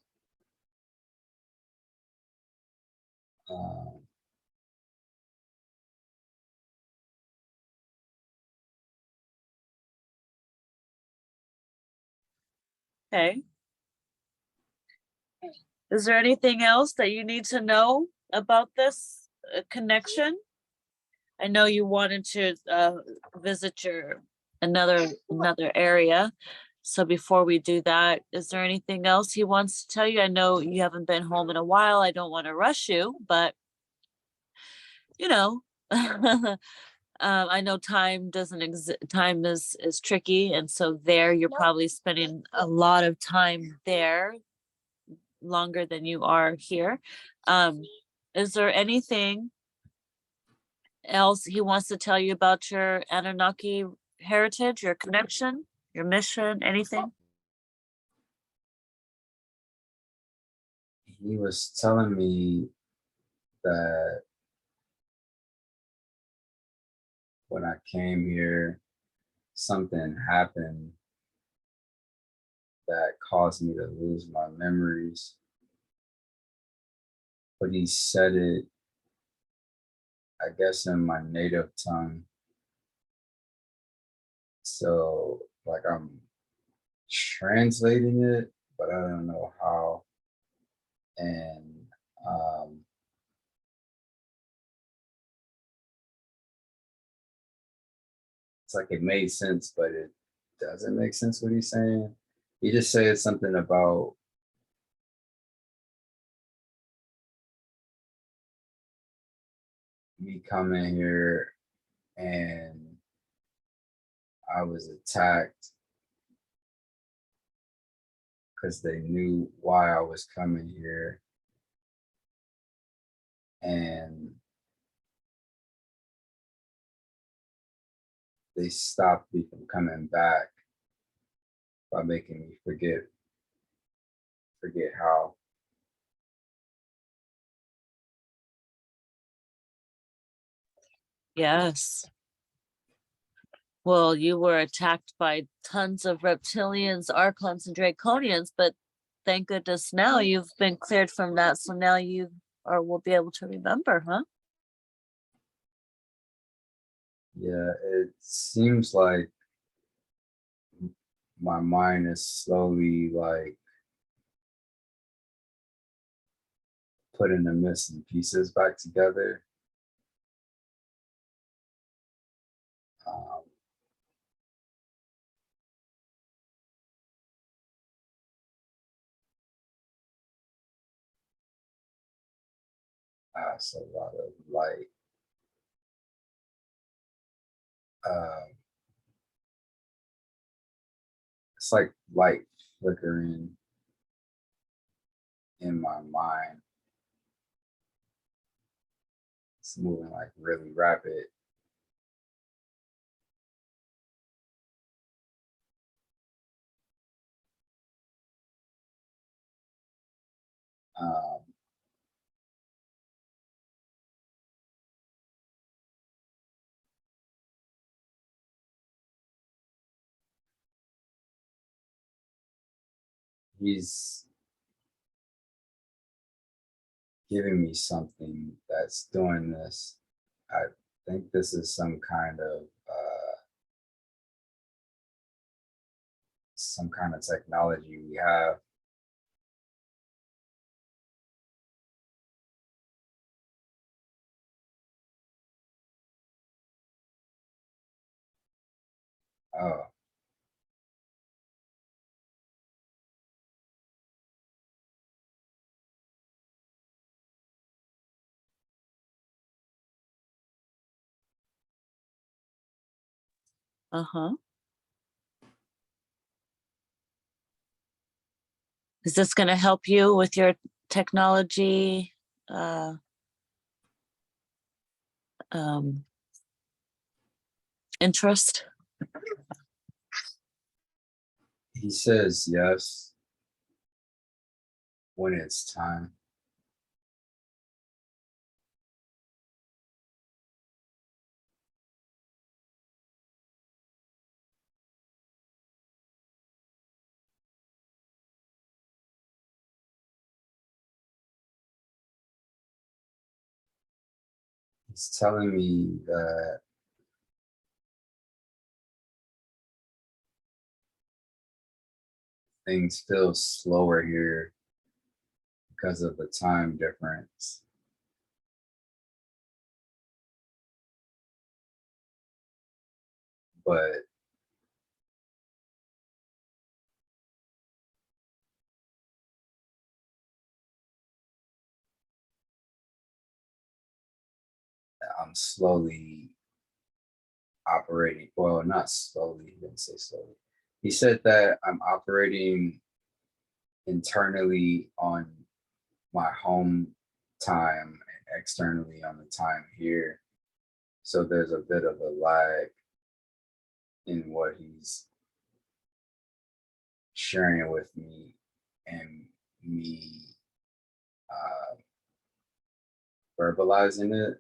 Okay. Is there anything else that you need to know about this connection? I know you wanted to visit another area. So before we do that, is there anything else he wants to tell you? I know you haven't been home in a while. I don't want to rush you, but you know, I know time doesn't exist. Time is tricky, and so there you're probably spending a lot of time there, longer than you are here. Is there anything else he wants to tell you about your Anunnaki heritage, your connection, your mission, anything? He was telling me that when I came here, something happened that caused me to lose my memories. But he said it, I guess, in my native tongue. So, like, I'm translating it, but I don't know how. And um, it's like it made sense, but it doesn't make sense what he's saying. He just said something about me coming here and I was attacked because they knew why I was coming here. And they stopped me from coming back by making me forget how. Yes. Well, you were attacked by tons of reptilians, archons, and draconians, but thank goodness now you've been cleared from that. So now you will be able to remember, huh? Yeah, it seems like my mind is slowly like putting the missing pieces back together. Um, it's a lot of light. Um, it's like light flickering in my mind. It's moving like really rapid. Um, he's giving me something that's doing this. I think this is some kind of technology we have. Oh, Uh-huh. Is this going to help you with your technology uh, um, interest? he says yes when it's time. He's telling me that things feel slower here because of the time difference. But I'm slowly operating. Well, not slowly, he didn't say slowly. He said that I'm operating internally on my home time and externally on the time here. So there's a bit of a lag. in what he's sharing with me, and me uh, verbalizing it.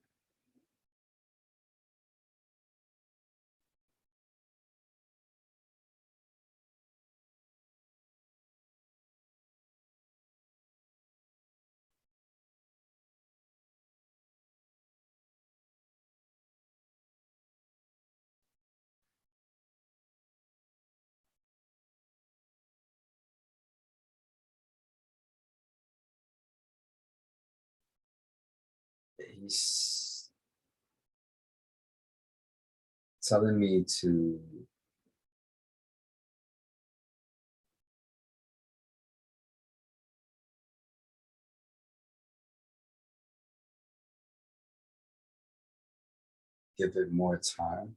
He's telling me to give it more time.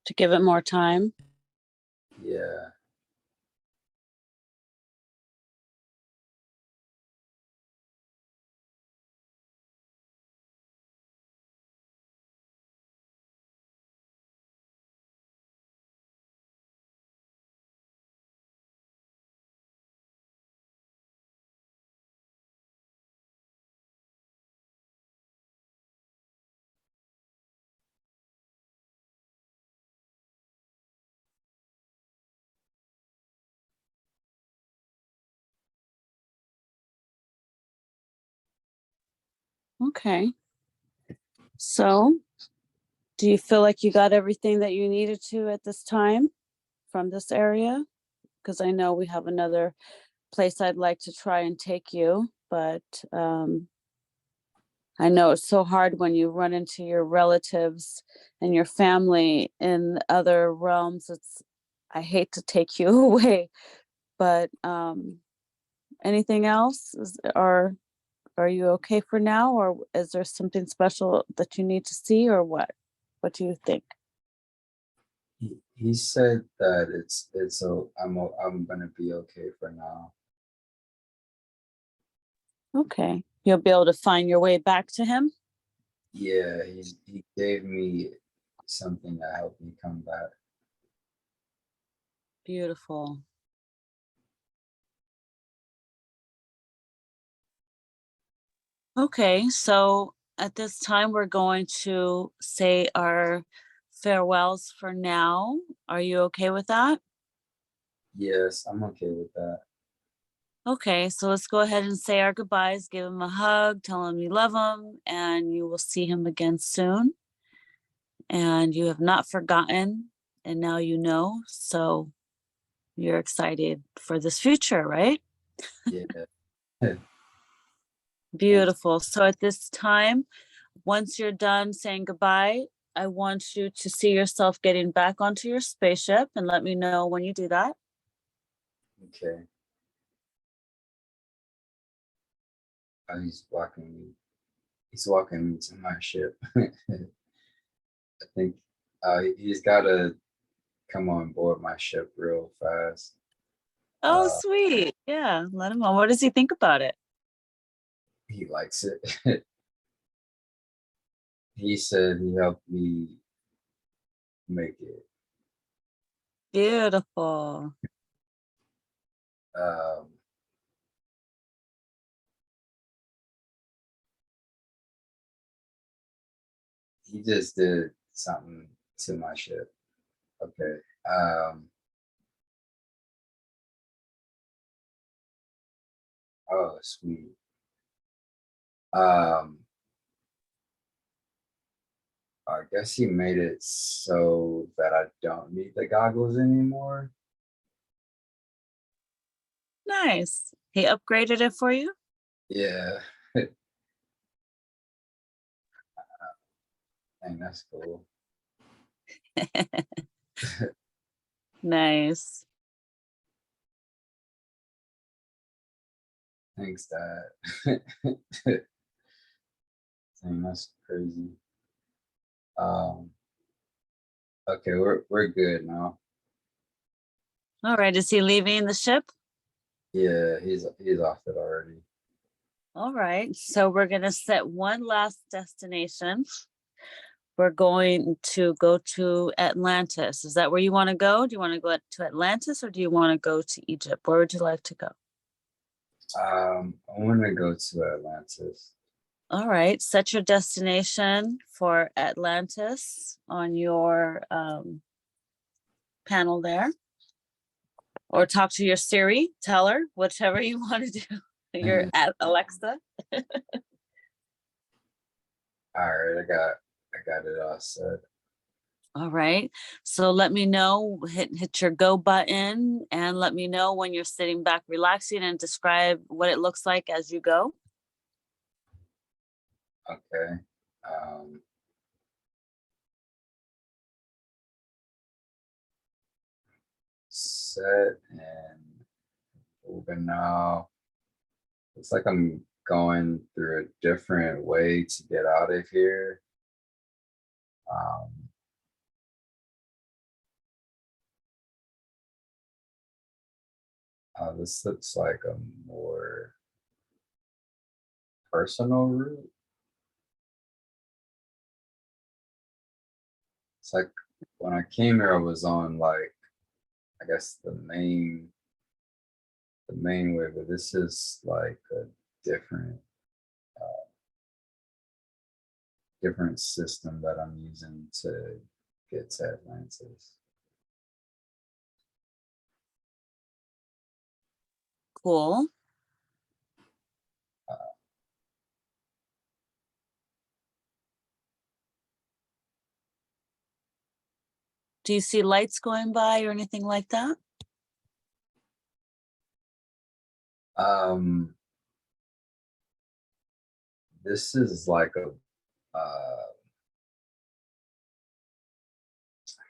To give it more time. Yeah. Okay. So, do you feel like you got everything that you needed to at this time from this area? Because I know we have another place I'd like to try and take you, but I know it's so hard when you run into your relatives and your family in other realms. I hate to take you away, but anything else? Are you okay for now, or is there something special that you need to see, or what? What do you think? He said that I'm gonna be okay for now. Okay. You'll be able to find your way back to him? Yeah, he gave me something to help me come back. Beautiful. Okay, so at this time, we're going to say our farewells for now. Are you okay with that? Yes, I'm okay with that. Okay, so let's go ahead and say our goodbyes, give him a hug, tell him you love him, and you will see him again soon. And you have not forgotten, and now you know. So you're excited for this future, right? Yeah. Thanks. Beautiful. So at this time, once you're done saying goodbye, I want you to see yourself getting back onto your spaceship and let me know when you do that. Okay. He's walking me. He's walking me to my ship. I think he's got to come on board my ship real fast. Oh, Uh, sweet. Yeah, let him know. What does he think about it? he likes it. He said he helped me make it. Beautiful. Um, he just did something to my ship. Okay. Oh, sweet. Um, I guess he made it so that I don't need the goggles anymore. Nice. He upgraded it for you? Yeah. Dang, that's cool. Nice. Thanks, Dad. Dang, that's crazy. Um, Okay, we're good now. All right, is he leaving the ship? Yeah, he's off it already. All right, so we're gonna set one last destination. We're going to go to Atlantis. Is that where you want to go? Do you want to go to Atlantis or do you want to go to Egypt? Where would you like to go? I want to go to Atlantis. All right, set your destination for Atlantis on your panel there, or talk to your Siri, tell her, whichever you want to do. Your Alexa. All right, I got it all set. All right, so let me know, hit your go button and let me know when you're sitting back relaxing and describe what it looks like as you go. Okay. Um, Set and moving now. It's like I'm going through a different way to get out of here. Um, this looks like a more personal route. It's like when I came here, I was on like, I guess the main way, but this is like a different, different system that I'm using to get to Atlantis. Cool. Do you see lights going by or anything like that? Um, this is like a,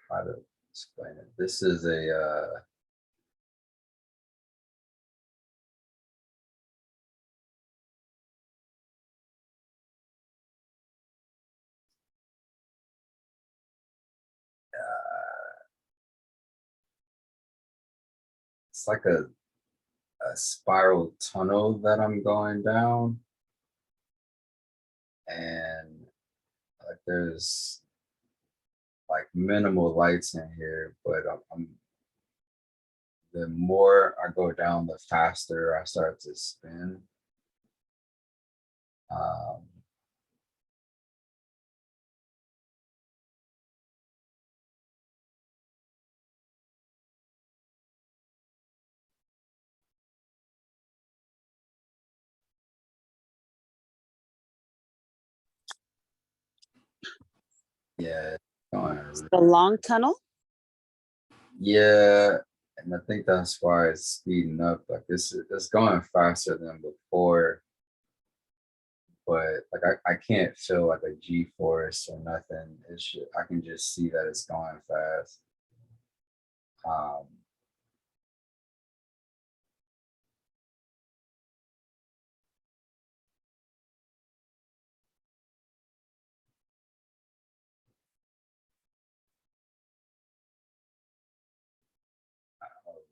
how to explain it? This is a, it's like a spiral tunnel that I'm going down, and like there's like minimal lights in here, but the more I go down, the faster I start to spin. Um, yeah, going, The long tunnel? yeah, and I think that's why it's speeding up. Like it's going faster than before, but like I can't feel like a G force or nothing. I can just see that it's going fast. Um,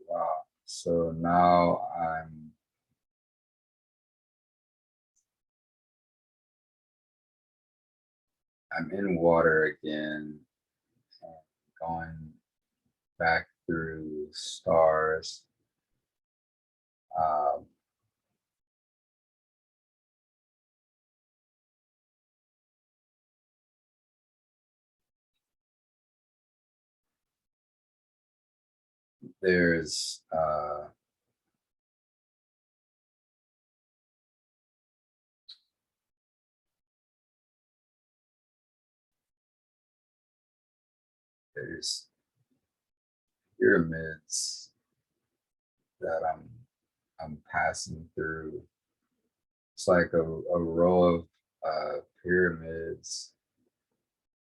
wow. So now I'm in water again, and going back through stars. Um, there's there's pyramids that I'm passing through. It's like a row of pyramids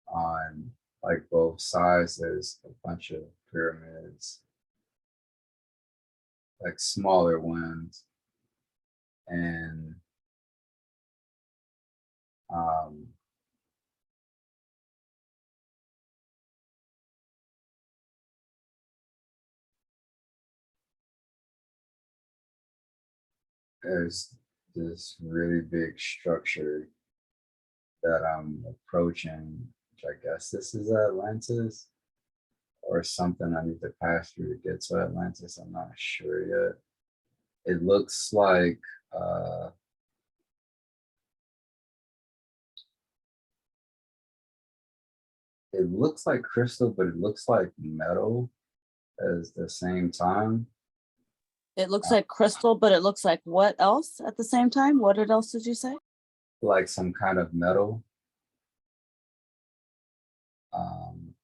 on like both sides. There's a bunch of pyramids, like smaller ones, and um, there's this really big structure that I'm approaching, which I guess this is Atlantis or something I need to pass through to get to Atlantis. I'm not sure yet. It looks like crystal, but it looks like metal at the same time. It looks like crystal, but it looks like what else at the same time? What else did you say? Like some kind of metal. Um,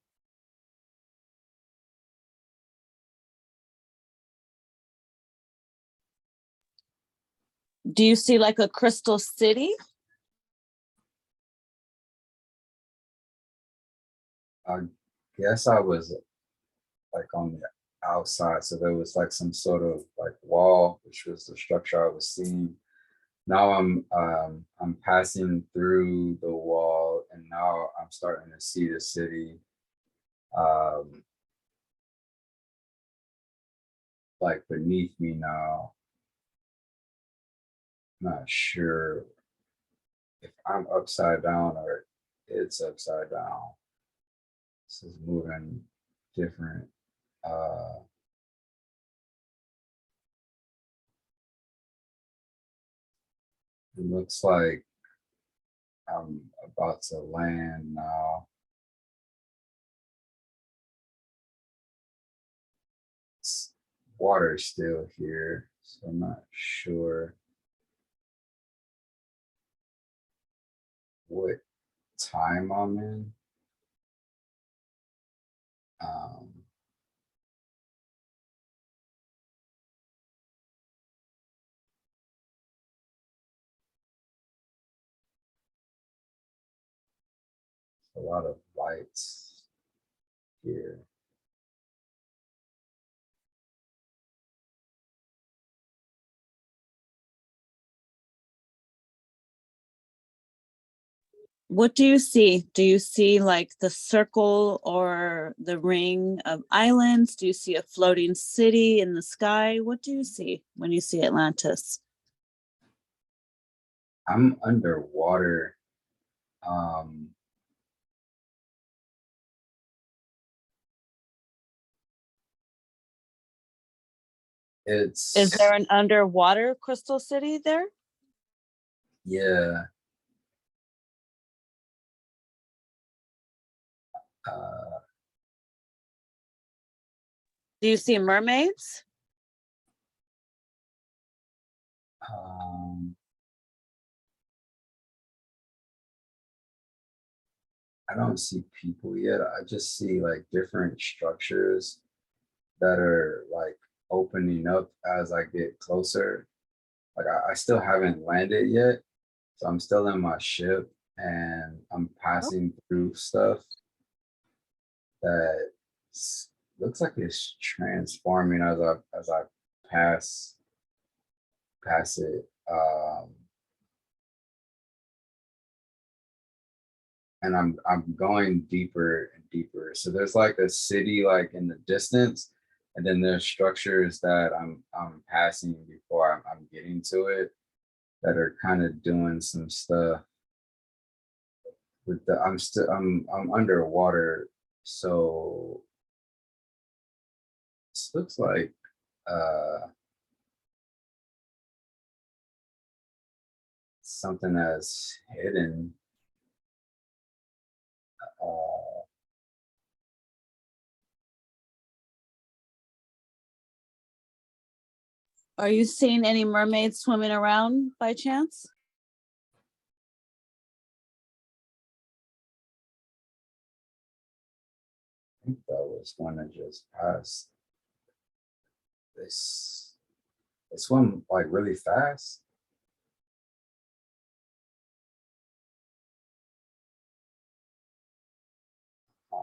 Do you see like a crystal city? I guess I was like on the outside, so there was like some sort of like wall, which was the structure I was seeing. Now I'm passing through the wall, and now I'm starting to see the city, um, like beneath me now. Not sure if I'm upside down or it's upside down. This is moving different. It looks like I'm about to land now. Water is still here, so I'm not sure what time I'm in. Um, a lot of lights here. What do you see? Do you see like the circle or the ring of islands? Do you see a floating city in the sky? What do you see when you see Atlantis? I'm underwater. Um, Is it's there an underwater crystal city there? yeah. Uh, Do you see mermaids? um, I don't see people yet. I just see like different structures that are like opening up as I get closer. Like I still haven't landed yet, so I'm still in my ship and I'm passing through stuff that looks like it's transforming as I pass it. And I'm going deeper and deeper. So there's like a city like in the distance, and then there's structures that I'm passing before I'm getting to it that are kind of doing some stuff with the I'm underwater, so this looks like something that's hidden. Uh, Are you seeing any mermaids swimming around by chance? I think that was one that just passed. This They swim like really fast. Uh,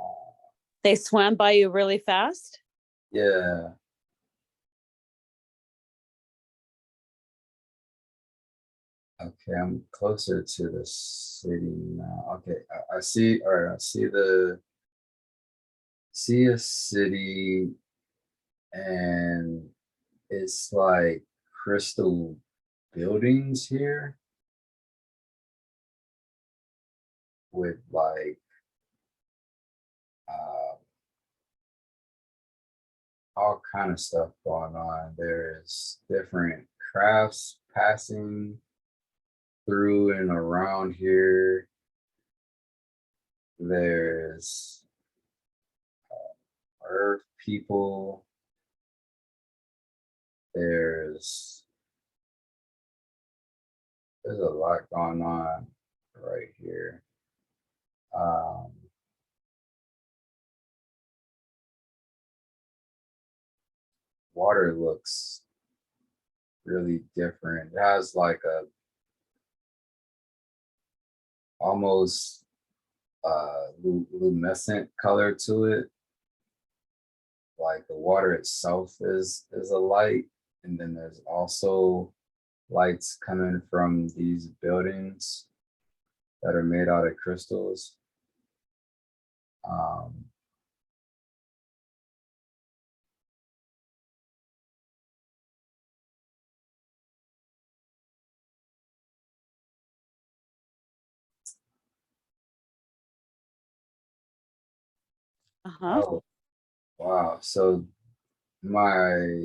They swam by you really fast? yeah. Okay, I'm closer to the city now. Okay, I see. All right, I see a city, and it's like crystal buildings here with like all kind of stuff going on. There's different crafts passing through and around here. There's earth people. There's a lot going on right here. Water looks really different. It has like a almost luminescent color to it. Like the water itself is a light, and then there's also lights coming from these buildings that are made out of crystals. Oh, wow. So my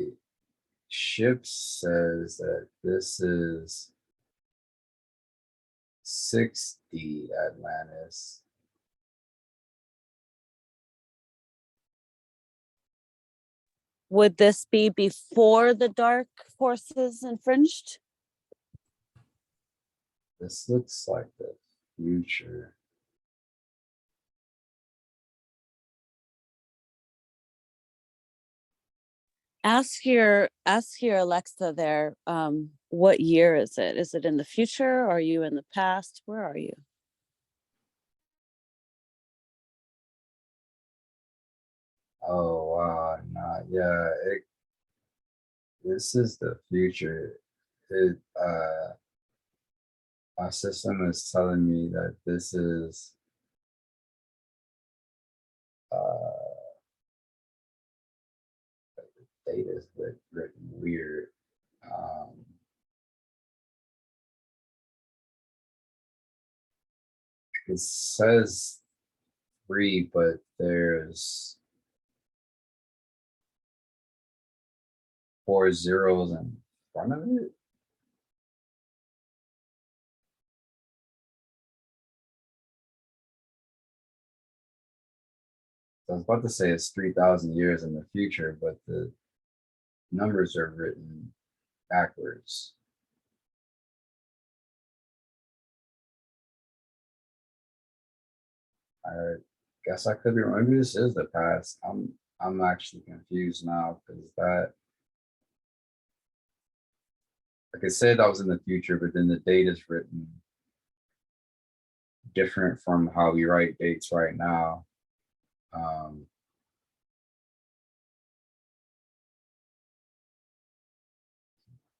ship says that this is 60 Atlantis. Would this be before the dark forces infringed? This looks like the future. Ask your Alexa there, what year is it? Is it in the future? Are you in the past? Where are you? Oh wow, nah, yeah, this is the future. It my system is telling me that this is date is written weird. It says 3, but there's 4 zeros in front of it. So I was about to say it's 3,000 years in the future, but the numbers are written backwards. I guess I could be wrong. Maybe this is the past. I'm actually confused now because that, like I said, I was in the future, but then the date is written different from how we write dates right now.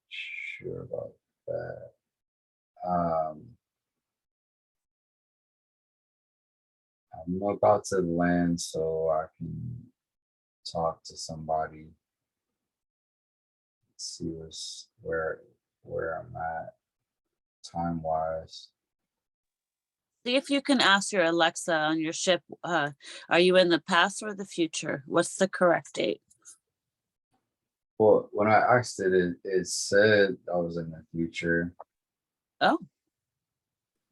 Sure about that. I'm about to land so I can talk to somebody, see where I'm at time wise. See if you can ask your Alexa on your ship, are you in the past or the future? What's the correct date? Well, when I asked it said I was in the future. Oh.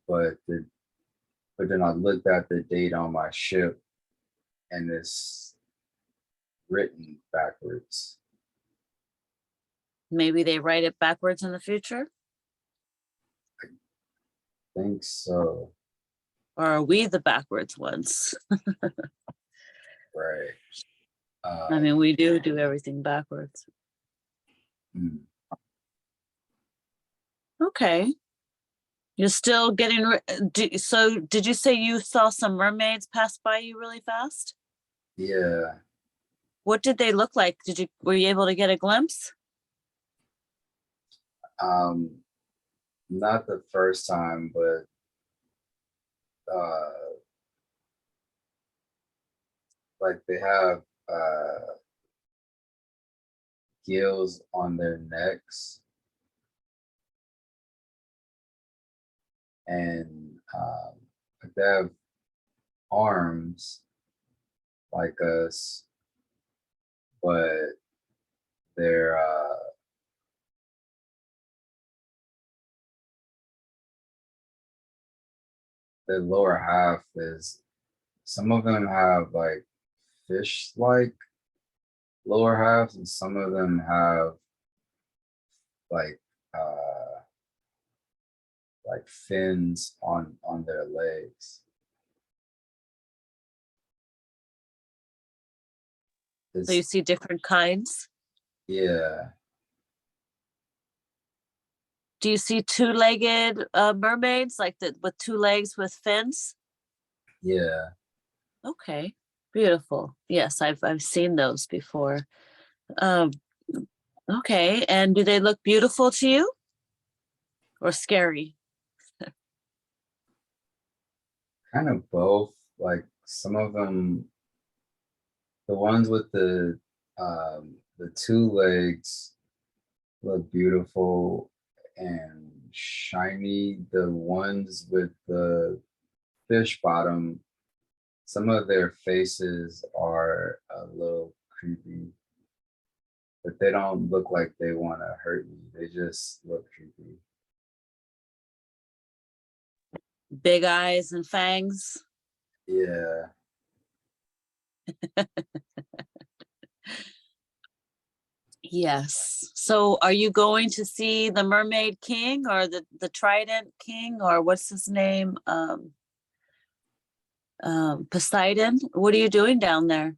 But then I looked at the date on my ship and it's written backwards. Maybe they write it backwards in the future? I think so. Or are we the backwards ones? Right. I mean, we do everything backwards. Okay. You're still getting, so did you say you saw some mermaids pass by you really fast? Yeah. What did they look like? Were you able to get a glimpse? Not the first time, but like they have gills on their necks and they have arms like us, but they're the lower half is, some of them have like fish-like lower halves, and some of them have like fins on their legs. So you see different kinds. Yeah. Do you see two-legged mermaids, like with two legs with fins? Yeah. Okay, beautiful. Yes, I've seen those before. Um, okay, and do they look beautiful to you or scary? Kind of both. Like some of them, the ones with the two legs look beautiful and shiny. The ones with the fish bottom, some of their faces are a little creepy, but they don't look like they want to hurt me. They just look creepy. Big eyes and fangs. Yeah. Yes. So are you going to see the Mermaid King or the Trident King, or what's his name? Poseidon? What are you doing down there?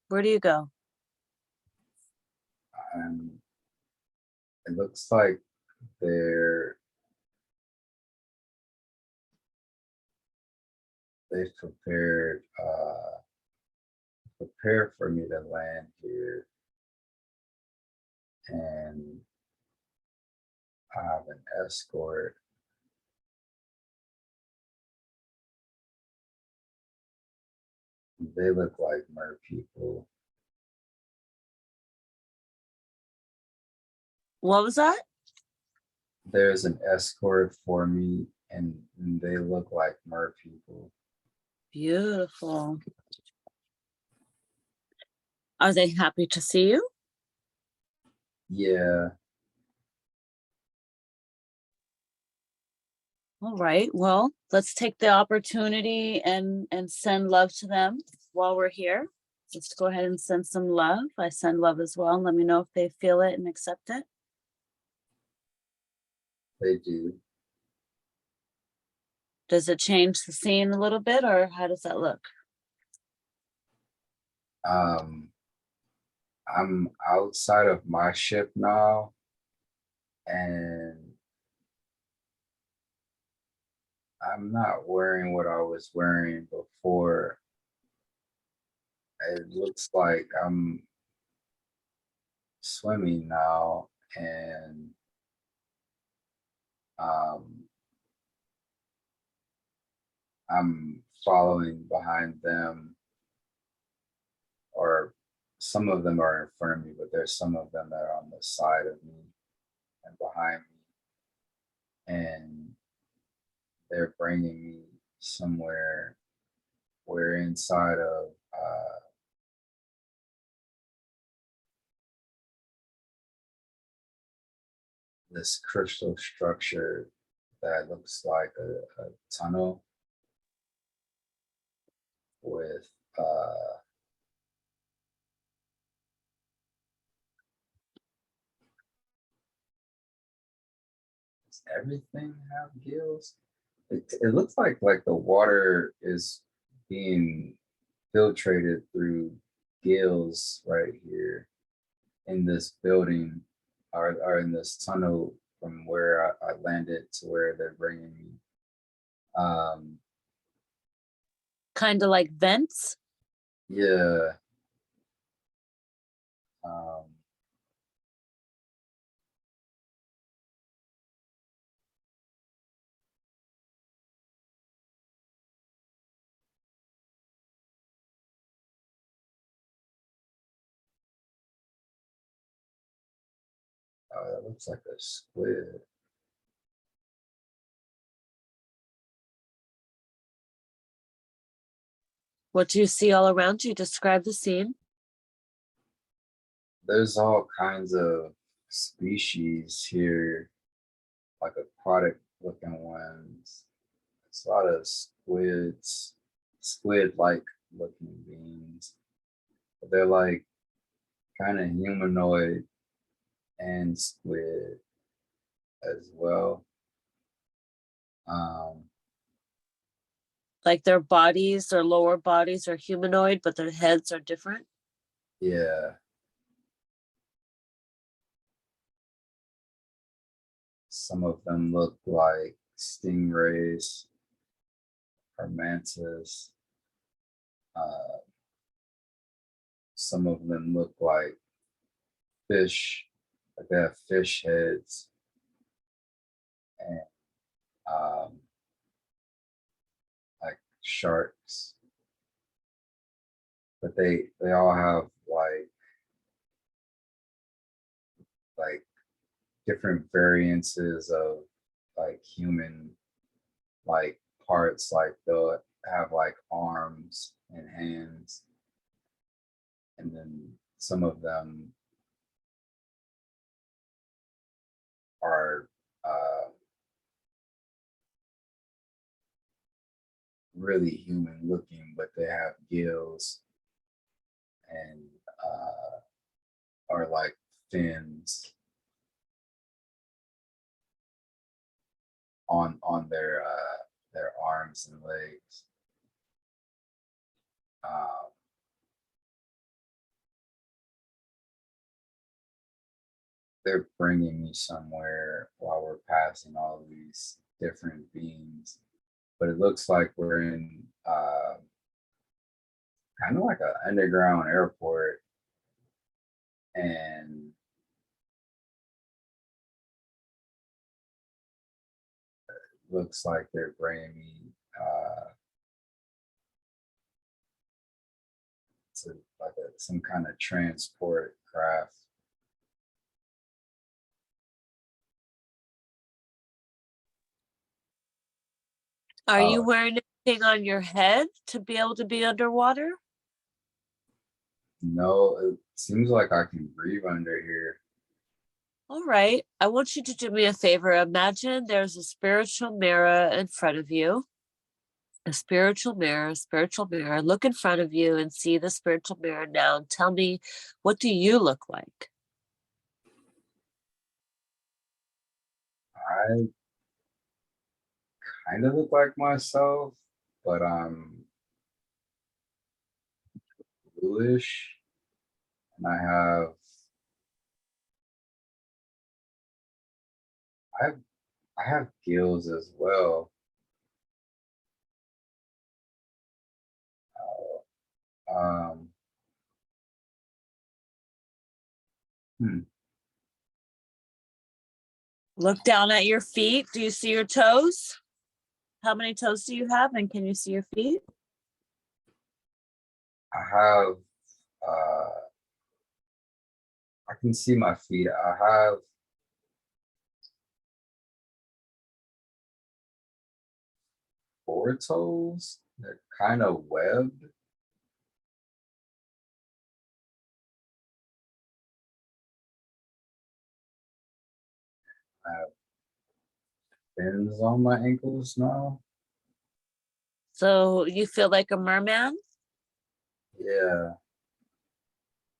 Where do you go? And it looks like they're they've prepared for me to land here, and I have an escort. They look like mer people. What was that? There's an escort for me, and they look like mer people. Beautiful. Are they happy to see you? Yeah. All right. Well, let's take the opportunity and send love to them while we're here. Let's go ahead and send some love. I send love as well. Let me know if they feel it and accept it. They do. Does it change the scene a little bit, or how does that look? I'm outside of my ship now, and I'm not wearing what I was wearing before. It looks like I'm swimming now, and um, I'm following behind them, or some of them are in front of me, but there's some of them that are on the side of me and behind me, and they're bringing me somewhere. We're inside of this crystal structure that looks like a tunnel with does everything have gills? It looks like the water is being filtrated through gills right here in this building, or in this tunnel from where I landed to where they're bringing me. Um, Kind of like vents? yeah. Um, That looks like a squid. What do you see all around you? Describe the scene. There's all kinds of species here, like aquatic looking ones. It's a lot of squids, squid-like looking beings. But they're like kind of humanoid and squid as well. Um, Like their bodies, their lower bodies are humanoid, but their heads are different. yeah. Some of them look like stingrays or mantis. Uh, some of them look like fish, like they have fish heads, and um, like sharks. But they all have like different variances of like human like parts. Like they'll have like arms and hands, and then some of them are really human looking, but they have gills and are like fins on their arms and legs. Um, they're bringing me somewhere while we're passing all of these different beings, but it looks like we're in kind of like an underground airport, and looks like they're bringing me to like some kind of transport craft. Are you Oh, wearing anything on your head to be able to be underwater? no, it seems like I can breathe under here. All right. I want you to do me a favor. Imagine there's a spiritual mirror in front of you. A spiritual mirror, a spiritual mirror. Look in front of you and see the spiritual mirror now. And tell me, what do you look like? I kind of look like myself, but I'm bluish, and I have I have gills as well. Um, hmm, Look down at your feet. Do you see your toes? How many toes do you have? And can you see your feet? I have uh, I can see my feet. I have 4 toes. They're kind of webbed. I have fins on my ankles now. So you feel like a merman? Yeah.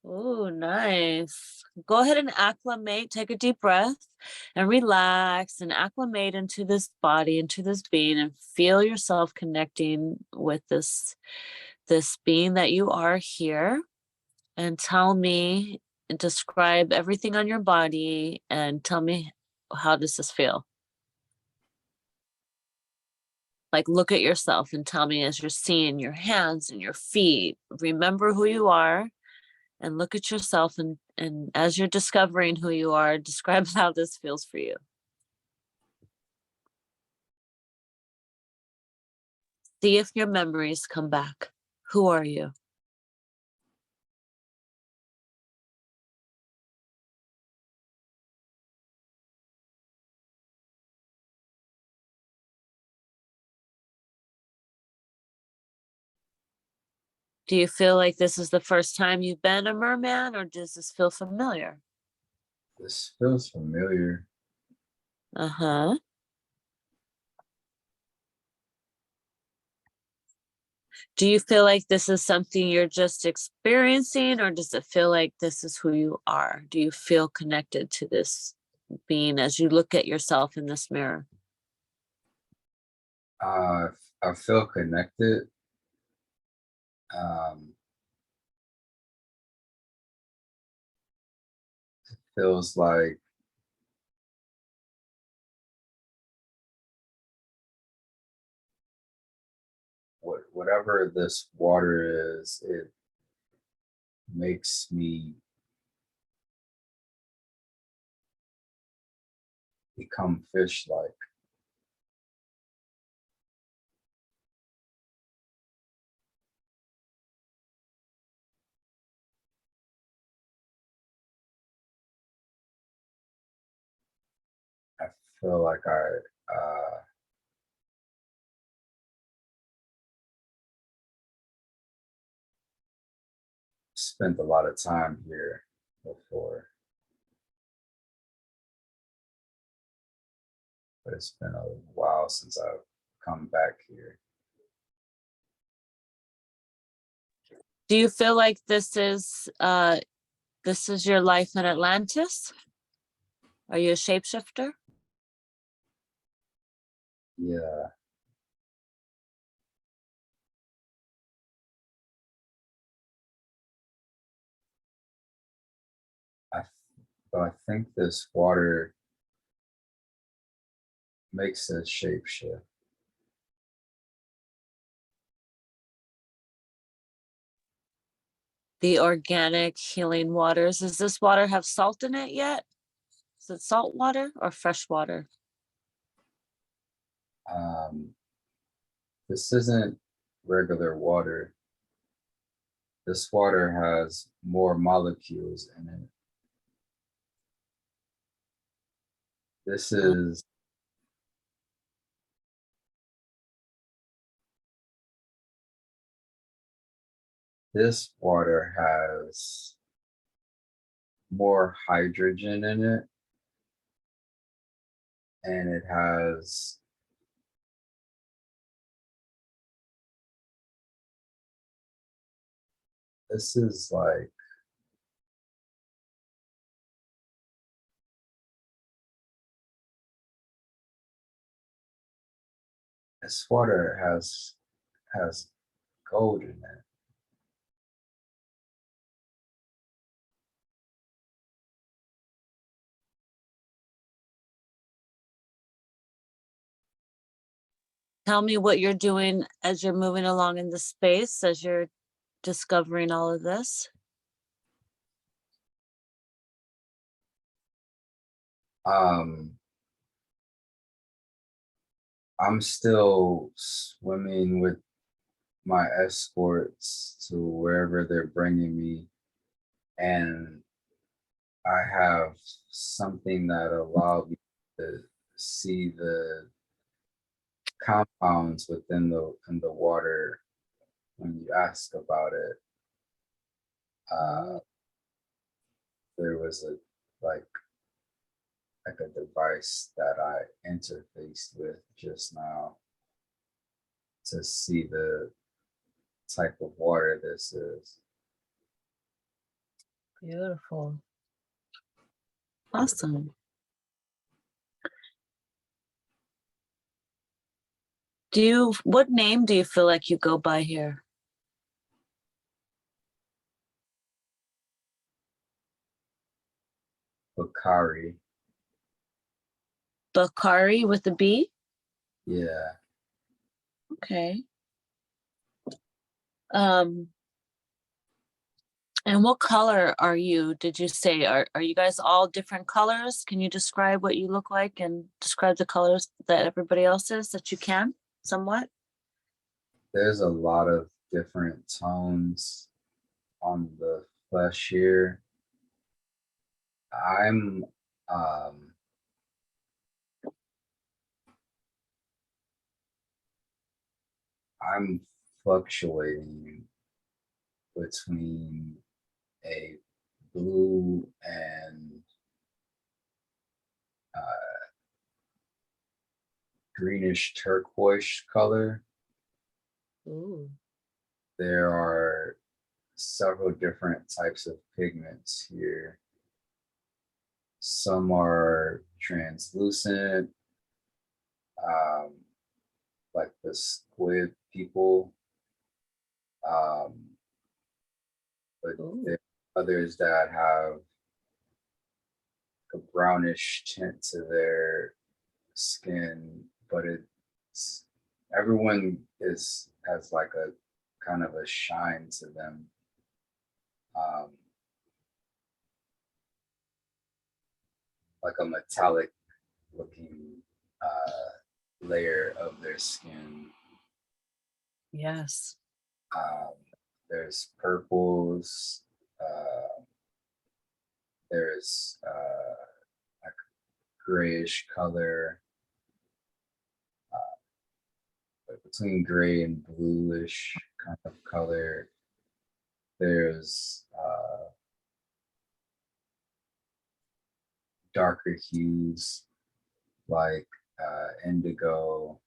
Oh, nice. Go ahead and acclimate. Take a deep breath and relax and acclimate into this body, into this being, and feel yourself connecting with this being that you are here. And tell me, describe everything on your body and tell me, how does this feel? Like, look at yourself and tell me as you're seeing your hands and your feet, remember who you are and look at yourself, and as you're discovering who you are, describe how this feels for you. See if your memories come back. Who are you? Do you feel like this is the first time you've been a merman, or does this feel familiar? This feels familiar. Uh-huh. Do you feel like this is something you're just experiencing, or does it feel like this is who you are? Do you feel connected to this being as you look at yourself in this mirror? I feel connected. Um, feels like whatever this water is, it makes me become fish-like. I feel like I spent a lot of time here before, but it's been a while since I've come back here. Do you feel like this is your life in Atlantis? Are you a shapeshifter? Yeah, I but I think this water makes a shape shift. The organic healing waters. Does this water have salt in it yet? Is it salt water or fresh water? This isn't regular water. This water has more molecules in it. This Uh, is this water has more hydrogen in it, and it has this is like this water has gold in it. Tell me what you're doing as you're moving along in the space, as you're discovering all of this. Um, I'm still swimming with my escorts to wherever they're bringing me, and I have something that allowed me to see the compounds within the water when you ask about it. Uh, Oh, there was like a device that I interfaced with just now to see the type of water this is. beautiful. Awesome. What name do you feel like you go by here? Bakari, Bakari with a B? yeah. Okay. Um, and what color are you? Did you say, are you guys all different colors? Can you describe what you look like and describe the colors that everybody else is that you can somewhat? There's a lot of different tones on the flesh here. I'm um I'm fluctuating between a blue and greenish turquoise color. Ooh. There are several different types of pigments here. Some are translucent, like the squid people, but there are others that have a brownish tint to their skin, but it's everyone has like a kind of a shine to them. Like a metallic looking layer of their skin. Yes. There's purples. There's a grayish color, but between gray and bluish kind of color. There's darker hues like indigo,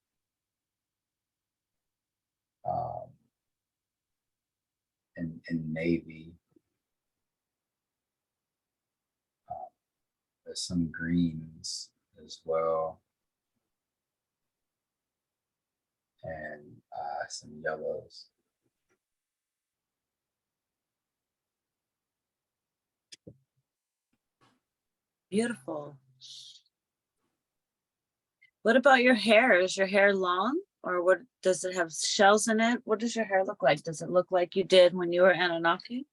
and navy. There's some greens as well, and some yellows. Beautiful. What about your hair? Is your hair long, or what does it have shells in it? What does your hair look like? Does it look like you did when you were Anunnaki?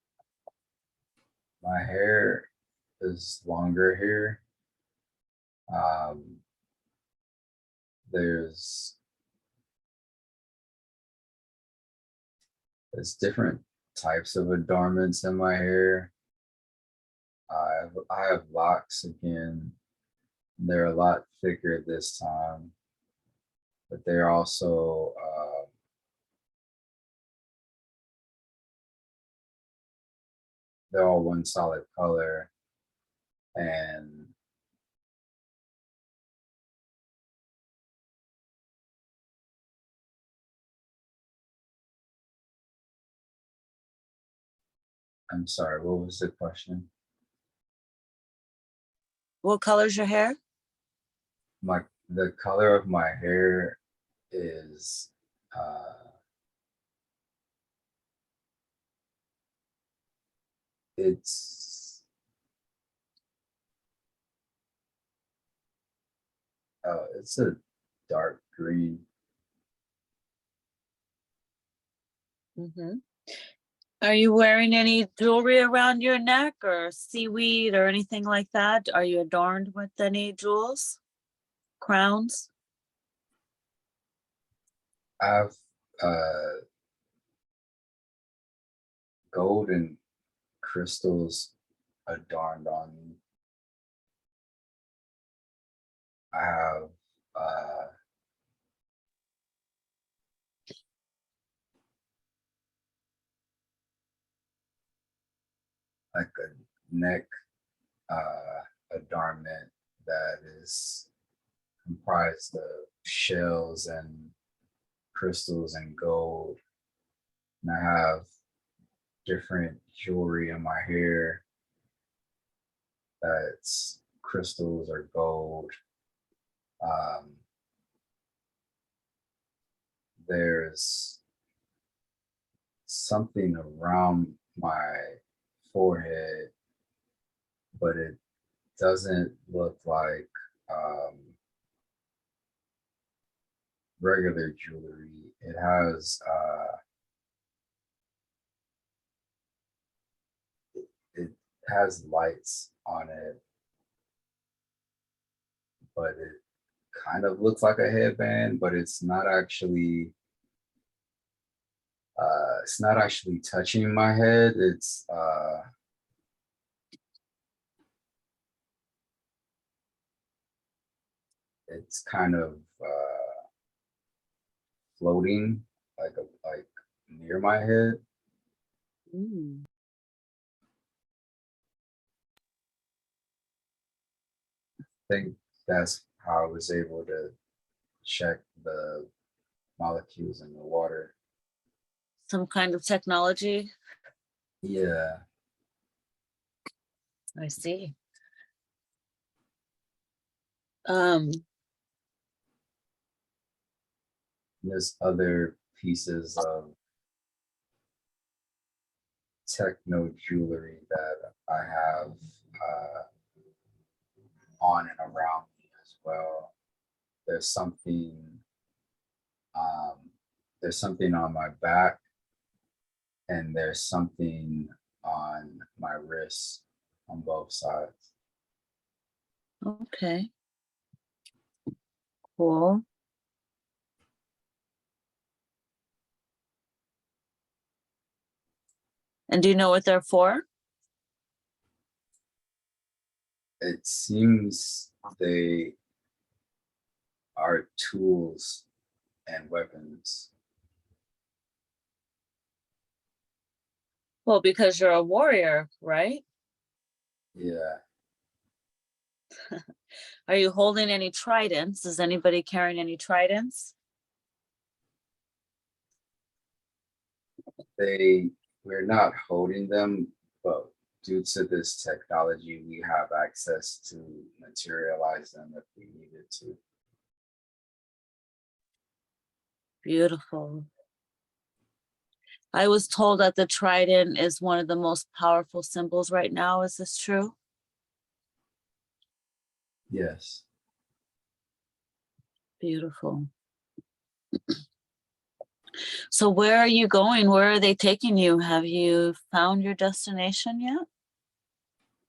My hair is longer here. There's different types of adornments in my hair. I have locks again. They're a lot thicker this time, but they're also they're all one solid color, and I'm sorry, what was the question? What color's your hair? The color of my hair is it's it's a dark green. Mm-hmm. Are you wearing any jewelry around your neck or seaweed or anything like that? Are you adorned with any jewels, crowns? I have gold and crystals adorned on me. I have like a neck adornment that is comprised of shells and crystals and gold. And I have different jewelry in my hair that's crystals or gold. There's something around my forehead, but it doesn't look like regular jewelry. It has it has lights on it, but it kind of looks like a headband, but it's not actually touching my head. It's kind of floating like near my head. Mm. I think that's how I was able to check the molecules in the water. Some kind of technology. Yeah, I see. Um, there's other pieces of techno jewelry that I have on and around me as well. There's something, um, there's something on my back, and there's something on my wrist on both sides. okay, cool. And do you know what they're for? It seems they are tools and weapons. Well, because you're a warrior, right? Yeah, Are you holding any tridents? Is anybody carrying any tridents? we're not holding them, but due to this technology, we have access to materialize them if we needed to. Beautiful. I was told that the trident is one of the most powerful symbols right now. Is this true? Yes. Beautiful. So where are you going? Where are they taking you? Have you found your destination yet?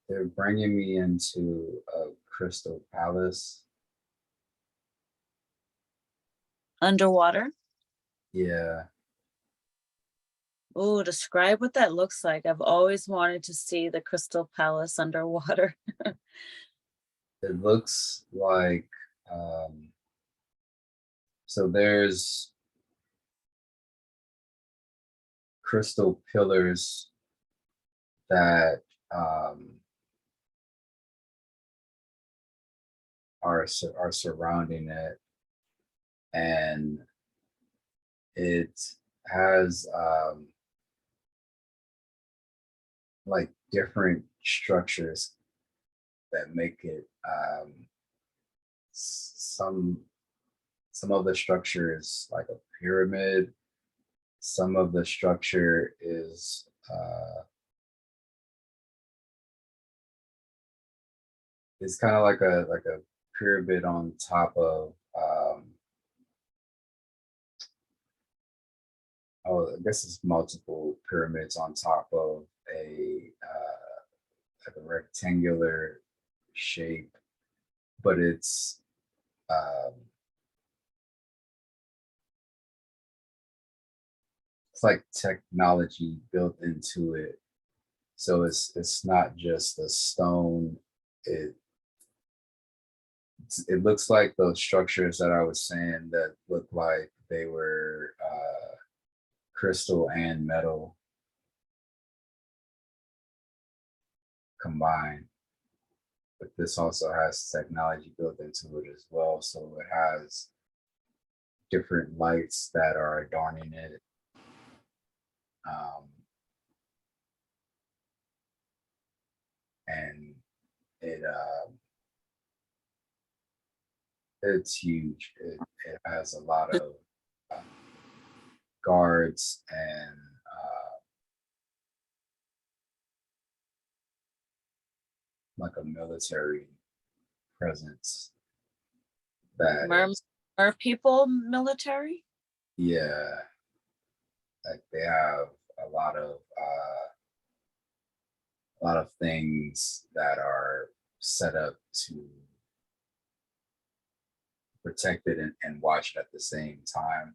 They're bringing me into a crystal palace. Underwater? Yeah, Oh, describe what that looks like. I've always wanted to see the Crystal Palace underwater. it looks like, um, so there's crystal pillars that are surrounding it, and it has like different structures that make it some of the structure is like a pyramid. Some of the structure is it's kind of like a pyramid on top of oh, I guess it's multiple pyramids on top of a like a rectangular shape, but um, it's like technology built into it. So it's not just a stone. It it looks like those structures that I was saying that look like they were crystal and metal combined. But this also has technology built into it as well. So it has different lights that are adorning it. Um, and it it's huge. It has a lot of uh, guards and like a military presence that Mer, is, mer people military? yeah, like they have a lot of things that are set up to protect it and watch it at the same time.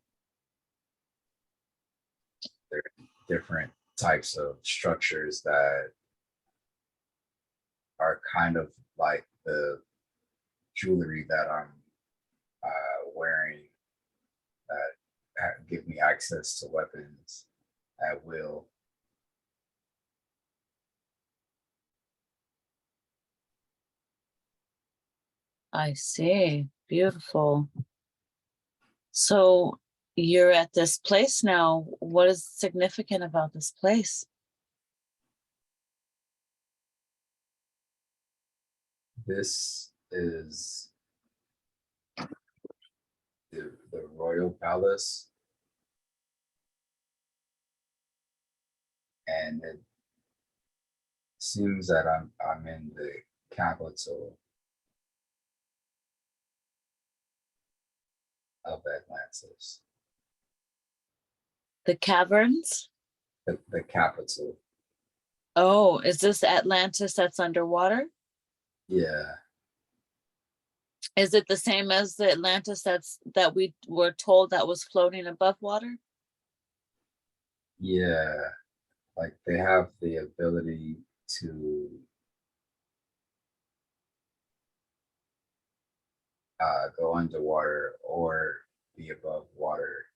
There are different types of structures that are kind of like the jewelry that I'm wearing that give me access to weapons at will. I see. Beautiful. So you're at this place now. What is significant about this place? This is the royal palace, and it seems that I'm in the capital of Atlantis. The caverns? The capital. Oh, is this Atlantis that's underwater? Yeah, Is it the same as the Atlantis that we were told that was floating above water? yeah. Like they have the ability to go underwater or be above water.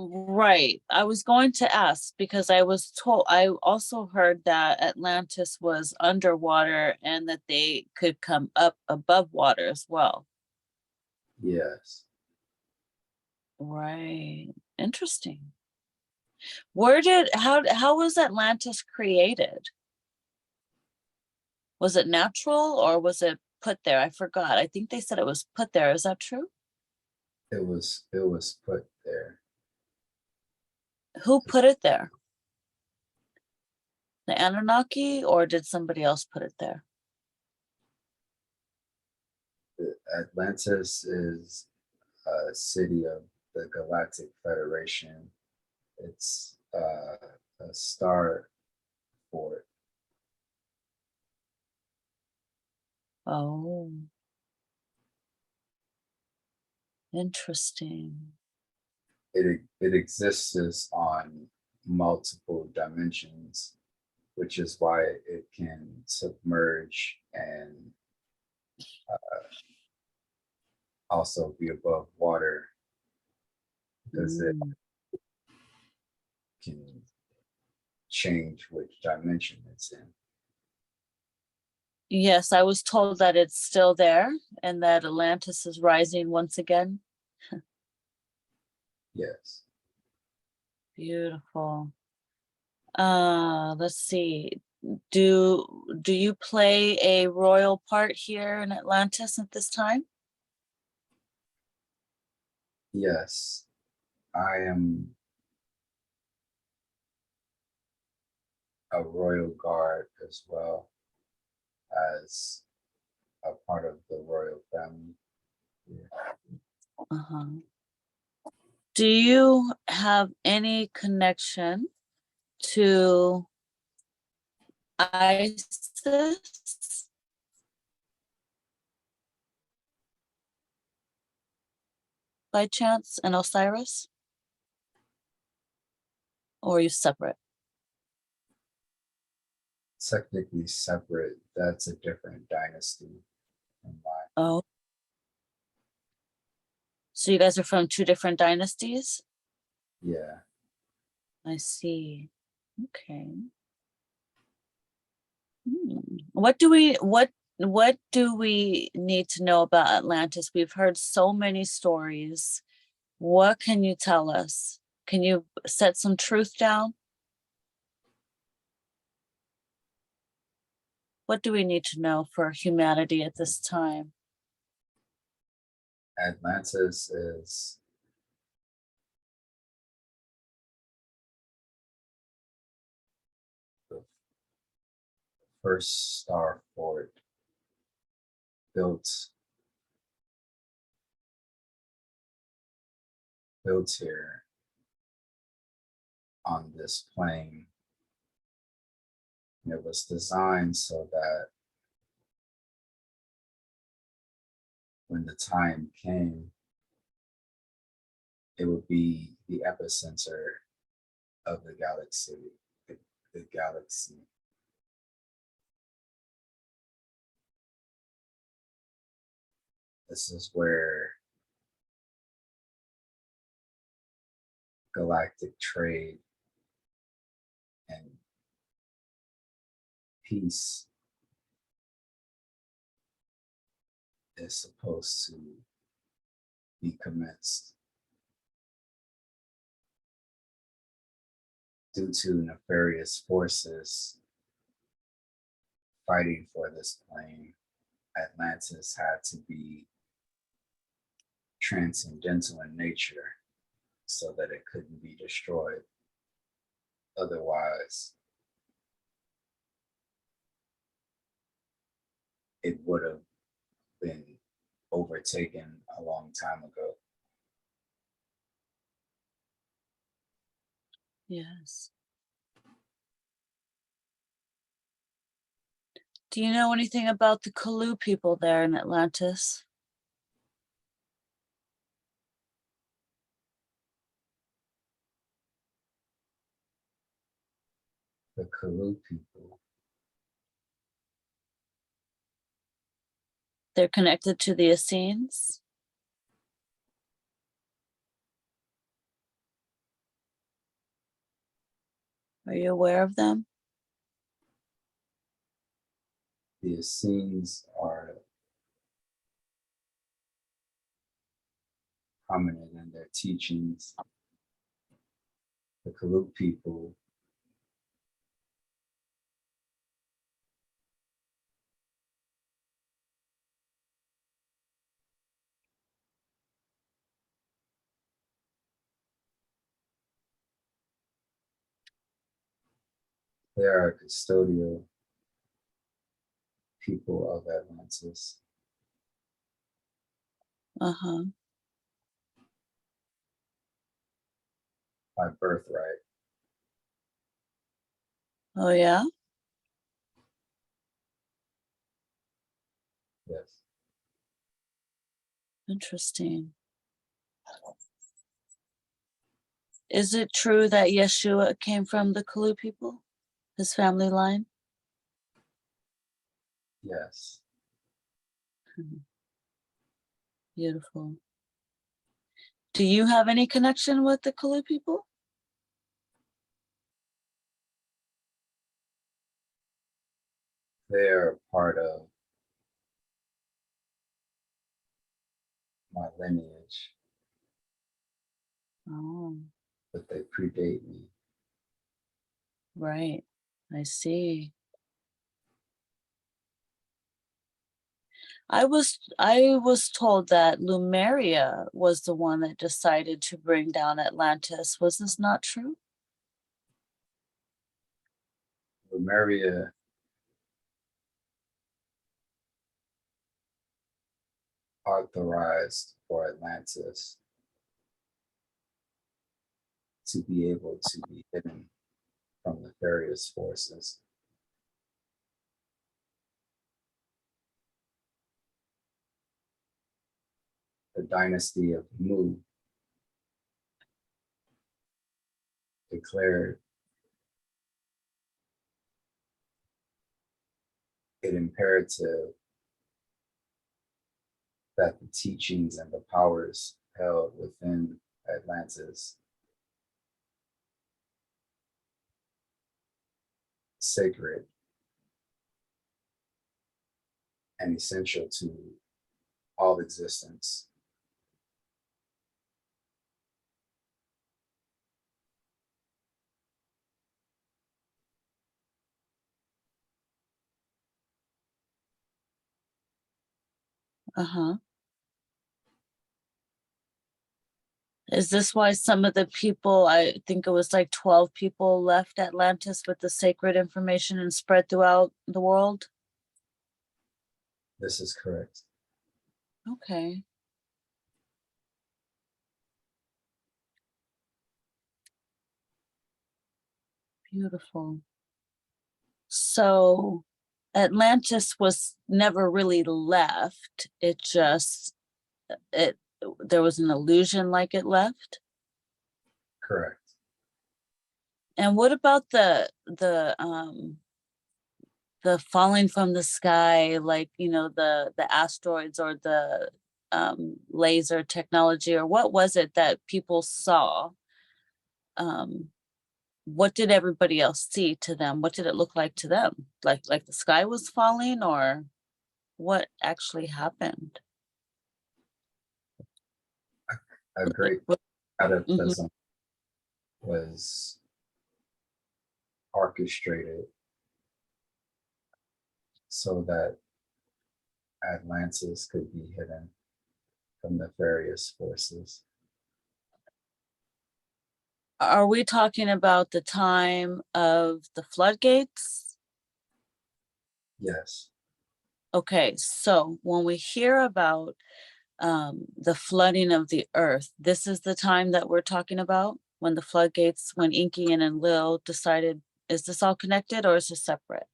Right. I was going to ask because I also heard that Atlantis was underwater and that they could come up above water as well. Yes. Right. Interesting. How was Atlantis created? Was it natural or was it put there? I forgot. I think they said it was put there. Is that true? It was put there. Who put it there? The Anunnaki, or did somebody else put it there? Atlantis is a city of the Galactic Federation. It's a star fort. Oh, interesting. It exists on multiple dimensions, which is why it can submerge and also be above water, because it Mm. can change which dimension it's in. Yes, I was told that it's still there and that Atlantis is rising once again. Yes. Beautiful. Let's see. Do you play a royal part here in Atlantis at this time? Yes. I am a royal guard as well as a part of the royal family. Yeah. Uh-huh. Do you have any connection to Isis by chance and Osiris? Or are you separate? Technically separate, that's a different dynasty in mine. Oh, so you guys are from two different dynasties? Yeah. I see. Okay. What do we need to know about Atlantis? We've heard so many stories. What can you tell us? Can you set some truth down? What do we need to know for humanity at this time? Atlantis is the first star fort built here on this plane. And it was designed so that when the time came, it would be the epicenter of the galaxy, the galaxy. This is where galactic trade and peace is supposed to be commenced due to nefarious forces fighting for this plane. Atlantis had to be transcendental in nature so that it couldn't be destroyed. Otherwise, it would have been overtaken a long time ago. Yes. Do you know anything about the Kalu people there in Atlantis? The Kalu people, They're connected to the Essenes? Are you aware of them? the Essenes are prominent in their teachings. The Kalu people they are custodial people of Atlantis Uh-huh. by birthright. Oh, yeah? Yes, Interesting. Is it true that Yeshua came from the Kalu people? His family line? yes. Mhm. Beautiful. Do you have any connection with the Kalu people? They are part of my lineage, Oh, but they predate me. right. I see. I was told that Lumeria was the one that decided to bring down Atlantis. Was this not true? Lemuria authorized for Atlantis to be able to be hidden from nefarious forces. The dynasty of Mu declared it imperative that the teachings and the powers held within Atlantis sacred and essential to all existence. Uh-huh. Is this why some of the people, I think it was like 12 people left Atlantis with the sacred information and spread throughout the world? This is correct. Okay. Beautiful. So Atlantis was never really left. It just, it there was an illusion like it left. Correct. And what about the falling from the sky, like, you know, the asteroids or the laser technology, or what was it that people saw? Um, what did everybody else see to them? What did it look like to them? Like the sky was falling, or what actually happened? A great Mhm. cataclysm was orchestrated so that Atlantis could be hidden from nefarious forces. Are we talking about the time of the floodgates? Yes, Okay, so when we hear about the flooding of the earth, this is the time that we're talking about when the floodgates, when Inky and Enlil decided, is this all connected or is this separate?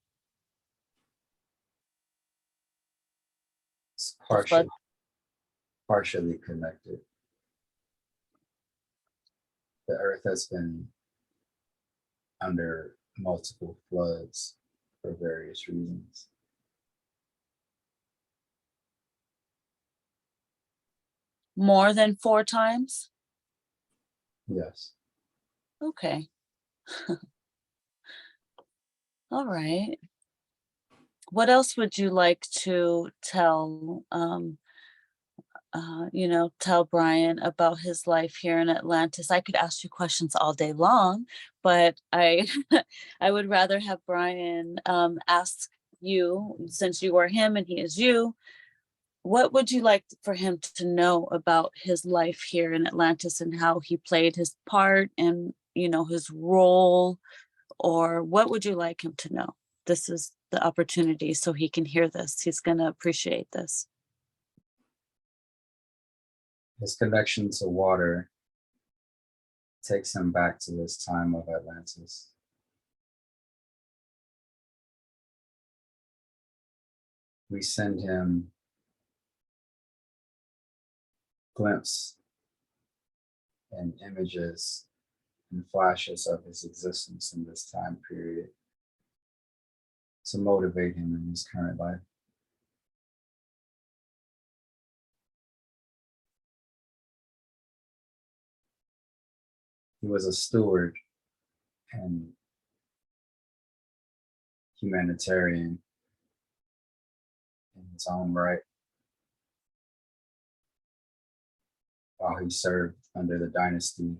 it's The flood, partially connected. The earth has been under multiple floods for various reasons. more than 4 times? Yes. Okay. All right. What else would you like to tell tell Bryan about his life here in Atlantis? I could ask you questions all day long, but I I would rather have Bryan ask you, since you are him and he is you, what would you like for him to know about his life here in Atlantis and how he played his part and, his role, or what would you like him to know? This is the opportunity so he can hear this. He's going to appreciate this. His connection to water takes him back to this time of Atlantis. We send him glimpses and images and flashes of his existence in this time period to motivate him in his current life. He was a steward and humanitarian in his own right while he served under the dynasty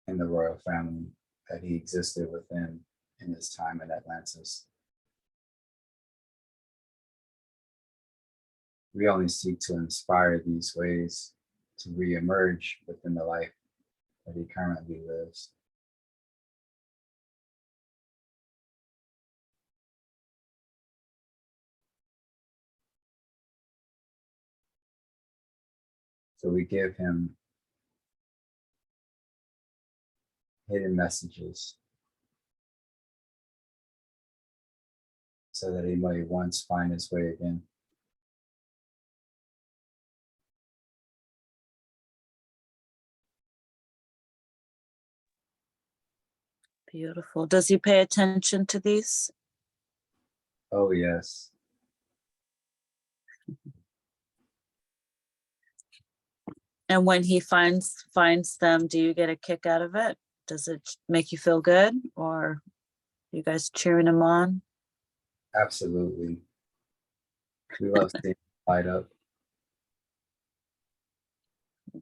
and the royal family that he existed within in his time in Atlantis. We only seek to inspire these ways to re-emerge within the life that he currently lives. So we give him hidden messages so that he may once find his way again. Beautiful. Does he pay attention to these? Oh yes, And when he finds them, do you get a kick out of it? Does it make you feel good, or you guys cheering him on? absolutely. We love seeing him light up.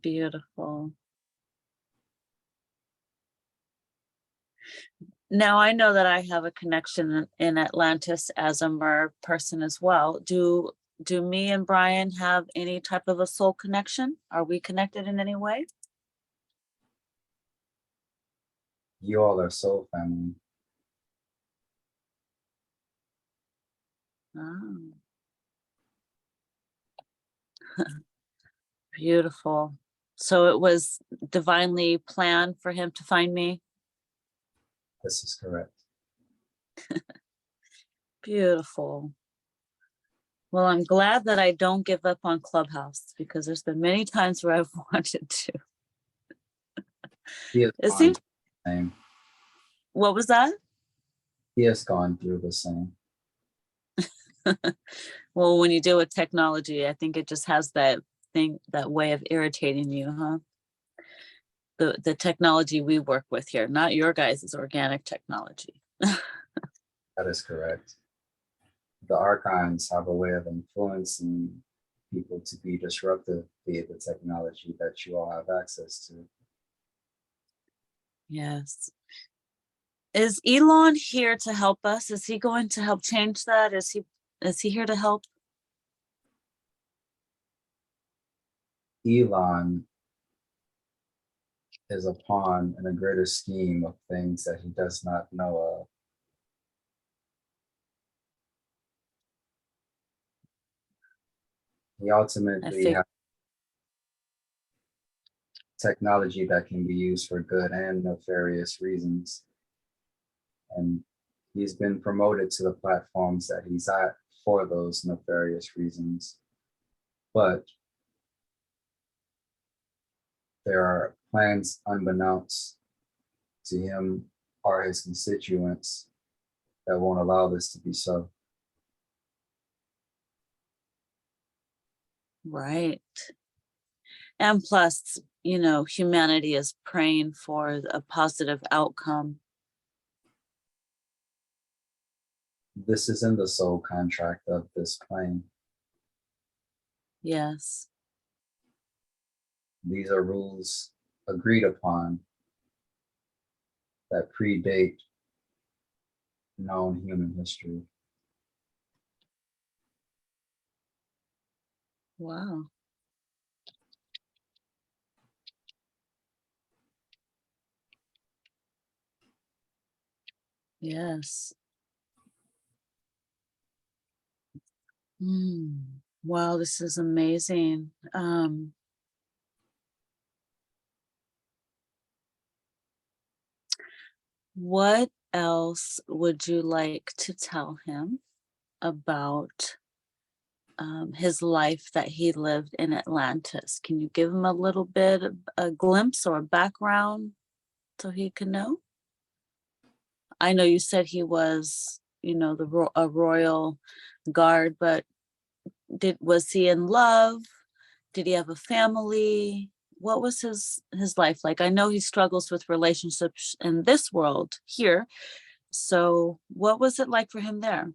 Beautiful. Now I know that I have a connection in Atlantis as a Mer person as well. Do me and Bryan have any type of a soul connection? Are we connected in any way? You all are soul family. Oh, beautiful. So it was divinely planned for him to find me. This is correct. Beautiful. Well, I'm glad that I don't give up on Clubhouse, because there's been many times where I've wanted to. He has It gone seems, through the same. what was that? He has gone through the same. Well, when you deal with technology, I think it just has that thing, that way of irritating you, huh? The technology we work with here, not your guys' organic technology. That is correct. the archons have a way of influencing people to be disruptive via the technology that you all have access to. Yes. Is Elon here to help us? Is he going to help change that? Is he here to help? Elon is a pawn in a greater scheme of things that he does not know of. He ultimately has technology that can be used for good and nefarious reasons. And he's been promoted to the platforms that he's at for those nefarious reasons. But there are plans unbeknownst to him or his constituents that won't allow this to be so. Right. And plus, you know, humanity is praying for a positive outcome. This is in the soul contract of this plane. Yes. These are rules agreed upon that predate known human history. Wow. Yes. Wow, this is amazing. What else would you like to tell him about his life that he lived in Atlantis? Can you give him a little bit of a glimpse or a background so he can know? I know you said he was, you know, a royal guard, but was he in love? Did he have a family? What was his life like? I know he struggles with relationships in this world here. So what was it like for him there?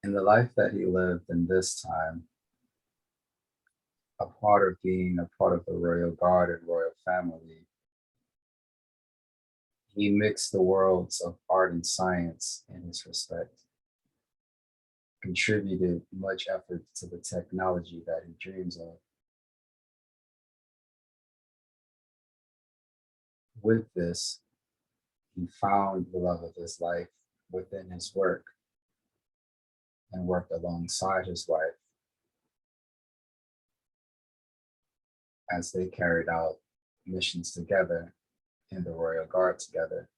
In the life that he lived in this time, a part of being a part of the royal guard and royal family, he mixed the worlds of art and science in his respect, contributed much effort to the technology that he dreams of. With this, he found the love of his life within his work and worked alongside his wife as they carried out missions together in the Royal Guard together.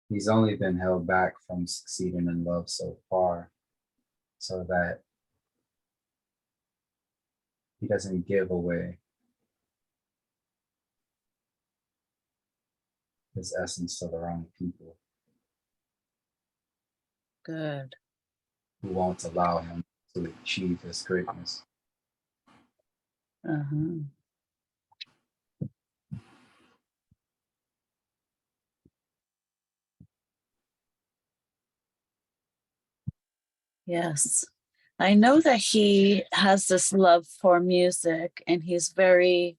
He's only been held back from succeeding in love so far so that he doesn't give away his essence to the wrong people Good. who won't allow him to achieve his greatness. Uh-huh. Yes. I know that he has this love for music and he's very,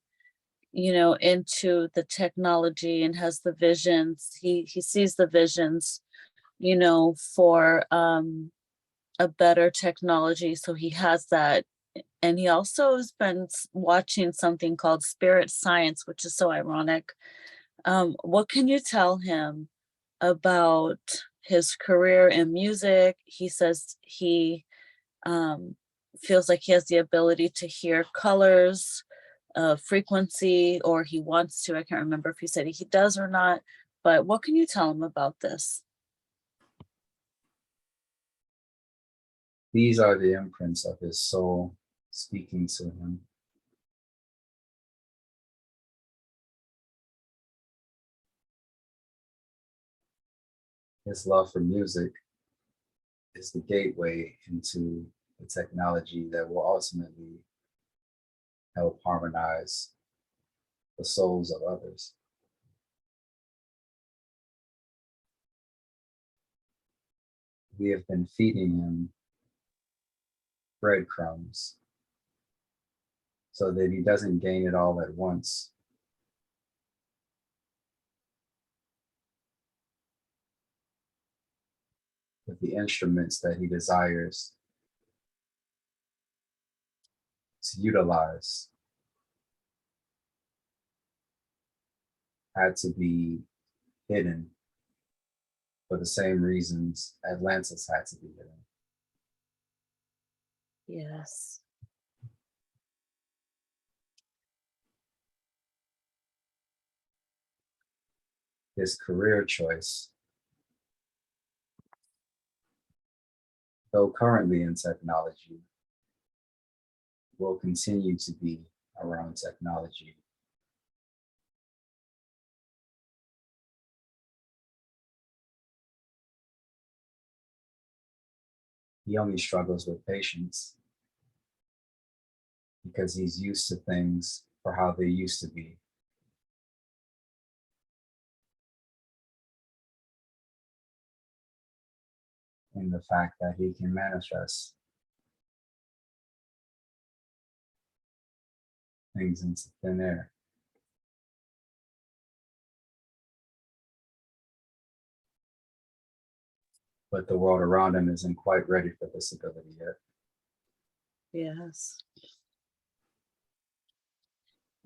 you know, into the technology and has the visions. He sees the visions, you know, for a better technology. So he has that. And he also has been watching something called Spirit Science, which is so ironic. What can you tell him about his career in music? He says he um, feels like he has the ability to hear colors, frequency, or he wants to. I can't remember if he said he does or not, but what can you tell him about this? These are the imprints of his soul speaking to him. His love for music is the gateway into the technology that will ultimately help harmonize the souls of others. We have been feeding him breadcrumbs so that he doesn't gain it all at once. With the instruments that he desires to utilize had to be hidden for the same reasons Atlantis had to be hidden. Yes. His career choice, though currently in technology, will continue to be around technology. He only struggles with patience because he's used to things for how they used to be. In the fact that he can manifest things into thin air. But the world around him isn't quite ready for this ability yet. Yes.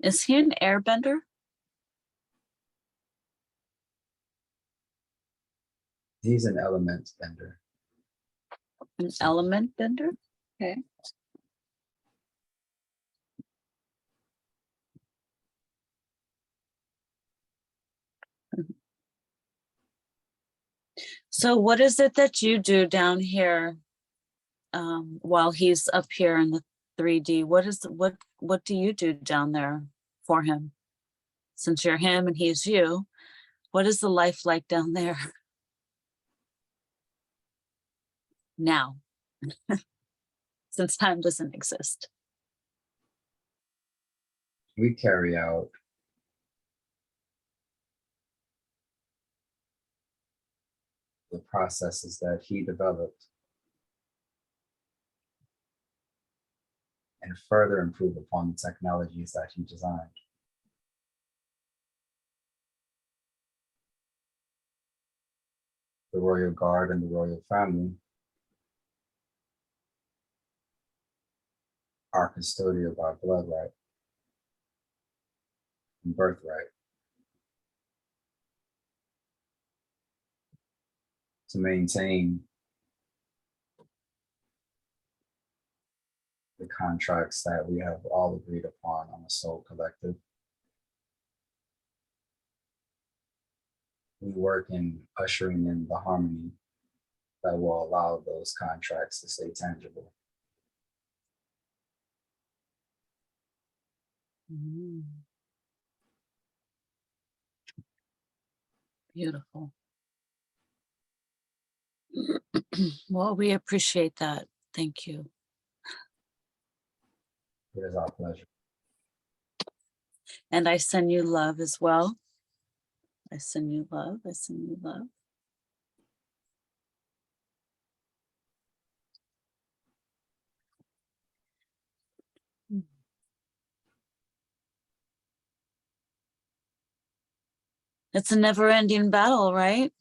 Is he an airbender? He's an element bender. An element bender? Okay. So what is it that you do down here while he's up here in the 3D? What do you do down there for him? Since you're him and he's you, what is the life like down there now? Since time doesn't exist. We carry out the processes that he developed and further improve upon the technologies that he designed. The royal guard and the royal family are custodial of our blood right and birthright. To maintain the contracts that we have all agreed upon on the soul collective. We work in ushering in the harmony that will allow those contracts to stay tangible. Mm. Beautiful. Well, we appreciate that. Thank you. It is our pleasure. And I send you love as well. I send you love. I send you love. It's a never-ending battle, right?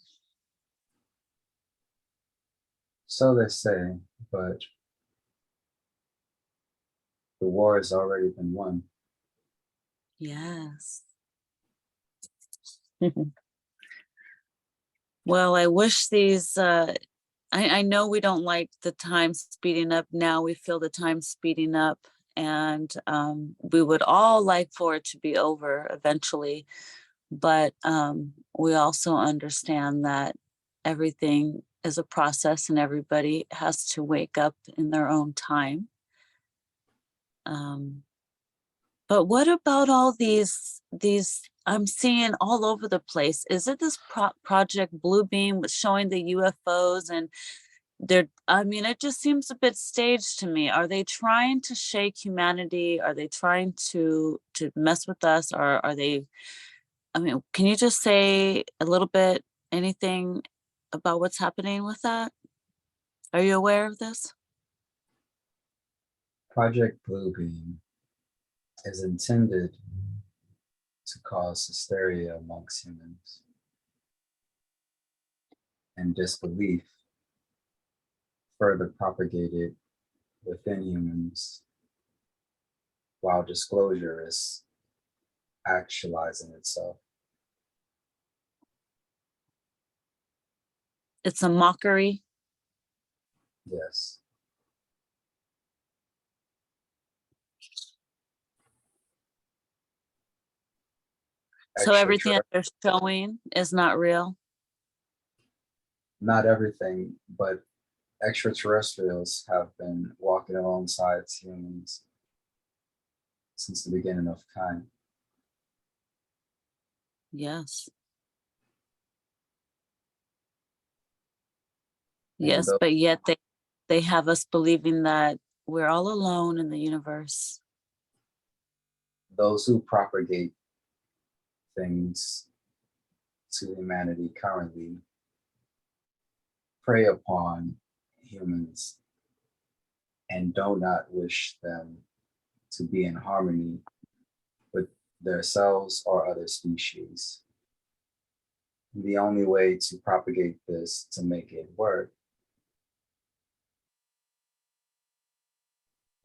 So they say, but the war has already been won. Yes. Well, I wish these, I know we don't like the time speeding up. Now we feel the time speeding up, and we would all like for it to be over eventually. But we also understand that everything is a process and everybody has to wake up in their own time. But what about all these I'm seeing all over the place? Is it this project Bluebeam was showing the UFOs, and I mean, it just seems a bit staged to me. Are they trying to shake humanity? Are they trying to mess with us? Or are they, I mean, can you just say a little bit, anything about what's happening with that? Are you aware of this? Project Bluebeam is intended to cause hysteria amongst humans and disbelief further propagated within humans while disclosure is actualizing itself. It's a mockery. Yes. So everything that Extraterrestrial, they're showing is not real. not everything, but extraterrestrials have been walking alongside humans since the beginning of time. Yes. And Yes, but yet they have us believing that we're all alone in the universe. those who propagate things to humanity currently prey upon humans and do not wish them to be in harmony with themselves or other species. The only way to propagate this to make it work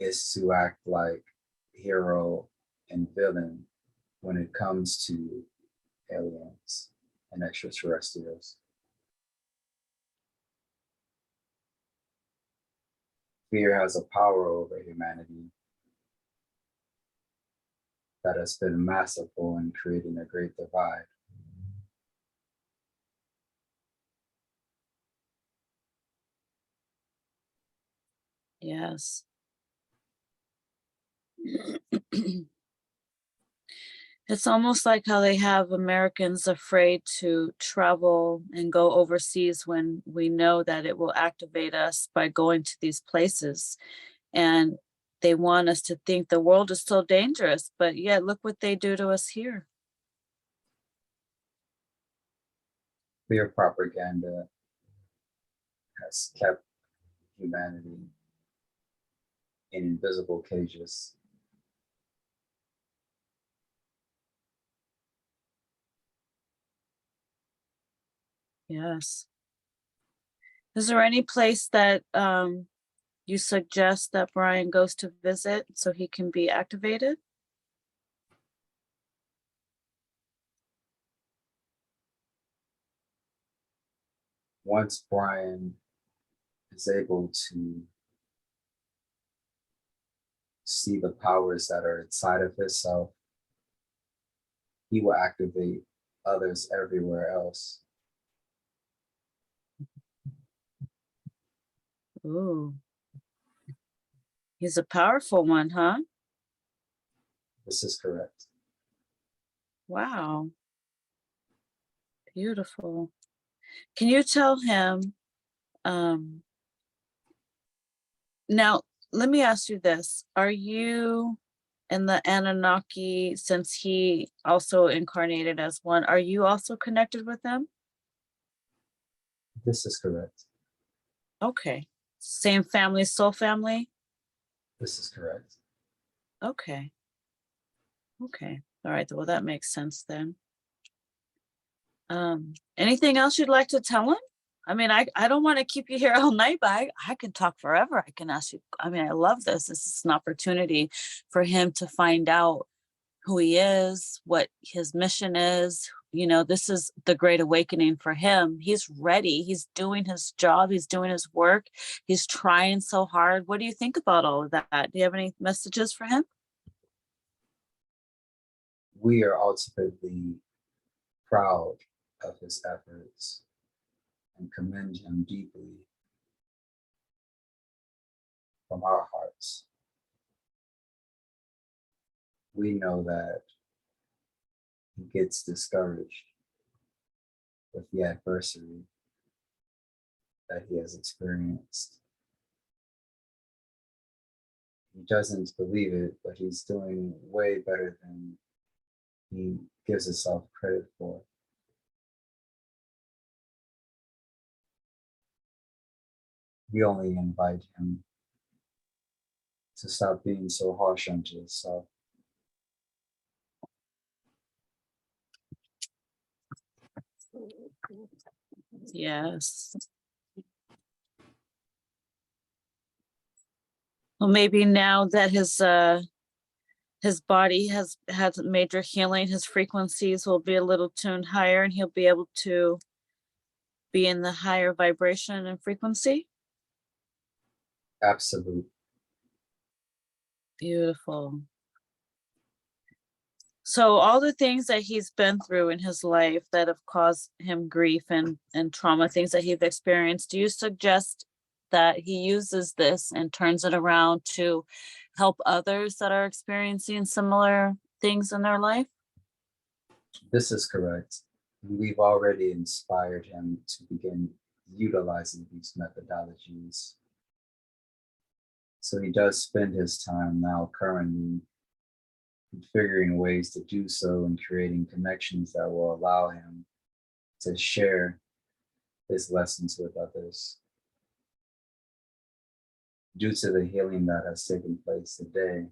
is to act like hero and villain when it comes to aliens and extraterrestrials. Fear has a power over humanity that has been masterful in creating a great divide. Yes. It's almost like how they have Americans afraid to travel and go overseas when we know that it will activate us by going to these places. And they want us to think the world is so dangerous, but yet look what they do to us here. Fear propaganda has kept humanity in invisible cages. Yes. Is there any place that you suggest that Bryan goes to visit so he can be activated? Once Bryan is able to see the powers that are inside of himself, he will activate others everywhere else. Ooh, he's a powerful one, huh? This is correct. Wow, beautiful. Can you tell him, um, now, let me ask you this. Are you in the Anunnaki, since he also incarnated as one, are you also connected with them? This is correct. Okay. Same family, soul family? This is correct. Okay. Okay. All right. Well, that makes sense then. Anything else you'd like to tell him? I mean, I don't want to keep you here all night, but I can talk forever. I can ask you. I mean, I love this. This is an opportunity for him to find out who he is, what his mission is. You know, this is the great awakening for him. He's ready. He's doing his job. He's doing his work. He's trying so hard. What do you think about all of that? Do you have any messages for him? We are ultimately proud of his efforts and commend him deeply from our hearts. We know that he gets discouraged with the adversity that he has experienced. He doesn't believe it, but he's doing way better than he gives himself credit for. We only invite him to stop being so harsh unto himself. Yes. Well, maybe now that his body has had major healing, his frequencies will be a little tuned higher, and he'll be able to be in the higher vibration and frequency. Absolute. Beautiful. So all the things that he's been through in his life that have caused him grief and trauma, things that he's experienced, do you suggest that he uses this and turns it around to help others that are experiencing similar things in their life? This is correct. We've already inspired him to begin utilizing these methodologies. So he does spend his time now currently figuring ways to do so and creating connections that will allow him to share his lessons with others. Due to the healing that has taken place today,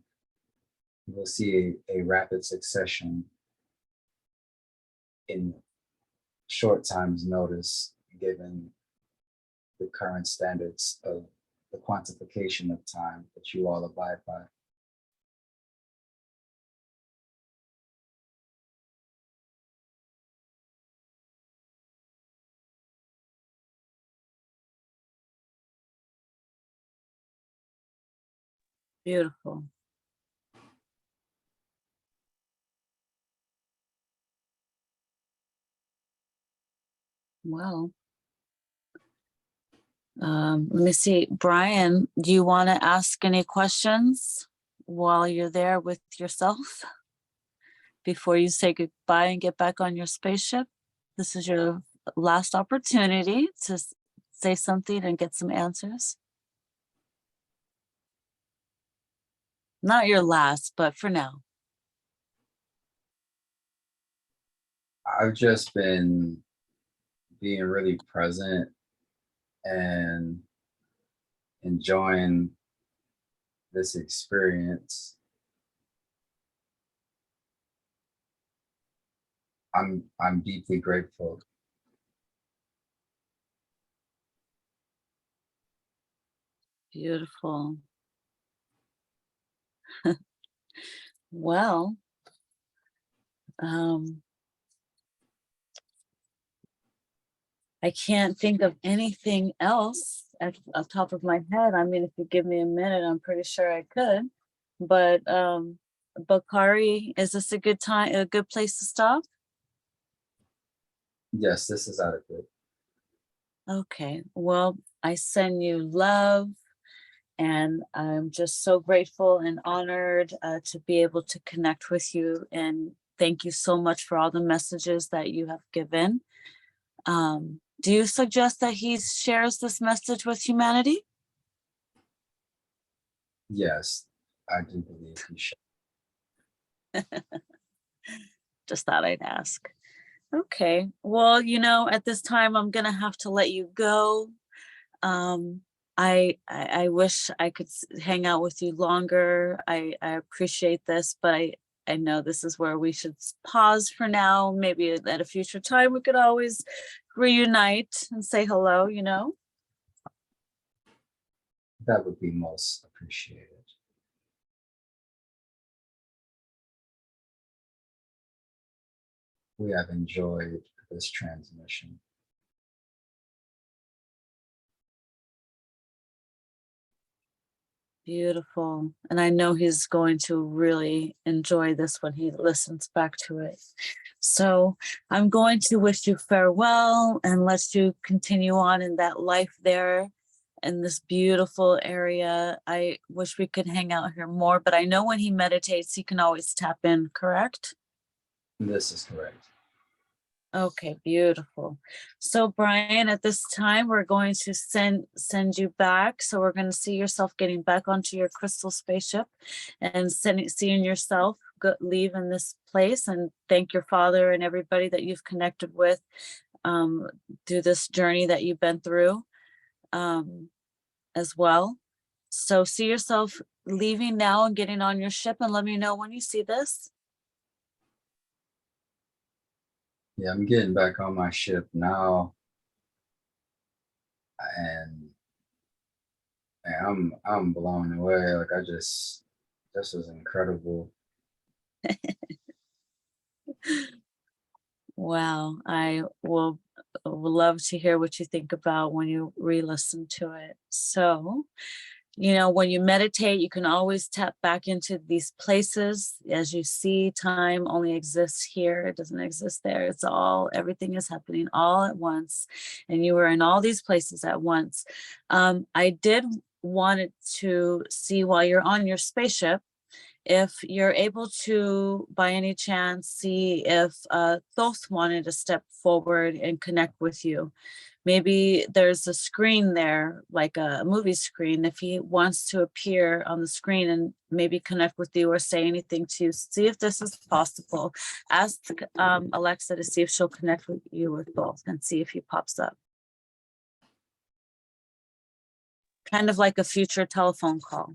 you will see a rapid succession in short time's notice, given the current standards of the quantification of time that you all abide by. Beautiful. Well, let me see. Bryan, do you want to ask any questions while you're there with yourself before you say goodbye and get back on your spaceship? This is your last opportunity to say something and get some answers. Not your last, but for now. I've just been being really present and enjoying this experience. I'm deeply grateful. Beautiful. Well, I can't think of anything else at the top of my head. I mean, if you give me a minute, I'm pretty sure I could. But Bakari, is this a good time, a good place to stop? Yes, this is adequate. Okay. Well, I send you love, and I'm just so grateful and honored to be able to connect with you. And thank you so much for all the messages that you have given. Do you suggest that he shares this message with humanity? Yes, I do believe he should. Just thought I'd ask. Okay. Well, at this time, I'm going to have to let you go. I wish I could hang out with you longer. I appreciate this, but I know this is where we should pause for now. Maybe at a future time, we could always reunite and say hello, That would be most appreciated. We have enjoyed this transmission. Beautiful. And I know he's going to really enjoy this when he listens back to it. So I'm going to wish you farewell and let you continue on in that life there in this beautiful area. I wish we could hang out here more, but I know when he meditates, he can always tap in, correct? This is correct. Okay, beautiful. So Bryan, at this time, we're going to send you back. So we're going to see yourself getting back onto your crystal spaceship and seeing yourself leave in this place, and thank your father and everybody that you've connected with through this journey that you've been through as well. So see yourself leaving now and getting on your ship, and let me know when you see this. Yeah, I'm getting back on my ship now, and I'm blown away. Like this was incredible. Wow, I will love to hear what you think about when you re-listen to it. So, you know, when you meditate, you can always tap back into these places. As you see, time only exists here. It doesn't exist there. It's all, everything is happening all at once. And you were in all these places at once. I did wanted to see while you're on your spaceship, if you're able to, by any chance, see if Thoth wanted to step forward and connect with you. Maybe there's a screen there, like a movie screen. If he wants to appear on the screen and maybe connect with you or say anything to you, see if this is possible. Ask Alexa to see if she'll connect with you with Thoth and see if he pops up. Kind of like a future telephone call.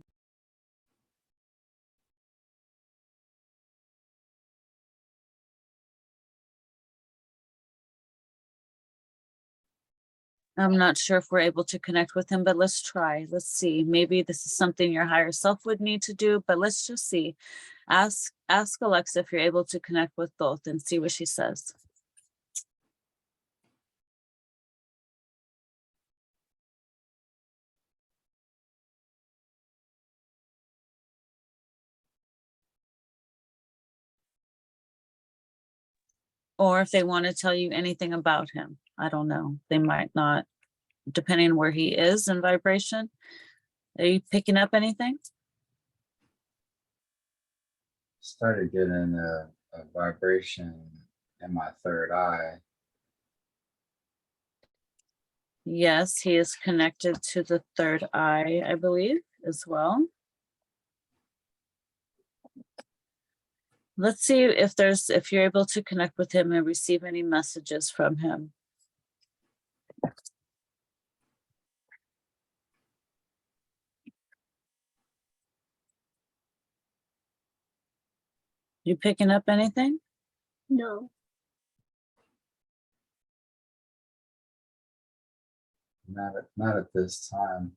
I'm not sure if we're able to connect with him, but let's try. Let's see. Maybe this is something your higher self would need to do, but let's just see. Ask Alexa if you're able to connect with Thoth and see what she says. Or if they want to tell you anything about him. I don't know. They might not, depending on where he is in vibration. Are you picking up anything? Started getting a vibration in my third eye. Yes, he is connected to the third eye, I believe, as well. Let's see if you're able to connect with him and receive any messages from him. You picking up anything? No. Not at this time.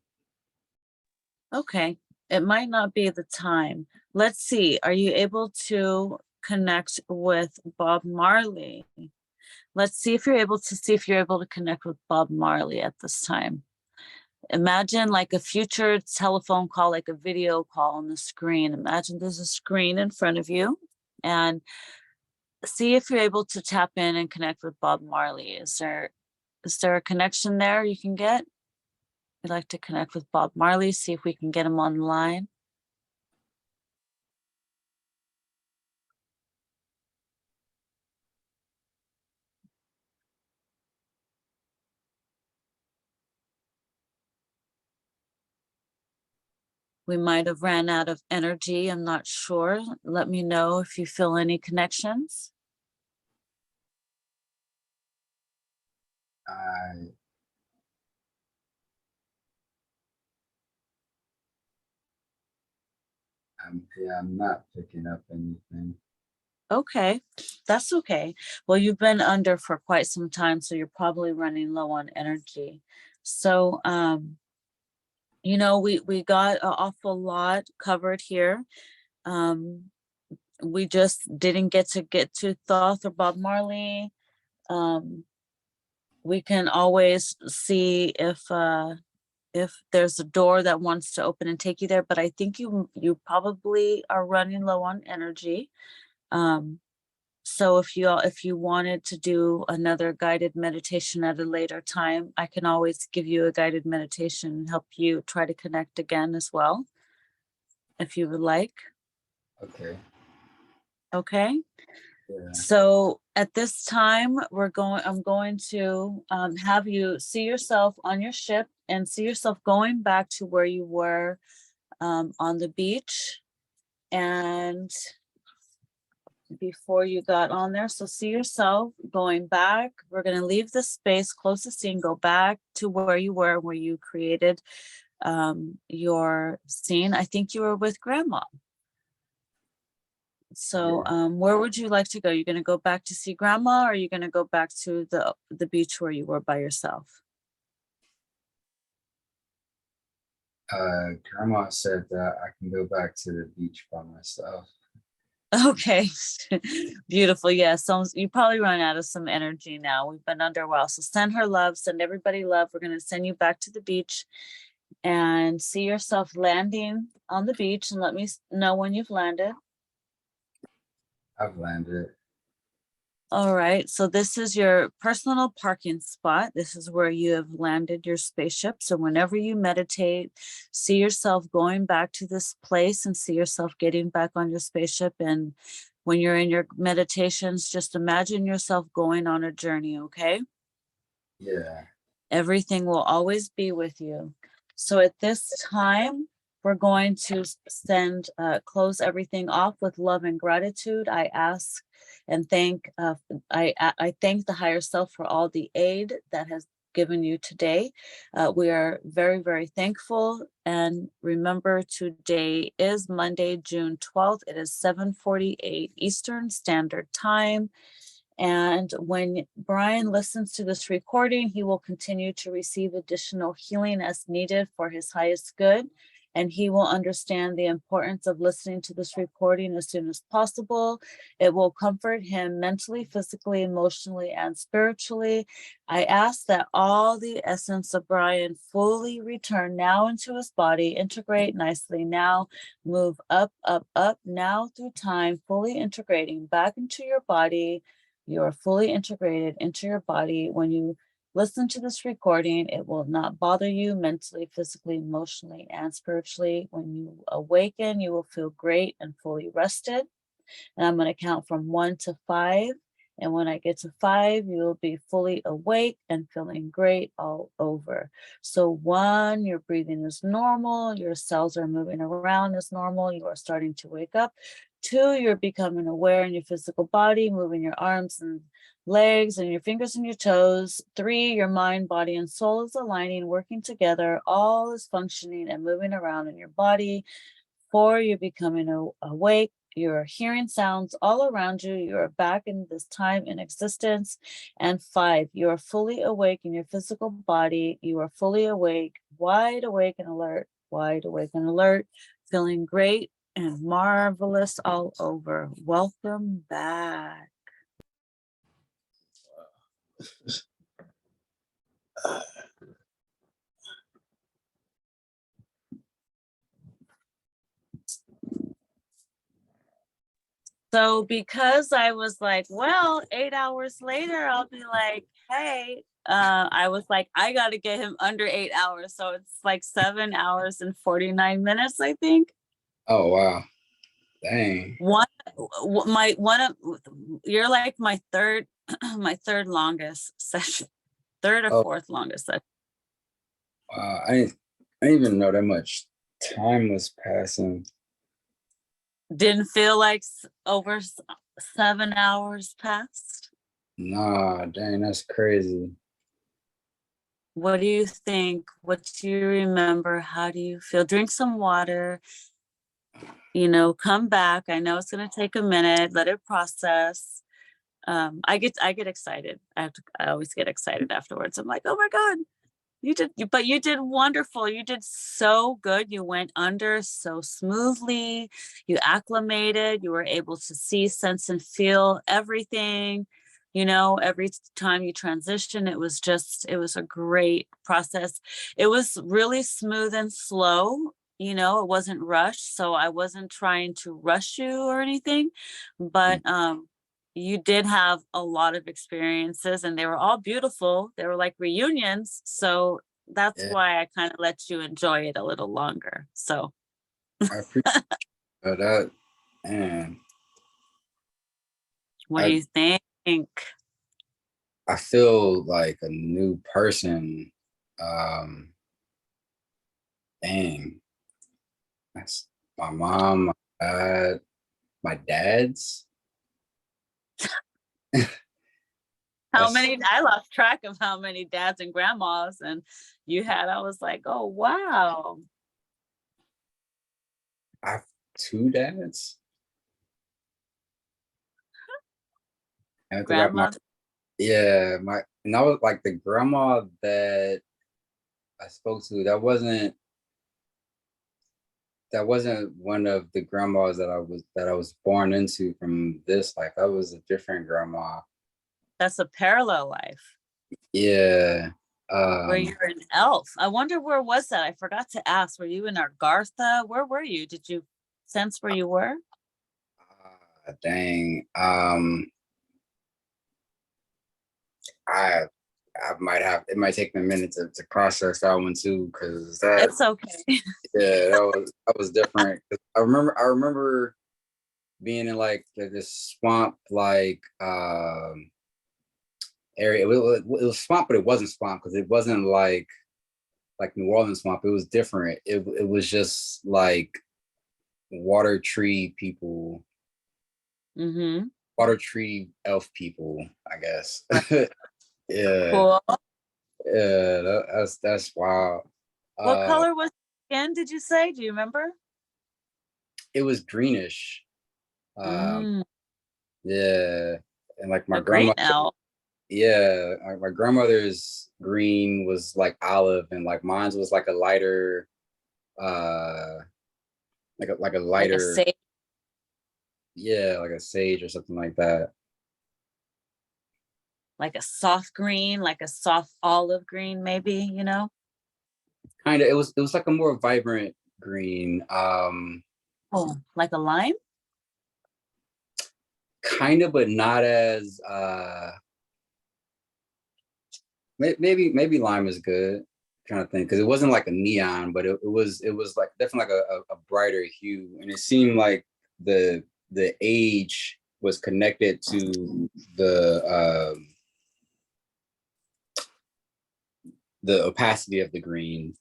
Okay, it might not be the time. Let's see, are you able to connect with Bob Marley? Let's see if you're able to connect with Bob Marley at this time. Imagine like a future telephone call, like a video call on the screen. Imagine there's a screen in front of you, and see if you're able to tap in and connect with Bob Marley. Is there a connection there you can get? We'd like to connect with Bob Marley, see if we can get him on the line. We might have ran out of energy. I'm not sure. Let me know if you feel any connections. I'm not picking up anything. Okay, that's okay. Well, you've been under for quite some time, so you're probably running low on energy. So, you know, we got an awful lot covered here. We just didn't get to Thoth or Bob Marley. We can always see if there's a door that wants to open and take you there, but I think you probably are running low on energy. So if you wanted to do another guided meditation at a later time, I can always give you a guided meditation and help you try to connect again as well, if you would like. Okay. Okay. Yeah. So At this time, I'm going to have you see yourself on your ship and see yourself going back to where you were on the beach and before you got on there. So see yourself going back. We're going to leave the space close to scene, go back to where you were, where you created your scene. I think you were with grandma. So where would you like to go? You're going to go back to see grandma, or are you going to go back to the beach where you were by yourself? Grandma said that I can go back to the beach by myself. Okay, beautiful. Yeah, so you probably run out of some energy now. We've been under a while. So send her love, send everybody love. We're going to send you back to the beach and see yourself landing on the beach, and let me know when you've landed. I've landed. All right, so this is your personal parking spot. This is where you have landed your spaceship. So whenever you meditate, see yourself going back to this place and see yourself getting back on your spaceship. And when you're in your meditations, just imagine yourself going on a journey, okay? Yeah. Everything will always be with you. So at this time, we're going to close everything off with love and gratitude. I ask and thank, I thank the higher self for all the aid that has given you today. We are very, very thankful. And remember, today is Monday, June 12th. It is 7:48 Eastern Standard Time. And when Bryan listens to this recording, he will continue to receive additional healing as needed for his highest good. And he will understand the importance of listening to this recording as soon as possible. It will comfort him mentally, physically, emotionally, and spiritually. I ask that all the essence of Bryan fully return now into his body, integrate nicely now, move up, up, up, now through time, fully integrating back into your body. You are fully integrated into your body. When you listen to this recording, it will not bother you mentally, physically, emotionally, and spiritually. When you awaken, you will feel great and fully rested. And I'm going to count from 1 to 5. And when I get to 5, you will be fully awake and feeling great all over. So 1, your breathing is normal. Your cells are moving around as normal. You are starting to wake up. 2, you're becoming aware in your physical body, moving your arms and legs and your fingers and your toes. 3, your mind, body, and soul is aligning, working together. All is functioning and moving around in your body. 4, you're becoming awake. You're hearing sounds all around you. You are back in this time in existence. And 5, you are fully awake in your physical body. You are fully awake, wide awake and alert, feeling great and marvelous all over. Welcome back. So because I was like, well, 8 hours later, I'll be like, hey, I was like, I got to get him under 8 hours. So it's like 7 hours and 49 minutes, I think. Oh, wow. Dang. You're like my third, my third longest session, third or fourth longest session. Wow. I didn't even know that much time was passing. Didn't feel like over 7 hours passed. Nah, dang, that's crazy. What do you think? What do you remember? How do you feel? Drink some water, come back. I know it's going to take a minute, let it process. I get excited. I always get excited afterwards. I'm like, oh my God, but you did wonderful. You did so good. You went under so smoothly. You acclimated. You were able to see, sense, and feel everything. Every time you transition, it was a great process. It was really smooth and slow. It wasn't rushed. So I wasn't trying to rush you or anything, but you did have a lot of experiences and they were all beautiful. They were like reunions. So that's why I kind of let you enjoy it a little longer. So I appreciate that. And what do you think? think? I feel like a new person. Um, Dang, that's my mom, my dad, my dad's. How That's many? I lost track of how many dads and grandmas and you had. I was like, oh wow, I have two dads. I have to wrap my grandmother. my and that was like the grandma that I spoke to. That wasn't one of the grandmas that I was born into from this life. That was a different grandma. That's a parallel life Yeah. where Um, you're an elf. I wonder where was that? I forgot to ask. Were you in Argartha? Where were you? Did you sense where you were? Dang. I I might have it might take me a minute to process that one too, because that It's okay. yeah, that was different. I remember being in like this swamp like area. It was swamp, but it wasn't swamp because it wasn't like New Orleans swamp. It was different. It was just like water tree people, Mm-hmm. water tree elf people, I guess. Right. Yeah, Cool. yeah, that's wild. What Uh, color was the skin, did you say? Do you remember? it was greenish. Mm, Yeah, and like my a green grandma, elf. yeah, my grandmother's green was like olive, and like mine's was like a lighter, uh, like a Like a lighter, sage, yeah, like a sage or something like that. like a soft green, like a soft olive green, maybe, you know? Kind of, it was like a more vibrant green, Oh, like a lime? kind of, but not as maybe lime is good. Trying to think because it wasn't like a neon, but it was like definitely like a brighter hue, and it seemed like the age was connected to the opacity of the green.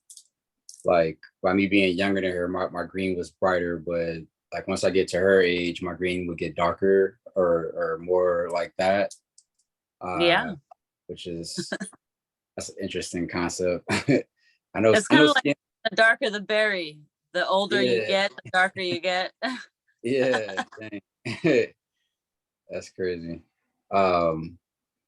Like by me being younger than her, my green was brighter, but like once I get to her age, my green would get darker or more like that. Yeah. Uh, which is that's an interesting concept. It's I kind know of like skin, the darker the berry, the older you yeah, get, the darker you get. yeah, dang. That's crazy. Um,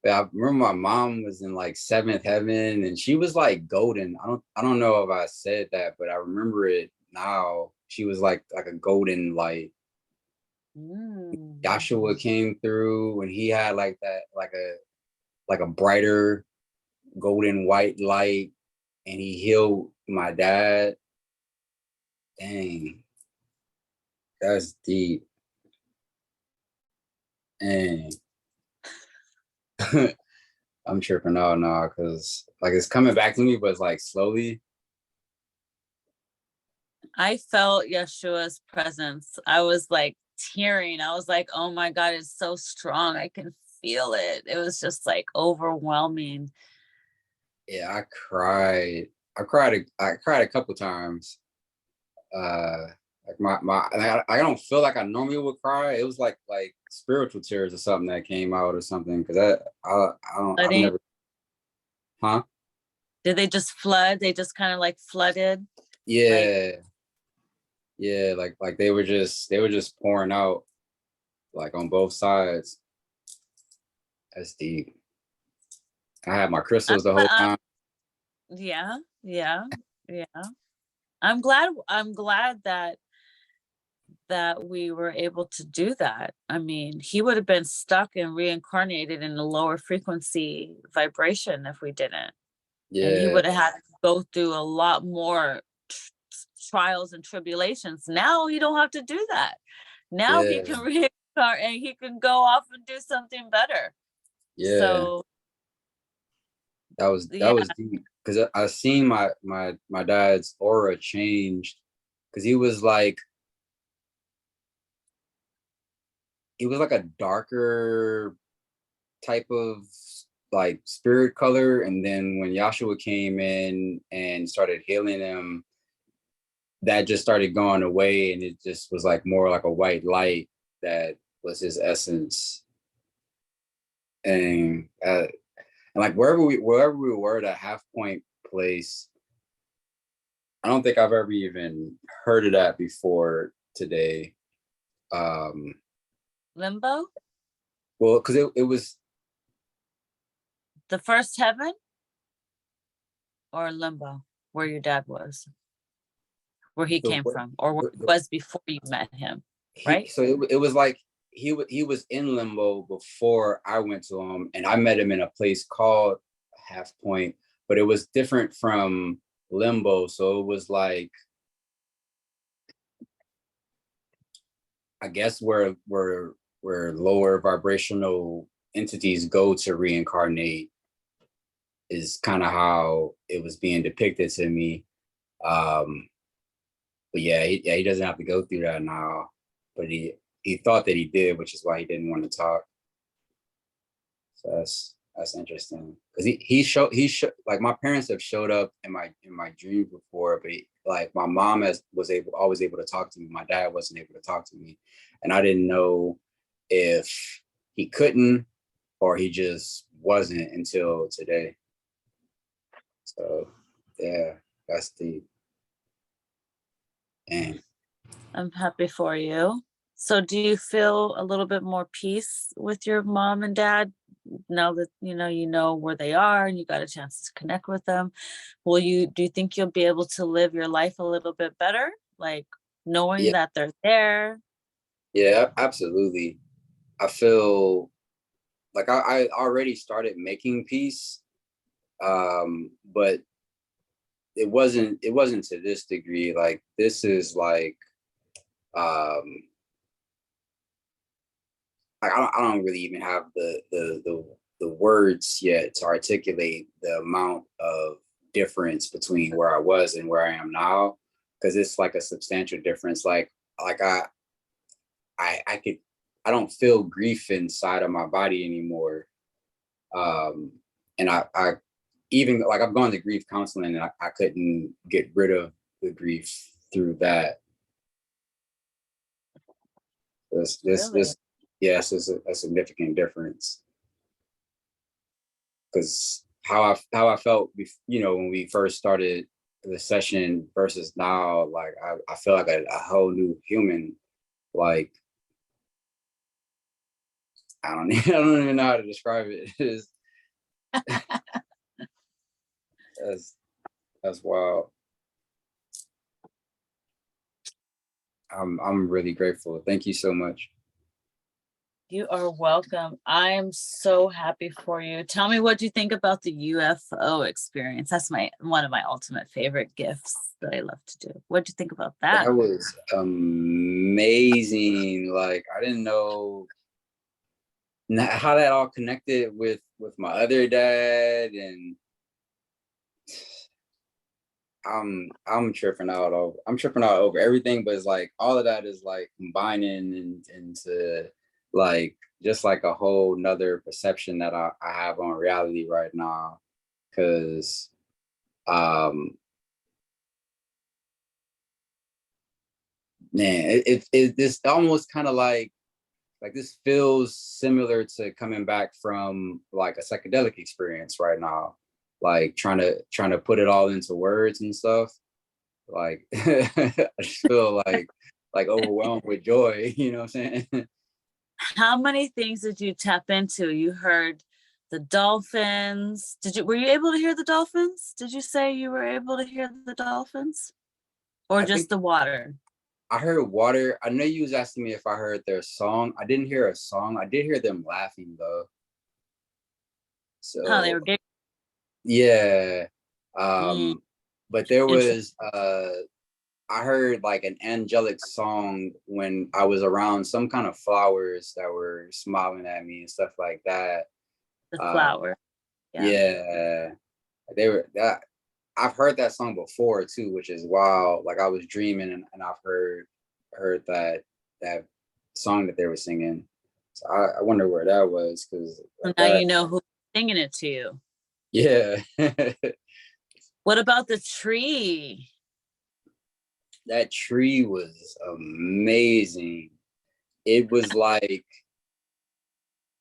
but I remember my mom was in like seventh heaven and she was like golden. I don't know if I said that, but I remember it now. She was like a golden light. Mm. Joshua came through and he had like that, like a brighter golden white light, and he healed my dad. Dang, that's deep. Dang. I'm tripping out now because like it's coming back to me, but it's like slowly. I felt Yeshua's presence. I was like tearing. I was like, oh my God, it's so strong. I can feel it. It was just like overwhelming. Yeah, I cried. I cried a couple times. Uh, like I don't feel like I normally would cry. It was like spiritual tears or something that came out or something. Because I've Flooding. never, huh? Did they just flood? They just kind of like flooded. Like, Yeah, yeah. Like they were just pouring out like on both sides. That's deep. I had my I'm, crystals the whole I'm time. yeah, yeah, yeah. I'm glad that we were able to do that. I mean, he would have been stuck and reincarnated in a lower frequency vibration if we didn't. And he Yeah, would have had to go through a lot more trials and tribulations. Now he don't have to do that. Now he yeah, can reincarnate and he can go off and do something better. yeah. So That was that yeah, was deep because I seen my dad's aura changed because he was like a darker type of like spirit color. And then when Yeshua came in and started healing him, that just started going away, and it just was like more like a white light that was his essence. And like wherever we were, that half point place, I don't think I've ever even heard of that before today. Limbo? Well, because it was the first heaven or limbo, where your dad was, where he came from, or where he was before you met him, right? So it was like he was in limbo before I went to him, and I met him in a place called Half Point, but it was different from limbo. So it was like, I guess where lower vibrational entities go to reincarnate is kind of how it was being depicted to me. But yeah, he doesn't have to go through that now, but he thought that he did, which is why he didn't want to talk. So that's interesting, because he showed like, my parents have showed up in my dreams before, but like my mom was always able to talk to me. My dad wasn't able to talk to me, and I didn't know if he couldn't or he just wasn't until today. So yeah, that's deep. And I'm happy for you. So do you feel a little bit more peace with your mom and dad now that you know where they are and you got a chance to connect with them? Do you think you'll be able to live your life a little bit better, like knowing that they're there? Yeah, absolutely. I feel like I already started making peace, but it wasn't to this degree. Like, this is like, I don't really even have the words yet to articulate the amount of difference between where I was and where I am now, because it's like a substantial difference. Like I don't feel grief inside of my body anymore. And I even, like, I've gone to grief counseling, and I couldn't get rid of the grief through that. This yes, is a significant difference, because how I felt, when we first started the session versus now, like I feel like a whole new human. Like, I don't I don't even know how to describe it. It's, that's wild. I'm really grateful. Thank you so much. You are welcome. I'm so happy for you. Tell me what you think about the UFO experience. That's one of my ultimate favorite gifts that I love to do. What do you think about that? That was amazing. Like, I didn't know how that all connected with my other dad, and I'm tripping out over everything, but it's like all of that is like combining into like just like a whole nother perception that I have on reality right now. Because man, it this almost kind of like this feels similar to coming back from like a psychedelic experience right now, like trying to put it all into words and stuff. Like, I just feel like overwhelmed with joy, you know what I'm saying? How many things did you tap into? You heard the dolphins. Were you able to hear the dolphins? Did you say you were able to hear the dolphins? Or just the water? I heard water. I know you was asking me if I heard their song. I didn't hear a song. I did hear them laughing though. So they were big. Yeah. But there was I heard like an angelic song when I was around some kind of flowers that were smiling at me and stuff like that. The flower. Yeah. They were that. I've heard that song before too, which is wild. Like, I was dreaming, and I've heard that song that they were singing. So I wonder where that was, because So like now that, you know who's singing it to you. yeah. What about the tree? That tree was amazing. It was like,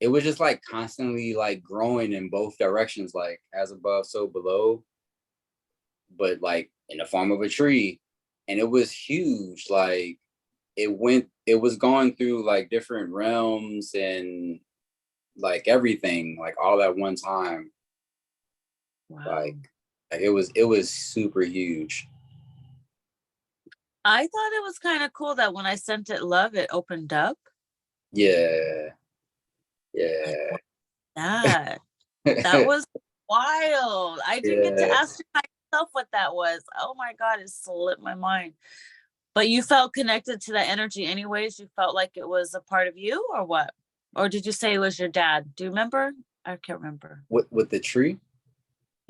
it was just like constantly like growing in both directions, like as above, so below, but like in the form of a tree. And it was huge. Like it was going through like different realms and like everything, like all at one time. Wow. Like it was super huge. I thought it was kind of cool that when I sent it love, it opened up. Yeah. Like, Yeah. what that? That was wild. I didn't get to Yeah. ask myself what that was. Oh my God, it slipped my mind. But you felt connected to that energy anyways? You felt like it was a part of you or what? Or did you say it was your dad? Do you remember? I can't remember. With the tree?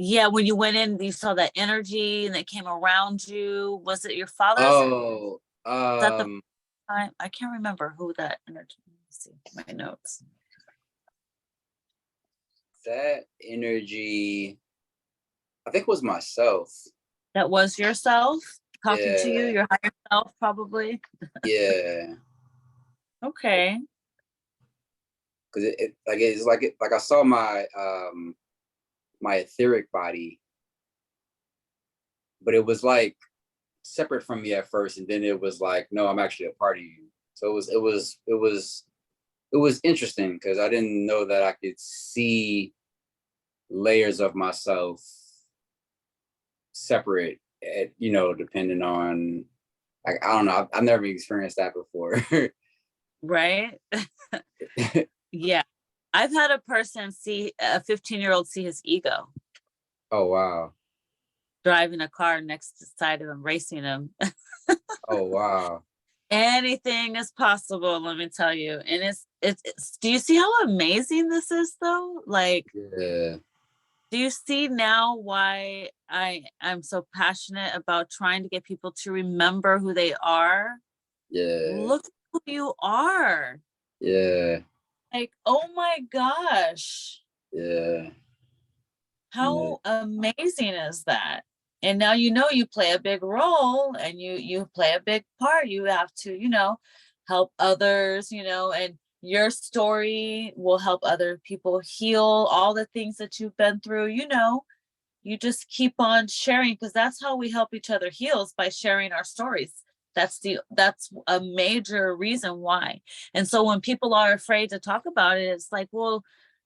Yeah, when you went in, you saw that energy and it came around you. Was it your father's? Oh, Is that the time? I can't remember who that energy. Let me see my notes. that energy, I think, was myself. That was yourself talking to you, Yeah. your higher self, probably. Yeah. Okay. Because it's like like I saw my my etheric body, but it was like separate from me at first, and then it was like, no, I'm actually a part of you. So it was interesting, because I didn't know that I could see layers of myself separate, you know, depending on, like, I don't know, I've never experienced that before. Right. Yeah. I've had a person see a 15-year-old see his ego Oh wow. driving a car next to side of him, racing him. Oh wow. Anything is possible, let me tell you. And it's do you see how amazing this is though? Like, Yeah. do you see now why I'm so passionate about trying to get people to remember who they are? Yeah. Look who you are. Yeah. Like, oh my gosh. Yeah. Yeah. How amazing is that? And now you know you play a big role and you play a big part. You have to, help others, and your story will help other people heal all the things that you've been through, you just keep on sharing, because that's how we help each other heal, is by sharing our stories. That's a major reason why. And so when people are afraid to talk about it, it's like, well,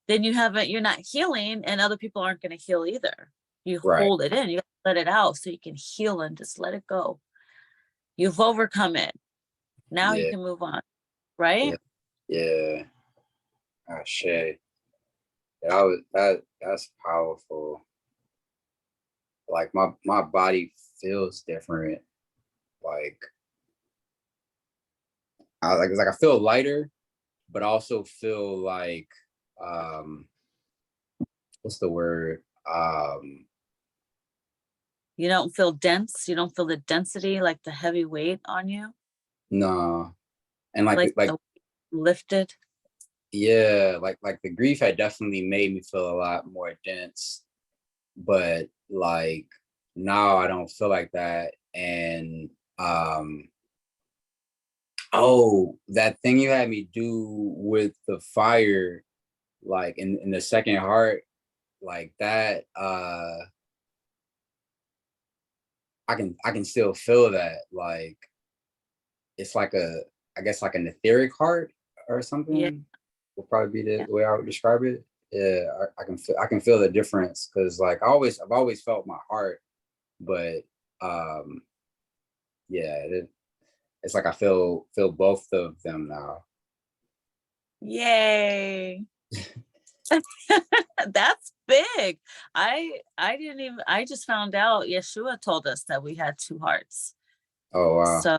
then you're not healing, and other people aren't going to heal either. You Right. hold it in, you let it out so you can heal and just let it go. You've overcome it. Now you Yeah. can move on, right? Yeah. Yeah. Ah, shit. That's powerful. Like my body feels different. Like it's like I feel lighter, but also feel like, um what's the word? You don't feel dense. You don't feel the density, like the heavy weight on you, No. And like like the lifted. yeah, like the grief had definitely made me feel a lot more dense, but like now I don't feel like that. And oh, that thing you had me do with the fire, like in the second heart, like that, I can still feel that. Like it's like I guess like an etheric heart or Yeah. something would probably be Yeah. the way I would describe it. Yeah, I can feel the difference, because like I've always felt my heart, but um yeah, it's like I feel both of them now. Yay. That's big. I didn't even I just found out Yeshua told us that we had two hearts. Oh wow. So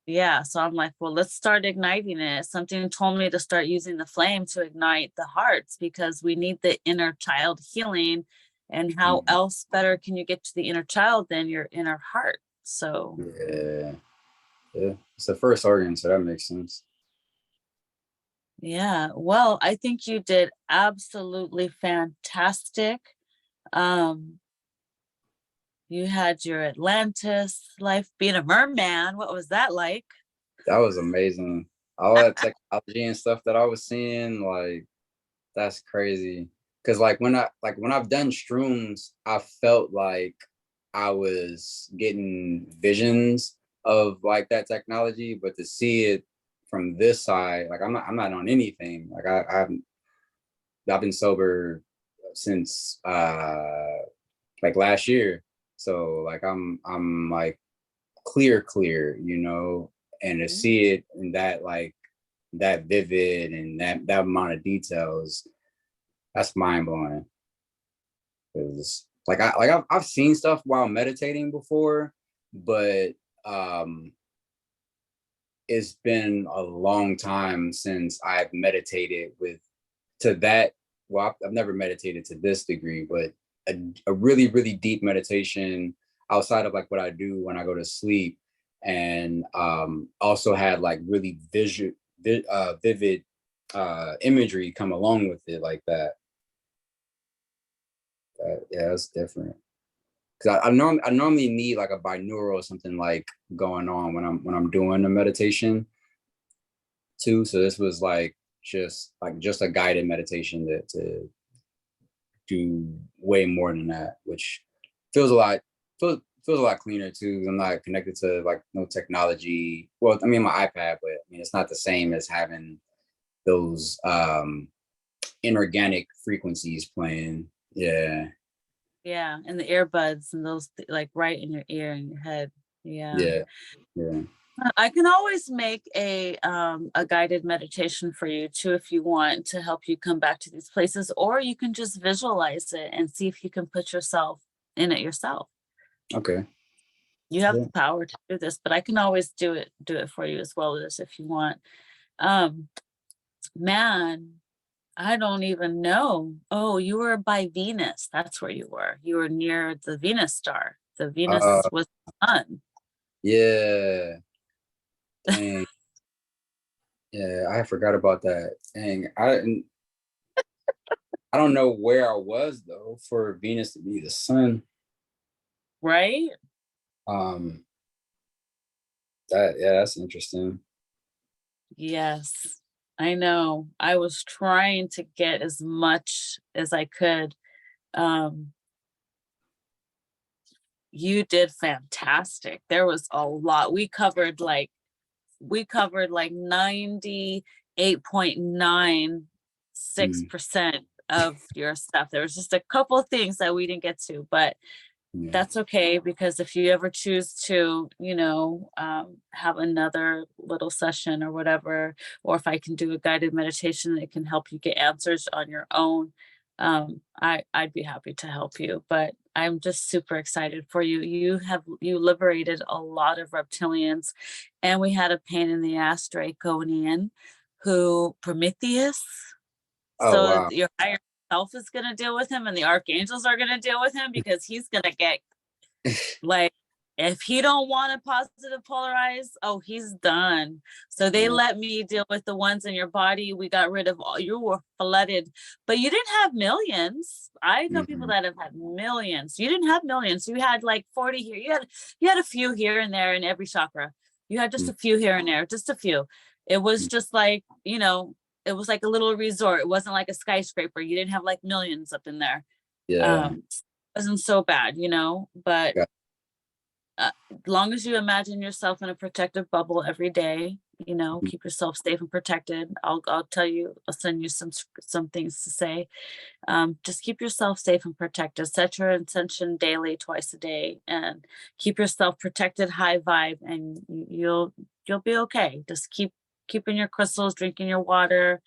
yeah, so I'm like, well, let's start igniting it. Something told me to start using the flame to ignite the hearts, because we need the inner child healing. And how else better can you get to the inner child than your inner heart? So Yeah, yeah, it's the first organ, so that makes sense. Yeah. Well, I think you did absolutely fantastic. Um, you had your Atlantis life being a merman. What was that like? That was amazing. All that technology and stuff that I was seeing, like that's crazy. Cause like when I've done shrooms, I felt like I was getting visions of like that technology, but to see it from this side, like I'm not on anything. Like I've been sober since like last year. So like I'm like clear, you know, and to see it in that like that vivid and that amount of details, that's mind blowing. Because I've seen stuff while meditating before, but it's been a long time since I've meditated with to that. Well, I've never meditated to this degree, but a really, really deep meditation outside of like what I do when I go to sleep, and also had like really vivid imagery come along with it like that. Yeah, it's different. Because I normally need like a binaural or something like going on when I'm doing a meditation too. So this was like just a guided meditation to do way more than that, which feels a lot feels a lot cleaner too. I'm not connected to like no technology. Well, I mean my iPad, but I mean it's not the same as having those inorganic frequencies playing. Yeah. Yeah, and the earbuds and those like right in your ear and your head. Yeah. Yeah. Yeah. I can always make a guided meditation for you too if you want to help you come back to these places, or you can just visualize it and see if you can put yourself in it yourself. Okay. You have Yeah. the power to do this, but I can always do it for you as well as if you want. Um, man, I don't even know. Oh, you were by Venus. That's where you were. You were near the Venus star. The Venus Uh was the sun. yeah. Dang. Yeah, I forgot about that. Dang. I don't know where I was though for Venus to be the sun. Right? Um that's interesting. Yes, I know. I was trying to get as much as I could. Um, you did fantastic. There was a lot. We covered like Mm, 98.96% of your stuff. There was just a couple of things that we didn't get to, but yeah. that's okay, because if you ever choose to, have another little session or whatever, or if I can do a guided meditation that can help you get answers on your own, I'd be happy to help you. But I'm just super excited for you. You liberated a lot of reptilians, and we had a pain in the ass Draconian who Prometheus. Oh So wow. your higher self is going to deal with him, and the archangels are going to deal with him, because he's going to get like, if he don't want to positive polarize, oh, he's done. So they Yeah. let me deal with the ones in your body. We got rid of all. You were flooded, but you didn't have millions. I know people Mhm. that have had millions. You didn't have millions. You had like 40 here. You had a few here and there in every chakra. You had just Mm, a few here and there, just a few. It was mm, just like, it was like a little resort. It wasn't like a skyscraper. You didn't have like millions up in there. yeah. It wasn't so bad, but Got- as long as you imagine yourself in a protective bubble every day, mhm. keep yourself safe and protected. I'll send you some things to say. Just keep yourself safe and protected. Set your intention daily, twice a day, and keep yourself protected, high vibe, and you'll be okay. Just keeping your crystals, drinking your water,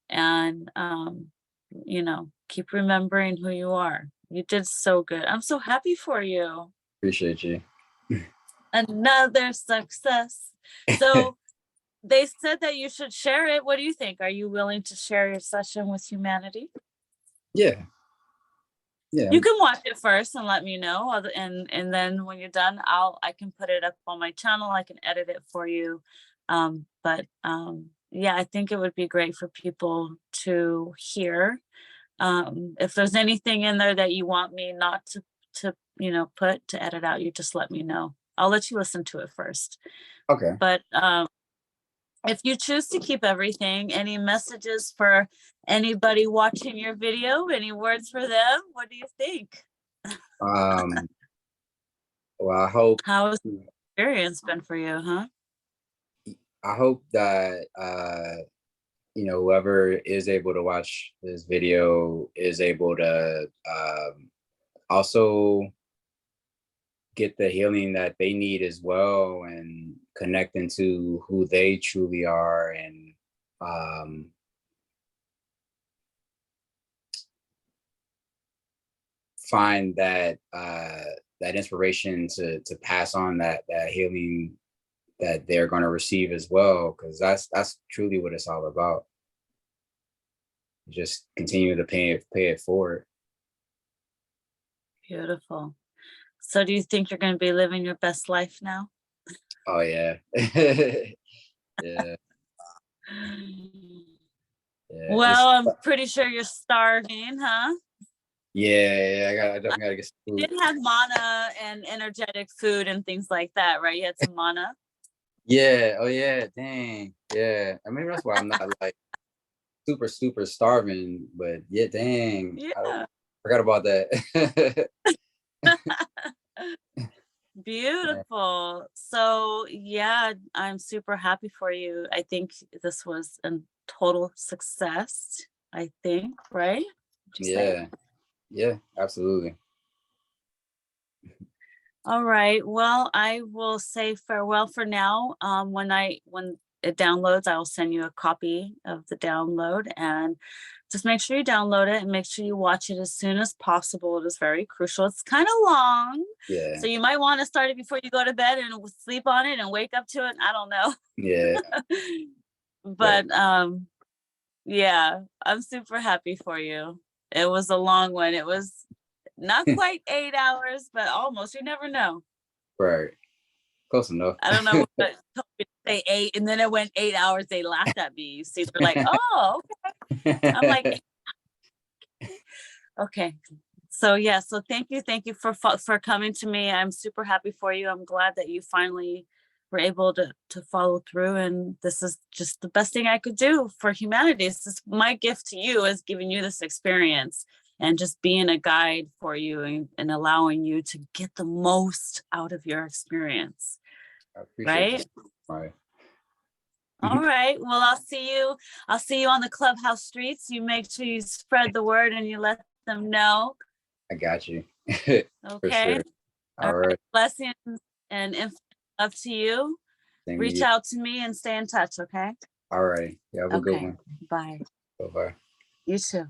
and keep remembering who you are. You did so good. I'm so happy for you. Appreciate you. Another success. So they said that you should share it. What do you think? Are you willing to share your session with humanity? Yeah. Yeah. You can watch it first and let me know. And then when you're done, I can put it up on my channel. I can edit it for you. But yeah, I think it would be great for people to hear. If there's anything in there that you want me not to put to edit out, you just let me know. I'll let you listen to it first. Okay. But if you choose to keep everything, any messages for anybody watching your video? Any words for them? What do you think? Well, I hope How's the experience been for you, huh? that whoever is able to watch this video is able to also get the healing that they need as well, and connect into who they truly are, and find that that inspiration to pass on that healing that they're going to receive as well, because that's truly what it's all about. Just continue to pay it forward. Beautiful. So do you think you're going to be living your best life now? Oh yeah. Yeah. Yeah. Well, I'm pretty sure you're starving, huh? Yeah, I definitely gotta get some You food. did have mana and energetic food and things like that, right? You had some mana. Yeah. Oh yeah. Dang. Yeah. I mean, that's why I'm not like super starving. But yeah, dang. I Yeah. forgot about that. Beautiful. So yeah, I'm super happy for you. I think this was a total success, I think, right? Would you say? Yeah. Yeah. Absolutely. All right. Well, I will say farewell for now. When it downloads, I will send you a copy of the download, and just make sure you download it and make sure you watch it as soon as possible. It is very crucial. It's kind of long, Yeah. so you might want to start it before you go to bed and sleep on it and wake up to it. I don't know. Yeah. But yeah, I'm super happy for you. It was a long one. It was not quite 8 hours, but almost. You never know. Right. Close enough. I don't know what told me to say 8, and then it went 8 hours. They laughed at me. You see, they're like, "Oh, okay." I'm like, "Okay." So yeah, so thank you for coming to me. I'm super happy for you. I'm glad that you finally were able to follow through, and this is just the best thing I could do for humanity. This is my gift to you, is giving you this experience and just being a guide for you, and allowing you to get the most out of your experience. I appreciate Right? that. Right. All right. Well, I'll see you on the clubhouse streets. You make sure you spread the word and you let them know. I got you. For Okay. sure. All All right. right. Blessings and infinite love to you. Same to Reach you. out to me and stay in touch. Okay. All right. You have a good Okay. one. Bye. Bye-bye. You too.